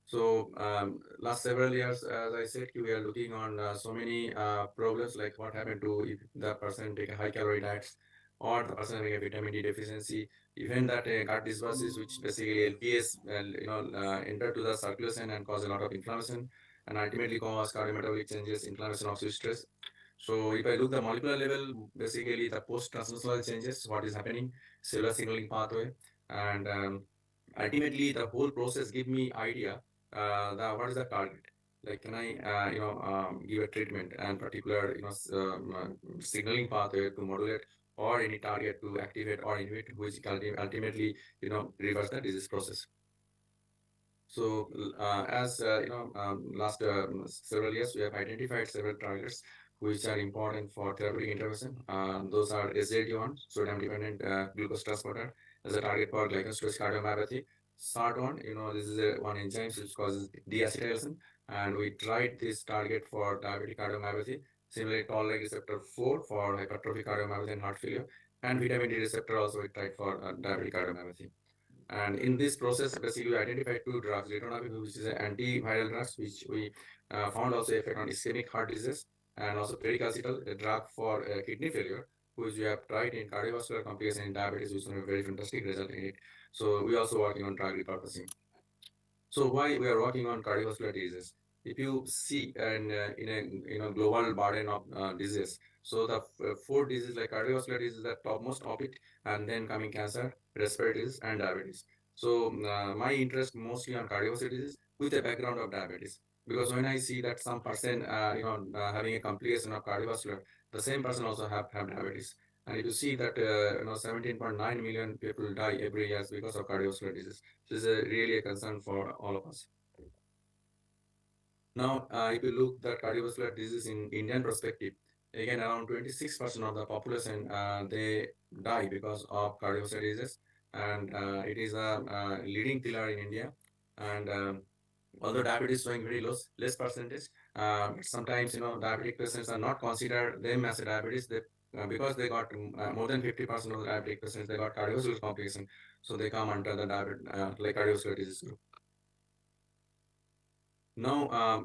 So last several years, as I said, we are looking on so many problems, like what happened to if the person take a high calorie diets, or the person having a vitamin D deficiency, even that gut dysbiosis, which basically LPS, enter to the circulation and cause a lot of inflammation, and ultimately cause cardiometabolic changes, inflammation, oxidative stress. So if I look the molecular level, basically the post-translational changes, what is happening, cellular signaling pathway, and ultimately the whole process give me idea what is the target. Like, can I give a treatment and particular signaling pathway to modulate, or any target to activate or inhibit, which ultimately reverse the disease process. So as last several years, we have identified several targets which are important for therapeutic intervention. Those are SGLT1, sodium-dependent glucose transporter, as a target for glycogen cardiomyopathy. SART1, this is one enzyme which causes deacetylation, and we tried this target for diabetic cardiomyopathy. Similarly, toll-like receptor 4 for hypertrophic cardiomyopathy and heart failure, and vitamin D receptor also we tried for diabetic cardiomyopathy. And in this process, basically, we identified two drugs, ritonavir, which is an antiviral drug, which we found also effect on ischemic heart disease, and also pericalcital, a drug for kidney failure, which we have tried in cardiovascular complication in diabetes, which is a very fantastic result in it. So we also working on drug repurposing. So why we are working on cardiovascular diseases? If you see in a global burden of disease, so the four diseases like cardiovascular disease are topmost of it, and then coming cancer, respiratory disease, and diabetes. So my interest mostly on cardiovascular disease with a background of diabetes. Because when I see that some person, having a complication of cardiovascular, the same person also have diabetes. And if you see that, 17.9 million people die every year because of cardiovascular disease. This is really a concern for all of us. Now, if you look at cardiovascular disease in Indian perspective, again, around 26% of the population, they die because of cardiovascular disease. And it is a leading killer in India. And although diabetes is showing very less percentage, but sometimes, diabetic patients are not considered them as a diabetes. They, because they got more than 50% of the diabetic patients, they got cardiovascular complication. So they come under the like cardiovascular disease group. Now,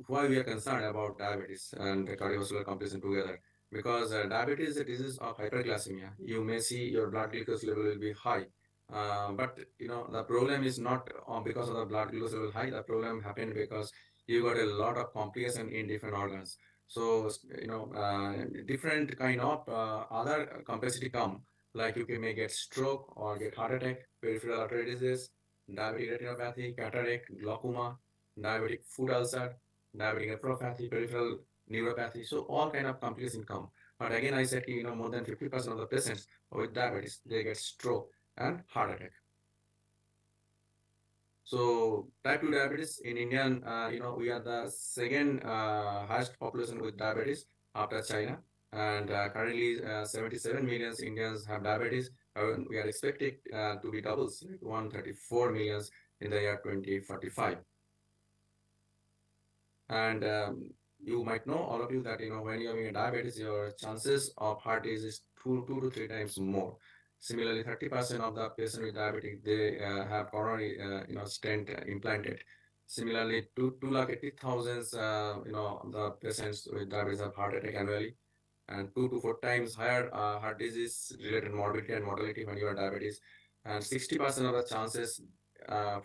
why we are concerned about diabetes and the cardiovascular complication together? Because diabetes is a disease of hyperglycemia. You may see your blood glucose level will be high, but the problem is not because of the blood glucose level high. The problem happened because you got a lot of complication in different organs. So different kind of other complexity come, like you may get stroke or get heart attack, peripheral artery disease, diabetic retinopathy, cataract, glaucoma, diabetic foot ulcer, diabetic nephropathy, peripheral neuropathy. So all kind of complications come. But again, I said, more than 50% of the patients with diabetes, they get stroke and heart attack. So type 2 diabetes in Indian, we are the second highest population with diabetes after China. And currently 77 million Indians have diabetes. We are expecting to be doubles, like 134 millions in the year 2045. And you might know, all of you, that when you're having a diabetes, your chances of heart disease is two to three times more. Similarly, 30% of the patients with diabetes, they have coronary stent implanted. Similarly, 280,000 the patients with diabetes have heart attack annually, and 2 to 4 times higher heart disease related morbidity and mortality when you are diabetes, and 60% of the chances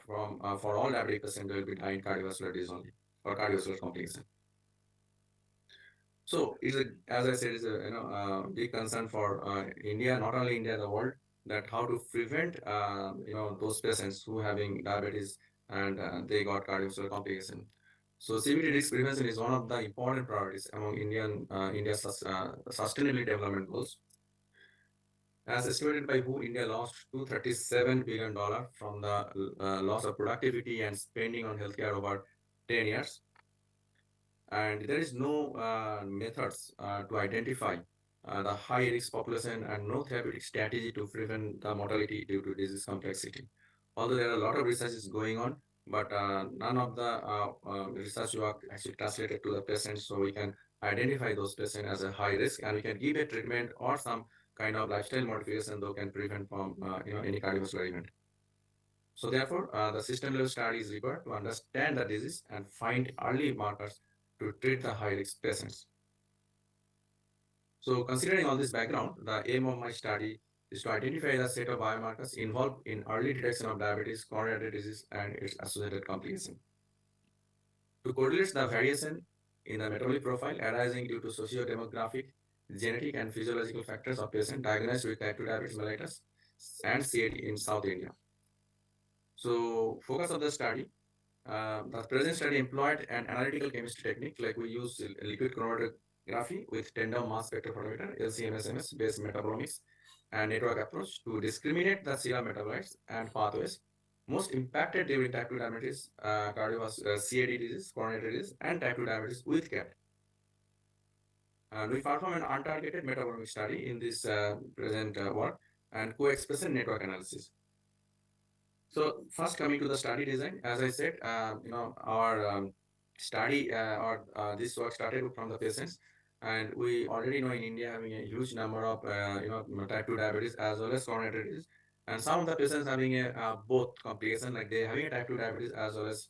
for all diabetic patients will be dying cardiovascular disease only, or cardiovascular complication. So it's as I said, it's a big concern for India, not only India, the world, that how to prevent those patients who having diabetes and they got cardiovascular complication. So CVD risk prevention is one of the important priorities among India's sustainability development goals. As estimated by WHO, India lost $237 billion from the loss of productivity and spending on healthcare over 10 years. And there is no methods to identify the high risk population and no therapeutic strategy to prevent the mortality due to disease complexity. Although there are a lot of researches going on, but none of the research work actually translated to the patients, so we can identify those patients as a high risk, and we can give a treatment or some kind of lifestyle modification that can prevent from any cardiovascular event. So therefore, the system level study is required to understand the disease and find early markers to treat the high-risk patients. So considering all this background, the aim of my study is to identify the set of biomarkers involved in early detection of diabetes, coronary artery disease, and its associated complications. To correlate the variation in the metabolic profile arising due to socio-demographic, genetic, and physiological factors of patients diagnosed with type 2 diabetes mellitus and CAD in South India. So focus of the study. The present study employed an analytical chemistry technique, like we use liquid chromatography with tandem mass spectrophotometer, LC-MS based metabolomics and network approach to discriminate the serum metabolites and pathways most impacted during type 2 diabetes, cardiovascular CAD disease, coronary disease, and type 2 diabetes with CAD. And we perform an untargeted metabolomic study in this present work and co-expression network analysis. So first, coming to the study design, as I said, our study or this work started from the patients, and we already know in India having a huge number of type 2 diabetes as well as coronary disease, and some of the patients having a both complication, like they having a type 2 diabetes as well as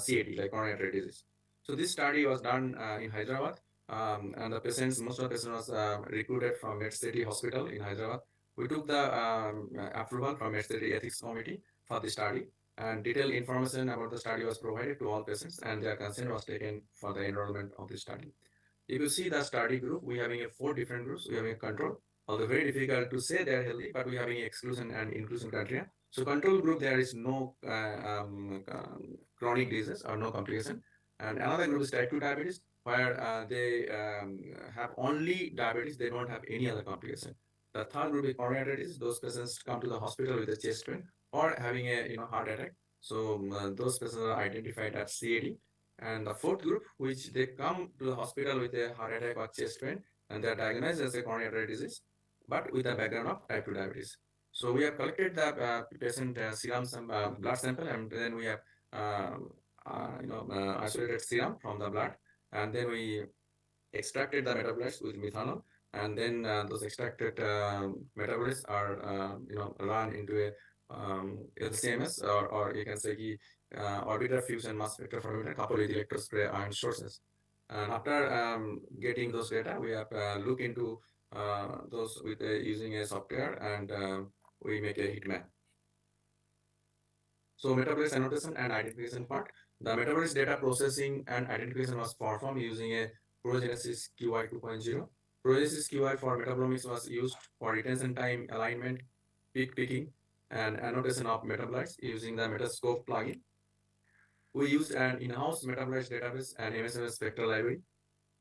CAD, like coronary disease. So this study was done in Hyderabad, and the patients, most of the patients was recruited from Medcity Hospital in Hyderabad. We took the approval from Medcity Ethics Committee for the study, and detailed information about the study was provided to all patients, and their consent was taken for the enrollment of the study. If you see the study group, we having 4 different groups. We having a control, although very difficult to say they are healthy, but we having exclusion and inclusion criteria. So control group, there is no chronic disease or no complication. And another group is type 2 diabetes, where they have only diabetes, they don't have any other complication. The third group is coronary disease. Those patients come to the hospital with a chest pain or having a heart attack. So those patients are identified as CAD. And the fourth group, which they come to the hospital with a heart attack or chest pain, and they are diagnosed as a coronary artery disease, but with a background of type 2 diabetes. So we have collected the patient serum blood sample, and then we have isolated serum from the blood, and then we extracted the metabolites with methanol, and then those extracted metabolites are run into a LCMS, or you can say orbital fusion mass spectrophotometer coupled with electrospray ion sources. And after getting those data, we have looked into those with using a software, and we make a heat map. So metabolite annotation and identification part. The metabolite data processing and identification was performed using a Progenesis QI 2.0. Progenesis QI for metabolomics was used for retention time, alignment, peak picking, and annotation of metabolites using the Metascope plugin. We used an in-house metabolites database and MSMS spectral library.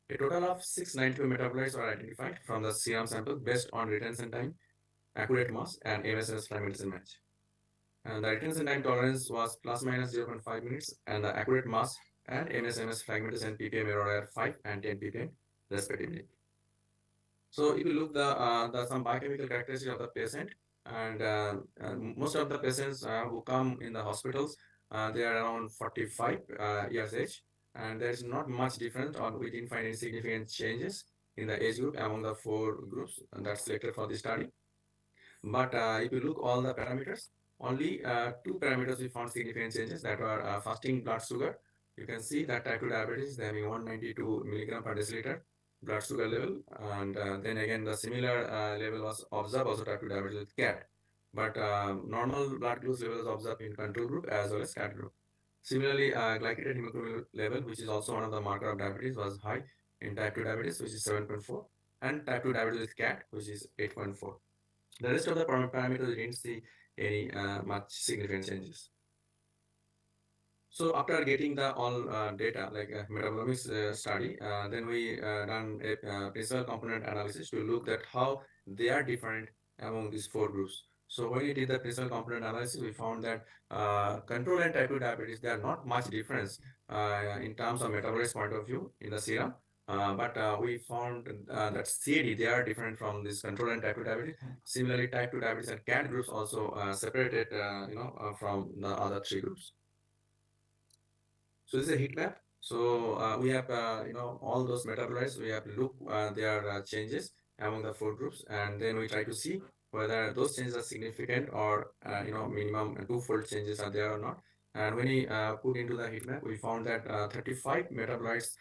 A total of 692 metabolites are identified from the serum sample based on retention time, accurate mass, and MSMS fragmentation match. And the retention time tolerance was plus minus 0.5 minutes, and the accurate mass and MSMS fragmentation ppm error are 5 and 10 ppm respectively. So if you look the some biochemical characteristics of the patient, and most of the patients who come in the hospitals, they are around 45 years age, and there is not much difference, or we didn't find any significant changes in the age group among the 4 groups that's selected for the study. But if you look all the parameters, only 2 parameters we found significant changes, that were fasting blood sugar. You can see that type 2 diabetes, they having 192 milligram per deciliter blood sugar level, and then again the similar level was observed also type 2 diabetes with CAT. But normal blood glucose level was observed in control group as well as CAT group. Similarly, glycated hemoglobin level, which is also one of the marker of diabetes, was high in type 2 diabetes, which is 7.4, and type 2 diabetes with CAT, which is 8.4. The rest of the parameters, we didn't see any much significant changes. So after getting the all data, like metabolomics study, then we done a principal component analysis to look at how they are different among these 4 groups. So when we did the principal component analysis, we found that control and type 2 diabetes, there are not much difference in terms of metabolites point of view in the serum. But we found that CAD, they are different from this control and type 2 diabetes. Similarly, type 2 diabetes and CAD groups also separated from the other 3 groups. So this is a heat map. So we have all those metabolites. We have look their changes among the 4 groups, and then we try to see whether those changes are significant, or minimum 2-fold changes are there or not. And when we put into the heat map, we found that 35 metabolites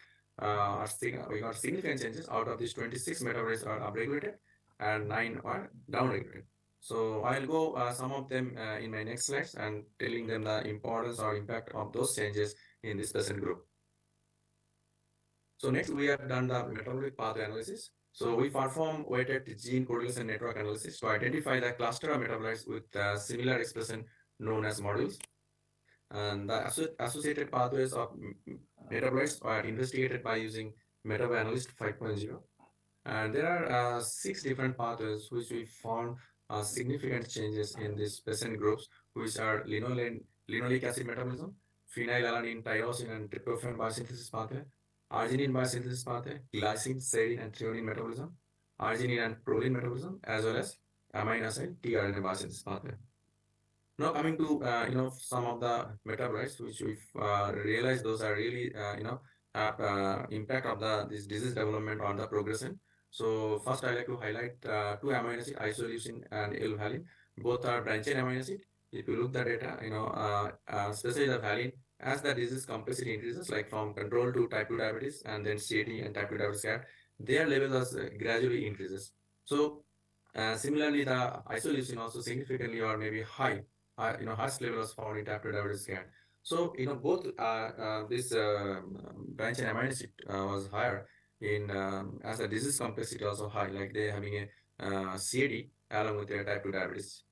we got significant changes. Out of these, 26 metabolites are upregulated and 9 are downregulated. So I'll go some of them in my next slides, and telling them the importance or impact of those changes in this patient group. So next, we have done the metabolic pathway analysis. So we perform weighted gene correlation network analysis to identify the cluster of metabolites with similar expression known as modules. And the associated pathways of metabolites are investigated by using MetaboAnalyst 5.0. And there are 6 different pathways which we found significant changes in these patient groups, which are linoleic acid metabolism, phenylalanine, tyrosine, and tryptophan biosynthesis pathway, arginine biosynthesis pathway, glycine, serine, and threonine metabolism, arginine and proline metabolism, as well as amino acid tRNA biosynthesis pathway. Now coming to some of the metabolites which we've realized those are really have impact of this disease development on the progression. So first, I like to highlight 2 amino acid, isoleucine and L-valine. Both are branched chain amino acid. If you look the data, especially the valine, as the disease complexity increases, like from control to type 2 diabetes and then CAD and type 2 diabetes CAD, their levels gradually increases. So similarly, the isoleucine also significantly or maybe high, highest level was found in type 2 diabetes CAD. So both this branch and amino acid was higher in as the disease complexity also high, like they having a CAD along with their type 2 diabetes.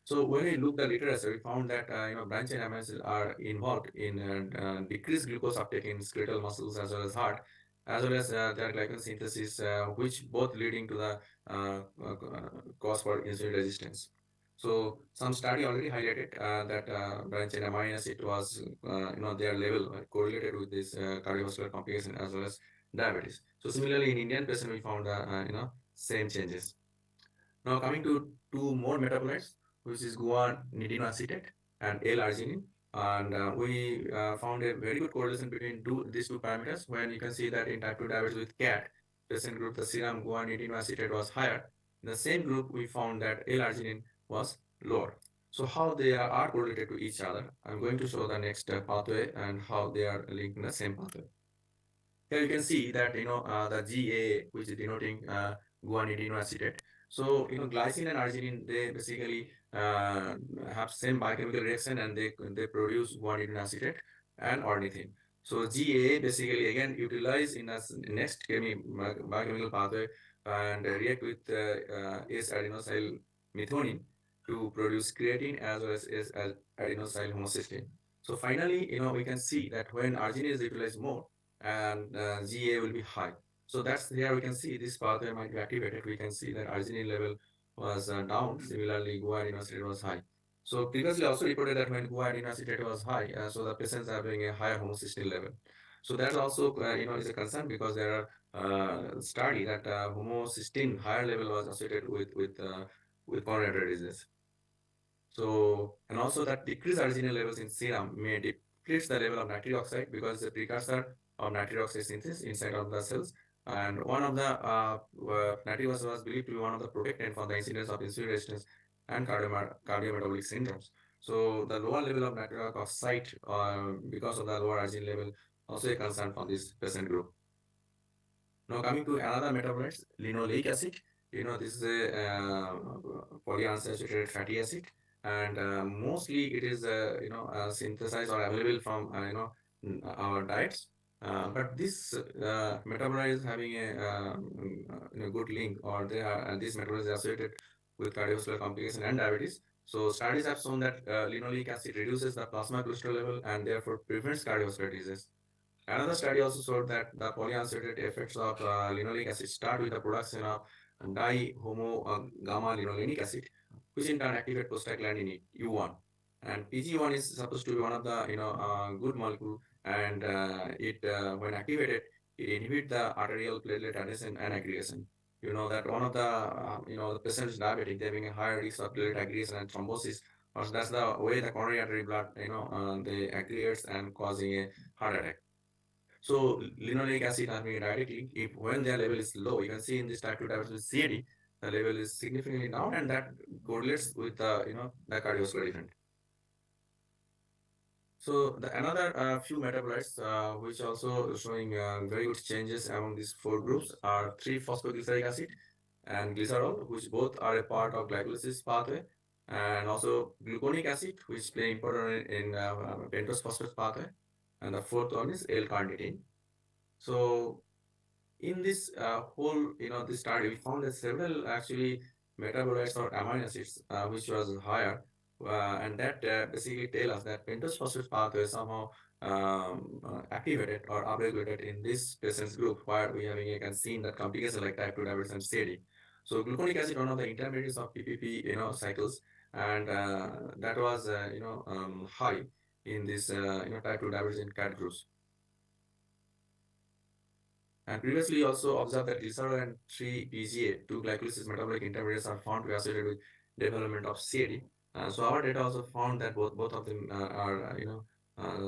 So when we looked at the literature, we found that branch chain amino acids are involved in decreased glucose uptake in skeletal muscles as well as heart, as well as their glycogen synthesis, which both leading to the cause for insulin resistance. So some study already highlighted that branch chain amino acid was their level correlated with this cardiovascular complication as well as diabetes. So similarly in Indian patient we found same changes. Now coming to two more metabolites, which is guanidinoacetate acetate and L-arginine, and we found a very good correlation between these two parameters. When you can see that in type 2 diabetes with CAT patient group, the serum guanidinoacetate acetate was higher. In the same group, we found that L-arginine was lower. So how they are correlated to each other? I'm going to show the next pathway and how they are linked in the same pathway. Here you can see that the GA, which is denoting guanidinoacetate acetate. So glycine and arginine, they basically have same biochemical reaction and they produce guanidinoacetate acetate and ornithine. So GA basically again utilize in a next biochemical pathway and react with S-adenosyl methionine to produce creatine as well as adenosyl homocysteine. So finally, we can see that when arginine is utilized more, and GA will be high. So that's here we can see this pathway might be activated. We can see that arginine level was down. Similarly, guanidinoacetate was high. So previously also reported that when guanidinoacetate was high, so the patients are having a higher homocysteine level. So that's also is a concern because there are study that homocysteine higher level was associated with coronary disease. So, and also that decreased arginine levels in serum may deplete the level of nitric oxide because the precursor of nitric oxide synthesis inside of the cells. And one of the nitric oxide was believed to be one of the protectant for the incidence of insulin resistance and cardiometabolic syndromes. So the lower level of nitric oxide because of the lower arginine level also a concern for this patient group. Now coming to another metabolite, linoleic acid. This is a polyunsaturated fatty acid, and mostly it is synthesized or available from our diets. But this metabolite is having a good link, or they are this metabolite is associated with cardiovascular complication and diabetes. So studies have shown that linoleic acid reduces the plasma cholesterol level and therefore prevents cardiovascular disease. Another study also showed that the polyunsaturated effects of linoleic acid start with the production of dihomo gamma linolenic acid, which in turn activate prostaglandin U1. And PG1 is supposed to be one of the good molecule, and it when activated, it inhibits the arterial platelet adhesion and aggregation. You know that one of the the patients diabetic, they having a higher risk of platelet aggregation and thrombosis, or that's the way the coronary artery blood they aggregates and causing a heart attack. So linoleic acid having directly, if when their level is low, you can see in this type 2 diabetes with CAD, the level is significantly down, and that correlates with the the cardiovascular event. So the another few metabolites which also showing very good changes among these four groups are 3-phosphoglyceric acid and glycerol, which both are a part of glycolysis pathway, and also gluconic acid, which play important in pentose phosphate pathway, and the fourth one is L-carnitine. So in this whole this study, we found that several actually metabolites or amino acids which was higher, and that basically tell us that pentose phosphate pathway somehow activated or upregulated in this patient's group, where we having you can see that complication like type 2 diabetes and CAD. So gluconic acid, one of the intermediates of PPP cycles, and that was high in this type 2 diabetes in CAD groups. And previously also observed that glycerol and 3-PGA, two glycolysis metabolic intermediates, are found to be associated with development of CAD. So our data also found that both of them are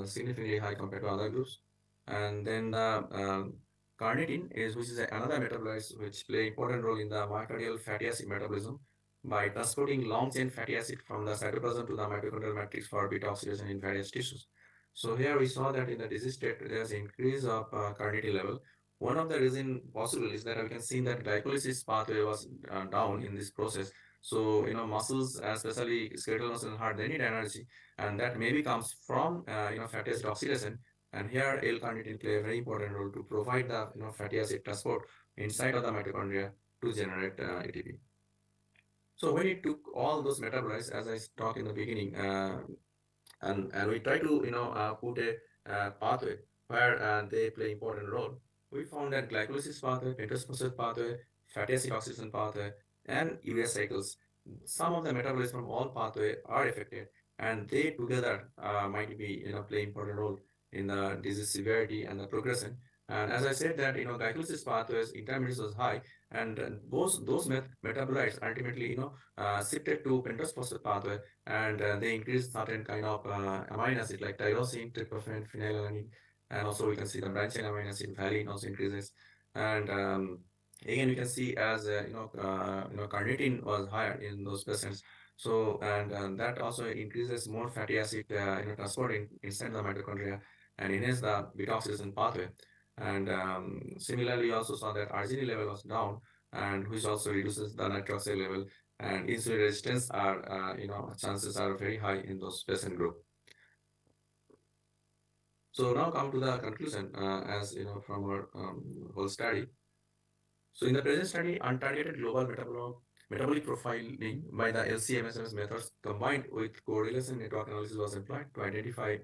significantly high compared to other groups. And then the carnitine which is another metabolite which play important role in the myocardial fatty acid metabolism by transporting long chain fatty acid from the cytoplasm to the mitochondrial matrix for beta oxidation in various tissues. So here we saw that in the disease state there is an increase of carnitine level. One of the reason possible is that we can see that glycolysis pathway was down in this process. So muscles, especially skeletal muscle and heart, they need energy, and that maybe comes from fatty acid oxidation. And here L-carnitine play a very important role to provide the fatty acid transport inside of the mitochondria to generate ATP. So when we took all those metabolites, as I talked in the beginning, and we try to put a pathway where they play important role. We found that glycolysis pathway, pentose phosphate pathway, fatty acid oxidation pathway, and urea cycles. Some of the metabolites from all pathway are affected, and they together might be play important role in the disease severity and the progression. And as I said that glycolysis pathways intermediates was high, and those metabolites ultimately shifted to pentose phosphate pathway, and they increase certain kind of amino acid like tyrosine, tryptophan, phenylalanine, and also we can see the branch chain amino acid valine also increases. And again, we can see as carnitine was higher in those patients. So and that also increases more fatty acid transport inside the mitochondria and enhance the beta oxidation pathway. And similarly, we also saw that arginine level was down, and which also reduces the nitric oxide level, and insulin resistance are chances are very high in those patient group. So now come to the conclusion, as from our whole study. So in the present study, untargeted global metabolic profiling by the LC-MS methods combined with correlation network analysis was employed to identify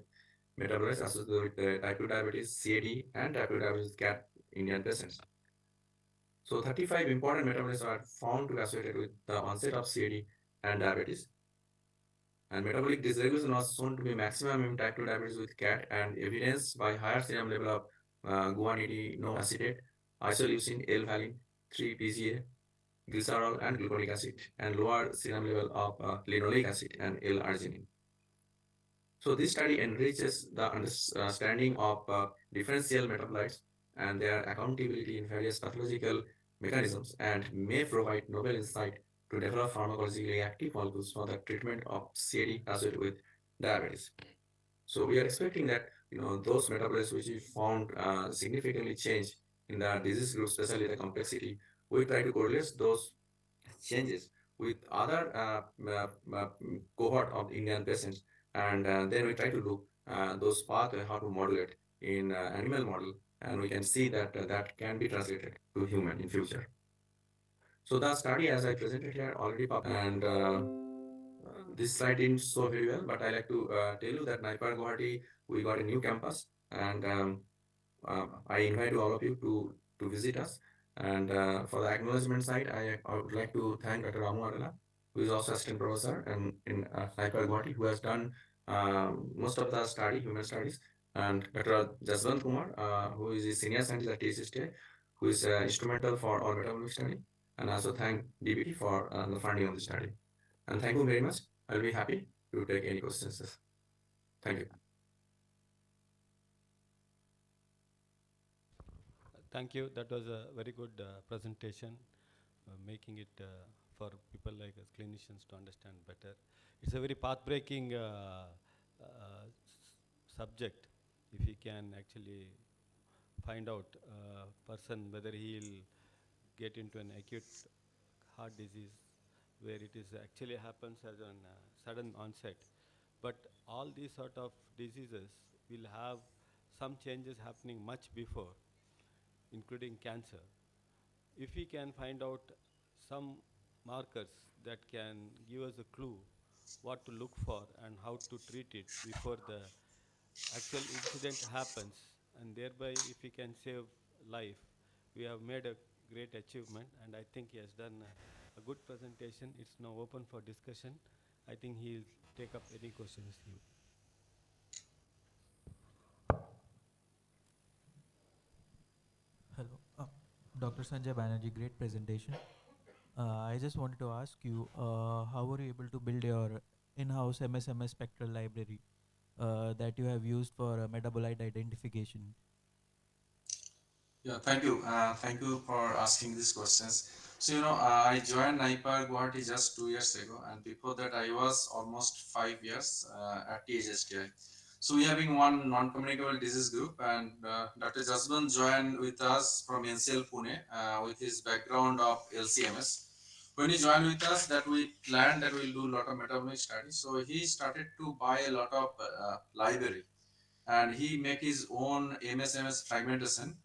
metabolites associated with type 2 diabetes, CAD, and type 2 diabetes CAD Indian patients. So 35 important metabolites are found to be associated with the onset of CAD and diabetes. And metabolic dysregulation was shown to be maximum in type 2 diabetes with CAD, and evidenced by higher serum level of guanidinoacetate, acetate, isoleucine, L-valine, 3-PGA, glycerol, and gluconic acid, and lower serum level of linoleic acid and L-arginine. So this study enriches the understanding of differential metabolites and their accountability in various pathological mechanisms, and may provide novel insight to develop pharmacologically active molecules for the treatment of CAD associated with diabetes. So we are expecting that those metabolites which we found significantly change in the disease group, especially the complexity, we try to correlate those changes with other cohort of Indian patients, and then we try to look those pathways how to modulate in animal model, and we can see that that can be translated to human in future. So the study, as I presented here, already published, and this slide didn't show very well, but I like to tell you that Naipar Guwahati, we got a new campus, and I invite all of you to visit us. And for the acknowledgement side, I would like to thank Dr. Ramu Adala, who is also assistant professor and in Naipar Guwahati, who has done most of the study, human studies, and Dr. Jaswant Kumar, who is a senior scientist at TSSTI, who is instrumental for our metabolic study, and also thank DBT for the funding of the study. And thank you very much. I'll be happy to take any questions. Thank you. Thank you. That was a very good presentation, making it for people like us clinicians to understand better. It's a very path-breaking subject. If he can actually find out a person whether he'll get into an acute heart disease where it is actually happens as a sudden onset. But all these sort of diseases will have some changes happening much before, including cancer. If we can find out some markers that can give us a clue what to look for and how to treat it before the actual incident happens, and thereby if we can save life, we have made a great achievement, and I think he has done a good presentation. It's now open for discussion. I think he'll take up any questions. Hello, Dr. Sanjay Banerjee, great presentation. I just wanted to ask you, how were you able to build your in-house MSMS spectral library that you have used for metabolite identification? Yeah, thank you. Thank you for asking these questions. So, I joined Naipar Guwahati just 2 years ago, and before that, I was almost 5 years at THSTI. So, we having one non-communicable disease group, and Dr. Jaswant joined with us from NCL Pune with his background of LCMS. When he joined with us, that we planned that we'll do a lot of metabolic studies. So, he started to buy a lot of library, and he make his own MSMS fragmentation.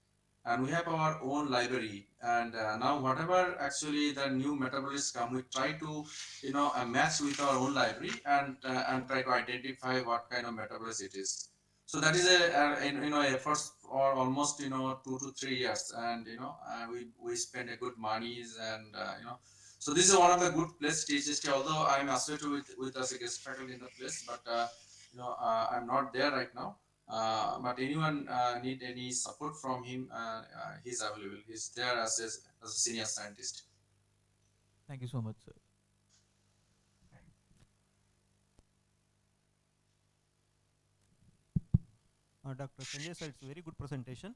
and we have our own library. And now whatever actually the new metabolites come, we try to match with our own library and try to identify what kind of metabolites it is. So that is efforts for almost 2 to 3 years, and we spend a good monies, and so this is one of the good place THST. Although I'm associated with as a guest faculty in the place, but I'm not there right now. But anyone need any support from him, he's available. He's there as a senior scientist. Thank you so much, sir. Dr. Sanjay sir, it's a very good presentation.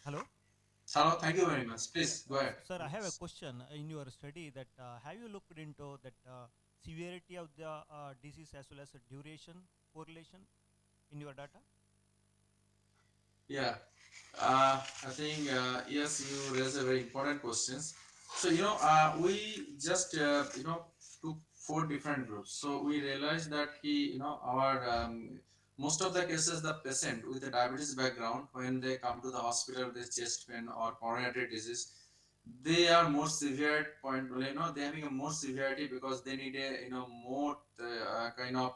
Hello? Hello, thank you very much. Please go ahead. Sir, I have a question. In your study, that have you looked into that severity of the disease as well as the duration correlation in your data? Yeah, I think yes, you raise a very important questions. So we just took 4 different groups. So we realized that our most of the cases, the patient with a diabetes background, when they come to the hospital with chest pain or coronary disease, they are more severe point. They're having a more severity because they need a more kind of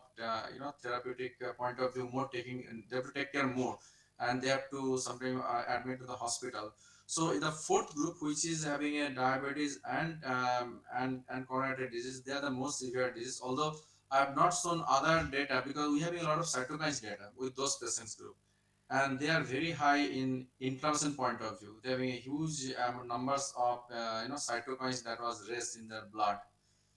therapeutic point of view, more taking. They have to take care more, and they have to sometimes admit to the hospital. So in the fourth group, which is having a diabetes and coronary disease, they are the most severe disease. Although I have not shown other data because we have a lot of cytokines data with those patients group, and they are very high in inflammation point of view. They have a huge numbers of cytokines that was raised in their blood.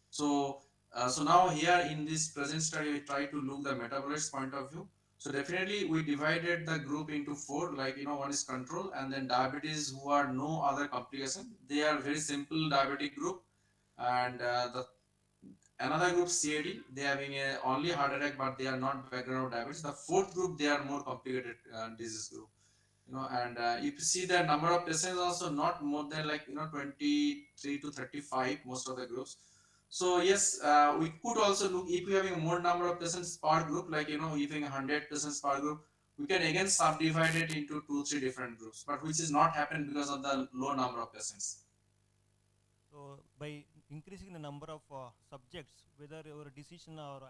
So so now here in this present study, we try to look the metabolites point of view. So definitely we divided the group into 4, like one is control, and then diabetes who are no other complication. They are very simple diabetic group, and the another group CAD, they having a only heart attack, but they are not background of diabetes. The fourth group, they are more complicated disease group. And if you see the number of patients also not more than 23 to 35 most of the groups. So yes, we could also look if we having more number of patients per group, like if having 100 patients per group, we can again subdivide it into 2-3 different groups, but which is not happened because of the low number of patients. So by increasing the number of subjects, whether your decision or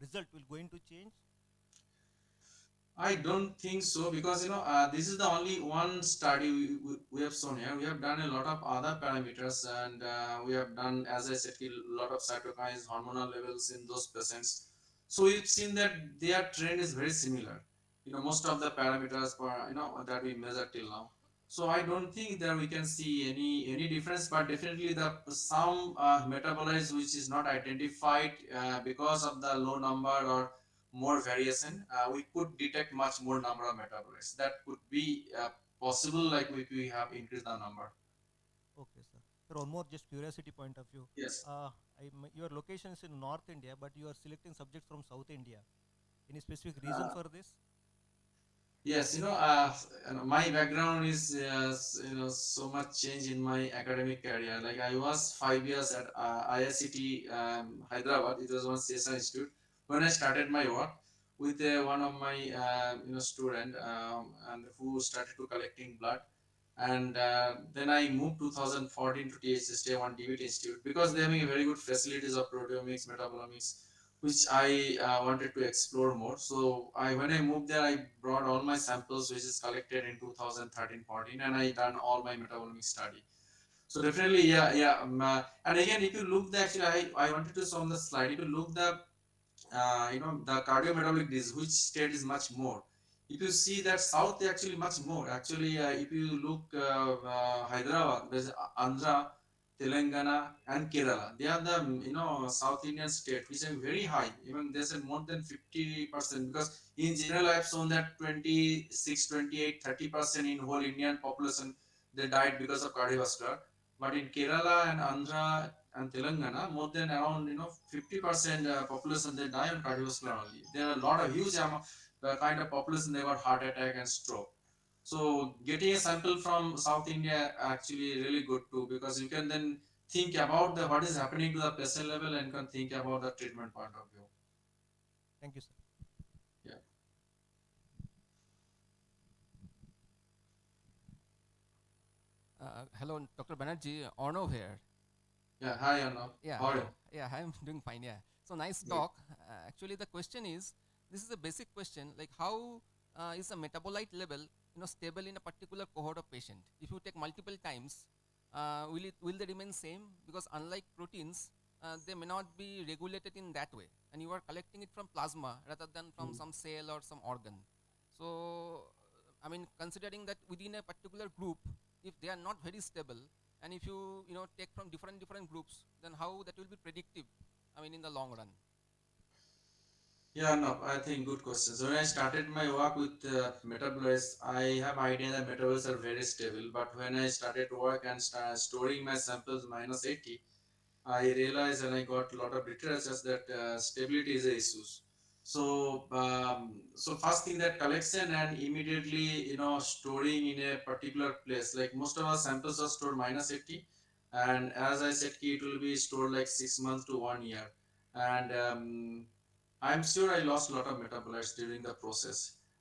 result will going to change? I don't think so, because this is the only one study we have shown here. We have done a lot of other parameters, and we have done, as I said, a lot of cytokines, hormonal levels in those patients. So we've seen that their trend is very similar. Most of the parameters for that we measure till now. So I don't think that we can see any difference, but definitely the some metabolites which is not identified because of the low number or more variation, we could detect much more number of metabolites. That could be possible, like if we have increased the number. Okay, sir. Sir, one more just curiosity point of view. Yes. Your location is in North India, but you are selecting subjects from South India. Any specific reason for this? Yes, my background is so much change in my academic career. Like I was 5 years at IICT Hyderabad. It was one CSR institute. When I started my work with one of my student, and who started to collecting blood, and then I moved 2014 to THST one DBT institute because they having a very good facilities of proteomics, metabolomics, which I wanted to explore more. So when I moved there, I brought all my samples, which is collected in 2013-14, and I done all my metabolomic study. So definitely, yeah. And again, if you look, I wanted to show on the slide. If you look the cardiometabolic disease, which state is much more. If you see that South, actually much more. Actually, if you look Hyderabad, there's Andhra, Telangana, and Kerala. They are the South Indian state which are very high. Even they said more than 50%, because in general I have shown that 26, 28, 30% in whole Indian population they died because of cardiovascular. But in Kerala and Andhra and Telangana, more than around 50% population they die on cardiovascular only. There are a lot of huge amount kind of population they got heart attack and stroke. So getting a sample from South India actually really good too, because you can then think about what is happening to the patient level and can think about the treatment point of view. Thank you, sir. Yeah. Hello, Dr. Banerjee, Arnav here. Yeah, hi Anna. Yeah, How are you? yeah, I'm doing fine. Yeah. So nice Good. talk. Actually, the question is, this is a basic question, like how is a metabolite level, stable in a particular cohort of patient? If you take multiple times, will they remain same? Because unlike proteins, they may not be regulated in that way, and you are collecting it from plasma rather than from some cell or some organ. So, I mean, considering that within a particular group, if they are not very stable, and if you take from different groups, then how that will be predictive, I mean, in the long run? Yeah, no, I think good questions. When I started my work with metabolites, I have idea that metabolites are very stable. But when I started work and storing my samples -80, I realized and I got a lot of literature that stability is a issue. So first thing that collection and immediately storing in a particular place. Like most of our samples are stored -80, and as I said, it will be stored like 6 months to 1 year, and I'm sure I lost a lot of metabolites during the process.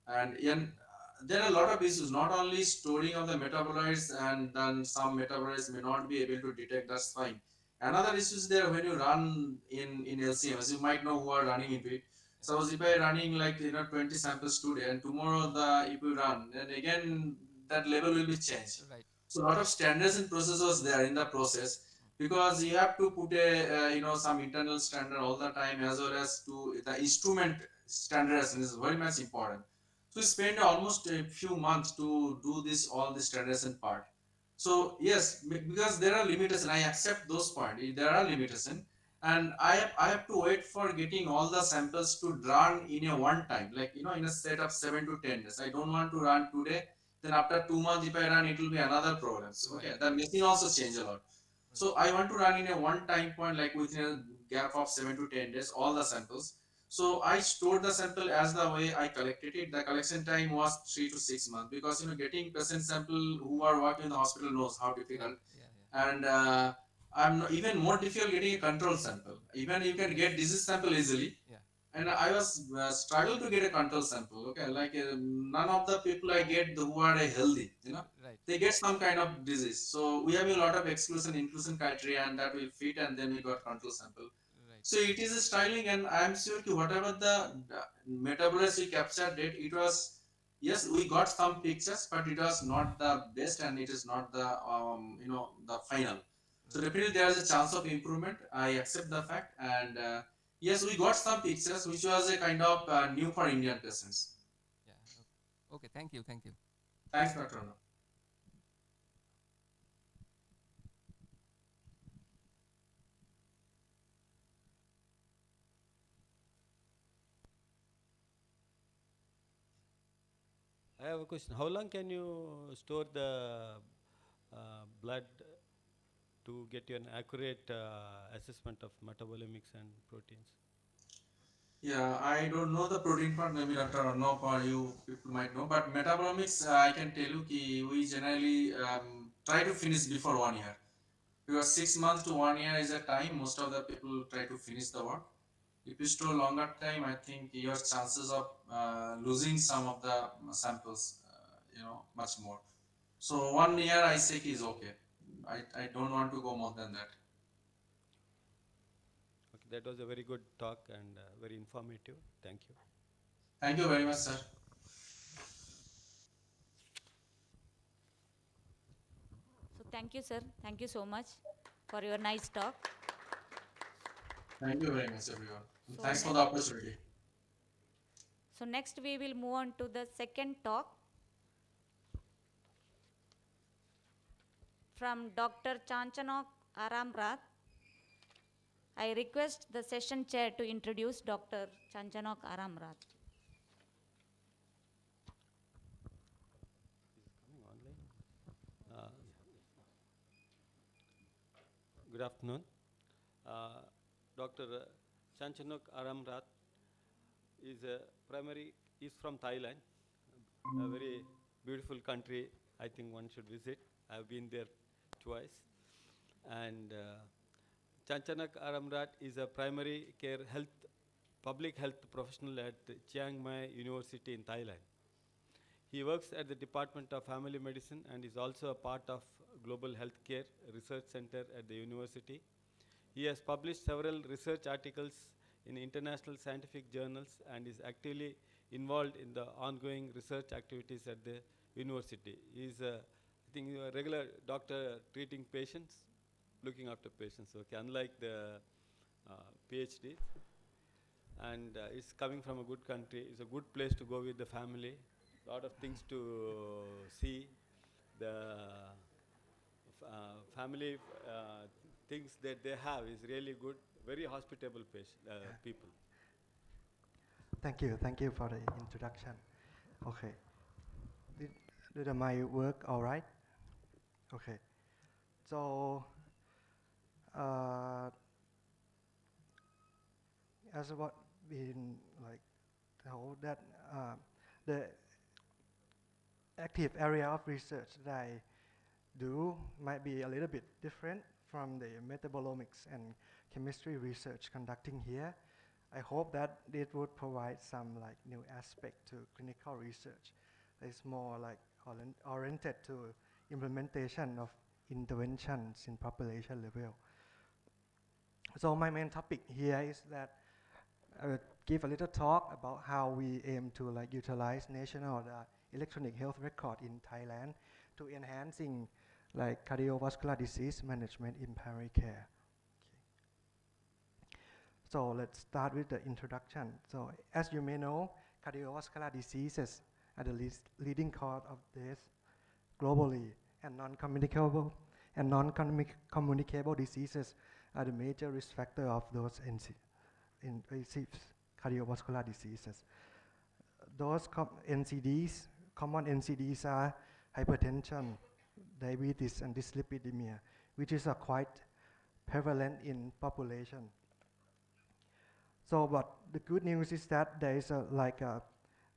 And there are a lot of issues, not only storing of the metabolites, and then some metabolites may not be able to detect, that's fine. Another issue is there when you run in LCM, as you might know who are running into it. Suppose if I running like 20 samples today, and tomorrow if you run, then again that level will be changed. Right. So a lot of standards and procedures there in the process, because you have to put a some internal standard all the time, as well as to the instrument standardization is very much important. So we spend almost a few months to do this all the standardization part. So yes, because there are limitations, I accept those points. There are limitations, and I have to wait for getting all the samples to run in a one time, like in a set of 7 to 10 days. I don't want to run today, then after 2 months if I run, it will be another problem. So, okay, the machine also change a lot. So I want to run in a one time point, like within a gap of 7 to 10 days, all the samples. So I stored the sample as the way I collected it. The collection time was 3 to 6 months, because getting patient sample who are working in the hospital knows how difficult. And I'm even more difficult getting a control sample. Even you can get disease sample easily, and I was struggle to get a control sample. Okay, like none of the people I get who are healthy, Right. they get some kind of disease. So we have a lot of exclusion inclusion criteria, and that will fit, and then we got control sample. So it is a styling, and I am sure whatever the metabolites we captured it was, yes, we got some pictures, but it was not the best, and it is not the the final. So definitely there is a chance of improvement. I accept the fact, and yes, we got some pictures, which was a kind of new for Indian patients. Yeah. Okay. Thank you. Thank you. Thanks, Dr. Anna. I have a question. How long can you store the blood to get you an accurate assessment of metabolomics and proteins? Yeah, I don't know the protein part, maybe Dr. Arnav or you people might know, but metabolomics, I can tell you we generally try to finish before 1 year. Because 6 months to 1 year is a time most of the people try to finish the work. If you store longer time, I think your chances of losing some of the samples, much more. So 1 year I say is okay. I don't want to go more than that. Okay, that was a very good talk and very informative. Thank you. Thank you very much, sir. So thank you, sir. Thank you so much for your nice talk. Thank you very much, everyone. So Thanks for the opportunity. So next we will move on to the second talk from Dr. Chanchanok Aramrath. I request the session chair to introduce Dr. Chanchanok Aramrath. Good afternoon. Dr. Chanchanok Aramrath is from Thailand, a very beautiful country. I think one should visit. I've been there twice. And Chanchanok Aramrath is a primary care public health professional at Chiang Mai University in Thailand. He works at the Department of Family Medicine and is also a part of Global Healthcare Research Center at the university. He has published several research articles in international scientific journals and is actively involved in the ongoing research activities at the university. He is, I think, a regular doctor treating patients, looking after patients, okay, unlike the PhD. And it's coming from a good country. It's a good place to go with the family. A lot of things to see. The family things that they have is really good. Very hospitable people. Thank you for the introduction. Okay. Did my work all right? Okay. So, as what been like told that the active area of research that I do might be a little bit different from the metabolomics and chemistry research conducting here. I hope that it would provide some like new aspect to clinical research. It's more like oriented to implementation of interventions in population level. So my main topic here is that I will give a little talk about how we aim to like utilize national electronic health record in Thailand to enhancing like cardiovascular disease management in primary care. So let's start with the introduction. So as you may know, cardiovascular diseases are the leading cause of death globally, and non-communicable diseases are the major risk factor of those invasive cardiovascular diseases. Those common NCDs are hypertension, diabetes, and dyslipidemia, which is quite prevalent in population. So, but the good news is that there is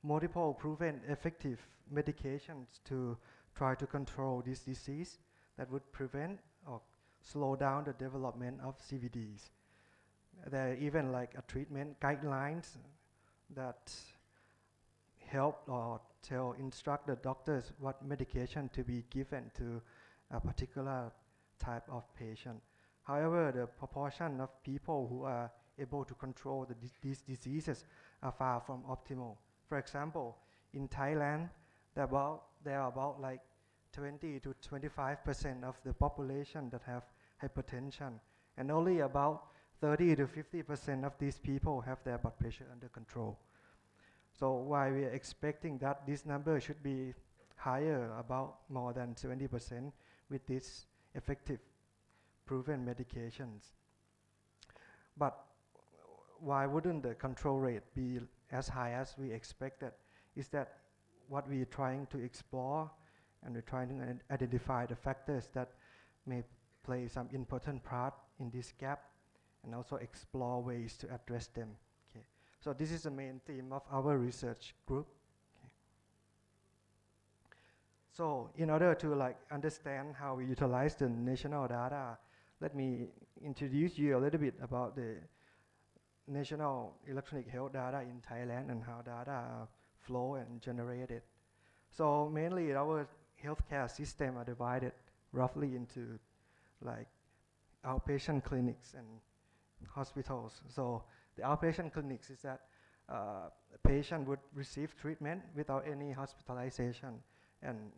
multiple proven effective medications to try to control this disease that would prevent or slow down the development of CVDs. There are even like a treatment guidelines that help or instruct the doctors what medication to be given to a particular type of patient. However, the proportion of people who are able to control these diseases are far from optimal. For example, in Thailand, there are about like 20 to 25% of the population that have hypertension, and only about 30 to 50% of these people have their blood pressure under control. So while we are expecting that this number should be higher, about more than 70% with these effective proven medications. But why wouldn't the control rate be as high as we expected? Is that what we're trying to explore, and we're trying to identify the factors that may play some important part in this gap, and also explore ways to address them. Okay. So this is the main theme of our research group. Okay. So in order to like understand how we utilize the national data, let me introduce you a little bit about the national electronic health data in Thailand and how data flow and generated. So mainly our healthcare system are divided roughly into like outpatient clinics and hospitals. So the outpatient clinics is that a patient would receive treatment without any hospitalization, and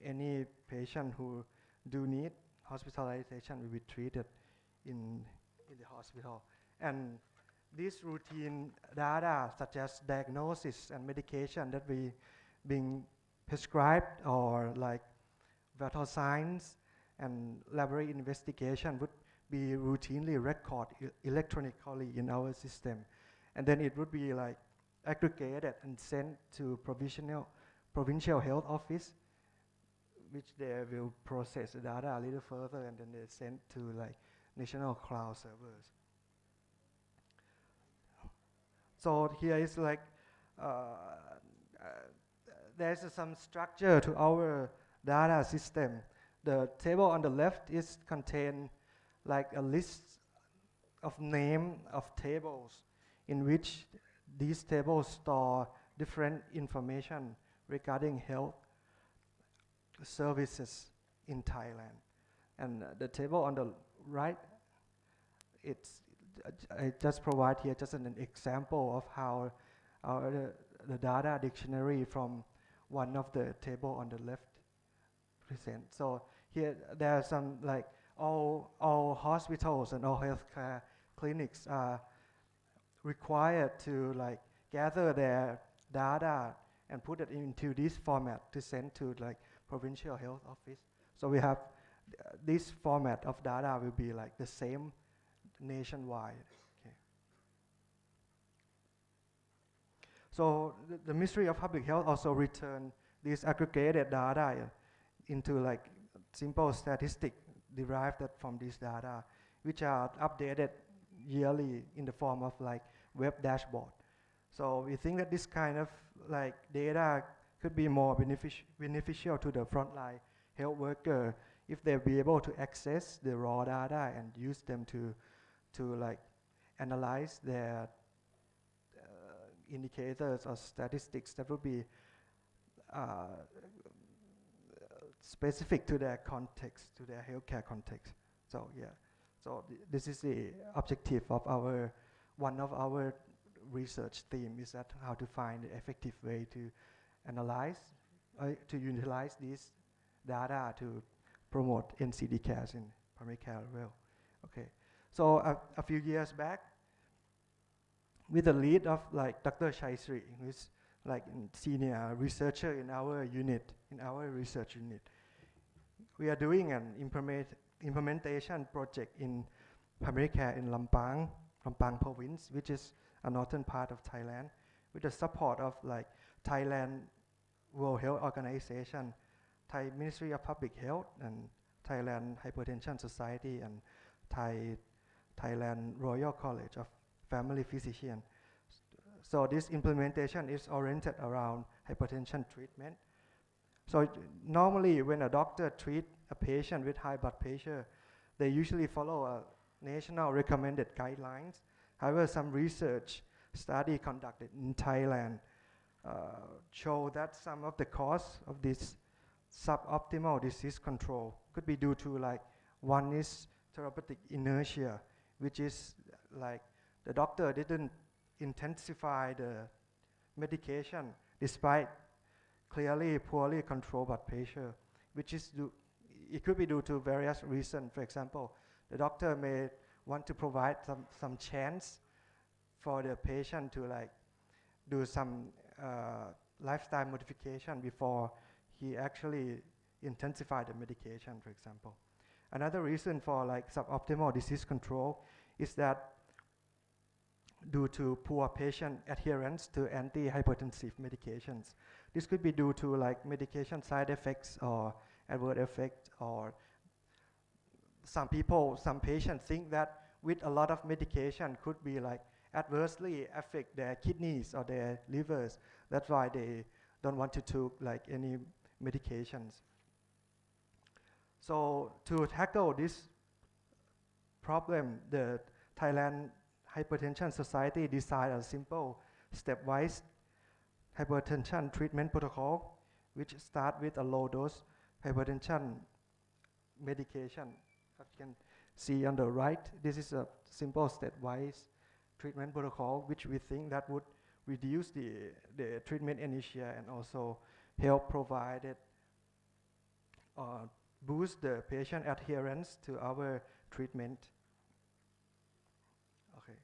any patient who do need hospitalization will be treated in the hospital. And this routine data, such as diagnosis and medication that we being prescribed, or like vital signs and laboratory investigation, would be routinely recorded electronically in our system, and then it would be like aggregated and sent to provincial health office, which they will process the data a little further, and then they send to like national cloud servers. So here is like there's some structure to our data system. The table on the left is contain like a list of name of tables in which these tables store different information regarding health services in Thailand. And the table on the right, I just provide here just an example of how the data dictionary from one of the table on the left present. So here there are some like all hospitals and all healthcare clinics are required to like gather their data and put it into this format to send to like provincial health office. So we have this format of data will be like the same nationwide. Okay. So the Ministry of Public Health also returned this aggregated data into like simple statistic derived from this data, which are updated yearly in the form of like web dashboard. So we think that this kind of like data could be more beneficial to the frontline health worker if they'll be able to access the raw data and use them to like analyze their indicators or statistics that would be specific to their context, to their healthcare context. So yeah, so this is the objective of one of our research theme is that how to find the effective way to analyze, to utilize this data to promote NCD cares in primary care as well. Okay, so a few years back, with the lead of like Dr. Chaisri, who is like a senior researcher in our unit, in our research unit, we are doing an implementation project in primary care in Lampang province, which is a northern part of Thailand, with the support of like Thailand World Health Organization, Thai Ministry of Public Health, and Thailand Hypertension Society, and Thailand Royal College of Family Physicians. So this implementation is oriented around hypertension treatment. So normally when a doctor treats a patient with high blood pressure, they usually follow a national recommended guidelines. However, some research study conducted in Thailand show that some of the cause of this suboptimal disease control could be due to like one is therapeutic inertia, which is like the doctor didn't intensify the medication despite clearly poorly controlled blood pressure, which is it could be due to various reasons. For example, the doctor may want to provide some chance for the patient to like do some lifestyle modification before he actually intensify the medication, for example. Another reason for like suboptimal disease control is that due to poor patient adherence to antihypertensive medications. This could be due to like medication side effects or adverse effects, or some patients think that with a lot of medication could be like adversely affect their kidneys or their livers. That's why they don't want to take like any medications. So to tackle this problem, the Thailand Hypertension Society designed a simple stepwise hypertension treatment protocol, which start with a low dose hypertension medication. As you can see on the right, this is a simple stepwise treatment protocol, which we think that would reduce the treatment inertia and also help provide it, boost the patient adherence to our treatment. Okay.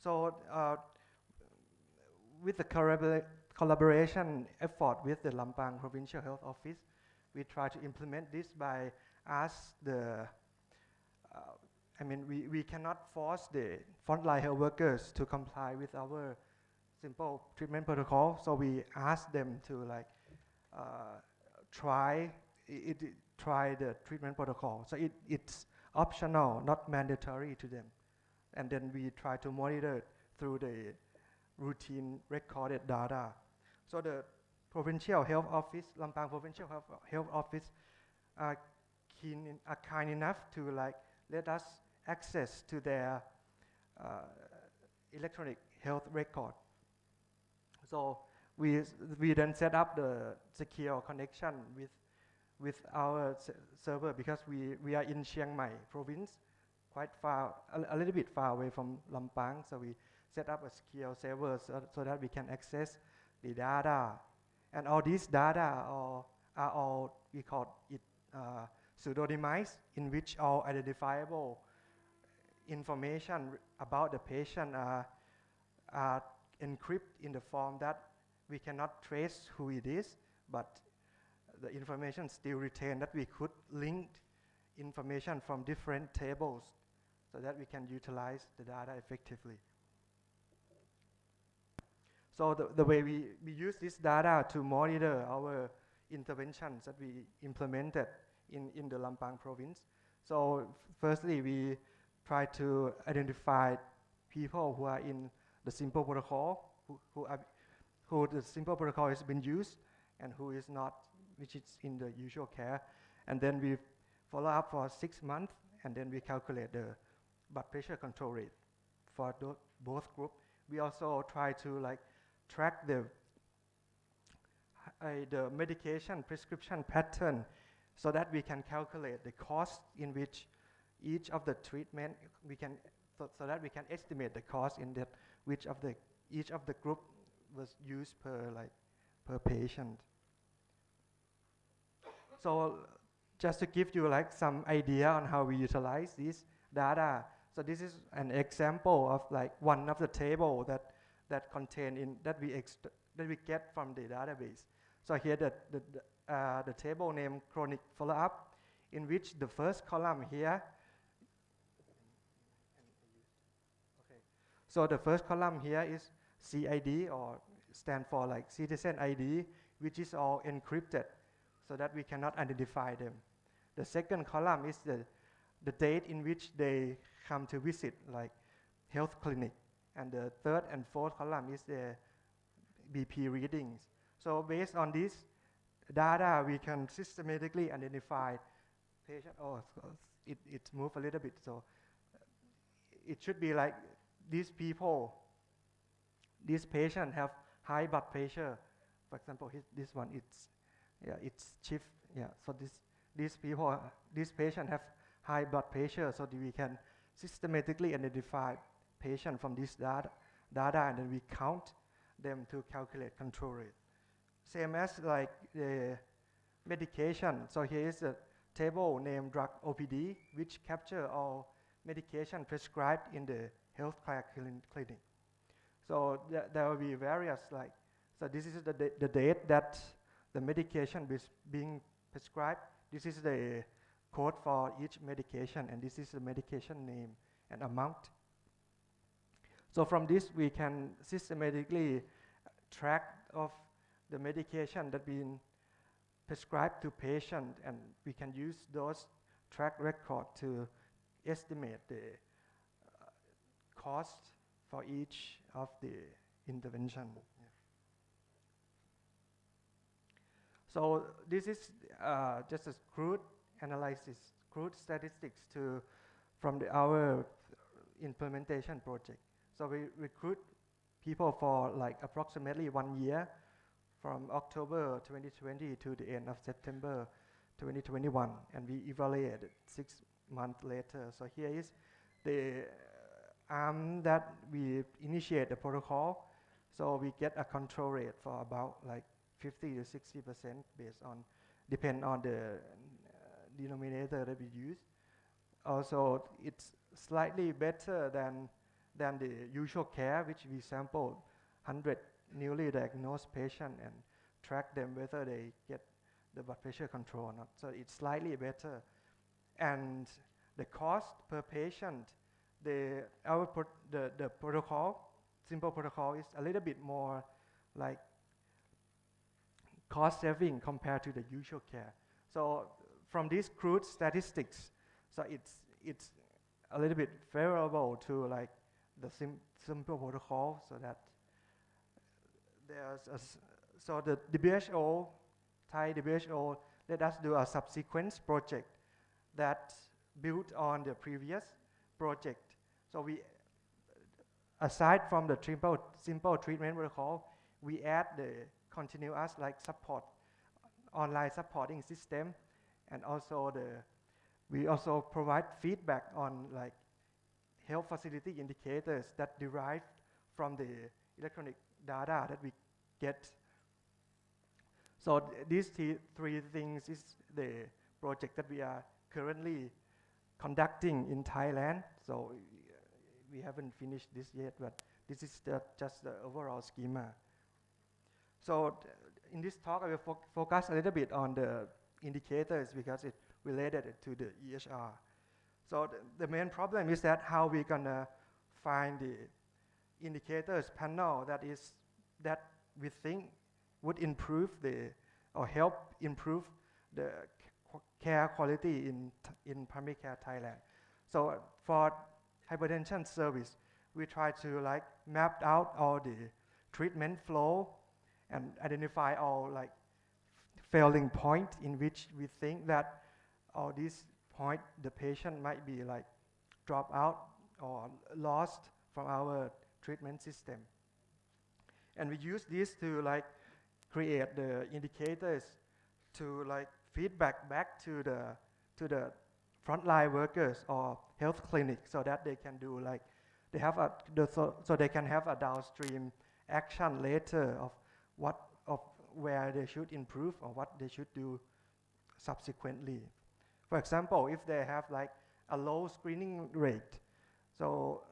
So with the collaboration effort with the Lampang Provincial Health Office, we try to implement this by we cannot force the frontline health workers to comply with our simple treatment protocol, so we ask them to like try the treatment protocol. So it's optional, not mandatory to them. And then we try to monitor it through the routine recorded data. So the Provincial Health Office, Lampang Provincial Health Office, are kind enough to like let us access to their electronic health record. So we then set up the secure connection with our server, because we are in Chiang Mai province, quite far, a little bit far away from Lampang. So we set up a secure server so that we can access the data. And all these data are all, we call it pseudonymized, in which all identifiable information about the patient are encrypted in the form that we cannot trace who it is, but the information still retained, that we could link information from different tables so that we can utilize the data effectively. So the way we use this data to monitor our interventions that we implemented in the Lampang province. So firstly, we try to identify people who are in the simple protocol, who the simple protocol has been used and who is not, which is in the usual care. And then we follow up for 6 months, and then we calculate the blood pressure control rate for both groups. We also try to track the medication prescription pattern, so that we can calculate the cost in which each of the treatment so that we can estimate the cost in that each of the group was used per patient. So just to give you some idea on how we utilize this data. So this is an example of one of the table that contain that we get from the database. So here the table named chronic follow-up, in which the first column here. So the first column here is CID, or stand for citizen ID, which is all encrypted, so that we cannot identify them. The second column is the date in which they come to visit, health clinic. And the third and fourth column is the BP readings. So based on this data, we can systematically identify patient. Oh, it's moved a little bit. So it should be these people, these patients have high blood pressure. For example, this one, it's shift. Yeah. So these patients have high blood pressure, so that we can systematically identify patient from this data, and then we count them to calculate control rate. Same as the medication. So here is a table named drug OPD, which capture all medication prescribed in the healthcare clinic. So there will be various so this is the date that the medication is being prescribed. This is the code for each medication, and this is the medication name and amount. So from this, we can systematically track of the medication that been prescribed to patient, and we can use those track record to estimate the cost for each of the intervention. Yeah. So this is just a crude analysis, crude statistics from our implementation project. So we recruit people for approximately 1 year, from October 2020 to the end of September 2021, and we evaluated 6 months later. So here is the arm that we initiate the protocol. So we get a control rate for about 50 to 60% depend on the denominator that we use. Also, it's slightly better than the usual care, which we sampled 100 newly diagnosed patients and track them whether they get the blood pressure control or not. So it's slightly better. And the cost per patient, the protocol, simple protocol, is a little bit more cost saving compared to the usual care. So from these crude statistics, so it's a little bit favorable to the simple protocol, so that so the WHO, Thai WHO, let us do a subsequent project that built on the previous project. So we, aside from the simple treatment protocol, we add the continuous like support, online supporting system, and also we also provide feedback on like health facility indicators that derive from the electronic data that we get. So these three things is the project that we are currently conducting in Thailand. So we haven't finished this yet, but this is just the overall schema. So in this talk, I will focus a little bit on the indicators because it's related to the EHR. So the main problem is that how we're gonna find the indicators panel that we think would improve or help improve the care quality in primary care Thailand. So for hypertension service, we try to like map out all the treatment flow and identify all like failing point in which we think that all these point the patient might be like drop out or lost from our treatment system. And we use this to like create the indicators to like feedback back to the frontline workers or health clinics so that they can do like they have so they can have a downstream action later of where they should improve or what they should do subsequently. For example, if they have like a low screening rate, so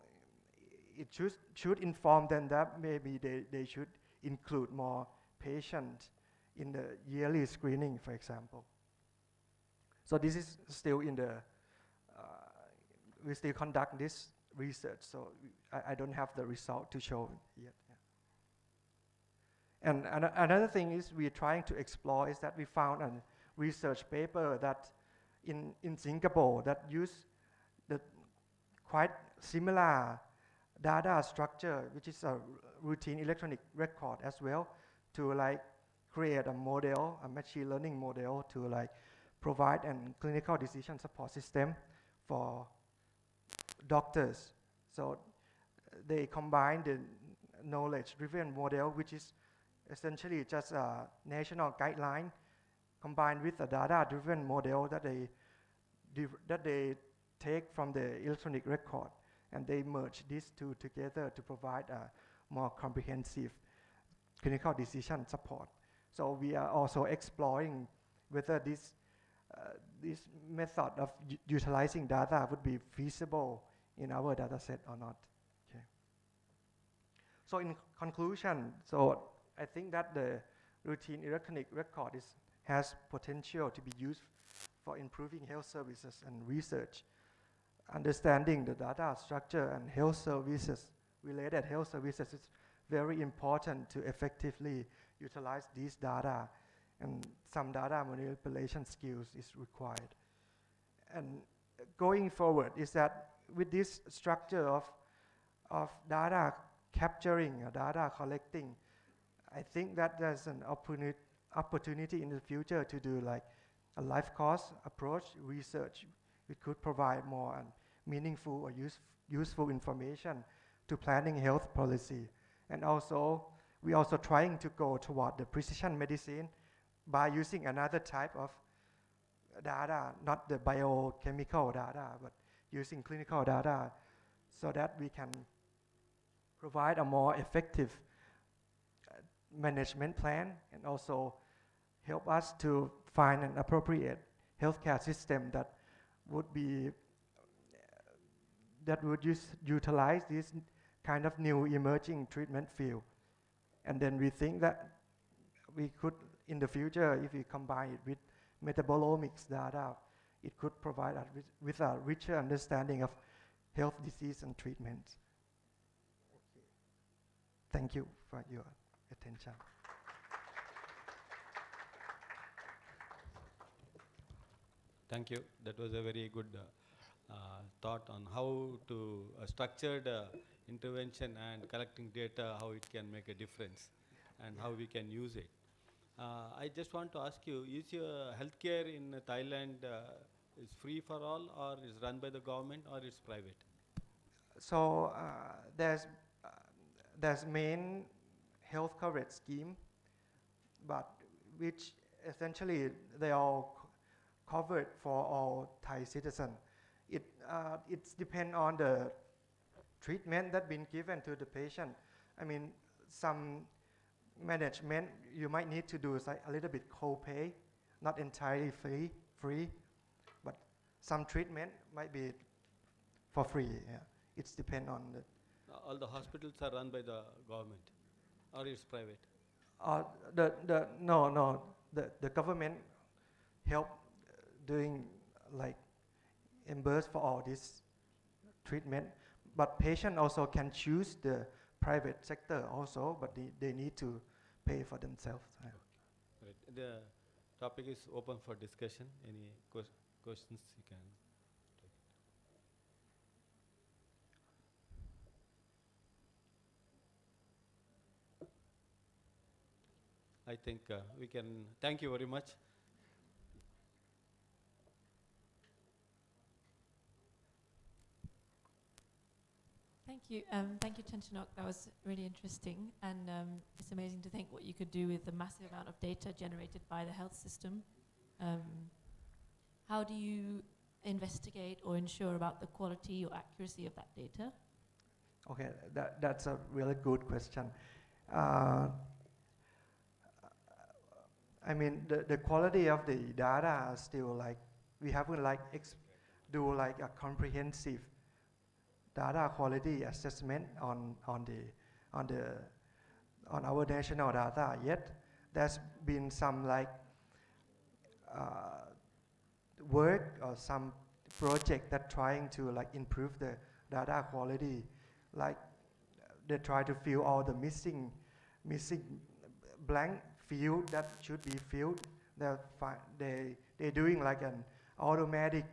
it should inform them that maybe they should include more patients in the yearly screening, for example. So this is still in the, we still conduct this research, so I don't have the result to show yet. Yeah. And another thing is we're trying to explore is that we found a research paper that in Singapore that use the quite similar data structure, which is a routine electronic record as well, to like create a model, a machine learning model to like provide a clinical decision support system for doctors. So they combine the knowledge-driven model, which is essentially just a national guideline, combined with a data-driven model that they take from the electronic record, and they merge these two together to provide a more comprehensive clinical decision support. So we are also exploring whether this method of utilizing data would be feasible in our data set or not. Okay. So in conclusion, so I think that the routine electronic record has potential to be used for improving health services and research. Understanding the data structure and health services, related health services, is very important to effectively utilize these data, and some data manipulation skills is required. And going forward is that with this structure of data capturing, data collecting, I think that there's an opportunity in the future to do like a life course approach research. We could provide more meaningful or useful information to planning health policy. And also, we're also trying to go toward the precision medicine by using another type of data, not the biochemical data, but using clinical data so that we can provide a more effective management plan and also help us to find an appropriate healthcare system that would utilize this kind of new emerging treatment field. And then we think that we could, in the future, if we combine it with metabolomics data, it could provide us with a richer understanding of health disease and treatments. Okay. Thank you for your attention. Thank you. That was a very good thought on how to structure the intervention and collecting data, how it can make a difference and how we can use it. I just want to ask you, is your healthcare in Thailand is free for all, or is run by the government, or it's private? So there's main health coverage scheme, but which essentially they all covered for all Thai citizens. It's depend on the treatment that been given to the patient. I mean, some management you might need to do is like a little bit co-pay, not entirely free, but some treatment might be for free. Yeah, it's depend on the. All the hospitals are run by the government, or it's private? The government help doing like reimburse for all this treatment, but patient also can choose the private sector also, but they need to pay for themselves. Right. The topic is open for discussion. Any questions you can take. I think we can. Thank you very much. Thank you, Chanchanok. That was really interesting, and it's amazing to think what you could do with the massive amount of data generated by the health system. How do you investigate or ensure about the quality or accuracy of that data? Okay, that's a really good question. I mean, the quality of the data is still like, we haven't like do like a comprehensive data quality assessment on our national data yet. There's been some like work or some project that trying to like improve the data quality, like they try to fill all the missing blank field that should be filled. They're doing like an automatic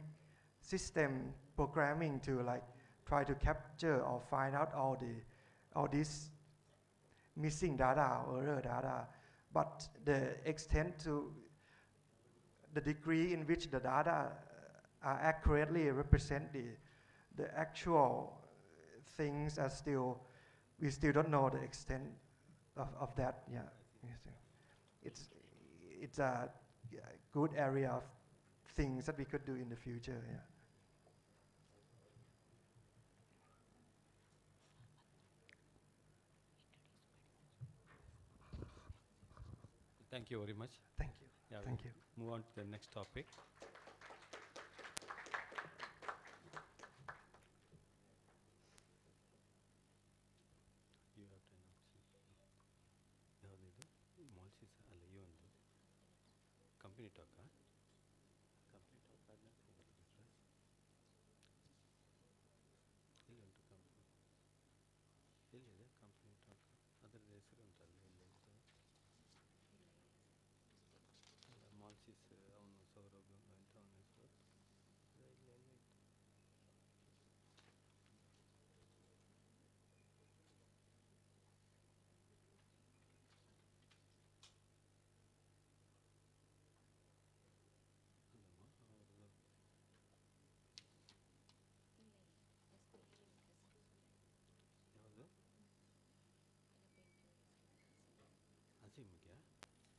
system programming to like try to capture or find out all this missing data or error data, but the extent to the degree in which the data are accurately represent the actual things are still, we still don't know the extent of that. Yeah, it's a good area of things that we could do in the future. Yeah. Thank you very much. Thank you. Yeah, Thank you. Move on to the next topic. You have to company talk. Company talk. company talk. Other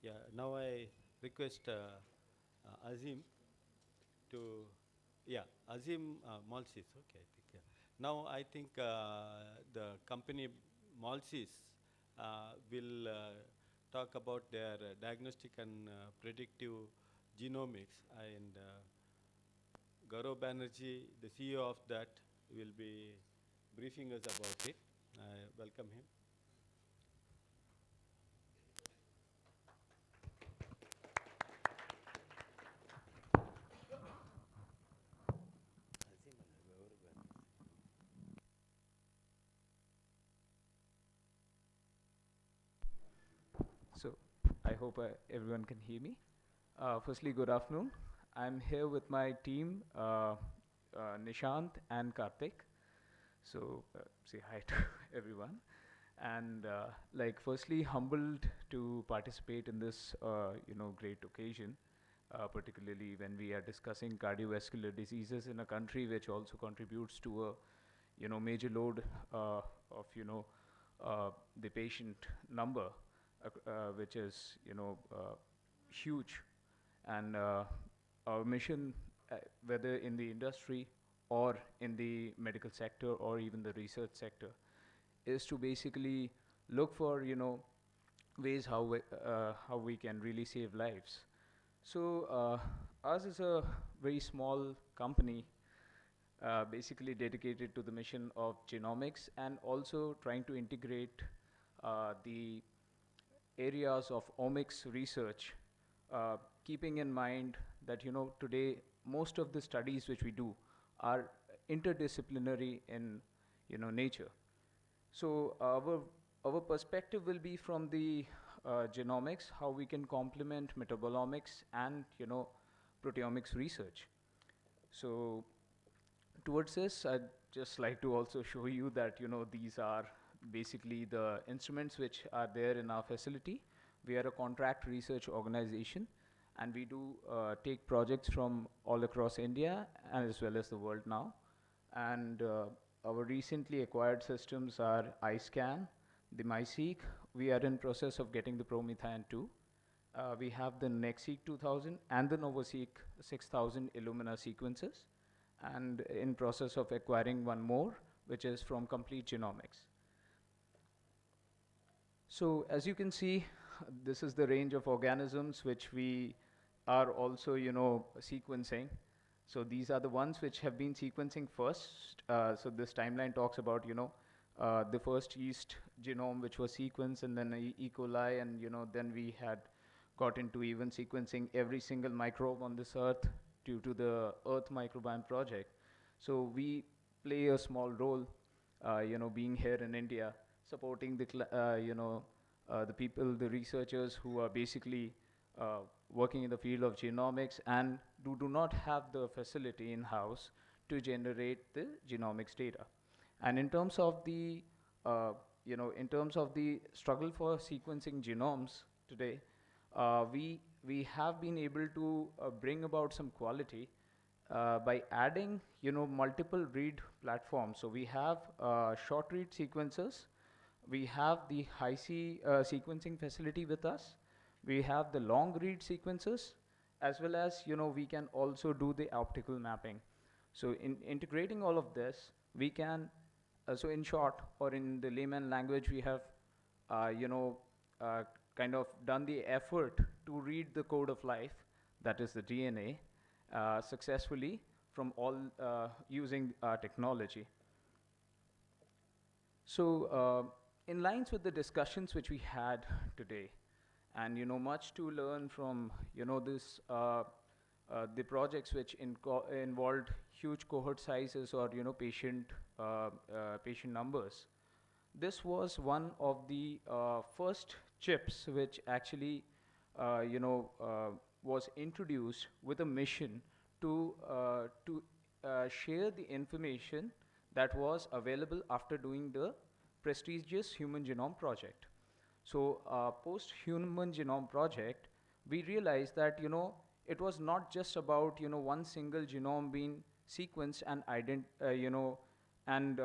Yeah, now I request Azim to, Azim Malsis, okay, I think. Now I think the company Malsis will talk about their diagnostic and predictive genomics, and Gaurav Banerjee, the CEO of that, will be briefing us about it. I welcome him. So I hope everyone can hear me. Firstly, good afternoon. I'm here with my team, Nishant and Karthik. So say hi to everyone. And firstly, humbled to participate in this, great occasion, particularly when we are discussing cardiovascular diseases in a country which also contributes to a, major load of, the patient number, which is, huge. And our mission, whether in the industry or in the medical sector or even the research sector, is to basically look for, ways how we can really save lives. So ours is a very small company, basically dedicated to the mission of genomics and also trying to integrate the areas of omics research, keeping in mind that, today most of the studies which we do are interdisciplinary in, nature. So our perspective will be from the genomics, how we can complement metabolomics and, proteomics research. So towards this, I'd just like to also show you that, these are basically the instruments which are there in our facility. We are a contract research organization, and we do take projects from all across India as well as the world now. And our recently acquired systems are iScan, the MySeq. We are in process of getting the ProMethane 2. We have the NextSeq 2000 and the NovoSeq 6000 Illumina sequences, and in process of acquiring one more, which is from Complete Genomics. So as you can see, this is the range of organisms which we are also, sequencing. So these are the ones which have been sequencing first. So this timeline talks about, the first yeast genome which was sequenced, and then E. coli, and then we had got into even sequencing every single microbe on this earth due to the Earth Microbiome Project. So we play a small role, being here in India, supporting the, the people, the researchers who are basically working in the field of genomics and do not have the facility in-house to generate the genomics data. And in terms of the, in terms of the struggle for sequencing genomes today, we have been able to bring about some quality by adding, multiple read platforms. So we have short read sequencers, we have the high-C sequencing facility with us, we have the long read sequencers, as well as, we can also do the optical mapping. So in integrating all of this, we can, so in short, or in the layman language, we have, kind of done the effort to read the code of life, that is the DNA, successfully from all using technology. So in lines with the discussions which we had today, and much to learn from this the projects which involved huge cohort sizes or patient patient numbers. This was one of the first chips which actually was introduced with a mission to share the information that was available after doing the prestigious Human Genome Project. So post-Human Genome Project, we realized that, it was not just about, one single genome being sequenced and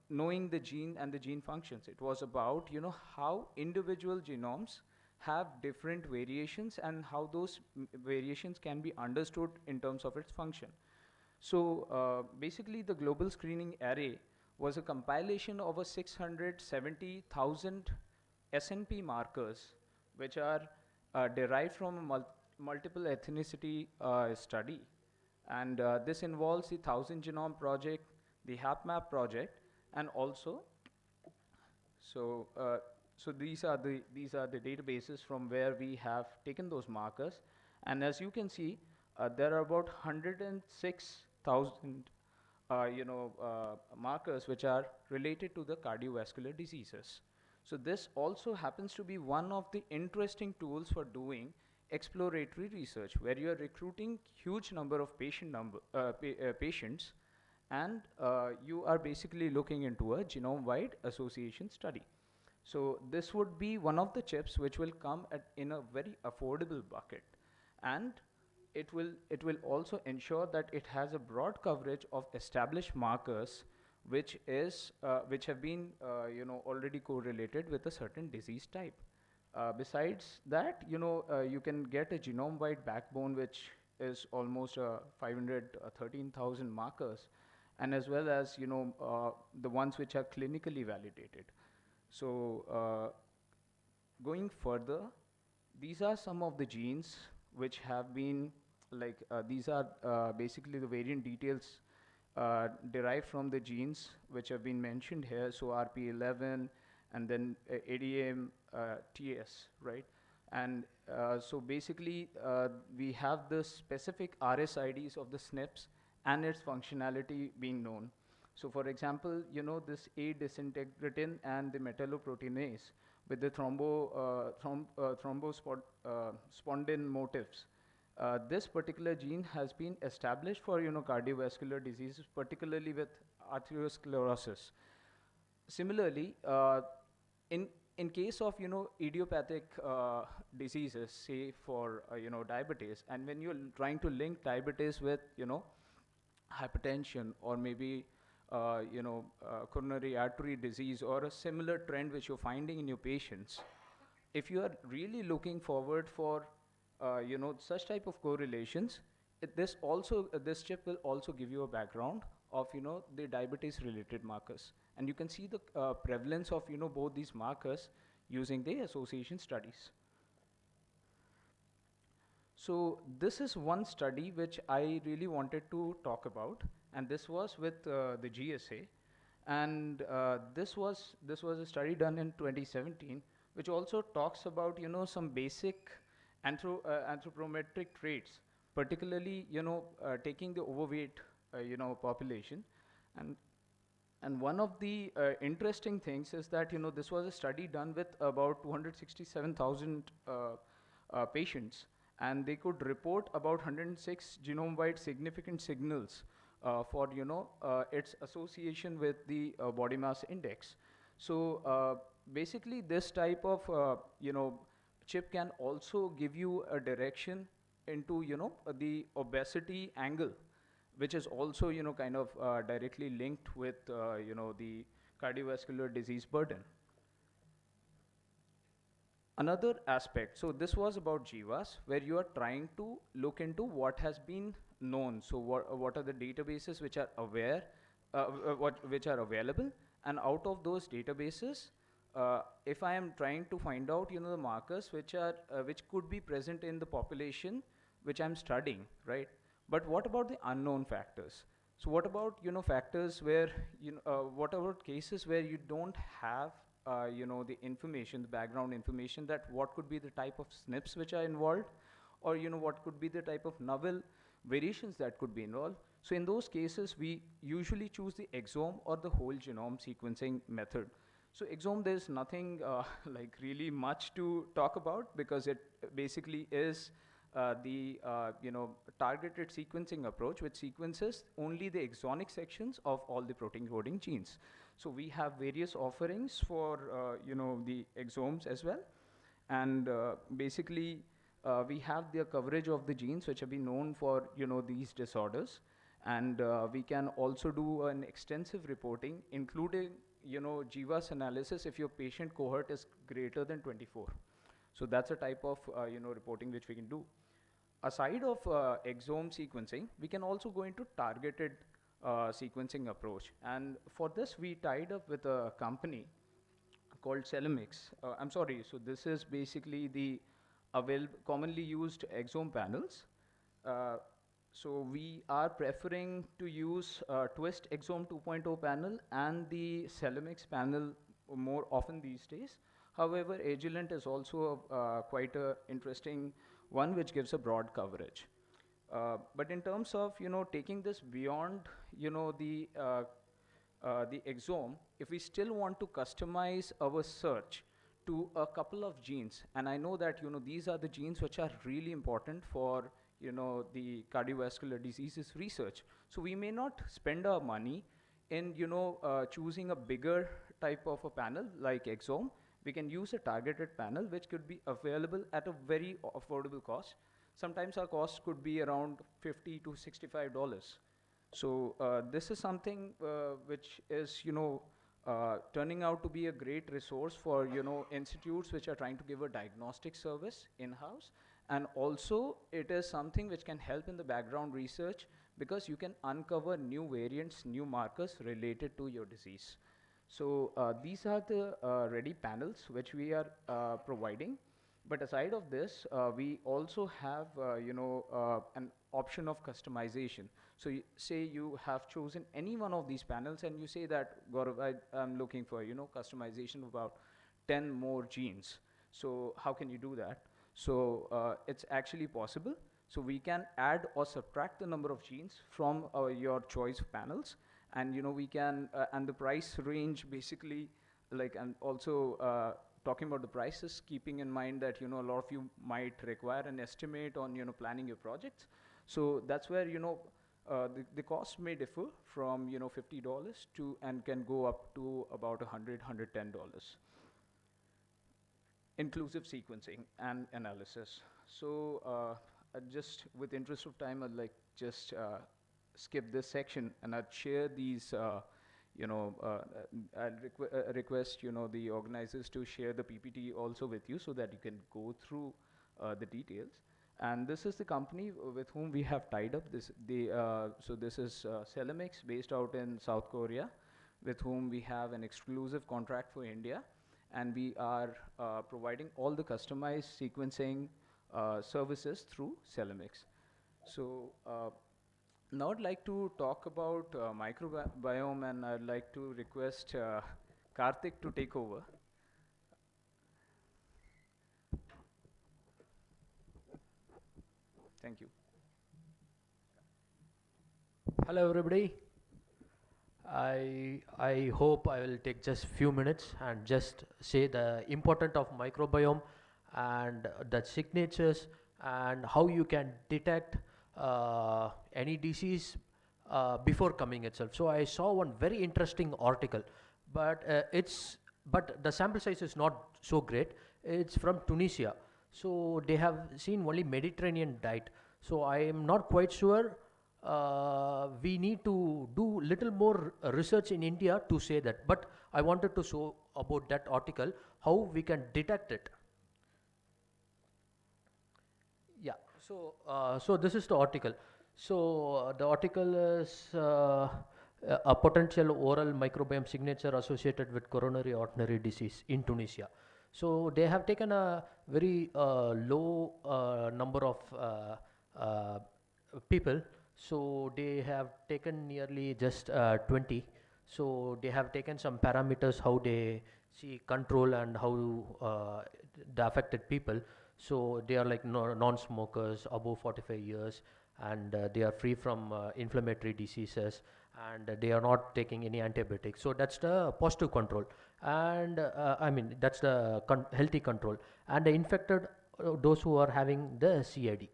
knowing the gene and the gene functions. It was about, how individual genomes have different variations and how those variations can be understood in terms of its function. So basically the global screening array was a compilation of a 670,000 SNP markers, which are derived from a multiple ethnicity study. And this involves the 1000 Genome Project, the HapMap project, and also, so these are the databases from where we have taken those markers. And as you can see, there are about 106,000 markers which are related to the cardiovascular diseases. So this also happens to be one of the interesting tools for doing exploratory research, where you are recruiting huge number of patients, and you are basically looking into a genome-wide association study. So this would be one of the chips which will come in a very affordable bucket, and it will also ensure that it has a broad coverage of established markers which have been already correlated with a certain disease type. Besides that, you can get a genome-wide backbone, which is almost 513,000 markers, and as well as the ones which are clinically validated. So going further, these are some of the genes which have been these are basically the variant details derived from the genes which have been mentioned here. So RP11 and then ADM TS, right? And so basically we have the specific RSIDs of the SNPs and its functionality being known. So for example, this A-disintegrin and the metalloproteinase with the thrombospondin motifs. This particular gene has been established for cardiovascular diseases, particularly with atherosclerosis. Similarly, in case of idiopathic diseases, say for diabetes, and when you're trying to link diabetes with hypertension or maybe coronary artery disease or a similar trend which you're finding in your patients, if you are really looking forward for such type of correlations, this chip will also give you a background of the diabetes related markers, and you can see the prevalence of both these markers using the association studies. So this is one study which I really wanted to talk about, and this was with the GSA, and this was a study done in 2017, which also talks about some basic anthropometric traits, particularly taking the overweight population, and one of the interesting things is that this was a study done with about 267,000 patients, and they could report about 106 genome-wide significant signals for its association with the body mass index. So basically, this type of chip can also give you a direction into the obesity angle, which is also kind of directly linked with the cardiovascular disease burden. Another aspect, so this was about Jivas, where you are trying to look into what has been known. So what are the databases which are aware, which are available, and out of those databases, if I am trying to find out the markers which could be present in the population which I'm studying, right? But what about the unknown factors? So what about factors where what about cases where you don't have the information, the background information, that what could be the type of SNPs which are involved, or what could be the type of novel variations that could be involved. So in those cases, we usually choose the exome or the whole genome sequencing method. So exome, there's nothing like really much to talk about, because it basically is the targeted sequencing approach, which sequences only the exonic sections of all the protein coding genes. So we have various offerings for the exomes as well, and basically we have the coverage of the genes which have been known for these disorders, and we can also do an extensive reporting, including GWAS analysis if your patient cohort is greater than 24. So that's a type of reporting which we can do. Aside of exome sequencing, we can also go into targeted sequencing approach, and for this we tied up with a company called Metabolomics. So this is basically the commonly used exome panels. So we are preferring to use Twist Exome 2.0 panel and the Metabolomics panel more often these days. However, Agilent is also quite an interesting one which gives a broad coverage. But in terms of taking this beyond the exome, if we still want to customize our search to a couple of genes, and I know that these are the genes which are really important for the cardiovascular diseases research. So we may not spend our money in choosing a bigger type of a panel like exome. We can use a targeted panel which could be available at a very affordable cost. Sometimes our cost could be around $50 to $65. So this is something which is, turning out to be a great resource for, institutes which are trying to give a diagnostic service in-house. And also, it is something which can help in the background research because you can uncover new variants, new markers related to your disease. So these are the ready panels which we are providing. But aside of this, we also have, an option of customization. So say you have chosen any one of these panels and you say that, Gaurav, I'm looking for, customization of about 10 more genes. So how can you do that? So it's actually possible. So we can add or subtract the number of genes from your choice panels. And, we can, and the price range basically, like, and also talking about the prices, keeping in mind that, a lot of you might require an estimate on, planning your projects. So that's where, the cost may differ from, $50 to, and can go up to about $100, $110. Inclusive sequencing and analysis. So just with interest of time, I'd like just skip this section and I'd share these, I'll request, the organizers to share the PPT also with you so that you can go through the details. And this is the company with whom we have tied up. So this is Celemix, based out in South Korea, with whom we have an exclusive contract for India. And we are providing all the customized sequencing services through Celemix. So now I'd like to talk about microbiome, and I'd like to request Karthik to take over. Thank you. Hello everybody. I hope I will take just few minutes and just say the importance of microbiome and the signatures and how you can detect any disease before coming itself. So I saw one very interesting article, but the sample size is not so great. It's from Tunisia. So they have seen only Mediterranean diet. So I am not quite sure. We need to do little more research in India to say that. But I wanted to show about that article, how we can detect it. Yeah. So this is the article. So the article is a potential oral microbiome signature associated with coronary artery disease in Tunisia. So they have taken a very low number of people. So they have taken nearly just 20. So they have taken some parameters, how they see control and how the affected people. So they are like non-smokers above 45 years, and they are free from inflammatory diseases, and they are not taking any antibiotics. So that's the positive control, and I mean that's the healthy control. And the infected, those who are having the CID.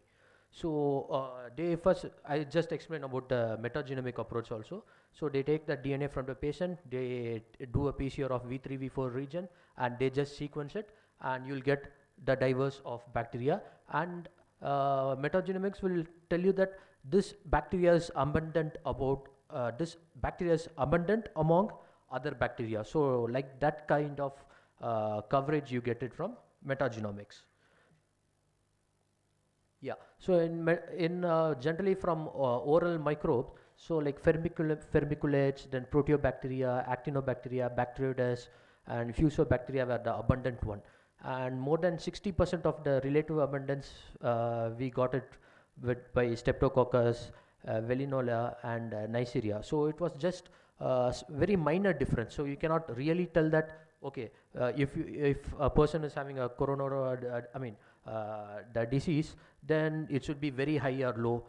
So they first, I just explained about the metagenomic approach also. So they take the DNA from the patient, they do a PCR of V3, V4 region, and they just sequence it, and you'll get the diverse of bacteria. And metagenomics will tell you that this bacteria is abundant among other bacteria. So like that kind of coverage you get it from metagenomics. Yeah. So in generally from oral microbes, so like vermiculates, then proteobacteria, actinobacteria, bacteroides, and fusobacteria were the abundant one. And more than 60% of the relative abundance we got it by Streptococcus, Velinola, and Neisseria. So it was just very minor difference. So you cannot really tell that, okay, if a person is having a the disease, then it should be very high or low.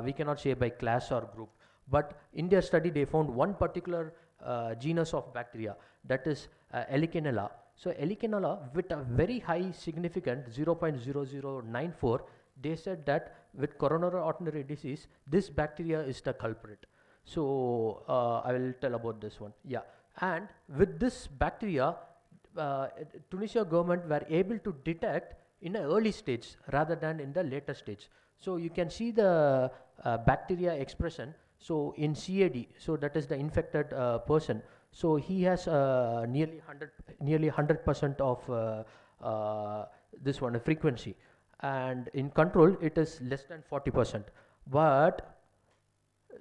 We cannot say by class or group. But in their study, they found one particular genus of bacteria, that is Elichinella. So Elichinella, with a very high significant 0.0094, they said that with coronary artery disease, this bacteria is the culprit. So I will tell about this one. Yeah. And with this bacteria, Tunisia government were able to detect in an early stage rather than in the later stage. So you can see the bacteria expression. So in CAD, so that is the infected person. So he has nearly 100% of this one frequency, and in control it is less than 40%. But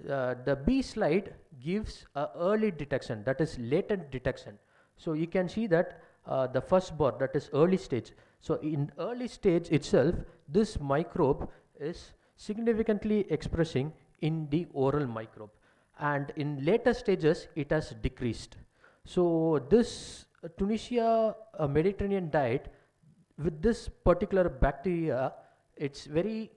the B slide gives a early detection, that is latent detection. So you can see that the first bar, that is early stage. So in early stage itself, this microbe is significantly expressing in the oral microbe, and in later stages it has decreased. So this Tunisia Mediterranean diet with this particular bacteria, it's very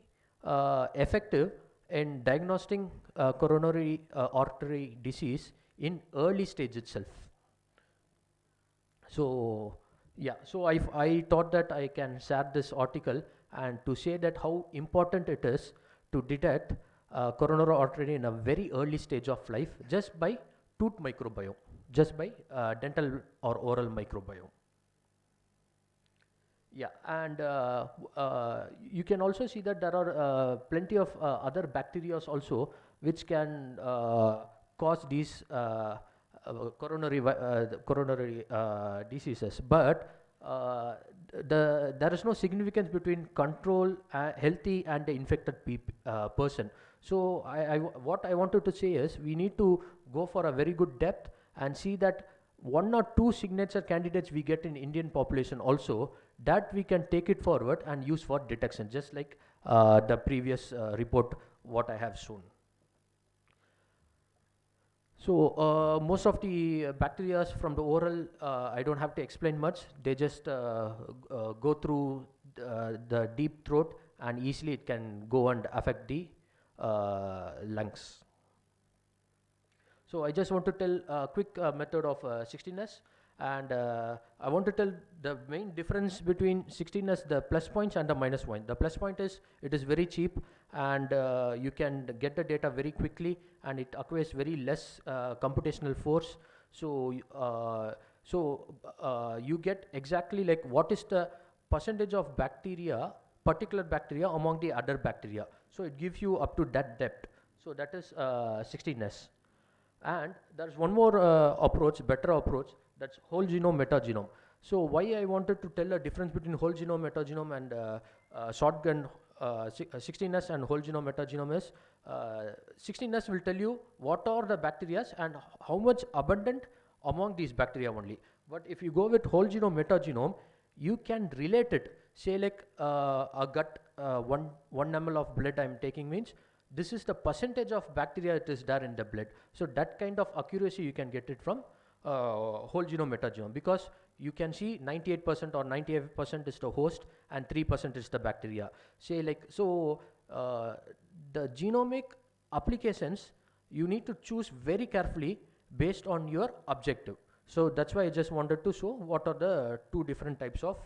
effective in diagnosing coronary artery disease in early stage itself. So yeah, so I thought that I can share this article and to say that how important it is to detect coronary artery in a very early stage of life just by tooth microbiome, just by dental or oral microbiome. Yeah, and you can also see that there are plenty of other bacteria also which can cause these coronary diseases. But there is no significance between control, healthy and the infected person. So what I wanted to say is we need to go for a very good depth and see that one or two signature candidates we get in Indian population also, that we can take it forward and use for detection, just like the previous report what I have shown. So most of the bacteria from the oral, I don't have to explain much. They just go through the deep throat and easily it can go and affect the lungs. So I just want to tell a quick method of 16S, and I want to tell the main difference between 16S, the plus points and the minus point. The plus point is it is very cheap, and you can get the data very quickly, and it acquires very less computational force. So you get exactly like what is the percentage of bacteria, particular bacteria among the other bacteria. So it gives you up to that depth. So that is 16S. And there's one more approach, better approach, that's whole genome, metagenome. So why I wanted to tell a difference between whole genome, metagenome and shotgun 16S and whole genome, metagenome is 16S will tell you what are the bacteria and how much abundant among these bacteria only. But if you go with whole genome, metagenome, you can relate it. Say like a gut, 1 ml of blood I'm taking means this is the percentage of bacteria it is there in the blood. So that kind of accuracy you can get it from whole genome, metagenome, because you can see 98% or 98% is the host and 3% is the bacteria. Say like, so the genomic applications, you need to choose very carefully based on your objective. So that's why I just wanted to show what are the two different types of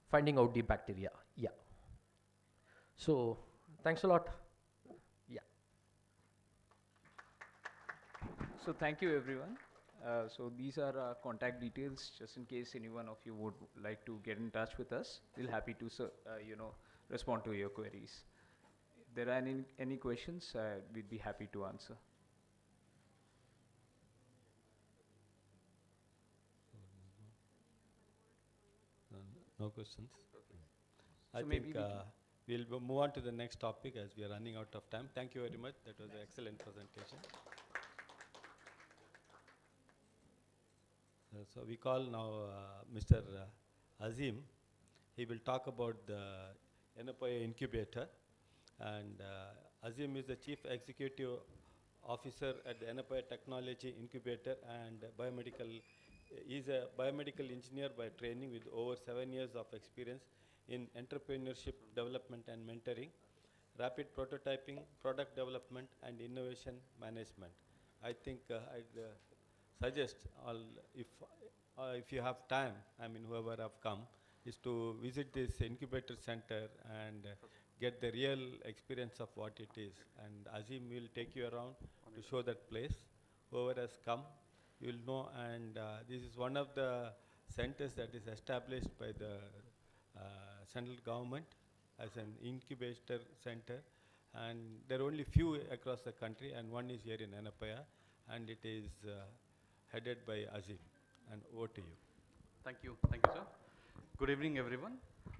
finding out the bacteria. Yeah. So thanks a lot. Yeah. So thank you everyone. So these are contact details just in case any one of you would like to get in touch with us. We're happy to respond to your queries. If there are any questions, we'd be happy to answer. No questions. Okay. I So think maybe we'll move on to the next topic as we are running out of time. Thank you very much. That was an excellent presentation. So we call now Mr. Azim. He will talk about the Yenepoya incubator. And Azim is the Chief Executive Officer at the Yenepoya Technology Incubator and biomedical. He's a biomedical engineer by training with over 7 years of experience in entrepreneurship, development and mentoring, rapid prototyping, product development and innovation management. I think I'd suggest if you have time, I mean whoever have come, is to visit this incubator center and get the real experience of what it is. And Azim will take you around to show that place. Whoever has come, you will know. And this is one of the centers that is established by the central government as an incubator center. and there are only few across the country, and one is here in Yenepoya, and it is headed by Azim. And over to you. Thank you, sir. Good evening, everyone.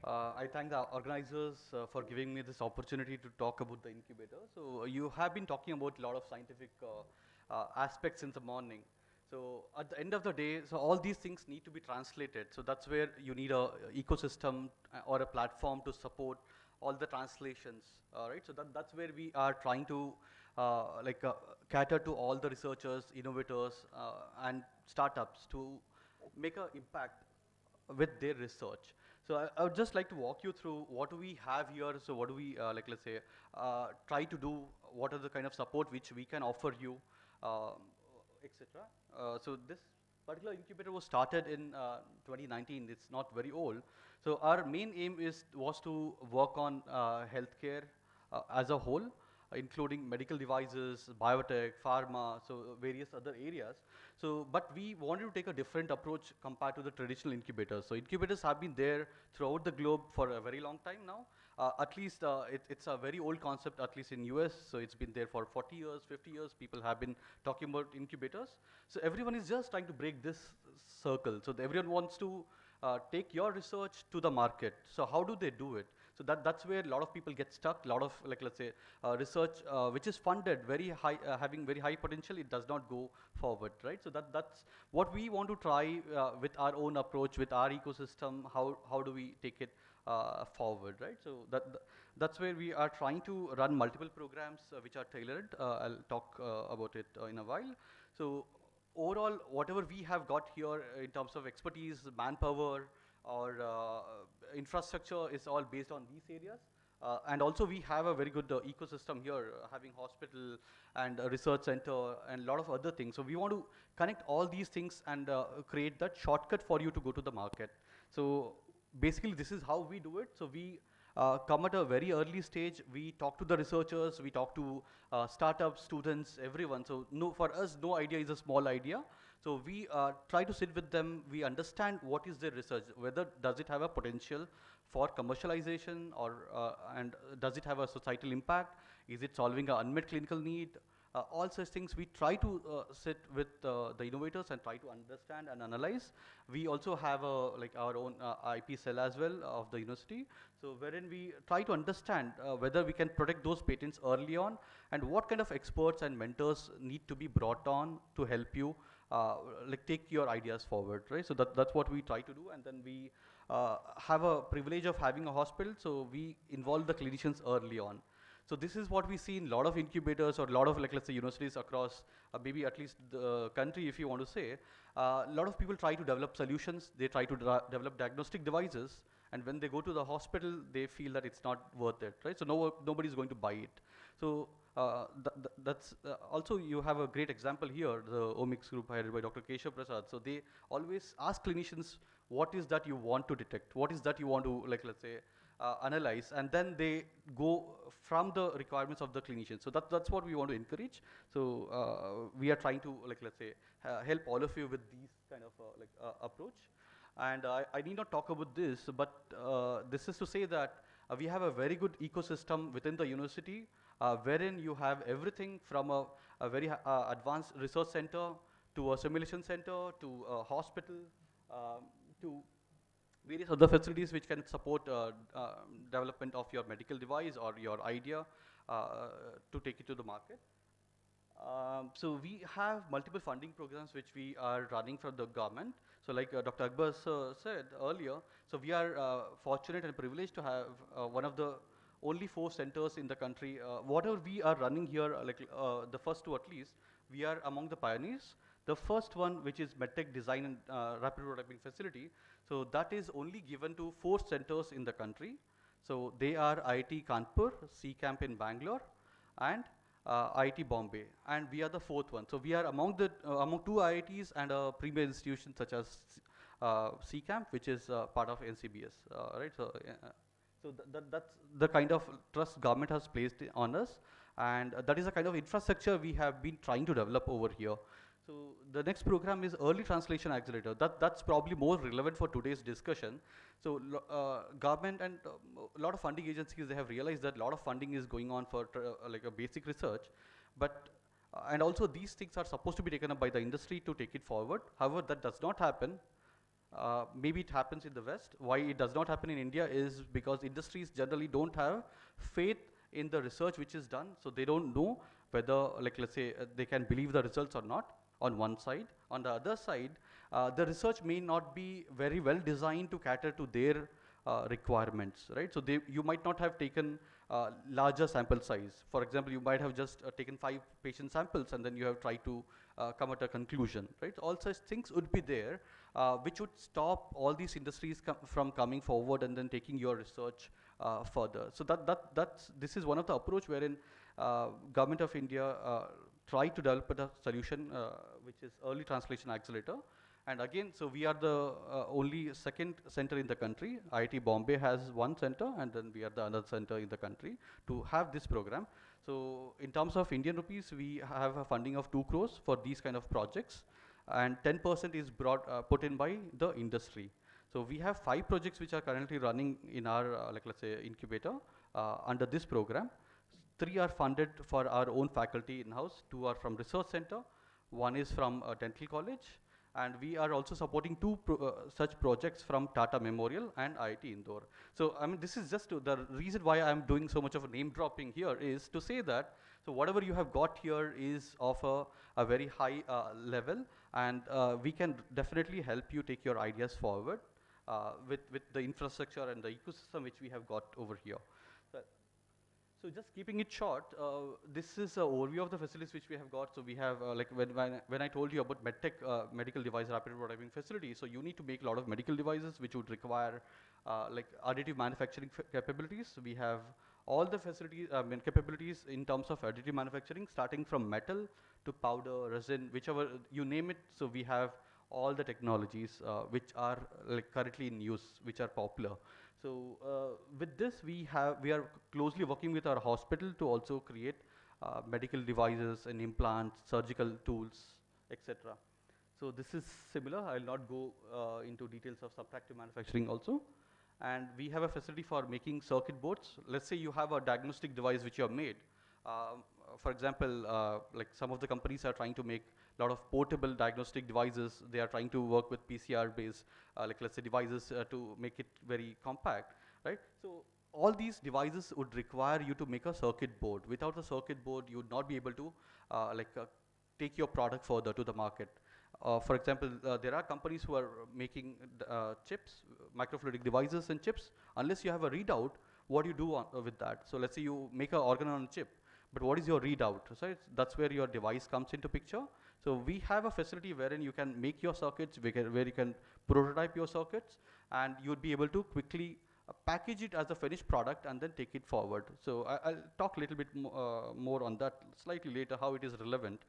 I thank the organizers for giving me this opportunity to talk about the incubator. So you have been talking about a lot of scientific aspects in the morning. So at the end of the day, so all these things need to be translated. So that's where you need a ecosystem or a platform to support all the translations, right? So that's where we are trying to cater to all the researchers, innovators, and startups to make an impact with their research. So I would just like to walk you through what do we have here. So what do we, let's say, try to do, what are the kind of support which we can offer you, etc. So this particular incubator was started in 2019. It's not very old. So our main aim was to work on healthcare as a whole, including medical devices, biotech, pharma, so various other areas. So, but we wanted to take a different approach compared to the traditional incubators. So incubators have been there throughout the globe for a very long time now. At least it's a very old concept, at least in US. So it's been there for 40 years, 50 years. People have been talking about incubators. So everyone is just trying to break this circle. So everyone wants to take your research to the market. So how do they do it? So that's where a lot of people get stuck. A lot of, let's say, research which is funded very high, having very high potential, it does not go forward, right? So that's what we want to try with our own approach, with our ecosystem. How do we take it forward, right? So that's where we are trying to run multiple programs which are tailored. I'll talk about it in a while. So overall, whatever we have got here in terms of expertise, manpower, or infrastructure is all based on these areas. And also we have a very good ecosystem here, having hospital and a research center and a lot of other things. So we want to connect all these things and create that shortcut for you to go to the market. So basically this is how we do it. So we come at a very early stage. We talk to the researchers, we talk to startups, students, everyone. So for us, no idea is a small idea. So we try to sit with them. We understand what is their research, whether does it have a potential for commercialization, or and does it have a societal impact? Is it solving an unmet clinical need? All such things we try to sit with the innovators and try to understand and analyze. We also have our own IP cell as well of the university, so wherein we try to understand whether we can protect those patents early on, and what kind of experts and mentors need to be brought on to help you take your ideas forward, right? So that's what we try to do, and then we have a privilege of having a hospital, so we involve the clinicians early on. So this is what we see in a lot of incubators or a lot of, let's say, universities across maybe at least the country, if you want to say. A lot of people try to develop solutions. They try to develop diagnostic devices. And when they go to the hospital, they feel that it's not worth it, right? So nobody's going to buy it. So that's also, you have a great example here, the omics group headed by Dr. Keshav Prasad. So they always ask clinicians, what is that you want to detect? What is that you want to, let's say, analyze, and then they go from the requirements of the clinician. So that's what we want to encourage. So we are trying to, let's say, help all of you with these kind of approach. And I need not talk about this, but this is to say that we have a very good ecosystem within the university, wherein you have everything from a very advanced research center to a simulation center to a hospital to various other facilities which can support development of your medical device or your idea to take it to the market. So we have multiple funding programs which we are running from the government. So like Dr. Akbar said earlier, so we are fortunate and privileged to have one of the only 4 centers in the country. Whatever we are running here, the first 2 at least, we are among the pioneers. The first one, which is MedTech Design and Rapid Prototyping Facility, so that is only given to 4 centers in the country. So they are IIT Kanpur, C-Camp in Bangalore, and IIT Bombay, and we are the 4th one. So we are among 2 IITs and a premier institution such as C-Camp, which is part of NCBS, right? So, so that's the kind of trust government has placed on us, and that is the kind of infrastructure we have been trying to develop over here. So the next program is Early Translation Accelerator. That's probably more relevant for today's discussion. So government and a lot of funding agencies, they have realized that a lot of funding is going on for like a basic research, but and also these things are supposed to be taken up by the industry to take it forward. However, that does not happen. Maybe it happens in the West. Why it does not happen in India is because industries generally don't have faith in the research which is done, so they don't know whether, like let's say, they can believe the results or not on one side. On the other side, the research may not be very well designed to cater to their requirements, right? So you might not have taken larger sample size. For example, you might have just taken 5 patient samples and then you have tried to come at a conclusion, right? All such things would be there, which would stop all these industries from coming forward and then taking your research further. So this is one of the approach wherein Government of India tried to develop a solution which is Early Translation Accelerator. And again, so we are the only second center in the country. IIT Bombay has one center, and then we are the other center in the country to have this program. So in terms of Indian rupees, we have a funding of 2 crores for these kind of projects, and 10% is put in by the industry. So we have 5 projects which are currently running in our, like let's say, incubator under this program. 3 are funded for our own faculty in-house, 2 are from research center, 1 is from a dental college, and we are also supporting 2 such projects from Tata Memorial and IIT Indore. So I mean, this is just the reason why I'm doing so much of a name dropping here is to say that, so whatever you have got here is of a very high level, and we can definitely help you take your ideas forward with the infrastructure and the ecosystem which we have got over here. So just keeping it short, this is an overview of the facilities which we have got. So we have, like when I told you about MedTech, medical device rapid prototyping facility, so you need to make a lot of medical devices which would require like additive manufacturing capabilities. So we have all the facilities, capabilities in terms of additive manufacturing, starting from metal to powder, resin, whichever you name it. So we have all the technologies which are like currently in use, which are popular. So with this, we are closely working with our hospital to also create medical devices and implants, surgical tools, etc. So this is similar. I'll not go into details of subtractive manufacturing also. And we have a facility for making circuit boards. Let's say you have a diagnostic device which you have made. For example, like some of the companies are trying to make a lot of portable diagnostic devices. They are trying to work with PCR-based, like let's say devices to make it very compact, right? So all these devices would require you to make a circuit board. Without a circuit board, you would not be able to take your product further to the market. For example, there are companies who are making chips, microfluidic devices and chips. Unless you have a readout, what do you do with that? So let's say you make an organ on a chip, but what is your readout? So that's where your device comes into picture. So we have a facility wherein you can make your circuits, where you can prototype your circuits, and you would be able to quickly package it as a finished product and then take it forward. So I'll talk a little bit more on that slightly later, how it is relevant,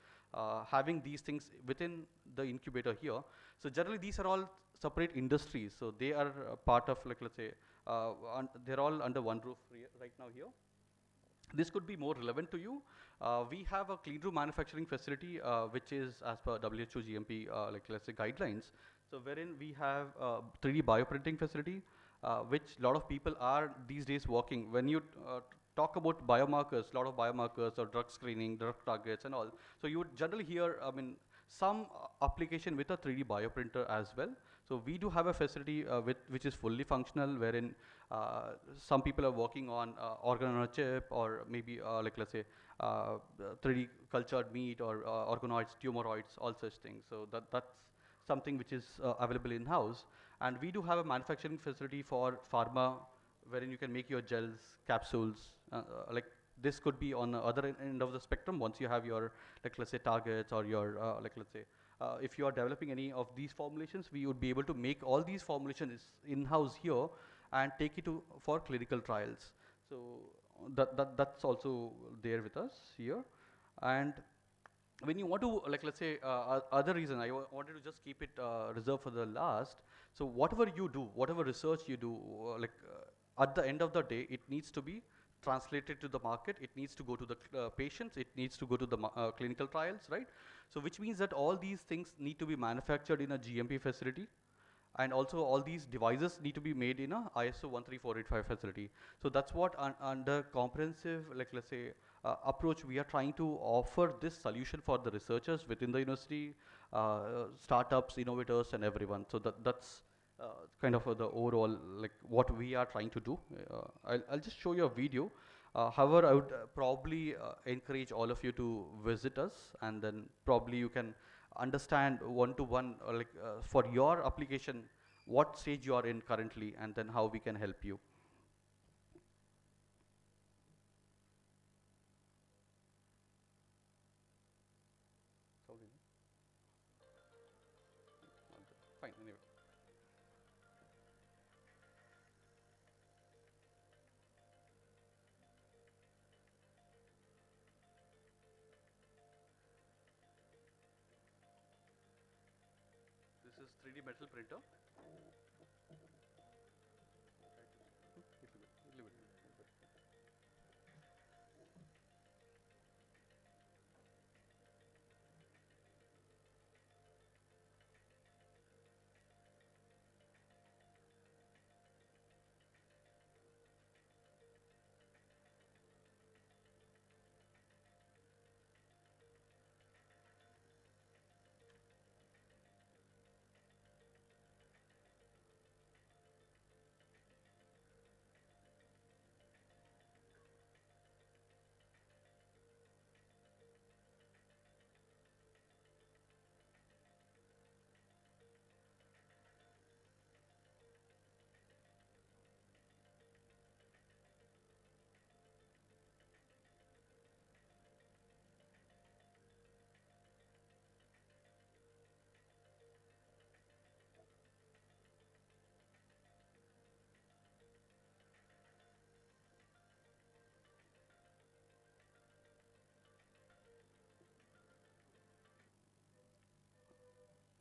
having these things within the incubator here. So generally these are all separate industries. So they are part of, like let's say, they're all under one roof right now here. This could be more relevant to you. We have a clean room manufacturing facility, which is as per WHO GMP, like let's say guidelines. So wherein we have 3D bioprinting facility, which a lot of people are these days working. When you talk about biomarkers, a lot of biomarkers or drug screening, drug targets and all. So you would generally hear, I mean, some application with a 3D bioprinter as well. So we do have a facility which is fully functional, wherein some people are working on organ on a chip, or maybe like let's say 3D cultured meat or organoids, tumoroids, all such things. So that's something which is available in-house. And we do have a manufacturing facility for pharma, wherein you can make your gels, capsules, like this could be on the other end of the spectrum once you have your, like let's say, targets or your, like let's say, if you are developing any of these formulations, we would be able to make all these formulations in-house here and take it for clinical trials. So that's also there with us here. And when you want to, like let's say, other reason, I wanted to just keep it reserved for the last. So whatever you do, whatever research you do, at the end of the day, it needs to be translated to the market, it needs to go to the patients, it needs to go to the clinical trials, right? So which means that all these things need to be manufactured in a GMP facility, and also all these devices need to be made in a ISO 13485 facility. So that's what under comprehensive, like let's say, approach, we are trying to offer this solution for the researchers within the university, startups, innovators, and everyone. So that's kind of the overall, like what we are trying to do. I'll just show you a video. However, I would probably encourage all of you to visit us, and then probably you can understand one-to-one, like for your application, what stage you are in currently, and then how we can help you. Fine, anyway. This is 3D metal printer.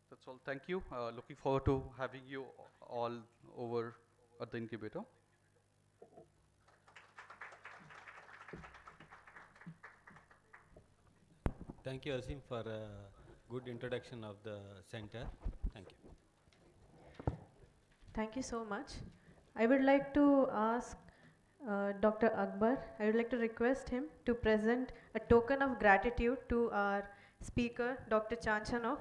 That's all. Thank you. Looking forward to having you all over at the incubator. Thank you, Asim, for a good introduction of the center. Thank you. Thank you so much. I would like to ask Dr. Akbar, I would like to request him to present a token of gratitude to our speaker, Dr. Chanchanov.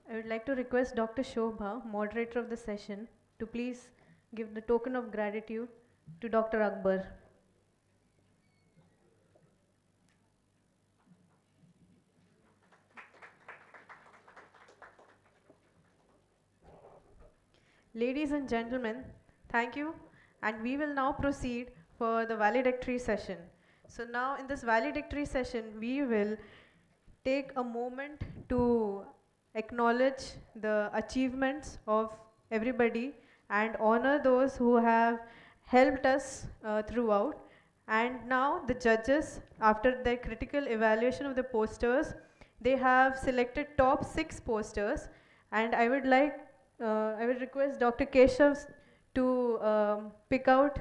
I would like to request Dr. Shobha, moderator of the session, to please give the token of gratitude to Dr. Akbar. Ladies and gentlemen, thank you, and we will now proceed for the valedictory session. So now in this valedictory session, we will take a moment to acknowledge the achievements of everybody and honor those who have helped us throughout. And now the judges, after their critical evaluation of the posters, they have selected top 6 posters, and I would request Dr. Keshav to pick out,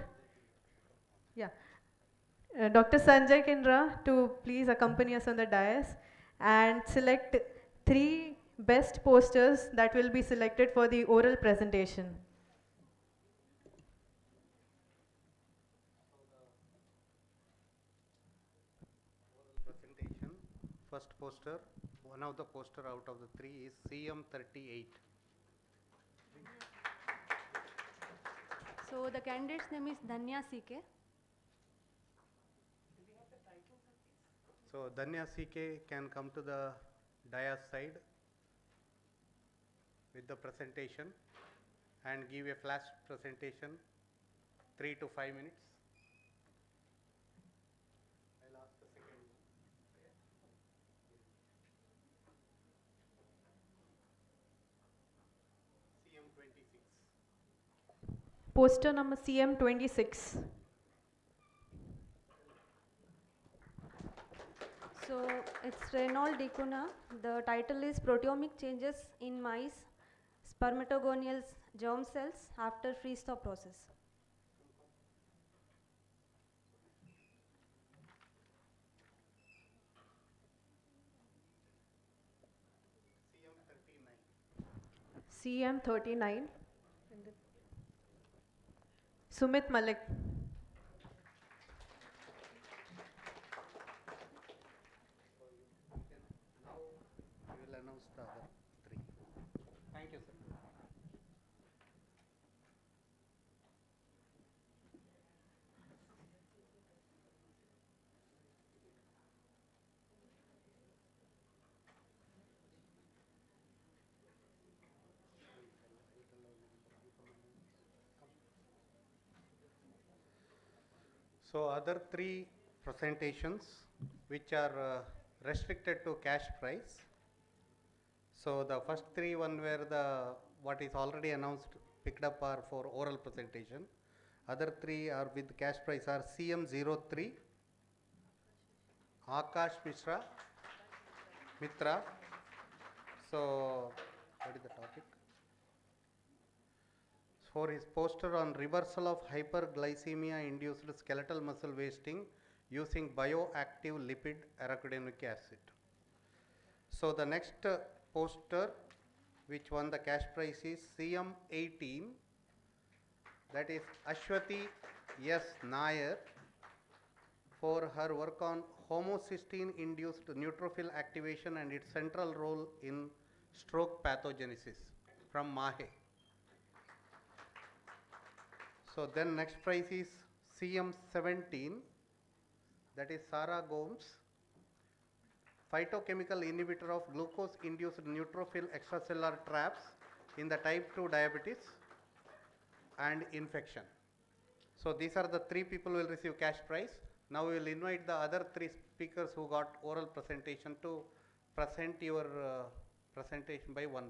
Dr. Sanjay Kindra to please accompany us on the dais and select 3 best posters that will be selected for the oral presentation. Presentation, first poster, one of the poster out of the 3 is CM38. So the candidate's name is Dhanya CK. So Dhanya CK can come to the dais side with the presentation and give a flash presentation, 3 to 5 minutes. Poster number CM26. So it's Renault Dicuna. The title is Proteomic Changes in Mice Spermatogonial Germ Cells After Freeze-thaw Process. CM39. Sumit Malik. We will announce the other three. Thank you, sir. So other three presentations which are restricted to cash prize. So the first three one where the what is already announced picked up are for oral presentation. Other three are with cash prize are CM03, Akash Mitra. So what is the topic? For his poster on reversal of hyperglycemia induced skeletal muscle wasting using bioactive lipid arachidonic acid. So the next poster which won the cash prize is CM18, that is Ashwati S. Nair, for her work on homocysteine induced neutrophil activation and its central role in stroke pathogenesis from MAHE. So then next prize is CM17, that is Sarah Gomes, phytochemical inhibitor of glucose induced neutrophil extracellular traps in the type 2 diabetes and infection. So these are the three people who will receive cash prize. Now we will invite the other three speakers who got oral presentation to present your presentation by one.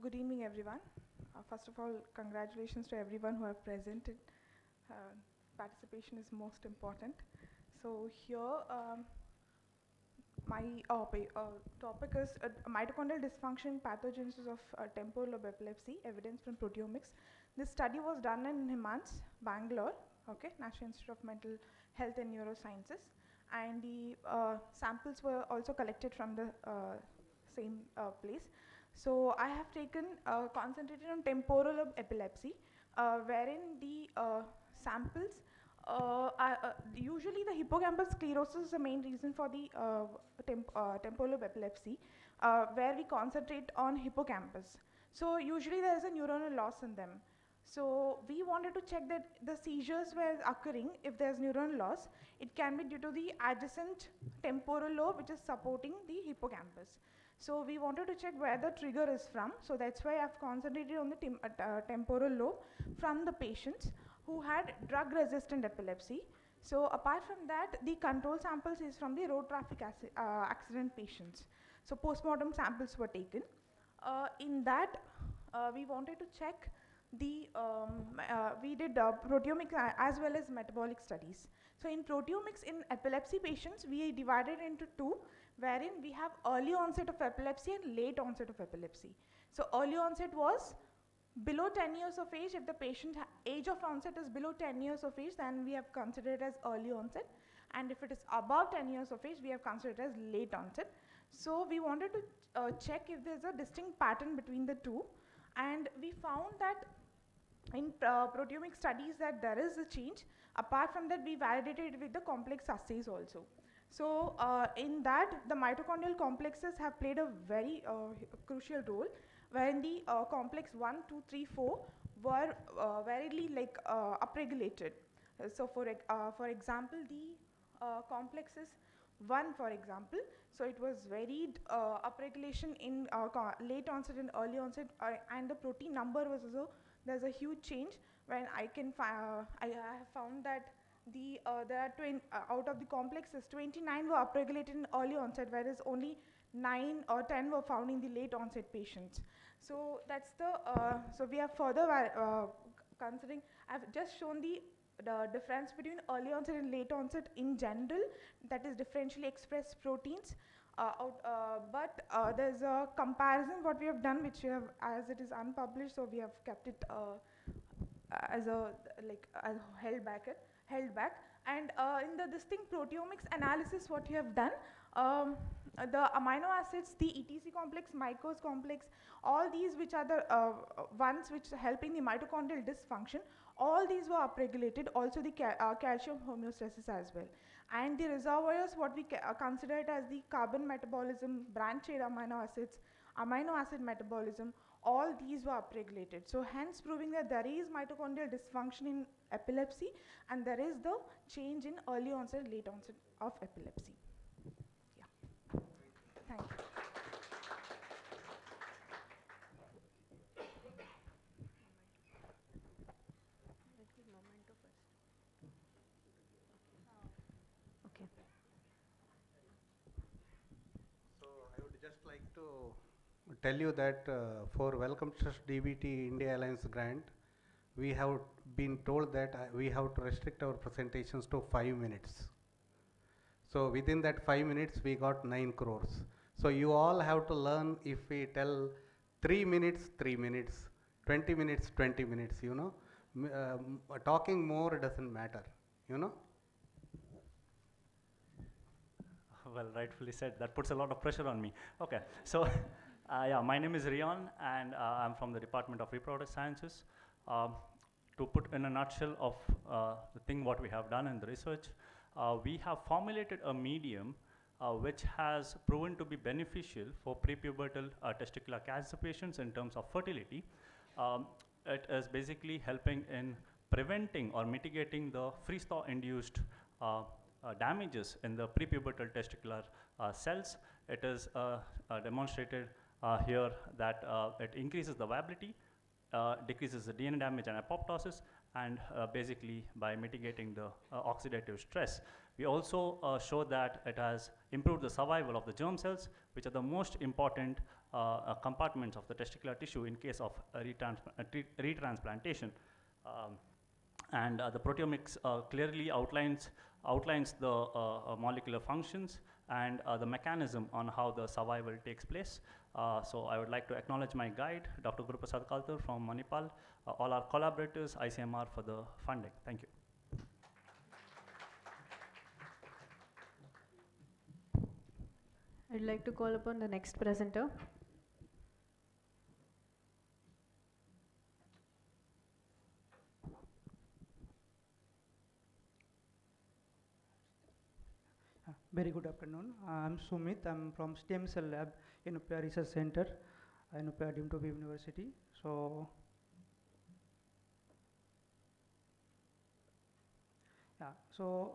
Good evening, everyone. First of all, congratulations to everyone who have presented. Participation is most important. So here, my topic is mitochondrial dysfunction pathogenesis of temporal lobe epilepsy, evidence from proteomics. This study was done in Himans, Bangalore, okay, National Institute of Mental Health and Neurosciences, and the samples were also collected from the same place. So I have taken concentrated on temporal lobe epilepsy, wherein the samples usually the hippocampal sclerosis is the main reason for the temporal lobe epilepsy, where we concentrate on hippocampus. So usually there is a neuronal loss in them. So we wanted to check that the seizures were occurring. If there's neuronal loss, it can be due to the adjacent temporal lobe which is supporting the hippocampus. So we wanted to check where the trigger is from. So that's why I've concentrated on the temporal lobe from the patients who had drug-resistant epilepsy. So apart from that, the control samples is from the road traffic accident patients. So postmortem samples were taken. In that, we wanted to check the, we did proteomics as well as metabolic studies. So in proteomics in epilepsy patients, we divided into two, wherein we have early onset of epilepsy and late onset of epilepsy. So early onset was below 10 years of age. If the patient age of onset is below 10 years of age, then we have considered as early onset. And if it is above 10 years of age, we have considered as late onset. So we wanted to check if there's a distinct pattern between the two, and we found that in proteomic studies that there is a change. Apart from that, we validated it with the complex assays also. So in that, the mitochondrial complexes have played a very crucial role, wherein the complex 1, 2, 3, 4 were very upregulated. So for example, the complexes 1, for example, so it was varied upregulation in late onset and early onset, and the protein number was also, there's a huge change when I have found that there are out of the complexes, 29 were upregulated in early onset, whereas only 9 or 10 were found in the late onset patients. So that's the so we are further considering. I've just shown the difference between early onset and late onset in general, that is differentially expressed proteins. But there's a comparison what we have done, which we have, as it is unpublished, so we have kept it as a held back. And in the distinct proteomics analysis, what we have done, the amino acids, the ETC complex, Mycos complex, all these which are the ones which are helping the mitochondrial dysfunction, all these were upregulated, also the calcium homeostasis as well. And the reservoirs, what we consider it as the carbon metabolism, branch-chain amino acids, amino acid metabolism, all these were upregulated. So hence proving that there is mitochondrial dysfunction in epilepsy, and there is the change in early onset, late onset of epilepsy. Yeah. Thank you. Okay. So I would just like to tell you that for Welcome Trust DBT India Alliance grant, we have been told that we have to restrict our presentations to 5 minutes. So within that 5 minutes, we got 9 crores. So you all have to learn, if we tell 3 minutes, 3 minutes, 20 minutes, 20 minutes, you know. Talking more doesn't matter, you know. Well, rightfully said. That puts a lot of pressure on me. Okay, so yeah, my name is Rion, and I'm from the Department of Reproductive Sciences. To put in a nutshell of the thing what we have done in the research, we have formulated a medium which has proven to be beneficial for prepubertal testicular cancer patients in terms of fertility. It is basically helping in preventing or mitigating the freeze-thaw-induced damages in the prepubertal testicular cells. It is demonstrated here that it increases the viability, decreases the DNA damage and apoptosis, and basically by mitigating the oxidative stress. We also show that it has improved the survival of the germ cells, which are the most important compartments of the testicular tissue in case of retransplantation. And the proteomics clearly outlines the molecular functions and the mechanism on how the survival takes place. So I would like to acknowledge my guide, Dr. Guru Prasad Kaltur from Manipal, all our collaborators, ICMR for the funding. Thank you. I'd like to call upon the next presenter. Very good afternoon. I'm Sumit. I'm from Stem Cell Lab in Yenepoya Research Center in Yenepoya deemed to be University. So, yeah. So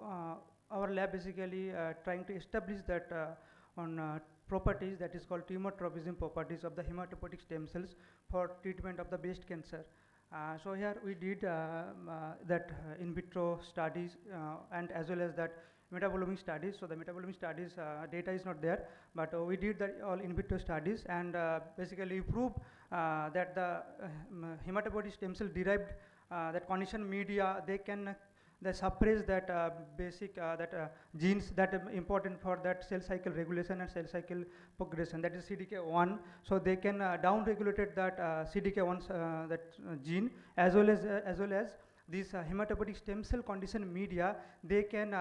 our lab basically trying to establish that on properties that is called tumor tropism properties of the hematopoietic stem cells for treatment of the breast cancer. So here we did that in vitro studies and as well as that metabolomic studies. So the metabolomic studies data is not there, but we did that all in vitro studies and basically proved that the hematopoietic stem cell derived that condition media, they suppress that basic genes that are important for that cell cycle regulation and cell cycle progression, that is CDK1. So they can down regulate that CDK1 that gene as well as this hematopoietic stem cell condition media, they can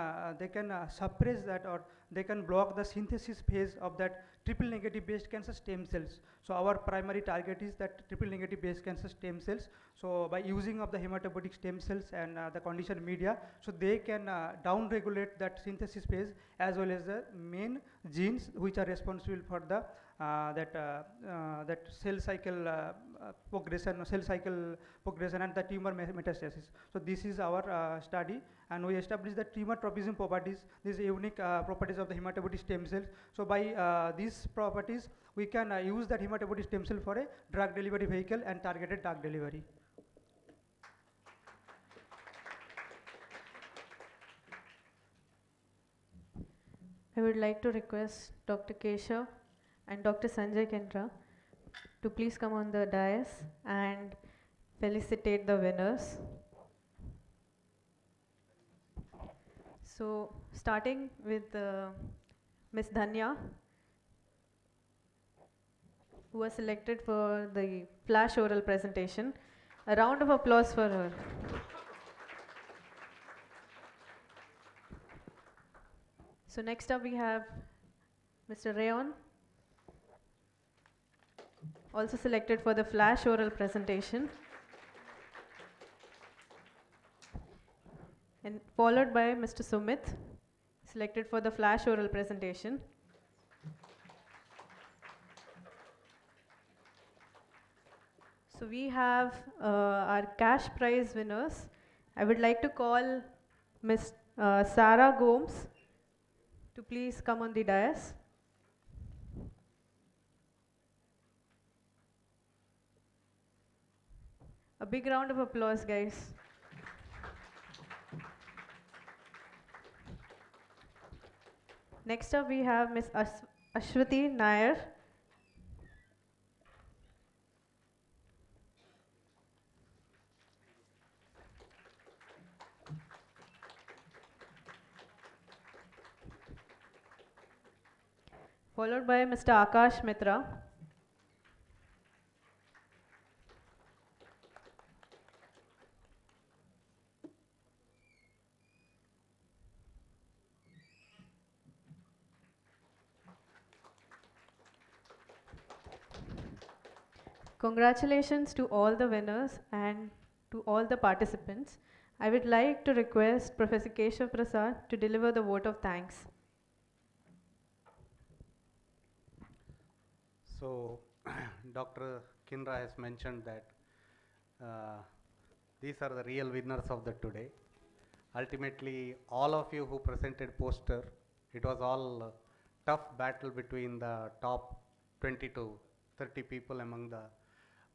suppress that, or they can block the synthesis phase of that triple negative based cancer stem cells. So our primary target is that triple negative based cancer stem cells. So by using of the hematopoietic stem cells and the conditioned media, so they can down regulate that synthesis phase as well as the main genes which are responsible for the that cell cycle progression and the tumor metastasis. So this is our study, and we established the tumor tropism properties, these unique properties of the hematopoietic stem cells. So by these properties, we can use that hematopoietic stem cell for a drug delivery vehicle and targeted drug delivery. I would like to request Dr. Keshav and Dr. Sanjay Kendra to please come on the dais and felicitate the winners. So starting with Ms. Dhanya, who was selected for the flash oral presentation. A round of applause for her. So next up we have Mr. Rayon, also selected for the flash oral presentation, and followed by Mr. Sumit, selected for the flash oral presentation. So we have our cash prize winners. I would like to call Ms. Sarah Gomes to please come on the dais. A big round of applause, guys. Next up we have Ms. Ashwati Nair. Followed by Mr. Akash Mitra. Congratulations to all the winners and to all the participants. I would like to request Professor Keshav Prasad to deliver the vote of thanks. So, Dr. Kindra has mentioned that these are the real winners of the today. Ultimately, all of you who presented poster, it was all tough battle between the top 20 to 30 people among the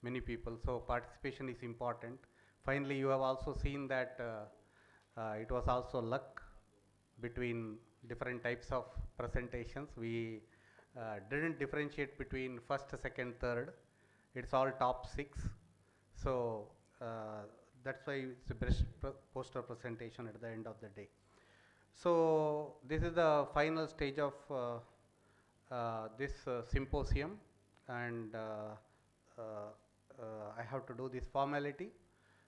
many people. So participation is important. Finally, you have also seen that it was also luck between different types of presentations. We didn't differentiate between first, second, third. It's all top 6. So that's why it's the best poster presentation at the end of the day. So this is the final stage of this symposium, and I have to do this formality.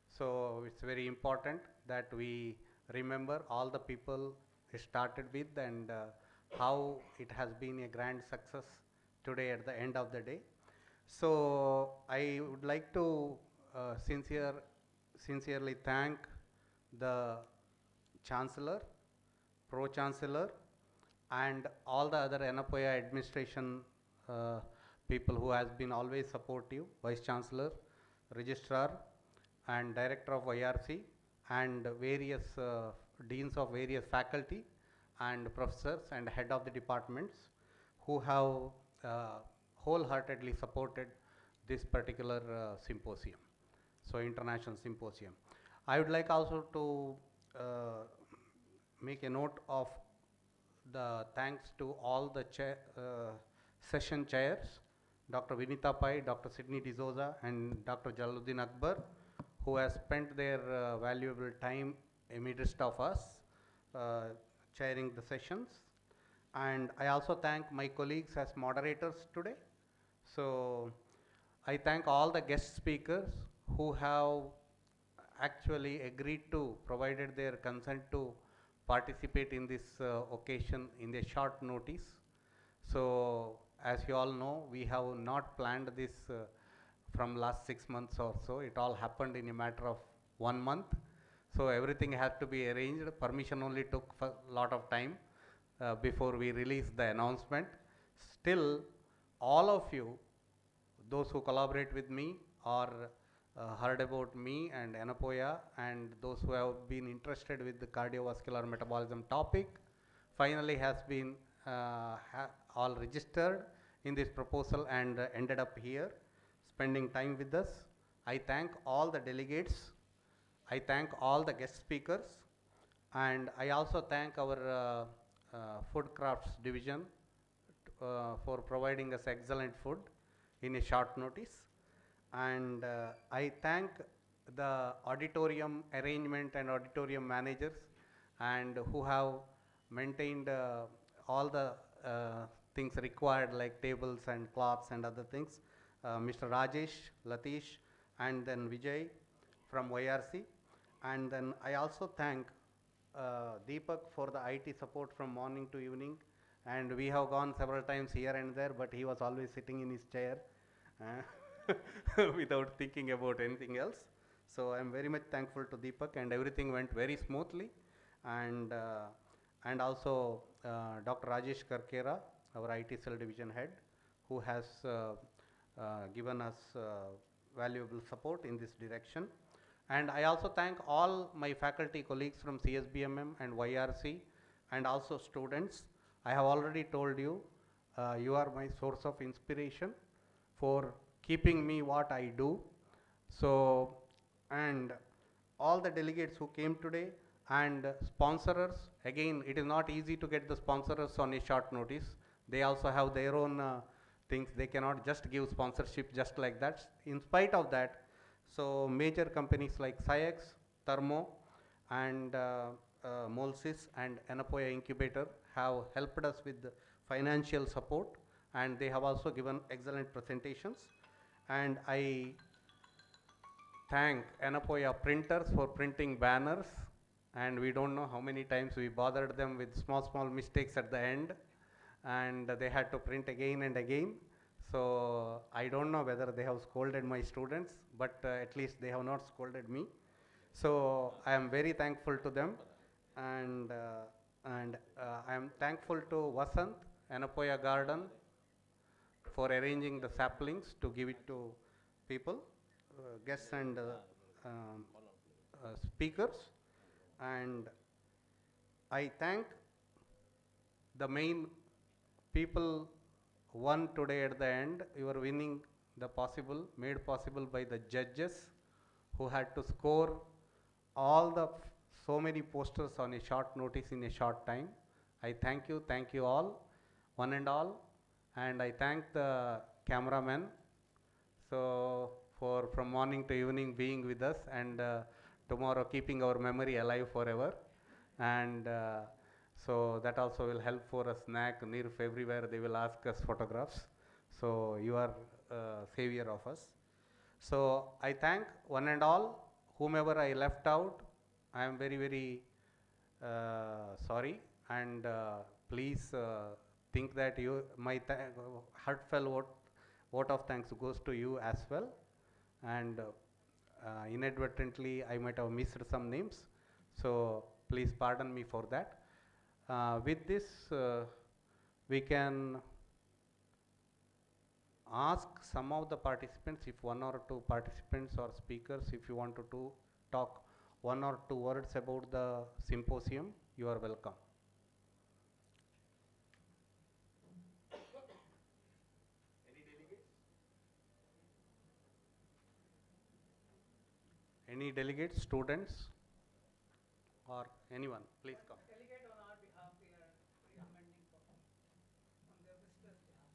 So it's very important that we remember all the people it started with, and how it has been a grand success today at the end of the day. So I would like to sincerely thank the Chancellor, Pro-Chancellor, and all the other Yenepoya administration people who has been always supportive, Vice Chancellor, Registrar, and Director of YRC, and various deans of various faculty and professors and head of the departments who have wholeheartedly supported this particular symposium, so international symposium. I would like also to make a note of the thanks to all the session chairs, Dr. Vinita Pai, Dr. Sidney D'Souza, and Dr. Jalaluddin Akbar, who has spent their valuable time amidst of us chairing the sessions. And I also thank my colleagues as moderators today. So I thank all the guest speakers who have actually agreed to, provided their consent to participate in this occasion in a short notice. So as you all know, we have not planned this from last 6 months or so. It all happened in a matter of 1 month. So everything had to be arranged. Permission only took a lot of time before we released the announcement. Still, all of you, those who collaborate with me or heard about me and Yenepoya, and those who have been interested with the cardiovascular metabolism topic, finally has been all registered in this proposal and ended up here spending time with us. I thank all the delegates. I thank all the guest speakers, and I also thank our food crafts division for providing us excellent food in a short notice. And I thank the auditorium arrangement and auditorium managers and who have maintained all the things required like tables and cloths and other things. Mr. Rajesh, Latish, and then Vijay from YRC. And then I also thank Deepak for the IT support from morning to evening. And we have gone several times here and there, but he was always sitting in his chair without thinking about anything else. So I'm very much thankful to Deepak, and everything went very smoothly. And also Dr. Rajesh Karkera, our IT cell division head, who has given us valuable support in this direction. And I also thank all my faculty colleagues from CSBMM and YRC, and also students. I have already told you, you are my source of inspiration for keeping me what I do. So, and all the delegates who came today and sponsors, again, it is not easy to get the sponsors on a short notice. They also have their own things. They cannot just give sponsorship just like that. In spite of that, so major companies like SciEx, Thermo, and Molsys and Yenepoya Incubator have helped us with financial support, and they have also given excellent presentations. And I thank Yenepoya printers for printing banners, and we don't know how many times we bothered them with small mistakes at the end, and they had to print again and again. So I don't know whether they have scolded my students, but at least they have not scolded me. So I am very thankful to them, and I am thankful to Vasant, Yenepoya Garden, for arranging the saplings to give it to people, guests and speakers. And I thank the main people won today at the end. You are winning the possible, made possible by the judges who had to score all the so many posters on a short notice in a short time. I thank you all, one and all, and I thank the cameraman so for from morning to evening being with us, and tomorrow keeping our memory alive forever. And so that also will help for a snack. NIRF everywhere they will ask us photographs. So you are savior of us. So I thank one and all. Whomever I left out, I am very sorry, and please think that you my heartfelt vote of thanks goes to you as well. And inadvertently I might have missed some names, so please pardon me for that. With this, we can ask some of the participants, if one or two participants or speakers, if you want to talk one or two words about the symposium, you are welcome. Any delegates, students, or anyone, please come. Delegate on our behalf, we are recommending on the visitors' behalf.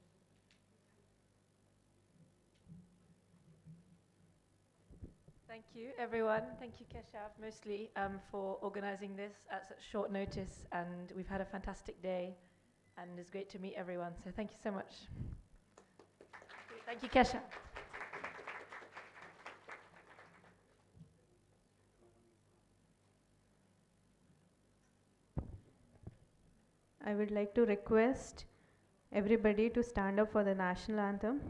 Thank you, everyone. Thank you, Keshav, mostly for organizing this at such short notice. And we've had a fantastic day, and it's great to meet everyone. So thank you so much. Thank you, Keshav. I would like to request everybody to stand up for the national anthem.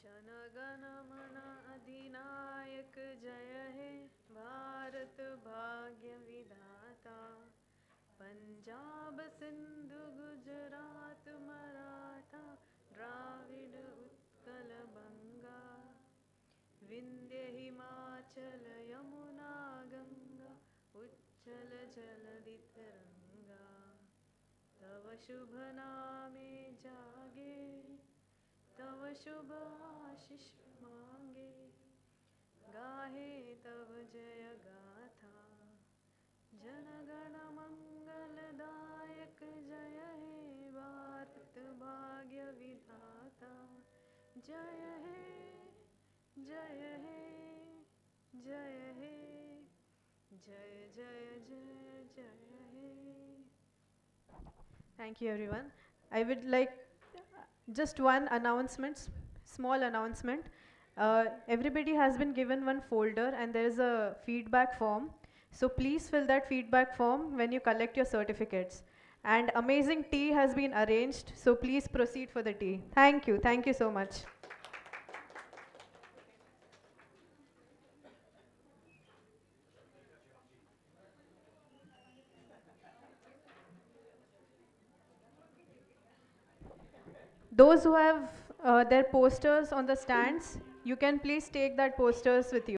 जनगण मन अधिनायक जय हे भारत भाग्य विधाता पंजाब सिंधु गुजरात मराठा द्राविड उत्कल बंगा विंध्य हिमाचल यमुना गंगा उच्चल जलधि तरंगा तव शुभ नामे जागे तव शुभ आशीष मांगे गाहे तव जय गाथा जनगण मंगलदायक जय हे भारत भाग्य विधाता जय हे जय हे जय हे जय जय जय जय हे. Thank you everyone. I would like just one announcement, small announcement. Everybody has been given one folder and there is a feedback form. So please fill that feedback form when you collect your certificates. And amazing tea has been arranged, so please proceed for the tea. Thank you so much. Those who have their posters on the stands, you can please take that posters with you.